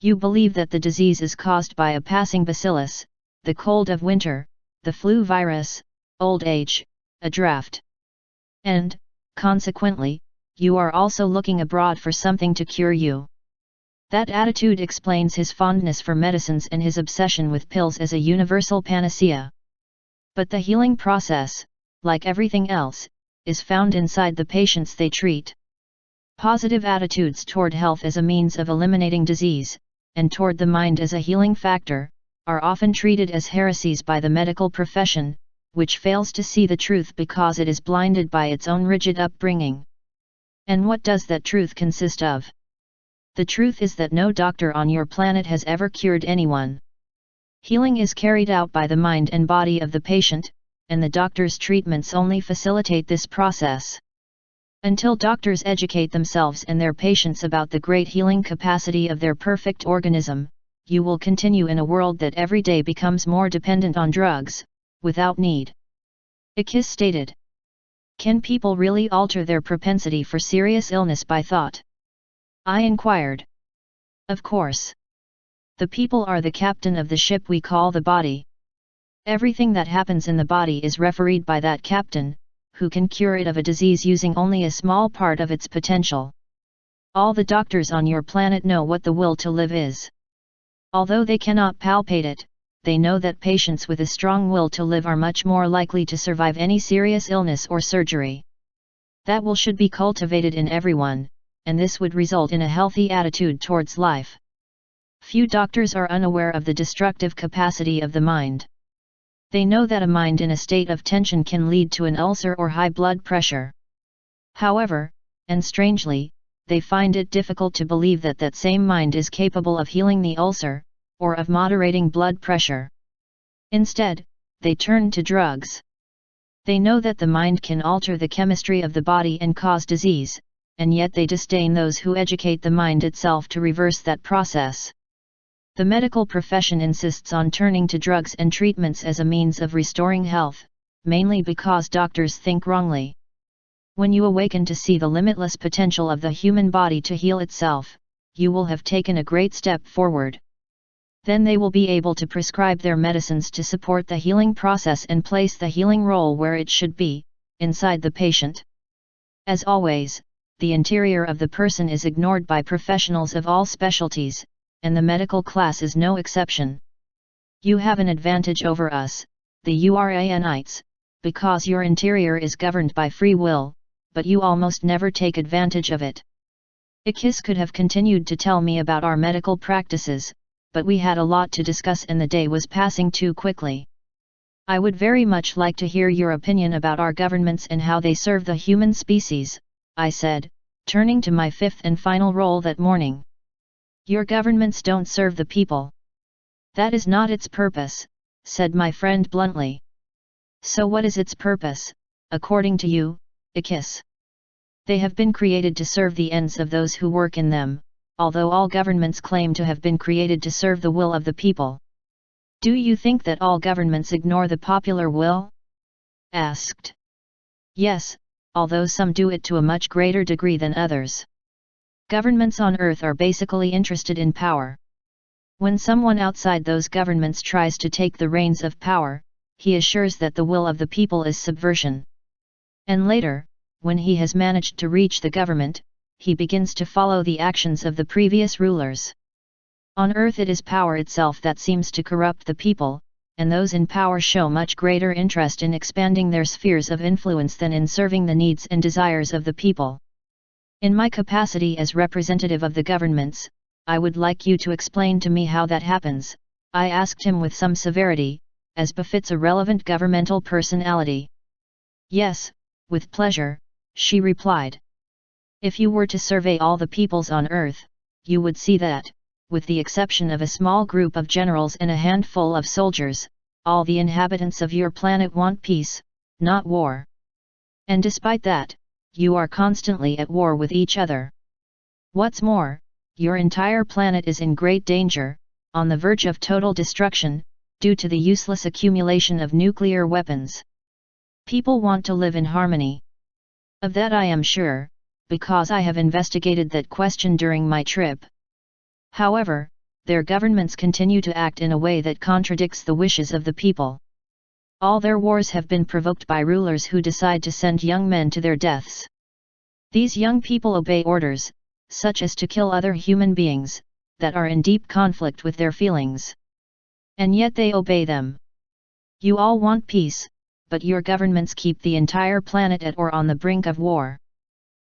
S1: You believe that the disease is caused by a passing bacillus, the cold of winter, the flu virus, old age, a draft. And, consequently, you are also looking abroad for something to cure you. That attitude explains his fondness for medicines and his obsession with pills as a universal panacea. But the healing process, like everything else, is found inside the patients they treat. Positive attitudes toward health as a means of eliminating disease, and toward the mind as a healing factor, are often treated as heresies by the medical profession, which fails to see the truth because it is blinded by its own rigid upbringing. And what does that truth consist of? The truth is that no doctor on your planet has ever cured anyone. Healing is carried out by the mind and body of the patient, and the doctor's treatments only facilitate this process. Until doctors educate themselves and their patients about the great healing capacity of their perfect organism, you will continue in a world that every day becomes more dependent on drugs, without need. EYKIS stated. Can people really alter their propensity for serious illness by thought? I inquired. Of course. The people are the captain of the ship we call the body. Everything that happens in the body is refereed by that captain, who can cure it of a disease using only a small part of its potential. All the doctors on your planet know what the will to live is. Although they cannot palpate it, they know that patients with a strong will to live are much more likely to survive any serious illness or surgery. That will should be cultivated in everyone, and this would result in a healthy attitude towards life. Few doctors are unaware of the destructive capacity of the mind. They know that a mind in a state of tension can lead to an ulcer or high blood pressure. However, and strangely, they find it difficult to believe that that same mind is capable of healing the ulcer, or of moderating blood pressure. Instead, they turn to drugs. They know that the mind can alter the chemistry of the body and cause disease, and yet they disdain those who educate the mind itself to reverse that process. The medical profession insists on turning to drugs and treatments as a means of restoring health, mainly because doctors think wrongly. When you awaken to see the limitless potential of the human body to heal itself, you will have taken a great step forward. Then they will be able to prescribe their medicines to support the healing process and place the healing role where it should be, inside the patient. As always, the interior of the person is ignored by professionals of all specialties, and the medical class is no exception. You have an advantage over us, the Uranites, because your interior is governed by free will, but you almost never take advantage of it. EYKIS could have continued to tell me about our medical practices, but we had a lot to discuss and the day was passing too quickly. I would very much like to hear your opinion about our governments and how they serve the human species, I said, turning to my fifth and final role that morning. Your governments don't serve the people. That is not its purpose, said my friend bluntly. So what is its purpose, according to you, EYKIS? They have been created to serve the ends of those who work in them, although all governments claim to have been created to serve the will of the people. Do you think that all governments ignore the popular will? Asked. Yes, although some do it to a much greater degree than others. Governments on Earth are basically interested in power. When someone outside those governments tries to take the reins of power, he assures that the will of the people is subversion. And later, when he has managed to reach the government, he begins to follow the actions of the previous rulers. On Earth it is power itself that seems to corrupt the people, and those in power show much greater interest in expanding their spheres of influence than in serving the needs and desires of the people. In my capacity as representative of the governments, I would like you to explain to me how that happens, I asked him with some severity, as befits a relevant governmental personality. Yes, with pleasure, she replied. If you were to survey all the peoples on Earth, you would see that, with the exception of a small group of generals and a handful of soldiers, all the inhabitants of your planet want peace, not war. And despite that, you are constantly at war with each other. What's more, your entire planet is in great danger, on the verge of total destruction, due to the useless accumulation of nuclear weapons. People want to live in harmony. Of that I am sure, because I have investigated that question during my trip. However, their governments continue to act in a way that contradicts the wishes of the people. All their wars have been provoked by rulers who decide to send young men to their deaths. These young people obey orders, such as to kill other human beings, that are in deep conflict with their feelings. And yet they obey them. You all want peace, but your governments keep the entire planet at or on the brink of war.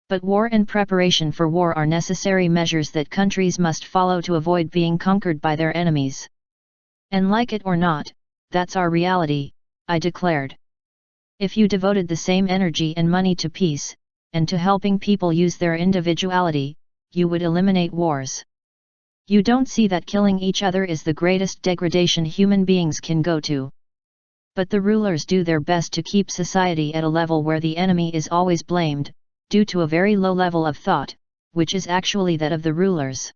S1: But war and preparation for war are necessary measures that countries must follow to avoid being conquered by their enemies. And like it or not, that's our reality, I declared. If you devoted the same energy and money to peace, and to helping people use their individuality, you would eliminate wars. You don't see that killing each other is the greatest degradation human beings can go to. But the rulers do their best to keep society at a level where the enemy is always blamed, due to a very low level of thought, which is actually that of the rulers.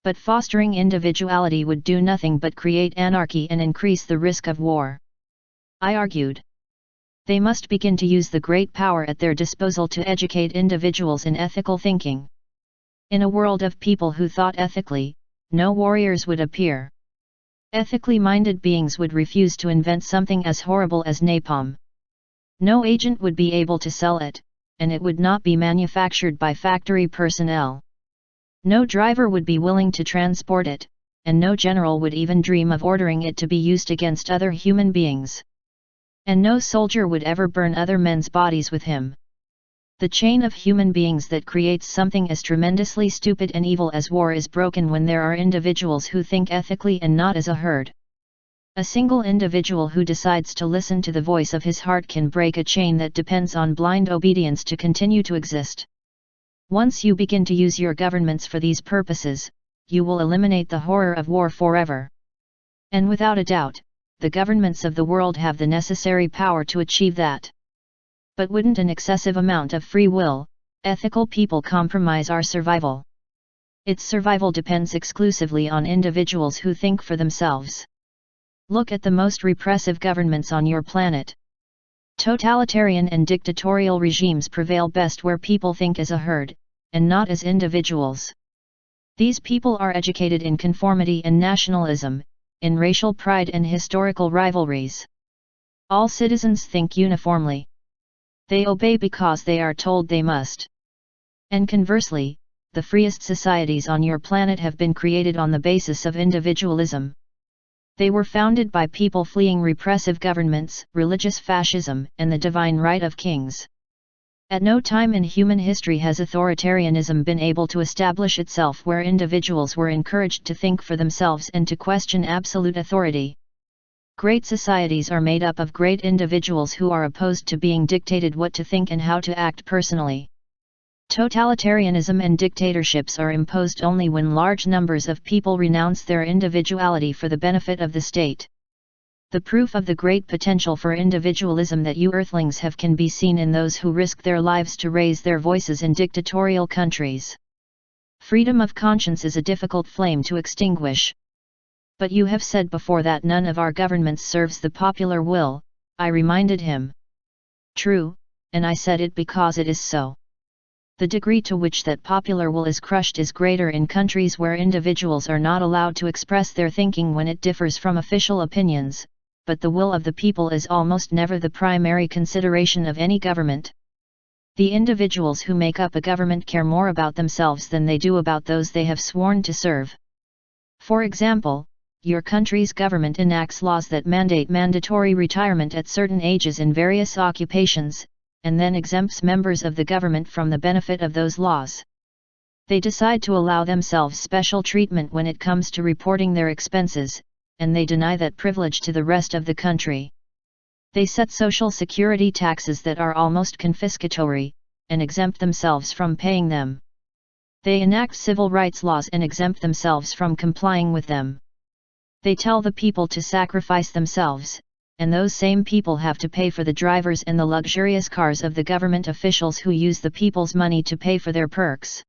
S1: But fostering individuality would do nothing but create anarchy and increase the risk of war. I argued. They must begin to use the great power at their disposal to educate individuals in ethical thinking. In a world of people who thought ethically, no warriors would appear. Ethically minded beings would refuse to invent something as horrible as napalm. No agent would be able to sell it, and it would not be manufactured by factory personnel. No driver would be willing to transport it, and no general would even dream of ordering it to be used against other human beings. And no soldier would ever burn other men's bodies with him. The chain of human beings that creates something as tremendously stupid and evil as war is broken when there are individuals who think ethically and not as a herd. A single individual who decides to listen to the voice of his heart can break a chain that depends on blind obedience to continue to exist. Once you begin to use your governments for these purposes, you will eliminate the horror of war forever. And without a doubt, the governments of the world have the necessary power to achieve that. But wouldn't an excessive amount of free will, ethical people compromise our survival? Its survival depends exclusively on individuals who think for themselves. Look at the most repressive governments on your planet. Totalitarian and dictatorial regimes prevail best where people think as a herd, and not as individuals. These people are educated in conformity and nationalism, in racial pride and historical rivalries. All citizens think uniformly. They obey because they are told they must. And conversely, the freest societies on your planet have been created on the basis of individualism. They were founded by people fleeing repressive governments, religious fascism, and the divine right of kings. At no time in human history has authoritarianism been able to establish itself where individuals were encouraged to think for themselves and to question absolute authority. Great societies are made up of great individuals who are opposed to being dictated what to think and how to act personally. Totalitarianism and dictatorships are imposed only when large numbers of people renounce their individuality for the benefit of the state. The proof of the great potential for individualism that you earthlings have can be seen in those who risk their lives to raise their voices in dictatorial countries. Freedom of conscience is a difficult flame to extinguish. But you have said before that none of our governments serves the popular will, I reminded him. True, and I said it because it is so. The degree to which that popular will is crushed is greater in countries where individuals are not allowed to express their thinking when it differs from official opinions, but the will of the people is almost never the primary consideration of any government. The individuals who make up a government care more about themselves than they do about those they have sworn to serve. For example, your country's government enacts laws that mandate mandatory retirement at certain ages in various occupations, and then exempts members of the government from the benefit of those laws. They decide to allow themselves special treatment when it comes to reporting their expenses, and they deny that privilege to the rest of the country. They set social security taxes that are almost confiscatory, and exempt themselves from paying them. They enact civil rights laws and exempt themselves from complying with them. They tell the people to sacrifice themselves, and those same people have to pay for the drivers and the luxurious cars of the government officials who use the people's money to pay for their perks.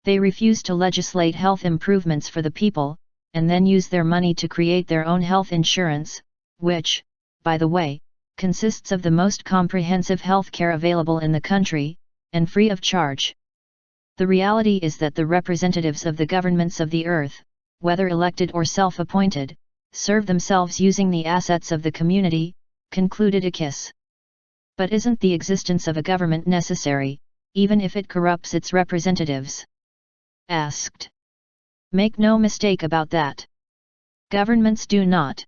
S1: They refuse to legislate health improvements for the people, and then use their money to create their own health insurance, which, by the way, consists of the most comprehensive health care available in the country, and free of charge. The reality is that the representatives of the governments of the earth, whether elected or self-appointed, serve themselves using the assets of the community, concluded EYKIS. But isn't the existence of a government necessary, even if it corrupts its representatives? Asked. Make no mistake about that. Governments do not.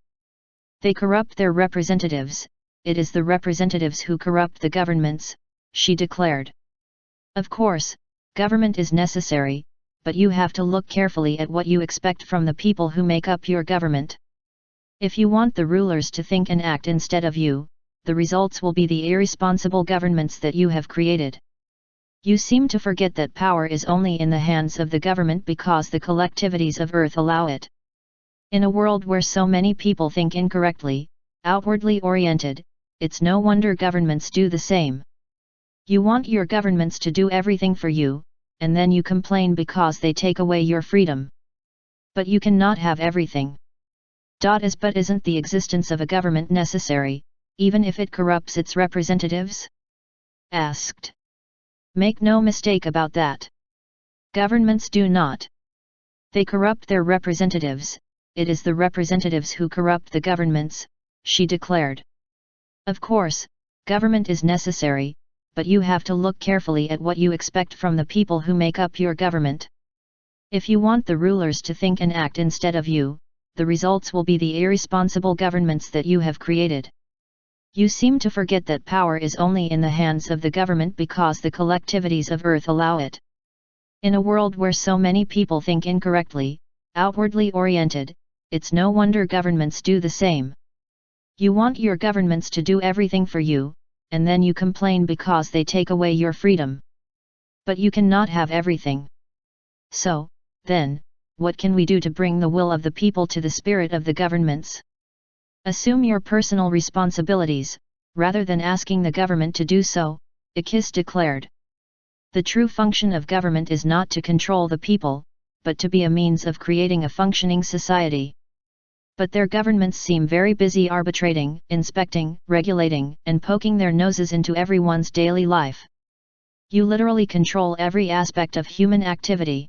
S1: They corrupt their representatives, it is the representatives who corrupt the governments, she declared. Of course, government is necessary, but you have to look carefully at what you expect from the people who make up your government. If you want the rulers to think and act instead of you, the results will be the irresponsible governments that you have created. You seem to forget that power is only in the hands of the government because the collectivities of earth allow it. In a world where so many people think incorrectly, outwardly oriented, it's no wonder governments do the same. You want your governments to do everything for you, and then you complain because they take away your freedom. But you cannot have everything. But isn't the existence of a government necessary, even if it corrupts its representatives? Asked. Make no mistake about that. Governments do not. They corrupt their representatives, it is the representatives who corrupt the governments, she declared. Of course, government is necessary, but you have to look carefully at what you expect from the people who make up your government. If you want the rulers to think and act instead of you, the results will be the irresponsible governments that you have created. You seem to forget that power is only in the hands of the government because the collectivities of earth allow it. In a world where so many people think incorrectly, outwardly oriented, it's no wonder governments do the same. You want your governments to do everything for you, and then you complain because they take away your freedom. But you cannot have everything. So, then, what can we do to bring the will of the people to the spirit of the governments? Assume your personal responsibilities, rather than asking the government to do so, EYKIS declared. The true function of government is not to control the people, but to be a means of creating a functioning society. But their governments seem very busy arbitrating, inspecting, regulating, and poking their noses into everyone's daily life. You literally control every aspect of human activity.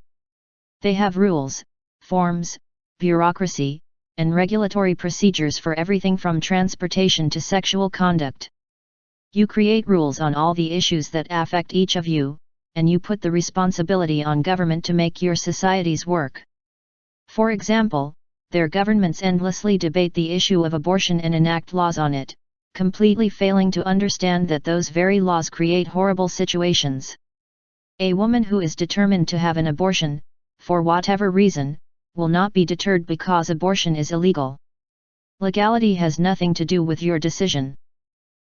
S1: They have rules, forms, bureaucracy, and regulatory procedures for everything from transportation to sexual conduct. You create rules on all the issues that affect each of you, and you put the responsibility on government to make your societies work. For example, their governments endlessly debate the issue of abortion and enact laws on it, completely failing to understand that those very laws create horrible situations. A woman who is determined to have an abortion, for whatever reason, will not be deterred because abortion is illegal. Legality has nothing to do with your decision.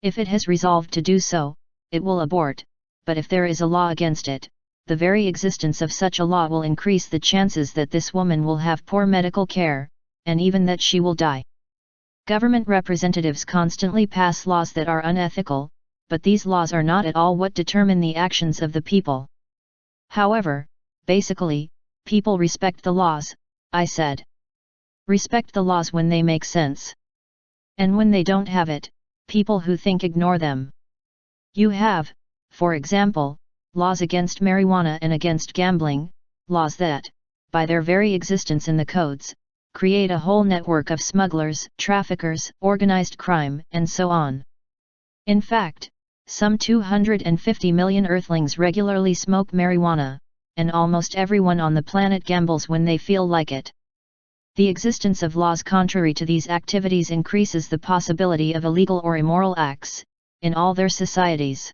S1: If it has resolved to do so, it will abort, but if there is a law against it, the very existence of such a law will increase the chances that this woman will have poor medical care, and even that she will die. Government representatives constantly pass laws that are unethical, but these laws are not at all what determine the actions of the people. However, basically, people respect the laws, I said. Respect the laws when they make sense. And when they don't have it, people who think ignore them. You have, for example, laws against marijuana and against gambling, laws that, by their very existence in the codes, create a whole network of smugglers, traffickers, organized crime, and so on. In fact, some 250 million Earthlings regularly smoke marijuana, and almost everyone on the planet gambles when they feel like it. The existence of laws contrary to these activities increases the possibility of illegal or immoral acts, in all their societies.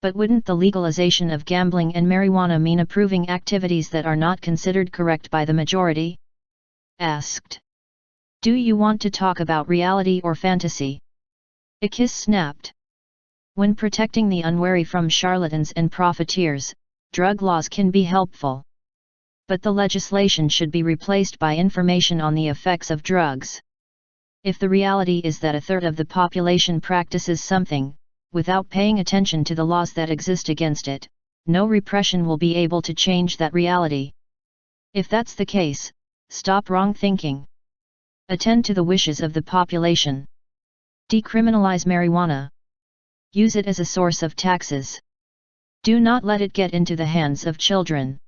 S1: But wouldn't the legalization of gambling and marijuana mean approving activities that are not considered correct by the majority? Asked. Do you want to talk about reality or fantasy? EYKIS snapped. When protecting the unwary from charlatans and profiteers, drug laws can be helpful. But the legislation should be replaced by information on the effects of drugs. If the reality is that a third of the population practices something, without paying attention to the laws that exist against it, no repression will be able to change that reality. If that's the case, stop wrong thinking. Attend to the wishes of the population. Decriminalize marijuana. Use it as a source of taxes. Do not let it get into the hands of children.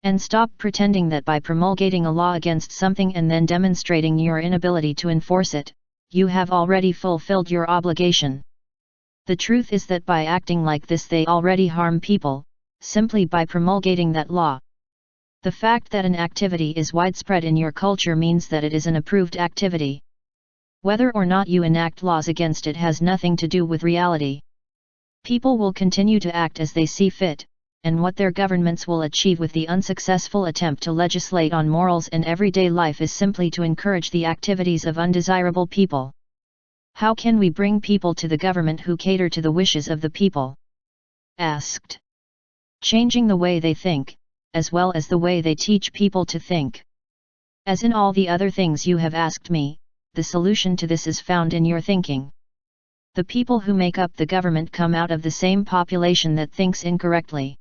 S1: And stop pretending that by promulgating a law against something and then demonstrating your inability to enforce it, you have already fulfilled your obligation. The truth is that by acting like this they already harm people, simply by promulgating that law. The fact that an activity is widespread in your culture means that it is an approved activity. Whether or not you enact laws against it has nothing to do with reality. People will continue to act as they see fit, and what their governments will achieve with the unsuccessful attempt to legislate on morals and everyday life is simply to encourage the activities of undesirable people. How can we bring people to the government who cater to the wishes of the people? Asked. Changing the way they think, as well as the way they teach people to think. As in all the other things you have asked me, the solution to this is found in your thinking. The people who make up the government come out of the same population that thinks incorrectly.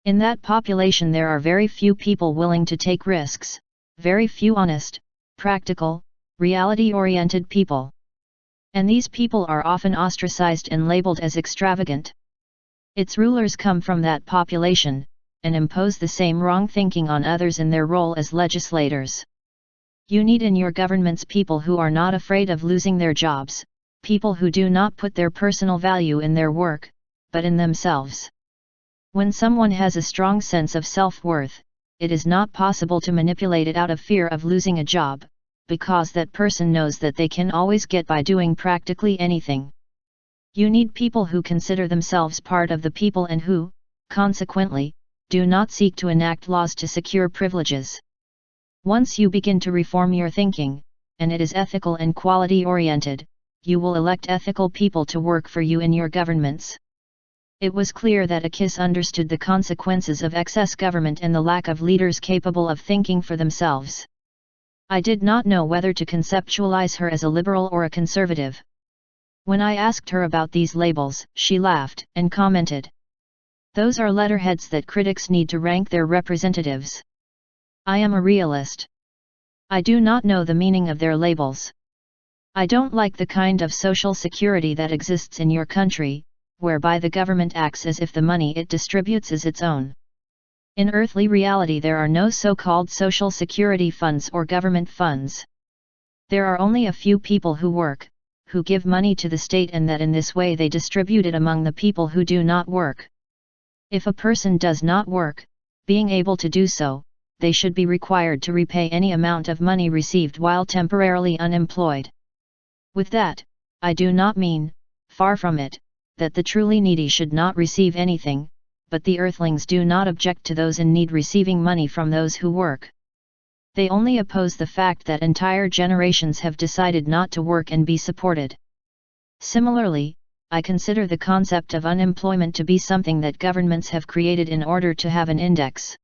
S1: In that population there are very few people willing to take risks, very few honest, practical, reality-oriented people. And these people are often ostracized and labeled as extravagant. Its rulers come from that population, and impose the same wrong thinking on others in their role as legislators. You need in your governments people who are not afraid of losing their jobs, people who do not put their personal value in their work, but in themselves. When someone has a strong sense of self-worth, it is not possible to manipulate it out of fear of losing a job, because that person knows that they can always get by doing practically anything. You need people who consider themselves part of the people and who, consequently, do not seek to enact laws to secure privileges. Once you begin to reform your thinking, and it is ethical and quality-oriented, you will elect ethical people to work for you in your governments. It was clear that EYKIS understood the consequences of excess government and the lack of leaders capable of thinking for themselves. I did not know whether to conceptualize her as a liberal or a conservative. When I asked her about these labels, she laughed and commented, "Those are letterheads that critics need to rank their representatives. I am a realist. I do not know the meaning of their labels. I don't like the kind of social security that exists in your country, whereby the government acts as if the money it distributes is its own. In earthly reality there are no so-called social security funds or government funds. There are only a few people who work, who give money to the state, and that in this way they distribute it among the people who do not work. If a person does not work, being able to do so, they should be required to repay any amount of money received while temporarily unemployed. With that, I do not mean, far from it, that the truly needy should not receive anything, but the earthlings do not object to those in need receiving money from those who work. They only oppose the fact that entire generations have decided not to work and be supported. Similarly, I consider the concept of unemployment to be something that governments have created in order to have an index.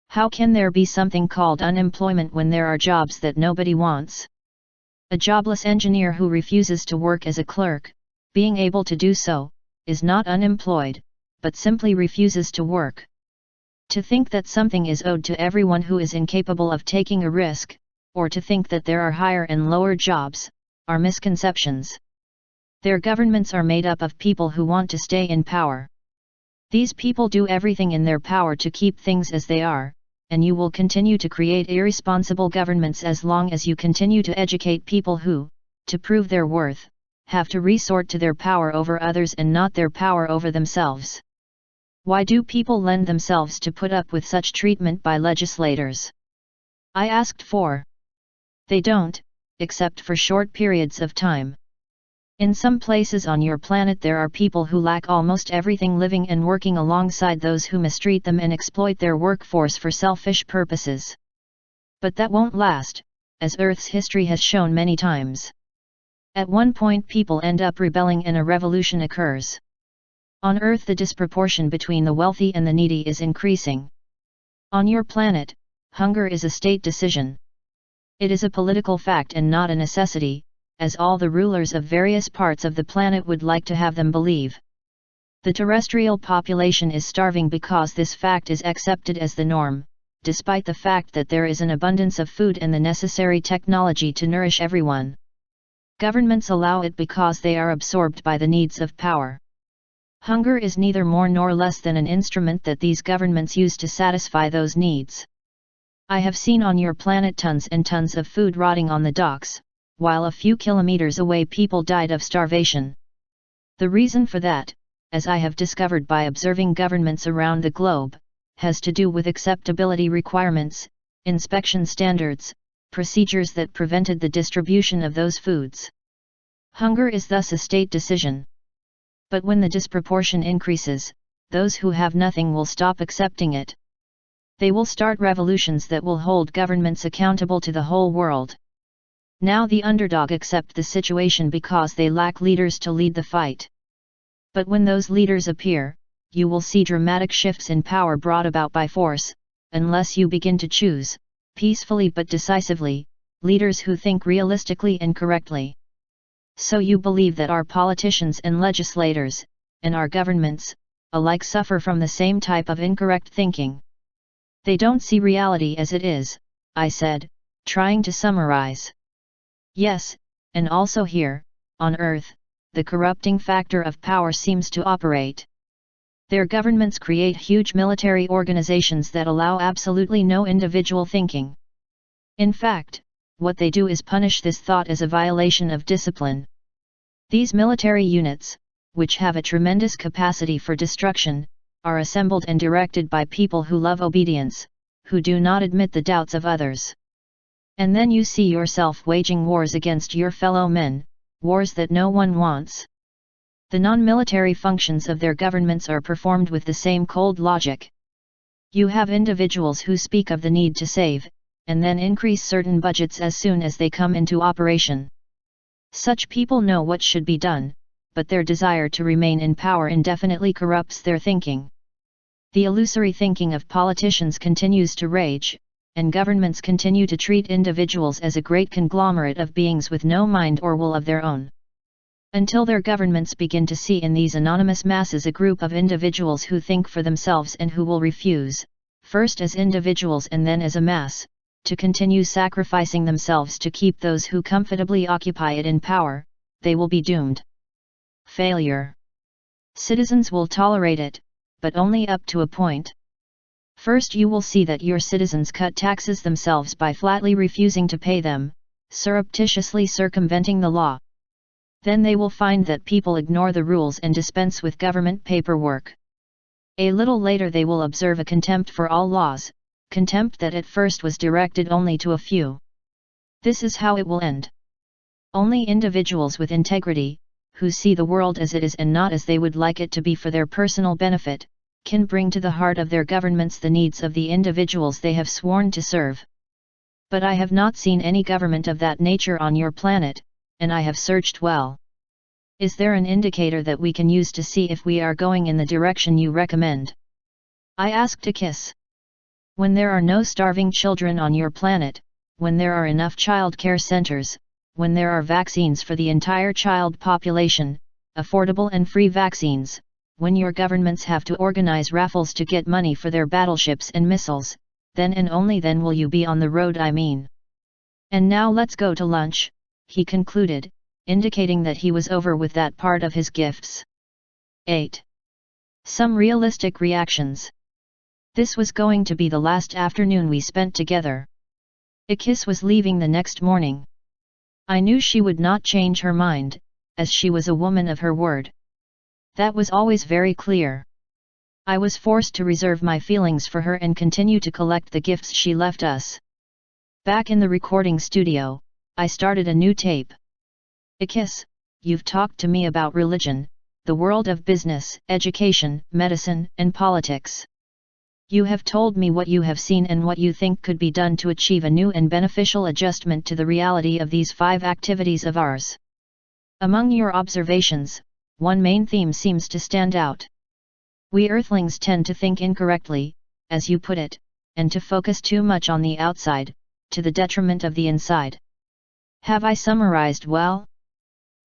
S1: How can there be something called unemployment when there are jobs that nobody wants? A jobless engineer who refuses to work as a clerk, being able to do so, is not unemployed, but simply refuses to work. To think that something is owed to everyone who is incapable of taking a risk, or to think that there are higher and lower jobs, are misconceptions. Their governments are made up of people who want to stay in power. These people do everything in their power to keep things as they are, and you will continue to create irresponsible governments as long as you continue to educate people who, to prove their worth, have to resort to their power over others and not their power over themselves. Why do people lend themselves to put up with such treatment by legislators? I asked for. They don't, except for short periods of time. In some places on your planet there are people who lack almost everything living and working alongside those who mistreat them and exploit their workforce for selfish purposes. But that won't last, as Earth's history has shown many times. At one point people end up rebelling and a revolution occurs. On Earth the disproportion between the wealthy and the needy is increasing. On your planet, hunger is a state decision. It is a political fact and not a necessity, as all the rulers of various parts of the planet would like to have them believe. The terrestrial population is starving because this fact is accepted as the norm, despite the fact that there is an abundance of food and the necessary technology to nourish everyone. Governments allow it because they are absorbed by the needs of power. Hunger is neither more nor less than an instrument that these governments use to satisfy those needs. I have seen on your planet tons and tons of food rotting on the docks, while a few kilometers away people died of starvation. The reason for that, as I have discovered by observing governments around the globe, has to do with acceptability requirements, inspection standards, procedures that prevented the distribution of those foods. Hunger is thus a state decision. But when the disproportion increases, those who have nothing will stop accepting it. They will start revolutions that will hold governments accountable to the whole world. Now the underdog accept the situation because they lack leaders to lead the fight. But when those leaders appear, you will see dramatic shifts in power brought about by force, unless you begin to choose, peacefully but decisively, leaders who think realistically and correctly. So you believe that our politicians and legislators, and our governments, alike suffer from the same type of incorrect thinking. They don't see reality as it is, I said, trying to summarize. Yes, and also here, on Earth, the corrupting factor of power seems to operate. Their governments create huge military organizations that allow absolutely no individual thinking. In fact, what they do is punish this thought as a violation of discipline. These military units, which have a tremendous capacity for destruction, are assembled and directed by people who love obedience, who do not admit the doubts of others. And then you see yourself waging wars against your fellow men, wars that no one wants. The non-military functions of their governments are performed with the same cold logic. You have individuals who speak of the need to save, and then increase certain budgets as soon as they come into operation. Such people know what should be done, but their desire to remain in power indefinitely corrupts their thinking. The illusory thinking of politicians continues to rage, and governments continue to treat individuals as a great conglomerate of beings with no mind or will of their own. Until their governments begin to see in these anonymous masses a group of individuals who think for themselves and who will refuse, first as individuals and then as a mass, to continue sacrificing themselves to keep those who comfortably occupy it in power, they will be doomed. Failure. Citizens will tolerate it, but only up to a point. First you will see that your citizens cut taxes themselves by flatly refusing to pay them, surreptitiously circumventing the law. Then they will find that people ignore the rules and dispense with government paperwork. A little later they will observe a contempt for all laws, contempt that at first was directed only to a few. This is how it will end. Only individuals with integrity, who see the world as it is and not as they would like it to be for their personal benefit, can bring to the heart of their governments the needs of the individuals they have sworn to serve. But I have not seen any government of that nature on your planet, and I have searched well. Is there an indicator that we can use to see if we are going in the direction you recommend? I asked EYKIS. When there are no starving children on your planet, when there are enough child care centers, when there are vaccines for the entire child population, affordable and free vaccines, when your governments have to organize raffles to get money for their battleships and missiles, then and only then will you be on the road I mean. And now let's go to lunch, he concluded, indicating that he was over with that part of his gifts. 8. Some realistic reactions. This was going to be the last afternoon we spent together. EYKIS was leaving the next morning. I knew she would not change her mind, as she was a woman of her word. That was always very clear. I was forced to reserve my feelings for her and continue to collect the gifts she left us. Back in the recording studio, I started a new tape. EYKIS, you've talked to me about religion, the world of business, education, medicine, and politics. You have told me what you have seen and what you think could be done to achieve a new and beneficial adjustment to the reality of these 5 activities of ours. Among your observations, one main theme seems to stand out. We Earthlings tend to think incorrectly, as you put it, and to focus too much on the outside, to the detriment of the inside. Have I summarized well?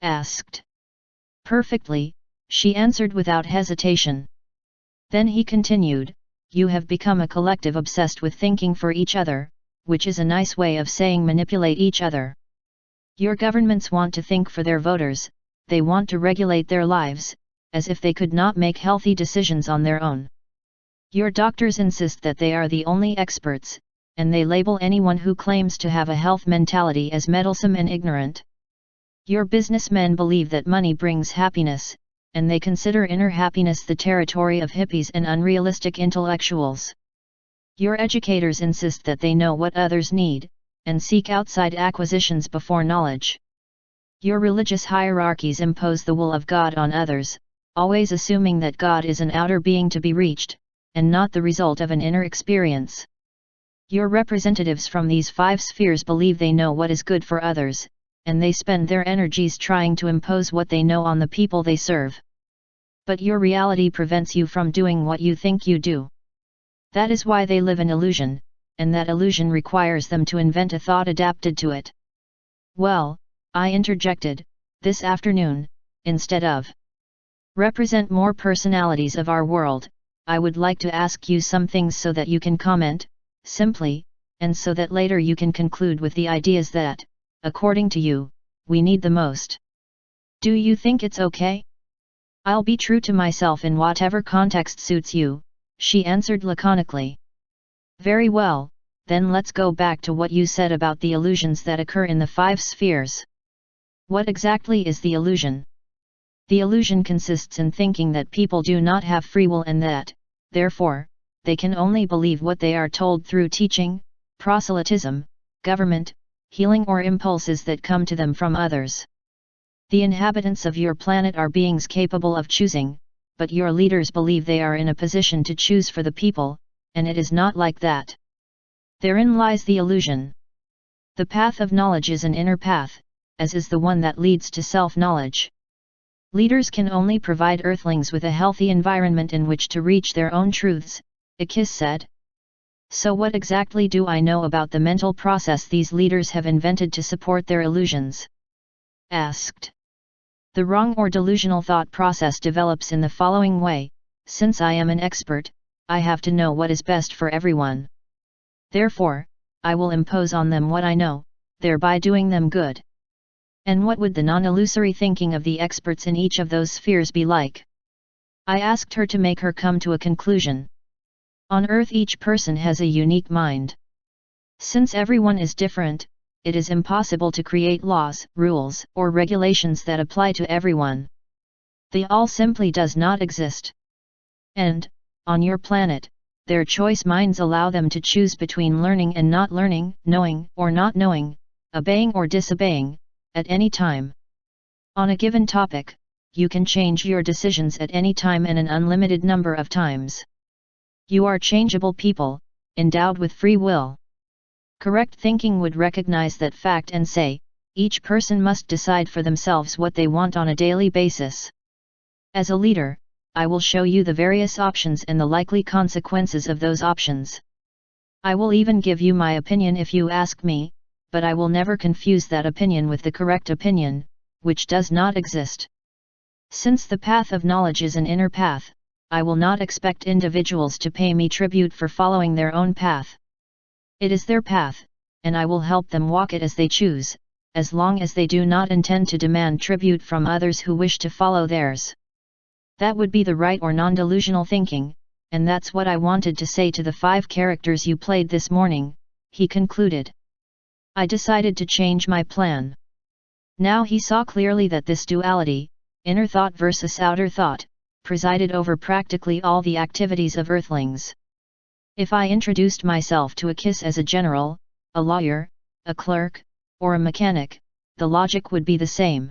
S1: Asked. Perfectly, she answered without hesitation. Then he continued, you have become a collective obsessed with thinking for each other, which is a nice way of saying manipulate each other. Your governments want to think for their voters, they want to regulate their lives, as if they could not make healthy decisions on their own. Your doctors insist that they are the only experts, and they label anyone who claims to have a health mentality as meddlesome and ignorant. Your businessmen believe that money brings happiness, and they consider inner happiness the territory of hippies and unrealistic intellectuals. Your educators insist that they know what others need, and seek outside acquisitions before knowledge. Your religious hierarchies impose the will of God on others, always assuming that God is an outer being to be reached, and not the result of an inner experience. Your representatives from these 5 spheres believe they know what is good for others, and they spend their energies trying to impose what they know on the people they serve. But your reality prevents you from doing what you think you do. That is why they live in illusion, and that illusion requires them to invent a thought adapted to it. Well, I interjected, this afternoon, instead of represent more personalities of our world, I would like to ask you some things so that you can comment, simply, and so that later you can conclude with the ideas that, according to you, we need the most. Do you think it's okay? I'll be true to myself in whatever context suits you, she answered laconically. Very well, then let's go back to what you said about the illusions that occur in the 5 spheres. What exactly is the illusion? The illusion consists in thinking that people do not have free will and that, therefore, they can only believe what they are told through teaching, proselytism, government, healing or impulses that come to them from others. The inhabitants of your planet are beings capable of choosing, but your leaders believe they are in a position to choose for the people, and it is not like that. Therein lies the illusion. The path of knowledge is an inner path, as is the one that leads to self-knowledge. Leaders can only provide Earthlings with a healthy environment in which to reach their own truths, EYKIS said. So what exactly do I know about the mental process these leaders have invented to support their illusions? Asked. The wrong or delusional thought process develops in the following way: since I am an expert, I have to know what is best for everyone. Therefore, I will impose on them what I know, thereby doing them good. And what would the non-illusory thinking of the experts in each of those spheres be like? I asked her to make her come to a conclusion. On Earth each person has a unique mind. Since everyone is different, it is impossible to create laws, rules, or regulations that apply to everyone. The all simply does not exist. And, on your planet, their choice minds allow them to choose between learning and not learning, knowing or not knowing, obeying or disobeying, at any time. On a given topic, you can change your decisions at any time and an unlimited number of times. You are changeable people, endowed with free will. Correct thinking would recognize that fact and say, each person must decide for themselves what they want on a daily basis. As a leader, I will show you the various options and the likely consequences of those options. I will even give you my opinion if you ask me, but I will never confuse that opinion with the correct opinion, which does not exist. Since the path of knowledge is an inner path, I will not expect individuals to pay me tribute for following their own path. It is their path, and I will help them walk it as they choose, as long as they do not intend to demand tribute from others who wish to follow theirs. That would be the right or non-delusional thinking, and that's what I wanted to say to the 5 characters you played this morning, he concluded. I decided to change my plan. Now he saw clearly that this duality, inner thought versus outer thought, presided over practically all the activities of Earthlings. If I introduced myself to EYKIS as a general, a lawyer, a clerk, or a mechanic, the logic would be the same.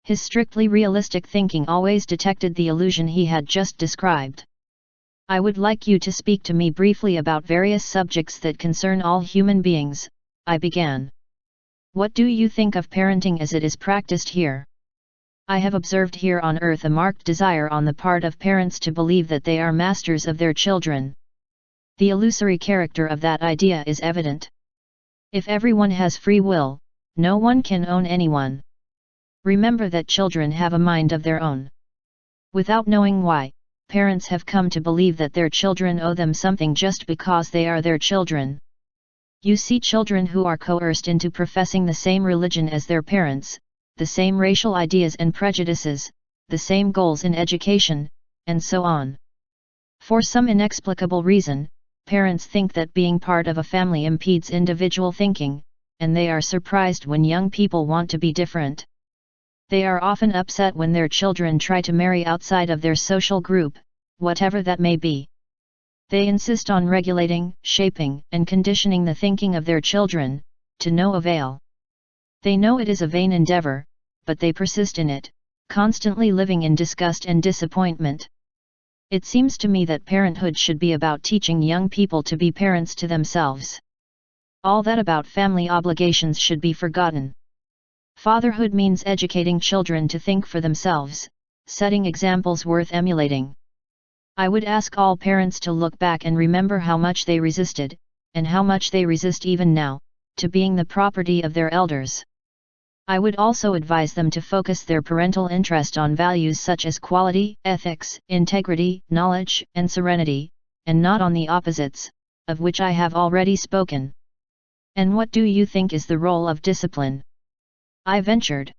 S1: His strictly realistic thinking always detected the illusion he had just described. I would like you to speak to me briefly about various subjects that concern all human beings, I began. What do you think of parenting as it is practiced here? I have observed here on Earth a marked desire on the part of parents to believe that they are masters of their children. The illusory character of that idea is evident. If everyone has free will, no one can own anyone. Remember that children have a mind of their own. Without knowing why, parents have come to believe that their children owe them something just because they are their children. You see children who are coerced into professing the same religion as their parents, the same racial ideas and prejudices, the same goals in education, and so on. For some inexplicable reason, parents think that being part of a family impedes individual thinking, and they are surprised when young people want to be different. They are often upset when their children try to marry outside of their social group, whatever that may be. They insist on regulating, shaping, and conditioning the thinking of their children, to no avail. They know it is a vain endeavor, but they persist in it, constantly living in disgust and disappointment. It seems to me that parenthood should be about teaching young people to be parents to themselves. All that about family obligations should be forgotten. Fatherhood means educating children to think for themselves, setting examples worth emulating. I would ask all parents to look back and remember how much they resisted, and how much they resist even now, to being the property of their elders. I would also advise them to focus their parental interest on values such as quality, ethics, integrity, knowledge, and serenity, and not on the opposites, of which I have already spoken. And what do you think is the role of discipline? I ventured.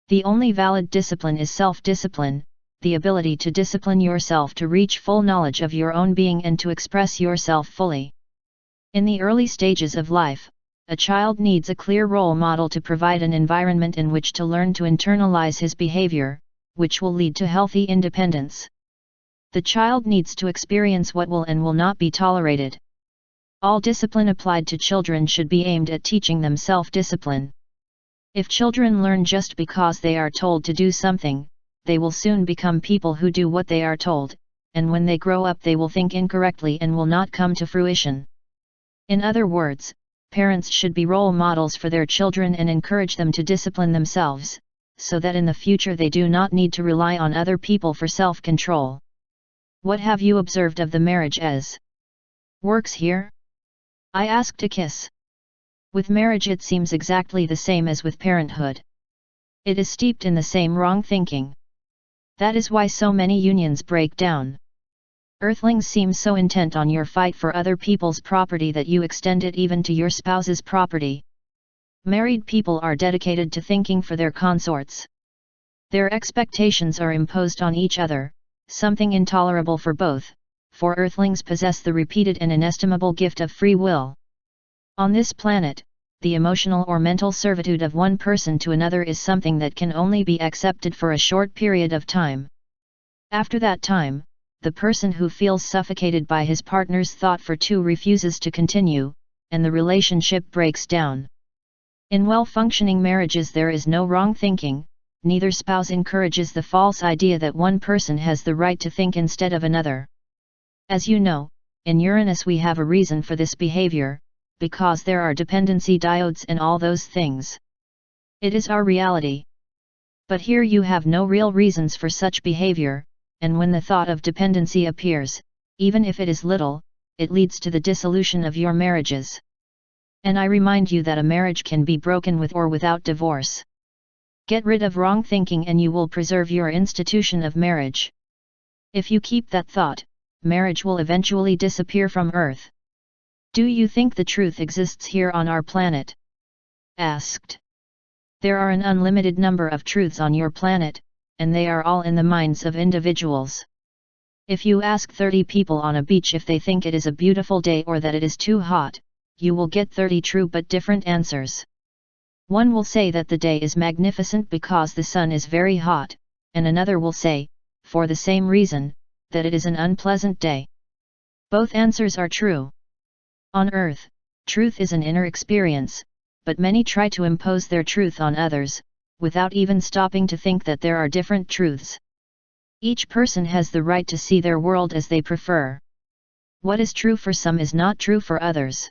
S1: The only valid discipline is self-discipline, the ability to discipline yourself to reach full knowledge of your own being and to express yourself fully. In the early stages of life, a child needs a clear role model to provide an environment in which to learn to internalize his behavior, which will lead to healthy independence. The child needs to experience what will and will not be tolerated. All discipline applied to children should be aimed at teaching them self-discipline. If children learn just because they are told to do something, they will soon become people who do what they are told, and when they grow up they will think incorrectly and will not come to fruition. In other words, parents should be role models for their children and encourage them to discipline themselves, so that in the future they do not need to rely on other people for self-control. What have you observed of the marriage as works here? I asked EYKIS. With marriage it seems exactly the same as with parenthood. It is steeped in the same wrong thinking. That is why so many unions break down. Earthlings seem so intent on your fight for other people's property that you extend it even to your spouse's property. Married people are dedicated to thinking for their consorts. Their expectations are imposed on each other, something intolerable for both, for earthlings possess the repeated and inestimable gift of free will. On this planet, the emotional or mental servitude of one person to another is something that can only be accepted for a short period of time. After that time, the person who feels suffocated by his partner's thought for two refuses to continue, and the relationship breaks down. In well-functioning marriages there is no wrong thinking, neither spouse encourages the false idea that one person has the right to think instead of another. As you know, in Uranus we have a reason for this behavior, because there are dependency diodes and all those things. It is our reality. But here you have no real reasons for such behavior, and when the thought of dependency appears, even if it is little, it leads to the dissolution of your marriages. And I remind you that a marriage can be broken with or without divorce. Get rid of wrong thinking and you will preserve your institution of marriage. If you keep that thought, marriage will eventually disappear from Earth. Do you think the truth exists here on our planet? Asked. There are an unlimited number of truths on your planet, and they are all in the minds of individuals. If you ask 30 people on a beach if they think it is a beautiful day or that it is too hot, you will get 30 true but different answers. One will say that the day is magnificent because the sun is very hot, and another will say, for the same reason, that it is an unpleasant day. Both answers are true. On Earth, truth is an inner experience, but many try to impose their truth on others, without even stopping to think that there are different truths. Each person has the right to see their world as they prefer. What is true for some is not true for others.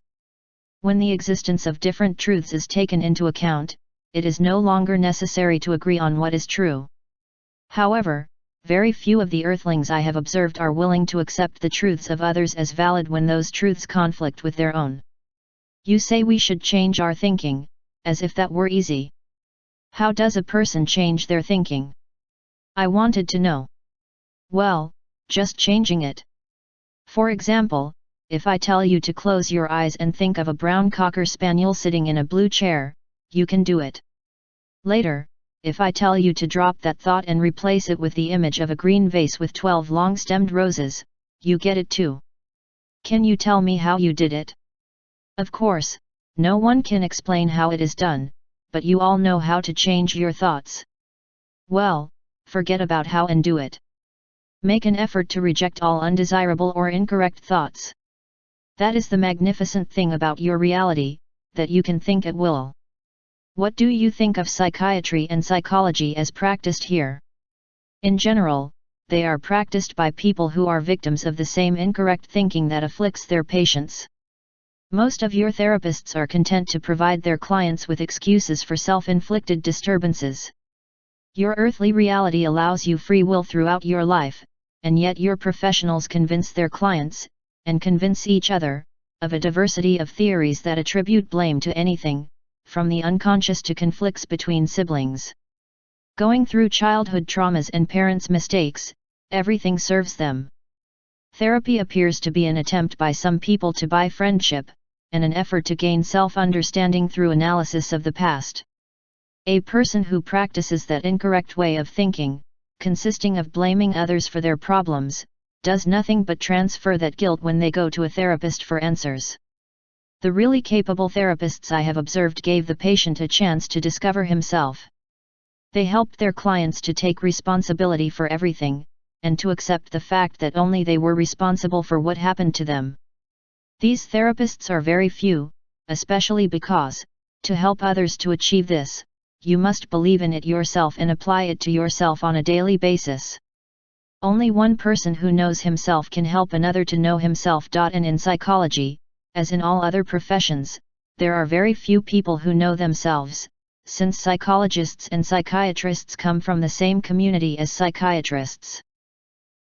S1: When the existence of different truths is taken into account, it is no longer necessary to agree on what is true. However, very few of the earthlings I have observed are willing to accept the truths of others as valid when those truths conflict with their own. You say we should change our thinking, as if that were easy. How does a person change their thinking? I wanted to know. Well, just changing it. For example, if I tell you to close your eyes and think of a brown cocker spaniel sitting in a blue chair, you can do it. Later, if I tell you to drop that thought and replace it with the image of a green vase with 12 long-stemmed roses, you get it too. Can you tell me how you did it? Of course, no one can explain how it is done, but you all know how to change your thoughts. Well, forget about how and do it. Make an effort to reject all undesirable or incorrect thoughts. That is the magnificent thing about your reality, that you can think at will. What do you think of psychiatry and psychology as practiced here? In general, they are practiced by people who are victims of the same incorrect thinking that afflicts their patients. Most of your therapists are content to provide their clients with excuses for self-inflicted disturbances. Your earthly reality allows you free will throughout your life, and yet your professionals convince their clients, and convince each other, of a diversity of theories that attribute blame to anything, from the unconscious to conflicts between siblings. Going through childhood traumas and parents' mistakes, everything serves them. Therapy appears to be an attempt by some people to buy friendship, and an effort to gain self-understanding through analysis of the past. A person who practices that incorrect way of thinking, consisting of blaming others for their problems, does nothing but transfer that guilt when they go to a therapist for answers. The really capable therapists I have observed gave the patient a chance to discover himself. They helped their clients to take responsibility for everything, and to accept the fact that only they were responsible for what happened to them. These therapists are very few, especially because, to help others to achieve this, you must believe in it yourself and apply it to yourself on a daily basis. Only one person who knows himself can help another to know himself. And in psychology, as in all other professions, there are very few people who know themselves, since psychologists and psychiatrists come from the same community as psychiatrists.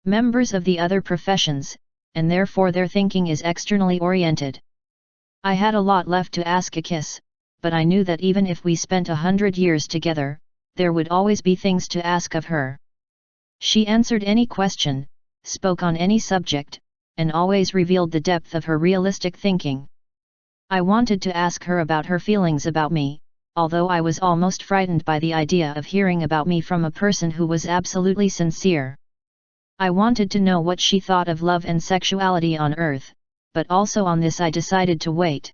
S1: Members of the other professions, and therefore their thinking is externally oriented. I had a lot left to ask EYKIS, but I knew that even if we spent 100 years together, there would always be things to ask of her. She answered any question, spoke on any subject, and always revealed the depth of her realistic thinking. I wanted to ask her about her feelings about me, although I was almost frightened by the idea of hearing about me from a person who was absolutely sincere. I wanted to know what she thought of love and sexuality on Earth, but also on this I decided to wait.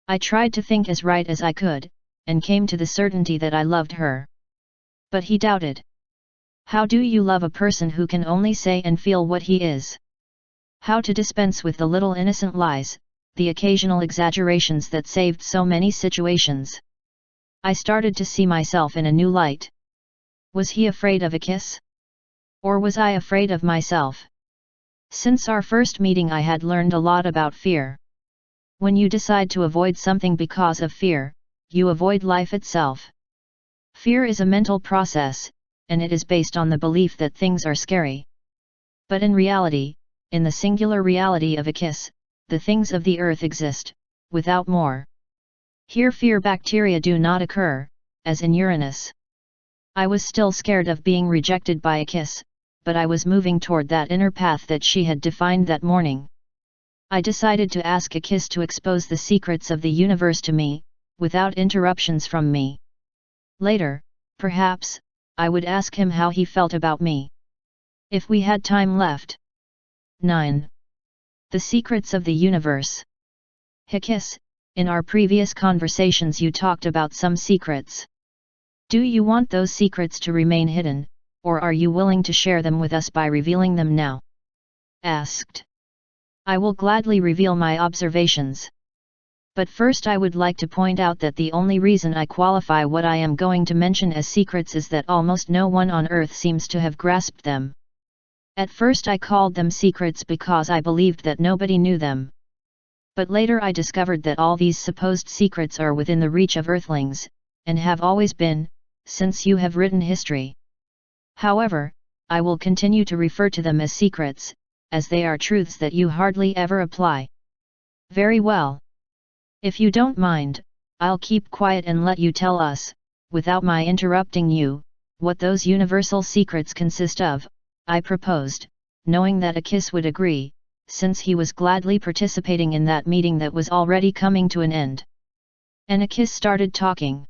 S1: I tried to think as right as I could, and came to the certainty that I loved her. But he doubted. How do you love a person who can only say and feel what he is? How to dispense with the little innocent lies, the occasional exaggerations that saved so many situations? I started to see myself in a new light. Was he afraid of a kiss? Or was I afraid of myself? Since our first meeting I had learned a lot about fear. When you decide to avoid something because of fear, you avoid life itself. Fear is a mental process, and it is based on the belief that things are scary. But in reality, in the singular reality of a kiss, the things of the earth exist, without more. Here fear bacteria do not occur, as in Uranus. I was still scared of being rejected by a kiss, but I was moving toward that inner path that she had defined that morning. I decided to ask a kiss to expose the secrets of the universe to me, without interruptions from me. Later, perhaps, I would ask him how he felt about me. If we had time left. 9. The secrets of the universe. EYKIS, in our previous conversations you talked about some secrets. Do you want those secrets to remain hidden, or are you willing to share them with us by revealing them now? Asked. I will gladly reveal my observations. But first I would like to point out that the only reason I qualify what I am going to mention as secrets is that almost no one on earth seems to have grasped them. At first I called them secrets because I believed that nobody knew them. But later I discovered that all these supposed secrets are within the reach of earthlings, and have always been, since you have written history. However, I will continue to refer to them as secrets, as they are truths that you hardly ever apply. Very well. If you don't mind, I'll keep quiet and let you tell us, without my interrupting you, what those universal secrets consist of, I proposed, knowing that EYKIS would agree, since he was gladly participating in that meeting that was already coming to an end. And EYKIS started talking.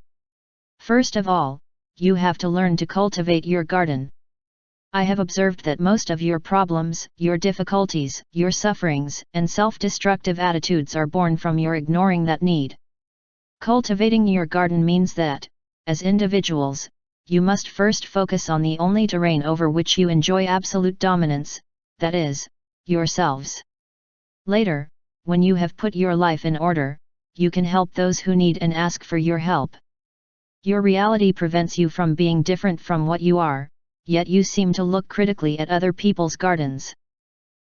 S1: First of all, you have to learn to cultivate your garden. I have observed that most of your problems, your difficulties, your sufferings, and self-destructive attitudes are born from your ignoring that need. Cultivating your garden means that, as individuals, you must first focus on the only terrain over which you enjoy absolute dominance, that is, yourselves. Later, when you have put your life in order, you can help those who need and ask for your help. Your reality prevents you from being different from what you are, yet you seem to look critically at other people's gardens.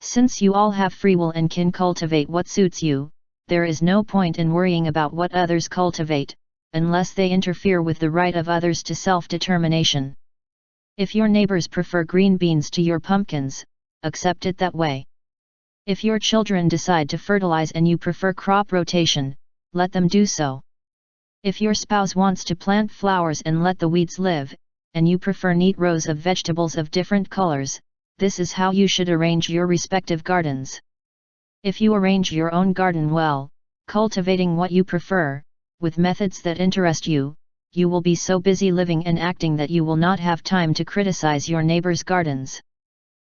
S1: Since you all have free will and can cultivate what suits you, there is no point in worrying about what others cultivate, unless they interfere with the right of others to self-determination. If your neighbors prefer green beans to your pumpkins, accept it that way. If your children decide to fertilize and you prefer crop rotation, let them do so. If your spouse wants to plant flowers and let the weeds live, and you prefer neat rows of vegetables of different colors, this is how you should arrange your respective gardens. If you arrange your own garden well, cultivating what you prefer, with methods that interest you, you will be so busy living and acting that you will not have time to criticize your neighbor's gardens.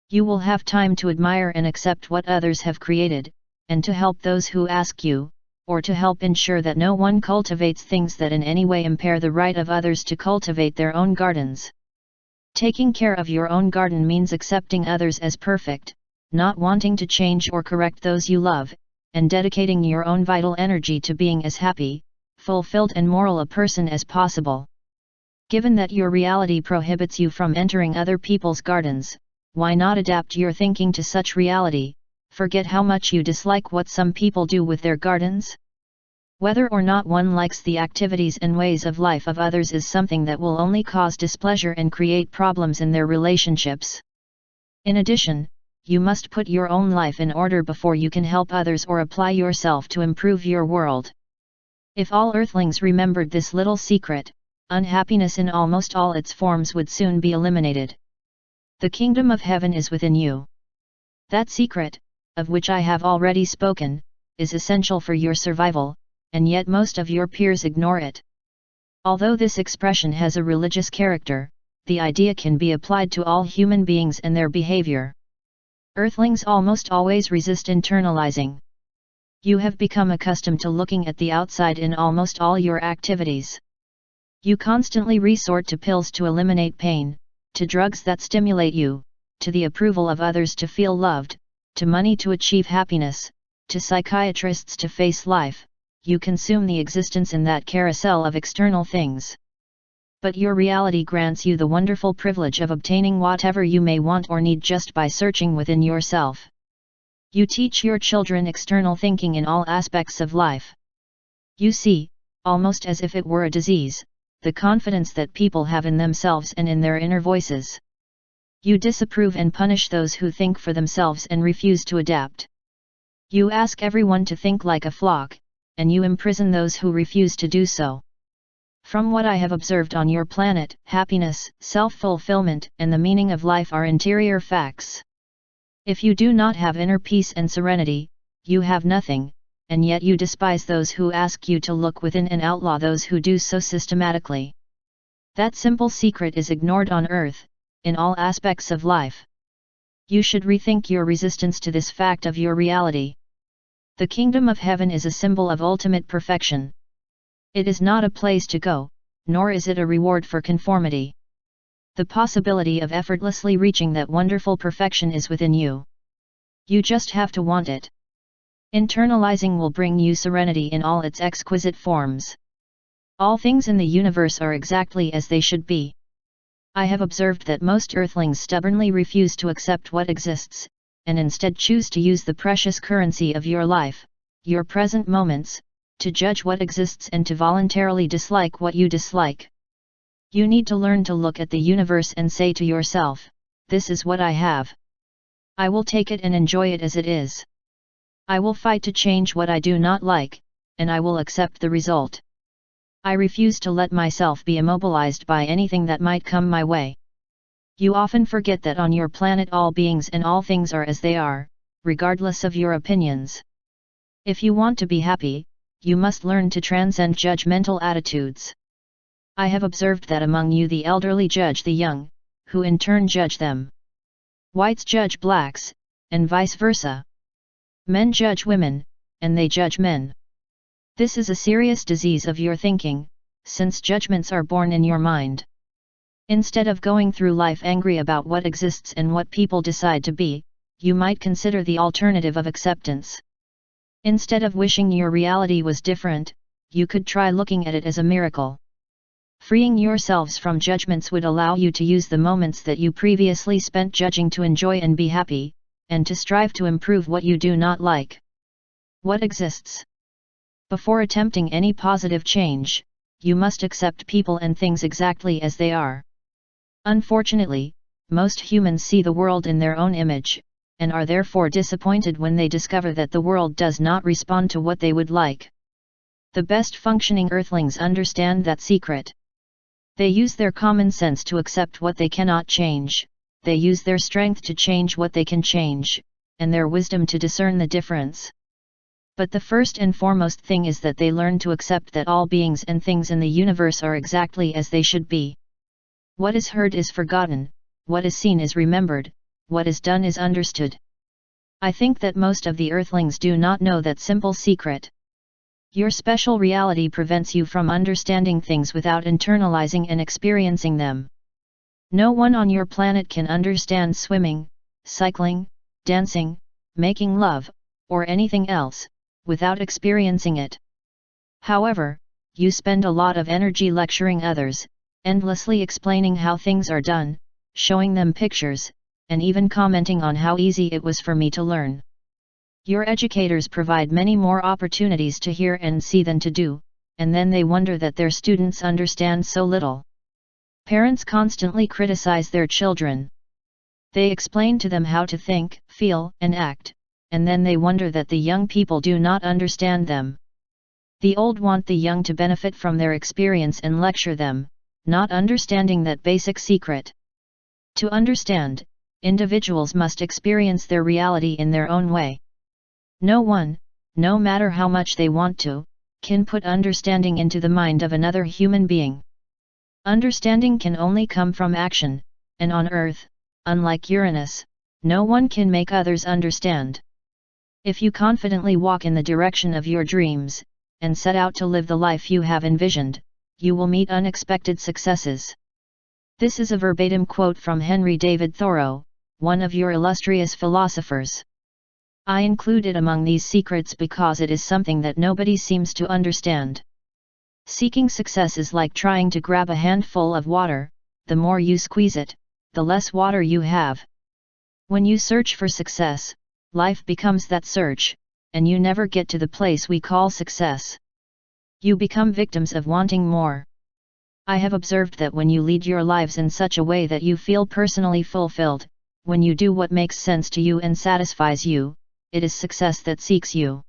S1: You will have time to admire and accept what others have created, and to help those who ask you, or to help ensure that no one cultivates things that in any way impair the right of others to cultivate their own gardens. Taking care of your own garden means accepting others as perfect, not wanting to change or correct those you love, and dedicating your own vital energy to being as happy, fulfilled and moral a person as possible. Given that your reality prohibits you from entering other people's gardens, why not adapt your thinking to such reality? Forget how much you dislike what some people do with their gardens? Whether or not one likes the activities and ways of life of others is something that will only cause displeasure and create problems in their relationships. In addition, you must put your own life in order before you can help others or apply yourself to improve your world. If all earthlings remembered this little secret, unhappiness in almost all its forms would soon be eliminated. The kingdom of heaven is within you. That secret, of which I have already spoken, is essential for your survival, and yet most of your peers ignore it. Although this expression has a religious character, the idea can be applied to all human beings and their behavior. Earthlings almost always resist internalizing. You have become accustomed to looking at the outside in almost all your activities. You constantly resort to pills to eliminate pain, to drugs that stimulate you, to the approval of others to feel loved, to money to achieve happiness, to psychiatrists to face life. You consume the existence in that carousel of external things. But your reality grants you the wonderful privilege of obtaining whatever you may want or need just by searching within yourself. You teach your children external thinking in all aspects of life. You see, almost as if it were a disease, the confidence that people have in themselves and in their inner voices. You disapprove and punish those who think for themselves and refuse to adapt. You ask everyone to think like a flock, and you imprison those who refuse to do so. From what I have observed on your planet, happiness, self-fulfillment, and the meaning of life are interior facts. If you do not have inner peace and serenity, you have nothing, and yet you despise those who ask you to look within and outlaw those who do so systematically. That simple secret is ignored on Earth, in all aspects of life. You should rethink your resistance to this fact of your reality. The kingdom of heaven is a symbol of ultimate perfection. It is not a place to go, nor is it a reward for conformity. The possibility of effortlessly reaching that wonderful perfection is within you. You just have to want it. Internalizing will bring you serenity in all its exquisite forms. All things in the universe are exactly as they should be. I have observed that most earthlings stubbornly refuse to accept what exists, and instead choose to use the precious currency of your life, your present moments, to judge what exists and to voluntarily dislike what you dislike. You need to learn to look at the universe and say to yourself, "This is what I have. I will take it and enjoy it as it is. I will fight to change what I do not like, and I will accept the result. I refuse to let myself be immobilized by anything that might come my way." You often forget that on your planet all beings and all things are as they are, regardless of your opinions. If you want to be happy, you must learn to transcend judgmental attitudes. I have observed that among you the elderly judge the young, who in turn judge them. Whites judge blacks, and vice versa. Men judge women, and they judge men. This is a serious disease of your thinking, since judgments are born in your mind. Instead of going through life angry about what exists and what people decide to be, you might consider the alternative of acceptance. Instead of wishing your reality was different, you could try looking at it as a miracle. Freeing yourselves from judgments would allow you to use the moments that you previously spent judging to enjoy and be happy, and to strive to improve what you do not like. What exists? Before attempting any positive change, you must accept people and things exactly as they are. Unfortunately, most humans see the world in their own image, and are therefore disappointed when they discover that the world does not respond to what they would like. The best functioning earthlings understand that secret. They use their common sense to accept what they cannot change, they use their strength to change what they can change, and their wisdom to discern the difference. But the first and foremost thing is that they learn to accept that all beings and things in the universe are exactly as they should be. What is heard is forgotten, what is seen is remembered, what is done is understood. I think that most of the earthlings do not know that simple secret. Your special reality prevents you from understanding things without internalizing and experiencing them. No one on your planet can understand swimming, cycling, dancing, making love, or anything else, without experiencing it. However, you spend a lot of energy lecturing others, endlessly explaining how things are done, showing them pictures, and even commenting on how easy it was for me to learn. Your educators provide many more opportunities to hear and see than to do, and then they wonder that their students understand so little. Parents constantly criticize their children. They explain to them how to think, feel, and act, and then they wonder that the young people do not understand them. The old want the young to benefit from their experience and lecture them, not understanding that basic secret. To understand, individuals must experience their reality in their own way. No one, no matter how much they want to, can put understanding into the mind of another human being. Understanding can only come from action, and on Earth, unlike Uranus, no one can make others understand. If you confidently walk in the direction of your dreams, and set out to live the life you have envisioned, you will meet unexpected successes. This is a verbatim quote from Henry David Thoreau, one of your illustrious philosophers. I include it among these secrets because it is something that nobody seems to understand. Seeking success is like trying to grab a handful of water. The more you squeeze it, the less water you have. When you search for success, life becomes that search, and you never get to the place we call success. You become victims of wanting more. I have observed that when you lead your lives in such a way that you feel personally fulfilled, when you do what makes sense to you and satisfies you, it is success that seeks you.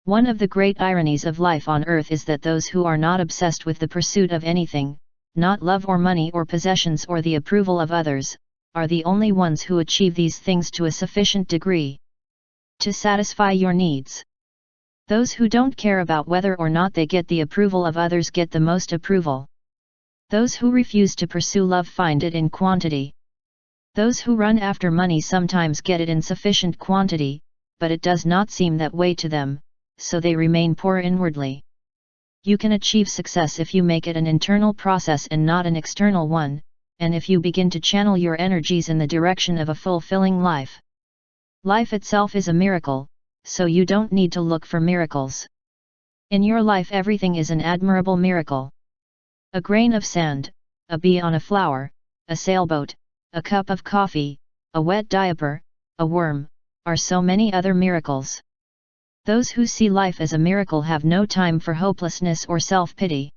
S1: One of the great ironies of life on earth is that those who are not obsessed with the pursuit of anything, not love or money or possessions or the approval of others, are the only ones who achieve these things to a sufficient degree to satisfy your needs. Those who don't care about whether or not they get the approval of others get the most approval. Those who refuse to pursue love find it in quantity. Those who run after money sometimes get it in sufficient quantity, but it does not seem that way to them, so they remain poor inwardly. You can achieve success if you make it an internal process and not an external one, and if you begin to channel your energies in the direction of a fulfilling life. Life itself is a miracle, so you don't need to look for miracles. In your life everything is an admirable miracle. A grain of sand, a bee on a flower, a sailboat, a cup of coffee, a wet diaper, a worm, are so many other miracles. Those who see life as a miracle have no time for hopelessness or self-pity.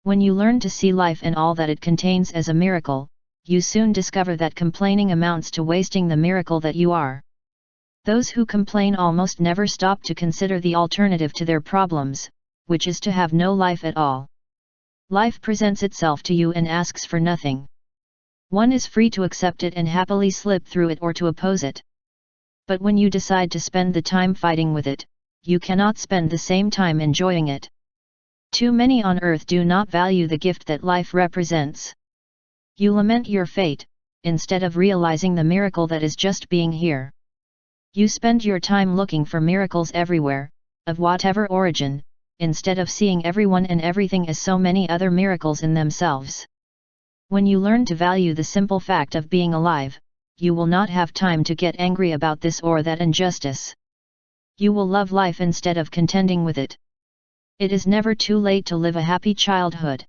S1: When you learn to see life and all that it contains as a miracle, you soon discover that complaining amounts to wasting the miracle that you are. Those who complain almost never stop to consider the alternative to their problems, which is to have no life at all. Life presents itself to you and asks for nothing. One is free to accept it and happily slip through it or to oppose it. But when you decide to spend the time fighting with it, you cannot spend the same time enjoying it. Too many on earth do not value the gift that life represents. You lament your fate, instead of realizing the miracle that is just being here. You spend your time looking for miracles everywhere, of whatever origin, instead of seeing everyone and everything as so many other miracles in themselves. When you learn to value the simple fact of being alive, you will not have time to get angry about this or that injustice. You will love life instead of contending with it. It is never too late to live a happy childhood.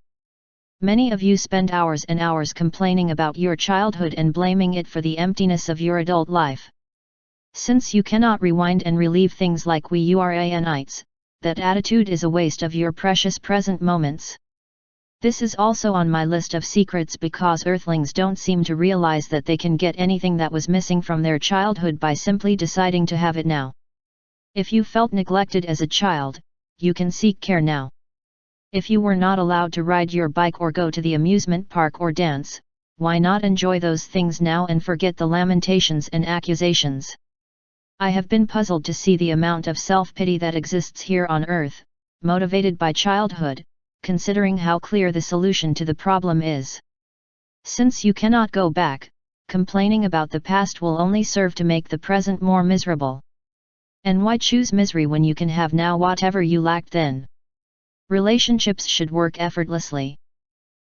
S1: Many of you spend hours and hours complaining about your childhood and blaming it for the emptiness of your adult life. Since you cannot rewind and relieve things like we Uranites, that attitude is a waste of your precious present moments. This is also on my list of secrets because Earthlings don't seem to realize that they can get anything that was missing from their childhood by simply deciding to have it now. If you felt neglected as a child, you can seek care now. If you were not allowed to ride your bike or go to the amusement park or dance, why not enjoy those things now and forget the lamentations and accusations? I have been puzzled to see the amount of self-pity that exists here on earth, motivated by childhood, considering how clear the solution to the problem is. Since you cannot go back, complaining about the past will only serve to make the present more miserable. And why choose misery when you can have now whatever you lacked then? Relationships should work effortlessly.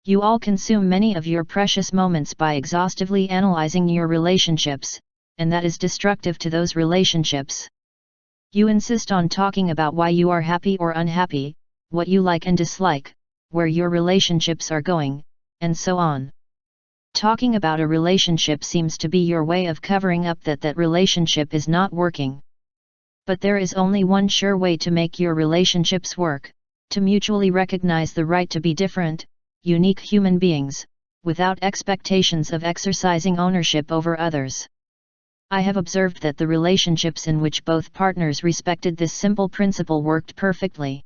S1: You all consume many of your precious moments by exhaustively analyzing your relationships, and that is destructive to those relationships. You insist on talking about why you are happy or unhappy, what you like and dislike, where your relationships are going, and so on. Talking about a relationship seems to be your way of covering up that relationship is not working. But there is only one sure way to make your relationships work, to mutually recognize the right to be different, unique human beings, without expectations of exercising ownership over others. I have observed that the relationships in which both partners respected this simple principle worked perfectly.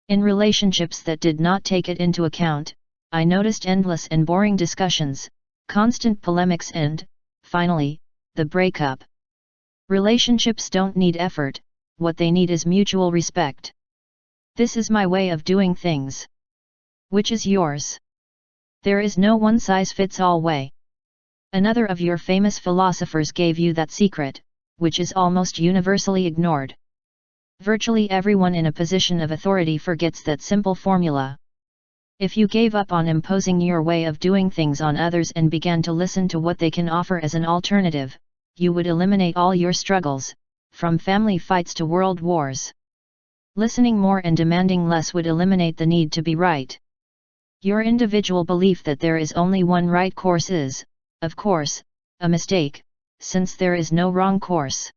S1: In relationships that did not take it into account, I noticed endless and boring discussions, constant polemics and, finally, the breakup. Relationships don't need effort, what they need is mutual respect. This is my way of doing things. Which is yours? There is no one-size-fits-all way. Another of your famous philosophers gave you that secret, which is almost universally ignored. Virtually everyone in a position of authority forgets that simple formula. If you gave up on imposing your way of doing things on others and began to listen to what they can offer as an alternative, you would eliminate all your struggles, from family fights to world wars. Listening more and demanding less would eliminate the need to be right. Your individual belief that there is only one right course is, of course, a mistake, since there is no wrong course.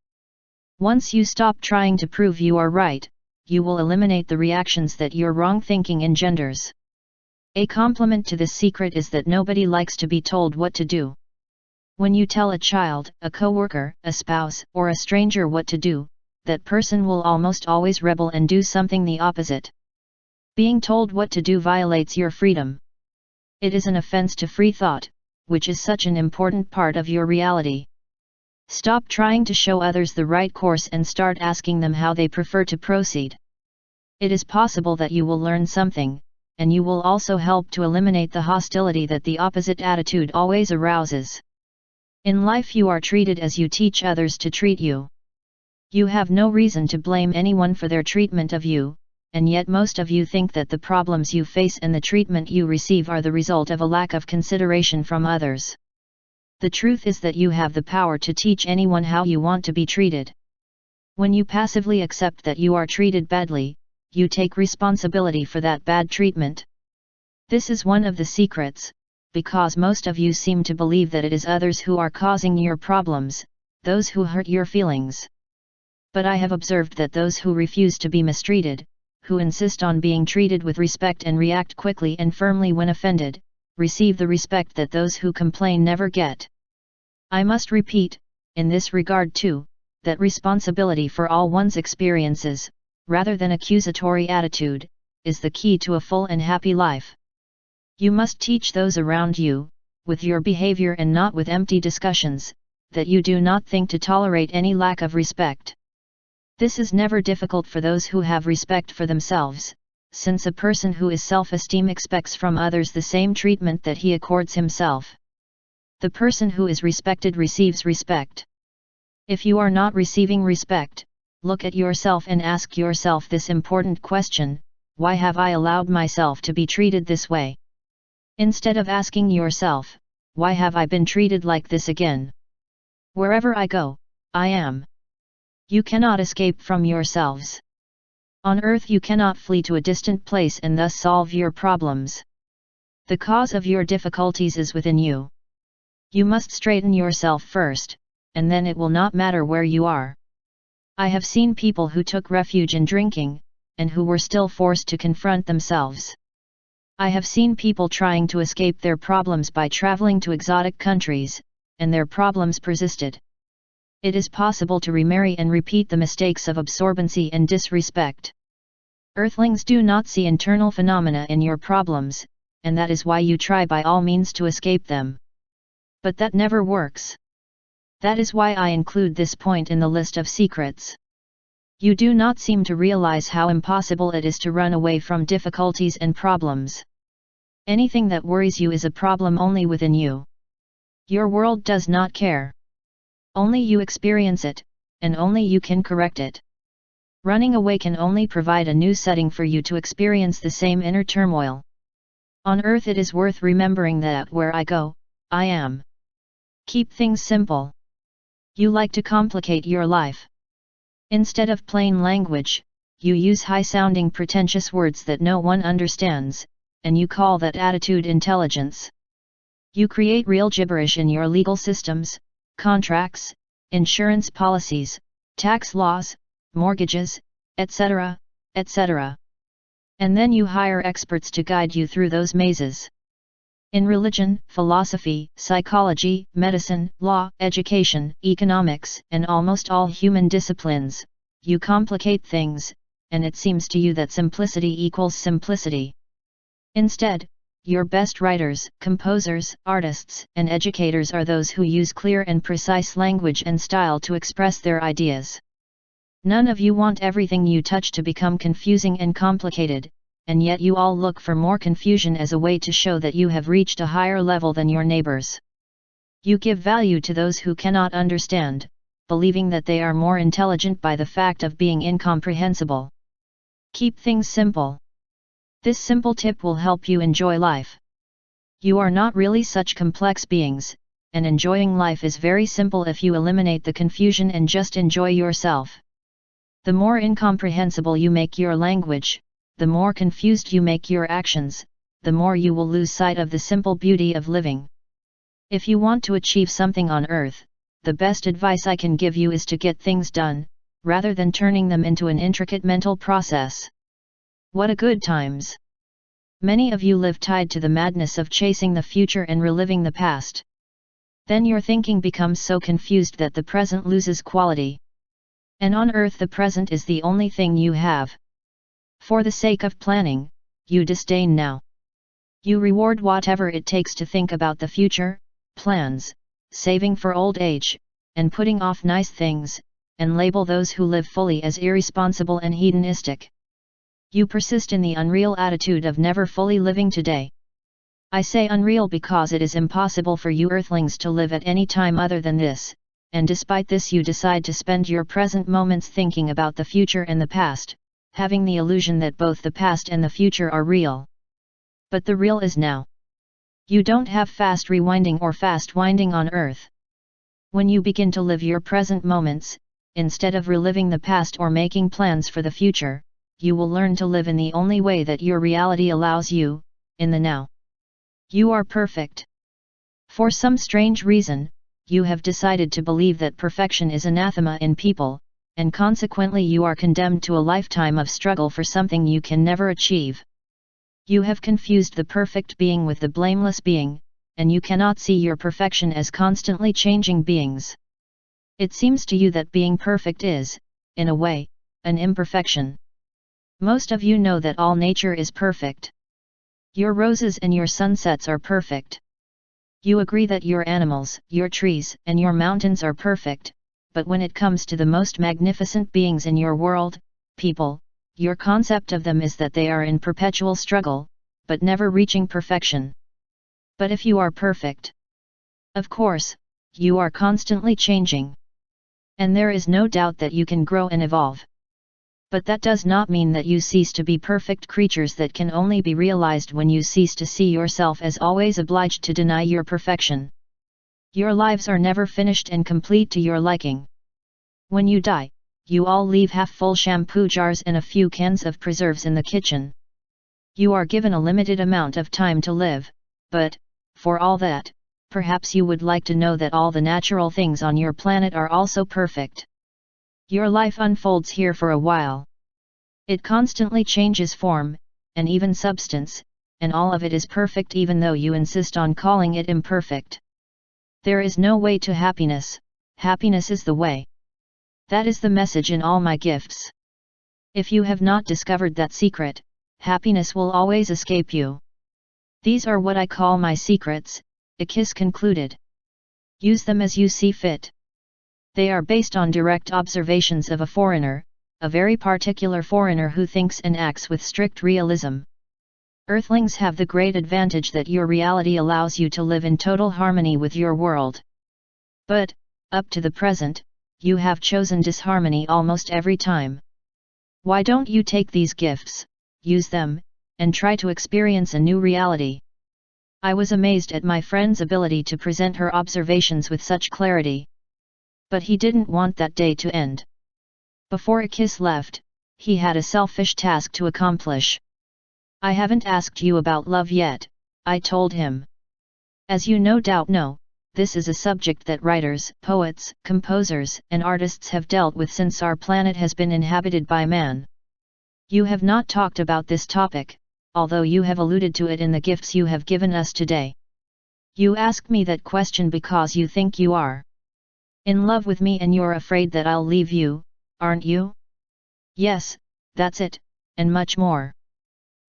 S1: Once you stop trying to prove you are right, you will eliminate the reactions that your wrong thinking engenders. A complement to this secret is that nobody likes to be told what to do. When you tell a child, a coworker, a spouse, or a stranger what to do, that person will almost always rebel and do something the opposite. Being told what to do violates your freedom. It is an offense to free thought, which is such an important part of your reality. Stop trying to show others the right course and start asking them how they prefer to proceed. It is possible that you will learn something, and you will also help to eliminate the hostility that the opposite attitude always arouses. In life you are treated as you teach others to treat you. You have no reason to blame anyone for their treatment of you, and yet most of you think that the problems you face and the treatment you receive are the result of a lack of consideration from others. The truth is that you have the power to teach anyone how you want to be treated. When you passively accept that you are treated badly, you take responsibility for that bad treatment. This is one of the secrets, because most of you seem to believe that it is others who are causing your problems, those who hurt your feelings. But I have observed that those who refuse to be mistreated, who insist on being treated with respect and react quickly and firmly when offended, receive the respect that those who complain never get. I must repeat, in this regard too, that responsibility for all one's experiences, rather than accusatory attitude, is the key to a full and happy life. You must teach those around you, with your behavior and not with empty discussions, that you do not think to tolerate any lack of respect. This is never difficult for those who have respect for themselves, since a person who is self-esteem expects from others the same treatment that he accords himself. The person who is respected receives respect. If you are not receiving respect, look at yourself and ask yourself this important question: why have I allowed myself to be treated this way? Instead of asking yourself, why have I been treated like this again? Wherever I go, I am. You cannot escape from yourselves. On earth you cannot flee to a distant place and thus solve your problems. The cause of your difficulties is within you. You must straighten yourself first, and then it will not matter where you are. I have seen people who took refuge in drinking, and who were still forced to confront themselves. I have seen people trying to escape their problems by traveling to exotic countries, and their problems persisted. It is possible to remarry and repeat the mistakes of absorbency and disrespect. Earthlings do not see internal phenomena in your problems, and that is why you try by all means to escape them. But that never works. That is why I include this point in the list of secrets. You do not seem to realize how impossible it is to run away from difficulties and problems. Anything that worries you is a problem only within you. Your world does not care. Only you experience it, and only you can correct it. Running away can only provide a new setting for you to experience the same inner turmoil. On earth it is worth remembering that where I go, I am. Keep things simple. You like to complicate your life. Instead of plain language, you use high-sounding pretentious words that no one understands, and you call that attitude intelligence. You create real gibberish in your legal systems, contracts, insurance policies, tax laws, mortgages, etc., etc. And then you hire experts to guide you through those mazes. In religion, philosophy, psychology, medicine, law, education, economics, and almost all human disciplines, you complicate things, and it seems to you that simplicity equals simplicity. Instead, your best writers, composers, artists, and educators are those who use clear and precise language and style to express their ideas. None of you want everything you touch to become confusing and complicated, and yet you all look for more confusion as a way to show that you have reached a higher level than your neighbors. You give value to those who cannot understand, believing that they are more intelligent by the fact of being incomprehensible. Keep things simple. This simple tip will help you enjoy life. You are not really such complex beings, and enjoying life is very simple if you eliminate the confusion and just enjoy yourself. The more incomprehensible you make your language, the more confused you make your actions, the more you will lose sight of the simple beauty of living. If you want to achieve something on earth, the best advice I can give you is to get things done, rather than turning them into an intricate mental process. What a good times! Many of you live tied to the madness of chasing the future and reliving the past. Then your thinking becomes so confused that the present loses quality. And on earth the present is the only thing you have. For the sake of planning, you disdain now. You reward whatever it takes to think about the future, plans, saving for old age, and putting off nice things, and label those who live fully as irresponsible and hedonistic. You persist in the unreal attitude of never fully living today. I say unreal because it is impossible for you earthlings to live at any time other than this, and despite this you decide to spend your present moments thinking about the future and the past, having the illusion that both the past and the future are real. But the real is now. You don't have fast rewinding or fast winding on earth. When you begin to live your present moments, instead of reliving the past or making plans for the future, you will learn to live in the only way that your reality allows you, in the now. You are perfect. For some strange reason, you have decided to believe that perfection is anathema in people, and consequently you are condemned to a lifetime of struggle for something you can never achieve. You have confused the perfect being with the blameless being, and you cannot see your perfection as constantly changing beings. It seems to you that being perfect is, in a way, an imperfection. Most of you know that all nature is perfect. Your roses and your sunsets are perfect. You agree that your animals, your trees, and your mountains are perfect, but when it comes to the most magnificent beings in your world, people, your concept of them is that they are in perpetual struggle, but never reaching perfection. But if you are perfect, of course, you are constantly changing. And there is no doubt that you can grow and evolve. But that does not mean that you cease to be perfect creatures that can only be realized when you cease to see yourself as always obliged to deny your perfection. Your lives are never finished and complete to your liking. When you die, you all leave half-full shampoo jars and a few cans of preserves in the kitchen. You are given a limited amount of time to live, but, for all that, perhaps you would like to know that all the natural things on your planet are also perfect. Your life unfolds here for a while. It constantly changes form, and even substance, and all of it is perfect even though you insist on calling it imperfect. There is no way to happiness, happiness is the way. That is the message in all my gifts. If you have not discovered that secret, happiness will always escape you. These are what I call my secrets, EYKIS concluded. Use them as you see fit. They are based on direct observations of a foreigner, a very particular foreigner who thinks and acts with strict realism. Earthlings have the great advantage that your reality allows you to live in total harmony with your world. But, up to the present, you have chosen disharmony almost every time. Why don't you take these gifts, use them, and try to experience a new reality? I was amazed at my friend's ability to present her observations with such clarity. But he didn't want that day to end. Before EYKIS left, he had a selfish task to accomplish. I haven't asked you about love yet, I told him. As you no doubt know, this is a subject that writers, poets, composers, and artists have dealt with since our planet has been inhabited by man. You have not talked about this topic, although you have alluded to it in the gifts you have given us today. You ask me that question because you think you are in love with me and you're afraid that I'll leave you, aren't you? Yes, that's it, and much more.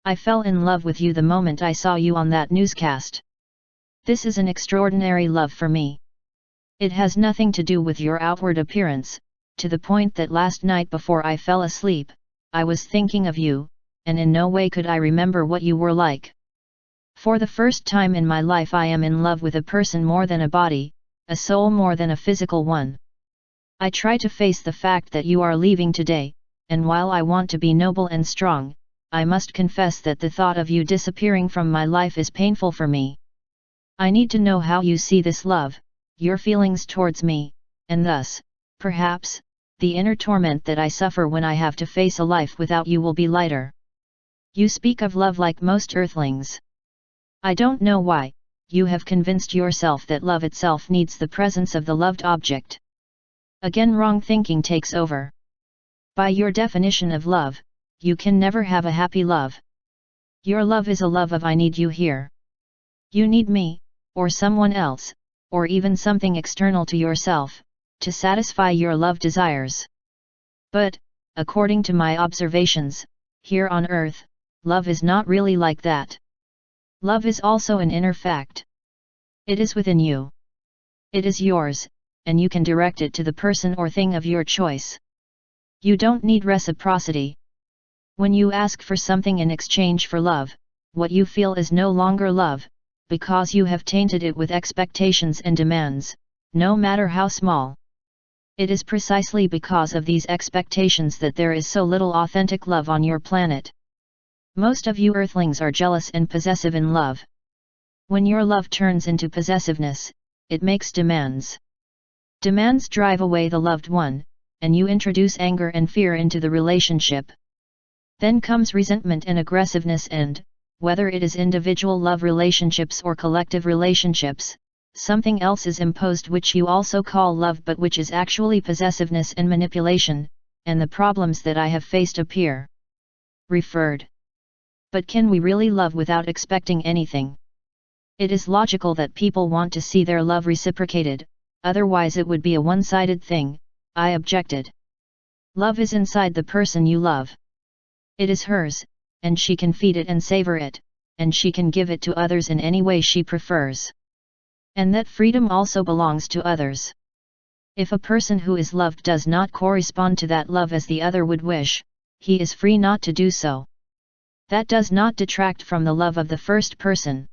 S1: I fell in love with you the moment I saw you on that newscast. This is an extraordinary love for me. It has nothing to do with your outward appearance, to the point that last night before I fell asleep, I was thinking of you, and in no way could I remember what you were like. For the first time in my life I am in love with a person more than a body, a soul more than a physical one. I try to face the fact that you are leaving today, and while I want to be noble and strong, I must confess that the thought of you disappearing from my life is painful for me. I need to know how you see this love, your feelings towards me, and thus, perhaps, the inner torment that I suffer when I have to face a life without you will be lighter. You speak of love like most earthlings. I don't know why, you have convinced yourself that love itself needs the presence of the loved object. Again, wrong thinking takes over. By your definition of love, you can never have a happy love. Your love is a love of I need you here. You need me, or someone else, or even something external to yourself, to satisfy your love desires. But, according to my observations, here on earth, love is not really like that. Love is also an inner fact. It is within you. It is yours, and you can direct it to the person or thing of your choice. You don't need reciprocity. When you ask for something in exchange for love, what you feel is no longer love, because you have tainted it with expectations and demands, no matter how small. It is precisely because of these expectations that there is so little authentic love on your planet. Most of you earthlings are jealous and possessive in love. When your love turns into possessiveness, it makes demands. Demands drive away the loved one, and you introduce anger and fear into the relationship. Then comes resentment and aggressiveness and, whether it is individual love relationships or collective relationships, something else is imposed which you also call love but which is actually possessiveness and manipulation, and the problems that I have faced appear. Referred. But can we really love without expecting anything? It is logical that people want to see their love reciprocated, otherwise it would be a one-sided thing, I objected. Love is inside the person you love. It is hers, and she can feed it and savor it, and she can give it to others in any way she prefers. And that freedom also belongs to others. If a person who is loved does not correspond to that love as the other would wish, he is free not to do so. That does not detract from the love of the first person.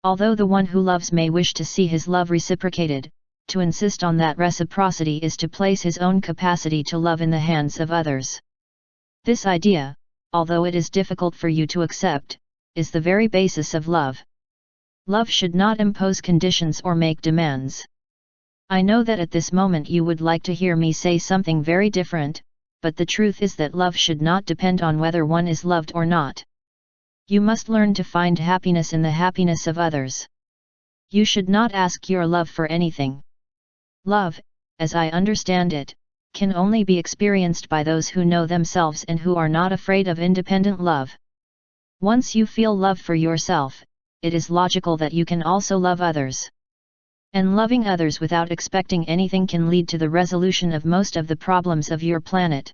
S1: Although the one who loves may wish to see his love reciprocated, to insist on that reciprocity is to place his own capacity to love in the hands of others. This idea, although it is difficult for you to accept, is the very basis of love. Love should not impose conditions or make demands. I know that at this moment you would like to hear me say something very different, but the truth is that love should not depend on whether one is loved or not. You must learn to find happiness in the happiness of others. You should not ask your love for anything. Love, as I understand it, can only be experienced by those who know themselves and who are not afraid of independent love. Once you feel love for yourself, it is logical that you can also love others. And loving others without expecting anything can lead to the resolution of most of the problems of your planet.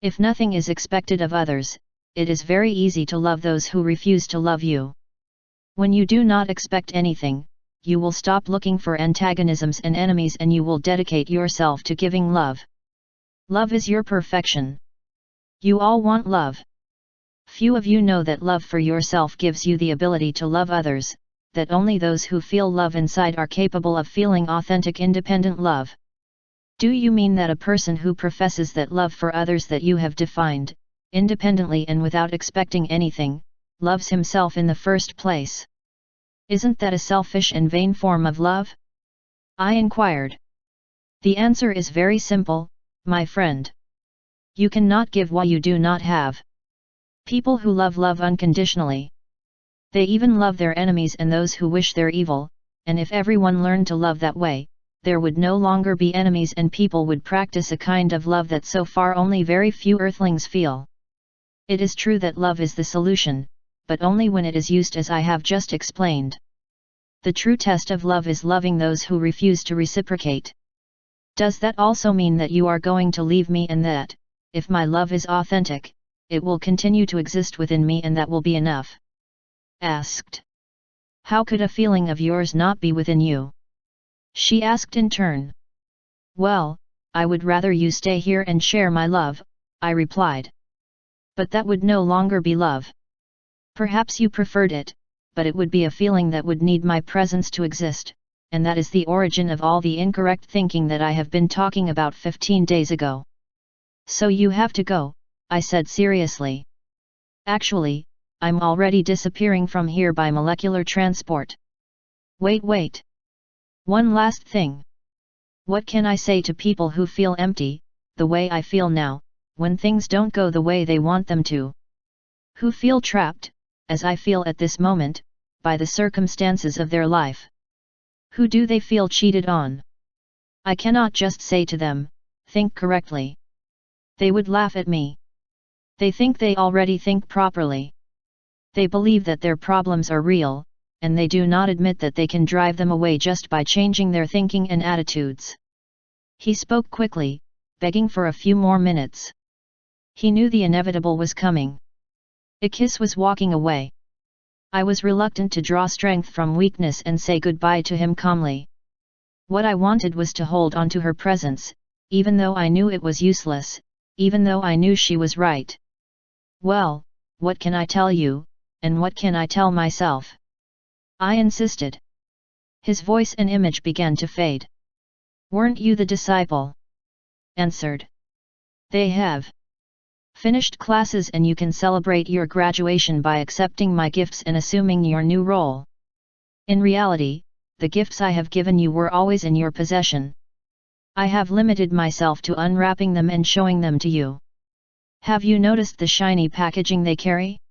S1: If nothing is expected of others, it is very easy to love those who refuse to love you. When you do not expect anything, you will stop looking for antagonisms and enemies and you will dedicate yourself to giving love. Love is your perfection. You all want love. Few of you know that love for yourself gives you the ability to love others, that only those who feel love inside are capable of feeling authentic independent love. Do you mean that a person who professes that love for others that you have defined, independently and without expecting anything, loves himself in the first place? Isn't that a selfish and vain form of love? I inquired. The answer is very simple, my friend. You cannot give what you do not have. People who love unconditionally. They even love their enemies and those who wish their evil, and if everyone learned to love that way, there would no longer be enemies and people would practice a kind of love that so far only very few earthlings feel. It is true that love is the solution, but only when it is used as I have just explained. The true test of love is loving those who refuse to reciprocate. Does that also mean that you are going to leave me and that, if my love is authentic, it will continue to exist within me and that will be enough? Asked. How could a feeling of yours not be within you? She asked in turn. Well, I would rather you stay here and share my love, I replied. But that would no longer be love. Perhaps you preferred it, but it would be a feeling that would need my presence to exist, and that is the origin of all the incorrect thinking that I have been talking about 15 days ago. So you have to go, I said seriously. Actually, I'm already disappearing from here by molecular transport. Wait. One last thing. What can I say to people who feel empty, the way I feel now, when things don't go the way they want them to? Who feel trapped, as I feel at this moment, by the circumstances of their life? Who do they feel cheated on? I cannot just say to them, think correctly. They would laugh at me. They think they already think properly. They believe that their problems are real, and they do not admit that they can drive them away just by changing their thinking and attitudes. He spoke quickly, begging for a few more minutes. He knew the inevitable was coming. EYKIS was walking away. I was reluctant to draw strength from weakness and say goodbye to him calmly. What I wanted was to hold on to her presence, even though I knew it was useless, even though I knew she was right. Well, what can I tell you, and what can I tell myself? I insisted. His voice and image began to fade. Weren't you the disciple? Answered. They have finished classes and you can celebrate your graduation by accepting my gifts and assuming your new role. In reality, the gifts I have given you were always in your possession. I have limited myself to unwrapping them and showing them to you. Have you noticed the shiny packaging they carry?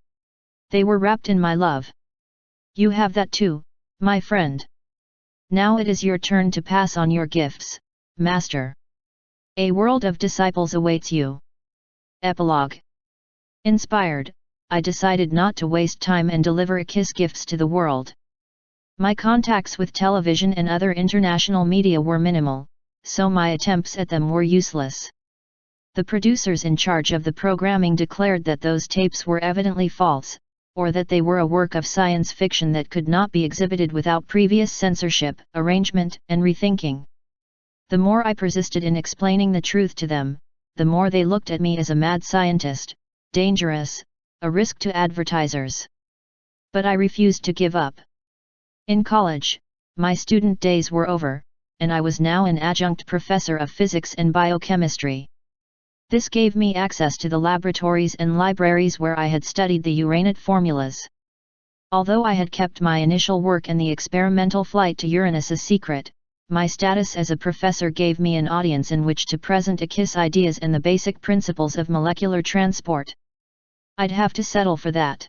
S1: They were wrapped in my love. You have that too, my friend. Now it is your turn to pass on your gifts, Master. A world of disciples awaits you. Epilogue. Inspired, I decided not to waste time and deliver EYKIS gifts to the world. My contacts with television and other international media were minimal, so my attempts at them were useless. The producers in charge of the programming declared that those tapes were evidently false, or that they were a work of science fiction that could not be exhibited without previous censorship, arrangement, and rethinking. The more I persisted in explaining the truth to them, the more they looked at me as a mad scientist, dangerous, a risk to advertisers. But I refused to give up. In college, my student days were over, and I was now an adjunct professor of physics and biochemistry. This gave me access to the laboratories and libraries where I had studied the Uranus formulas. Although I had kept my initial work and the experimental flight to Uranus a secret, my status as a professor gave me an audience in which to present EYKIS ideas and the basic principles of molecular transport. I'd have to settle for that.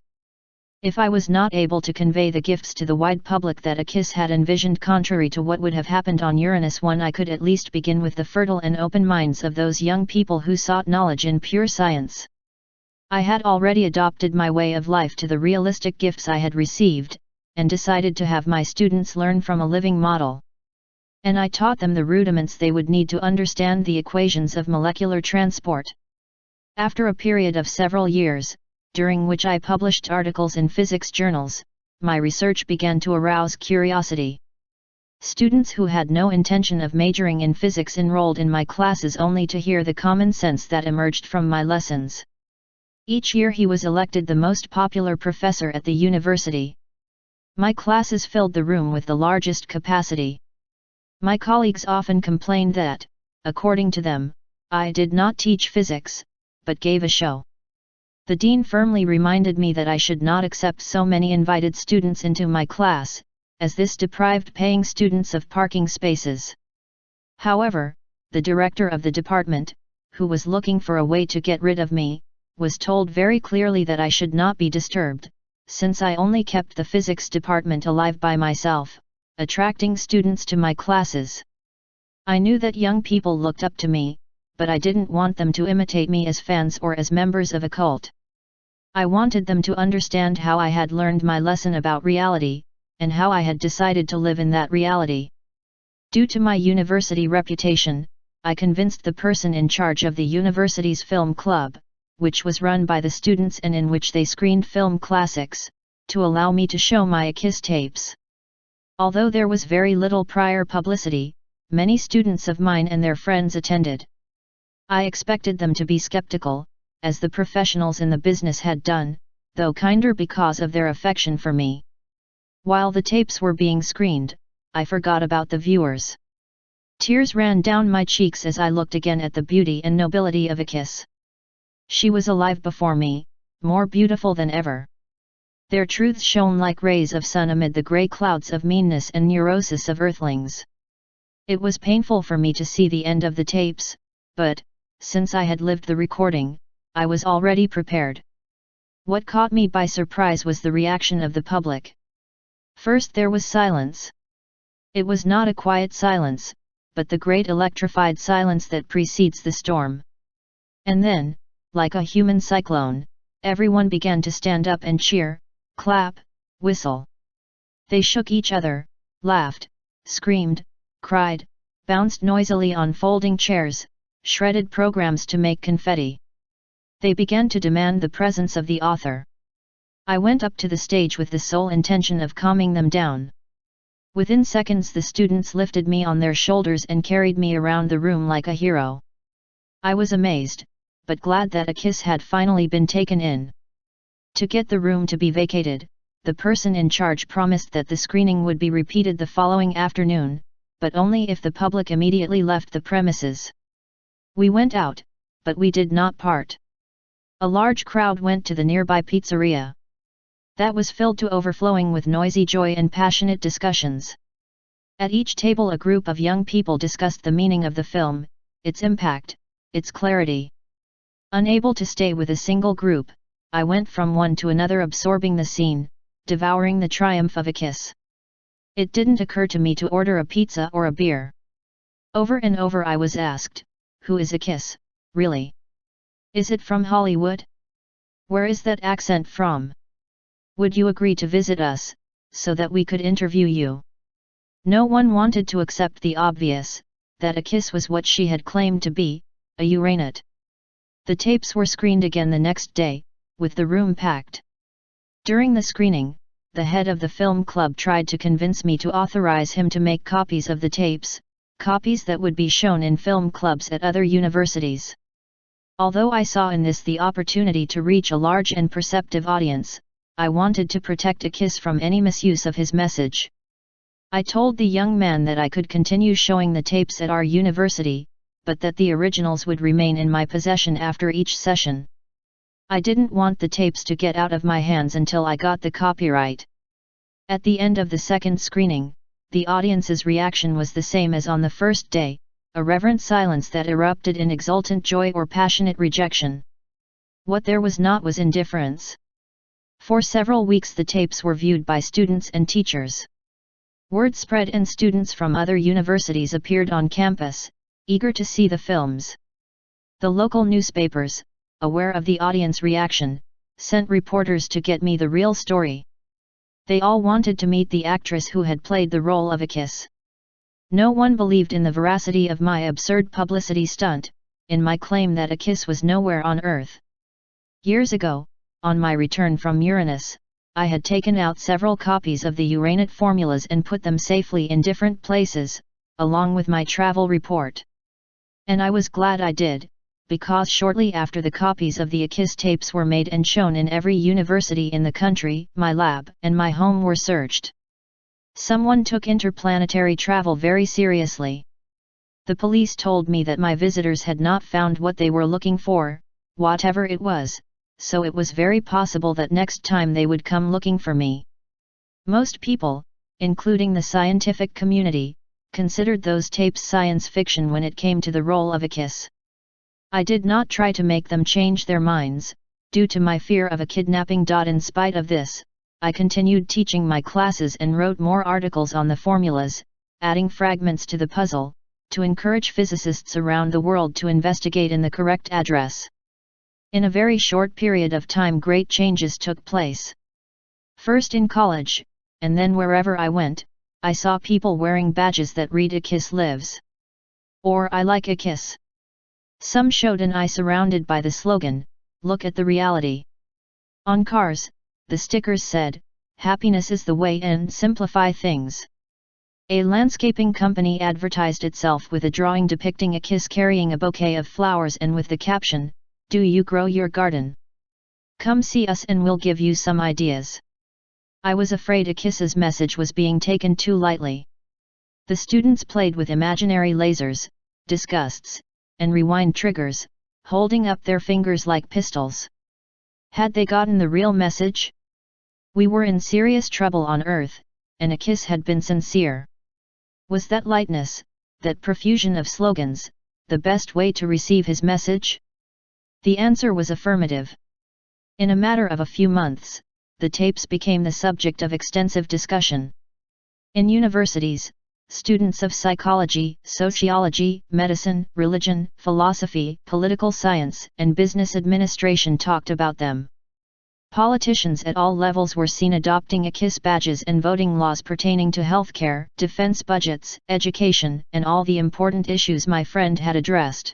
S1: If I was not able to convey the gifts to the wide public that EYKIS had envisioned contrary to what would have happened on Uranus 1, I could at least begin with the fertile and open minds of those young people who sought knowledge in pure science. I had already adopted my way of life to the realistic gifts I had received, and decided to have my students learn from a living model. And I taught them the rudiments they would need to understand the equations of molecular transport. After a period of several years, during which I published articles in physics journals, my research began to arouse curiosity. Students who had no intention of majoring in physics enrolled in my classes only to hear the common sense that emerged from my lessons. Each year he was elected the most popular professor at the university. My classes filled the room with the largest capacity. My colleagues often complained that, according to them, I did not teach physics, but gave a show. The dean firmly reminded me that I should not accept so many invited students into my class, as this deprived paying students of parking spaces. However, the director of the department, who was looking for a way to get rid of me, was told very clearly that I should not be disturbed, since I only kept the physics department alive by myself, attracting students to my classes. I knew that young people looked up to me, but I didn't want them to imitate me as fans or as members of a cult. I wanted them to understand how I had learned my lesson about reality, and how I had decided to live in that reality. Due to my university reputation, I convinced the person in charge of the university's film club, which was run by the students and in which they screened film classics, to allow me to show my EYKIS tapes. Although there was very little prior publicity, many students of mine and their friends attended. I expected them to be skeptical, as the professionals in the business had done, though kinder because of their affection for me. While the tapes were being screened, I forgot about the viewers. Tears ran down my cheeks as I looked again at the beauty and nobility of EYKIS. She was alive before me, more beautiful than ever. Their truths shone like rays of sun amid the grey clouds of meanness and neurosis of earthlings. It was painful for me to see the end of the tapes, but, since I had lived the recording, I was already prepared. What caught me by surprise was the reaction of the public. First there was silence. It was not a quiet silence, but the great electrified silence that precedes the storm. And then, like a human cyclone, everyone began to stand up and cheer, clap, whistle. They shook each other, laughed, screamed, cried, bounced noisily on folding chairs, shredded programs to make confetti. They began to demand the presence of the author. I went up to the stage with the sole intention of calming them down. Within seconds the students lifted me on their shoulders and carried me around the room like a hero. I was amazed, but glad that EYKIS had finally been taken in. To get the room to be vacated, the person in charge promised that the screening would be repeated the following afternoon, but only if the public immediately left the premises. We went out, but we did not part. A large crowd went to the nearby pizzeria. That was filled to overflowing with noisy joy and passionate discussions. At each table a group of young people discussed the meaning of the film, its impact, its clarity. Unable to stay with a single group, I went from one to another absorbing the scene, devouring the triumph of EYKIS. It didn't occur to me to order a pizza or a beer. Over and over I was asked, who is EYKIS, really? Is it from Hollywood? Where is that accent from? Would you agree to visit us, so that we could interview you? No one wanted to accept the obvious, that EYKIS was what she had claimed to be, a Uranus. The tapes were screened again the next day, with the room packed. During the screening, the head of the film club tried to convince me to authorize him to make copies of the tapes, copies that would be shown in film clubs at other universities. Although I saw in this the opportunity to reach a large and perceptive audience, I wanted to protect EYKIS from any misuse of his message. I told the young man that I could continue showing the tapes at our university, but that the originals would remain in my possession after each session. I didn't want the tapes to get out of my hands until I got the copyright. At the end of the second screening, the audience's reaction was the same as on the first day, a reverent silence that erupted in exultant joy or passionate rejection. What there was not was indifference. For several weeks the tapes were viewed by students and teachers. Word spread and students from other universities appeared on campus, eager to see the films. The local newspapers, aware of the audience reaction, sent reporters to get me the real story. They all wanted to meet the actress who had played the role of EYKIS. No one believed in the veracity of my absurd publicity stunt, in my claim that EYKIS was nowhere on Earth. Years ago, on my return from Uranus, I had taken out several copies of the Uranus formulas and put them safely in different places, along with my travel report. And I was glad I did, because shortly after the copies of the EYKIS tapes were made and shown in every university in the country, my lab and my home were searched. Someone took interplanetary travel very seriously. The police told me that my visitors had not found what they were looking for, whatever it was, so it was very possible that next time they would come looking for me. Most people, including the scientific community, considered those tapes science fiction when it came to the role of EYKIS. I did not try to make them change their minds, due to my fear of a kidnapping. In spite of this, I continued teaching my classes and wrote more articles on the formulas, adding fragments to the puzzle, to encourage physicists around the world to investigate in the correct address. In a very short period of time great changes took place. First in college, and then wherever I went, I saw people wearing badges that read EYKIS lives. Or I like EYKIS. Some showed an eye surrounded by the slogan, look at the reality. On cars, the stickers said, happiness is the way and simplify things. A landscaping company advertised itself with a drawing depicting EYKIS carrying a bouquet of flowers and with the caption, Do you grow your garden? Come see us and we'll give you some ideas. I was afraid EYKIS's message was being taken too lightly. The students played with imaginary lasers, disgusts, and rewind triggers, holding up their fingers like pistols. Had they gotten the real message? We were in serious trouble on Earth, and EYKIS had been sincere. Was that lightness, that profusion of slogans, the best way to receive his message? The answer was affirmative. In a matter of a few months, the tapes became the subject of extensive discussion. In universities, students of psychology, sociology, medicine, religion, philosophy, political science, and business administration talked about them. Politicians at all levels were seen adopting EYKIS badges and voting laws pertaining to healthcare, defense budgets, education, and all the important issues my friend had addressed.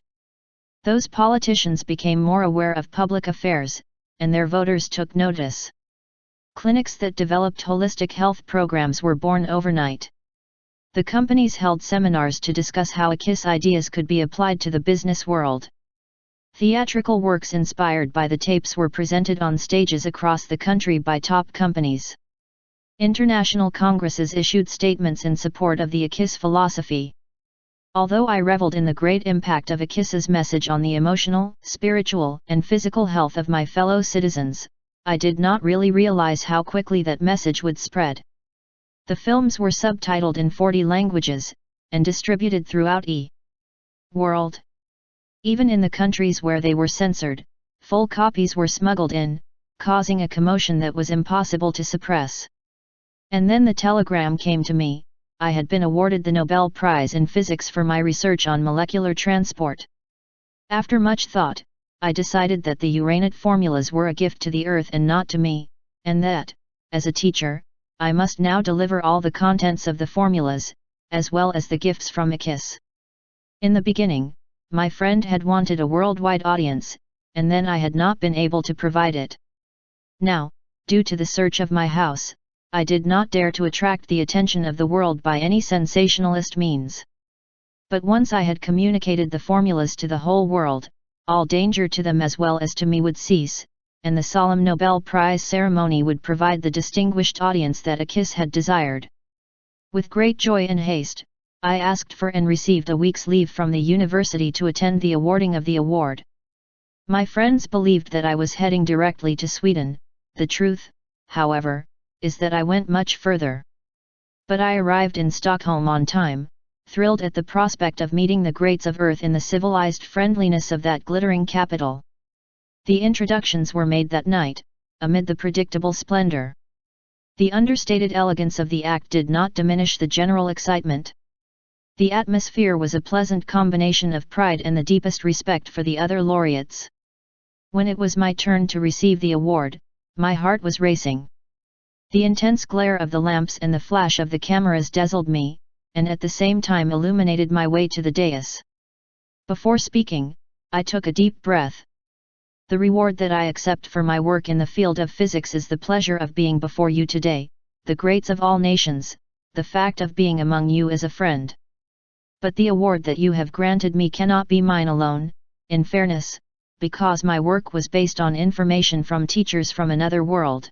S1: Those politicians became more aware of public affairs, and their voters took notice. Clinics that developed holistic health programs were born overnight. The companies held seminars to discuss how EYKIS ideas could be applied to the business world. Theatrical works inspired by the tapes were presented on stages across the country by top companies. International congresses issued statements in support of the EYKIS philosophy. Although I reveled in the great impact of EYKIS's message on the emotional, spiritual, and physical health of my fellow citizens, I did not really realize how quickly that message would spread. The films were subtitled in 40 languages, and distributed throughout the world. Even in the countries where they were censored, full copies were smuggled in, causing a commotion that was impossible to suppress. And then the telegram came to me. I had been awarded the Nobel Prize in Physics for my research on molecular transport. After much thought, I decided that the Uranate formulas were a gift to the Earth and not to me, and that, as a teacher, I must now deliver all the contents of the formulas, as well as the gifts from EYKIS. In the beginning, my friend had wanted a worldwide audience, and then I had not been able to provide it. Now, due to the search of my house, I did not dare to attract the attention of the world by any sensationalist means. But once I had communicated the formulas to the whole world, all danger to them as well as to me would cease, and the solemn Nobel Prize ceremony would provide the distinguished audience that EYKIS had desired. With great joy and haste, I asked for and received a week's leave from the university to attend the awarding of the award. My friends believed that I was heading directly to Sweden. The truth, however, is that I went much further. But I arrived in Stockholm on time, thrilled at the prospect of meeting the greats of Earth in the civilized friendliness of that glittering capital. The introductions were made that night, amid the predictable splendor. The understated elegance of the act did not diminish the general excitement. The atmosphere was a pleasant combination of pride and the deepest respect for the other laureates. When it was my turn to receive the award, my heart was racing. The intense glare of the lamps and the flash of the cameras dazzled me, and at the same time illuminated my way to the dais. Before speaking, I took a deep breath. The reward that I accept for my work in the field of physics is the pleasure of being before you today, the greats of all nations, the fact of being among you as a friend. But the award that you have granted me cannot be mine alone, in fairness, because my work was based on information from teachers from another world.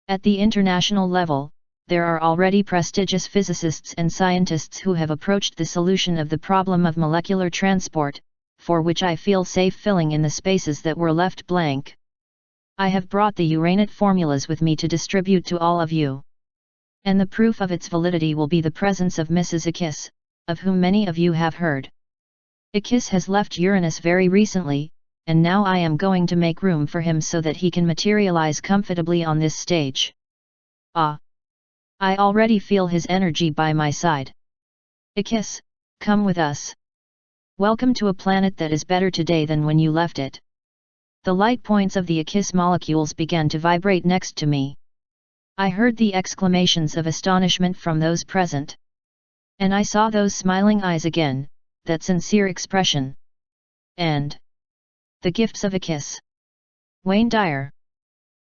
S1: At the international level, there are already prestigious physicists and scientists who have approached the solution of the problem of molecular transport, for which I feel safe filling in the spaces that were left blank. I have brought the Uranate formulas with me to distribute to all of you. And the proof of its validity will be the presence of Mrs. EYKIS, of whom many of you have heard. EYKIS has left Uranus very recently, and now I am going to make room for him so that he can materialize comfortably on this stage. Ah! I already feel his energy by my side. EYKIS, come with us. Welcome to a planet that is better today than when you left it. The light points of the EYKIS molecules began to vibrate next to me. I heard the exclamations of astonishment from those present. And I saw those smiling eyes again, that sincere expression. And the gifts of EYKIS. Wayne Dyer.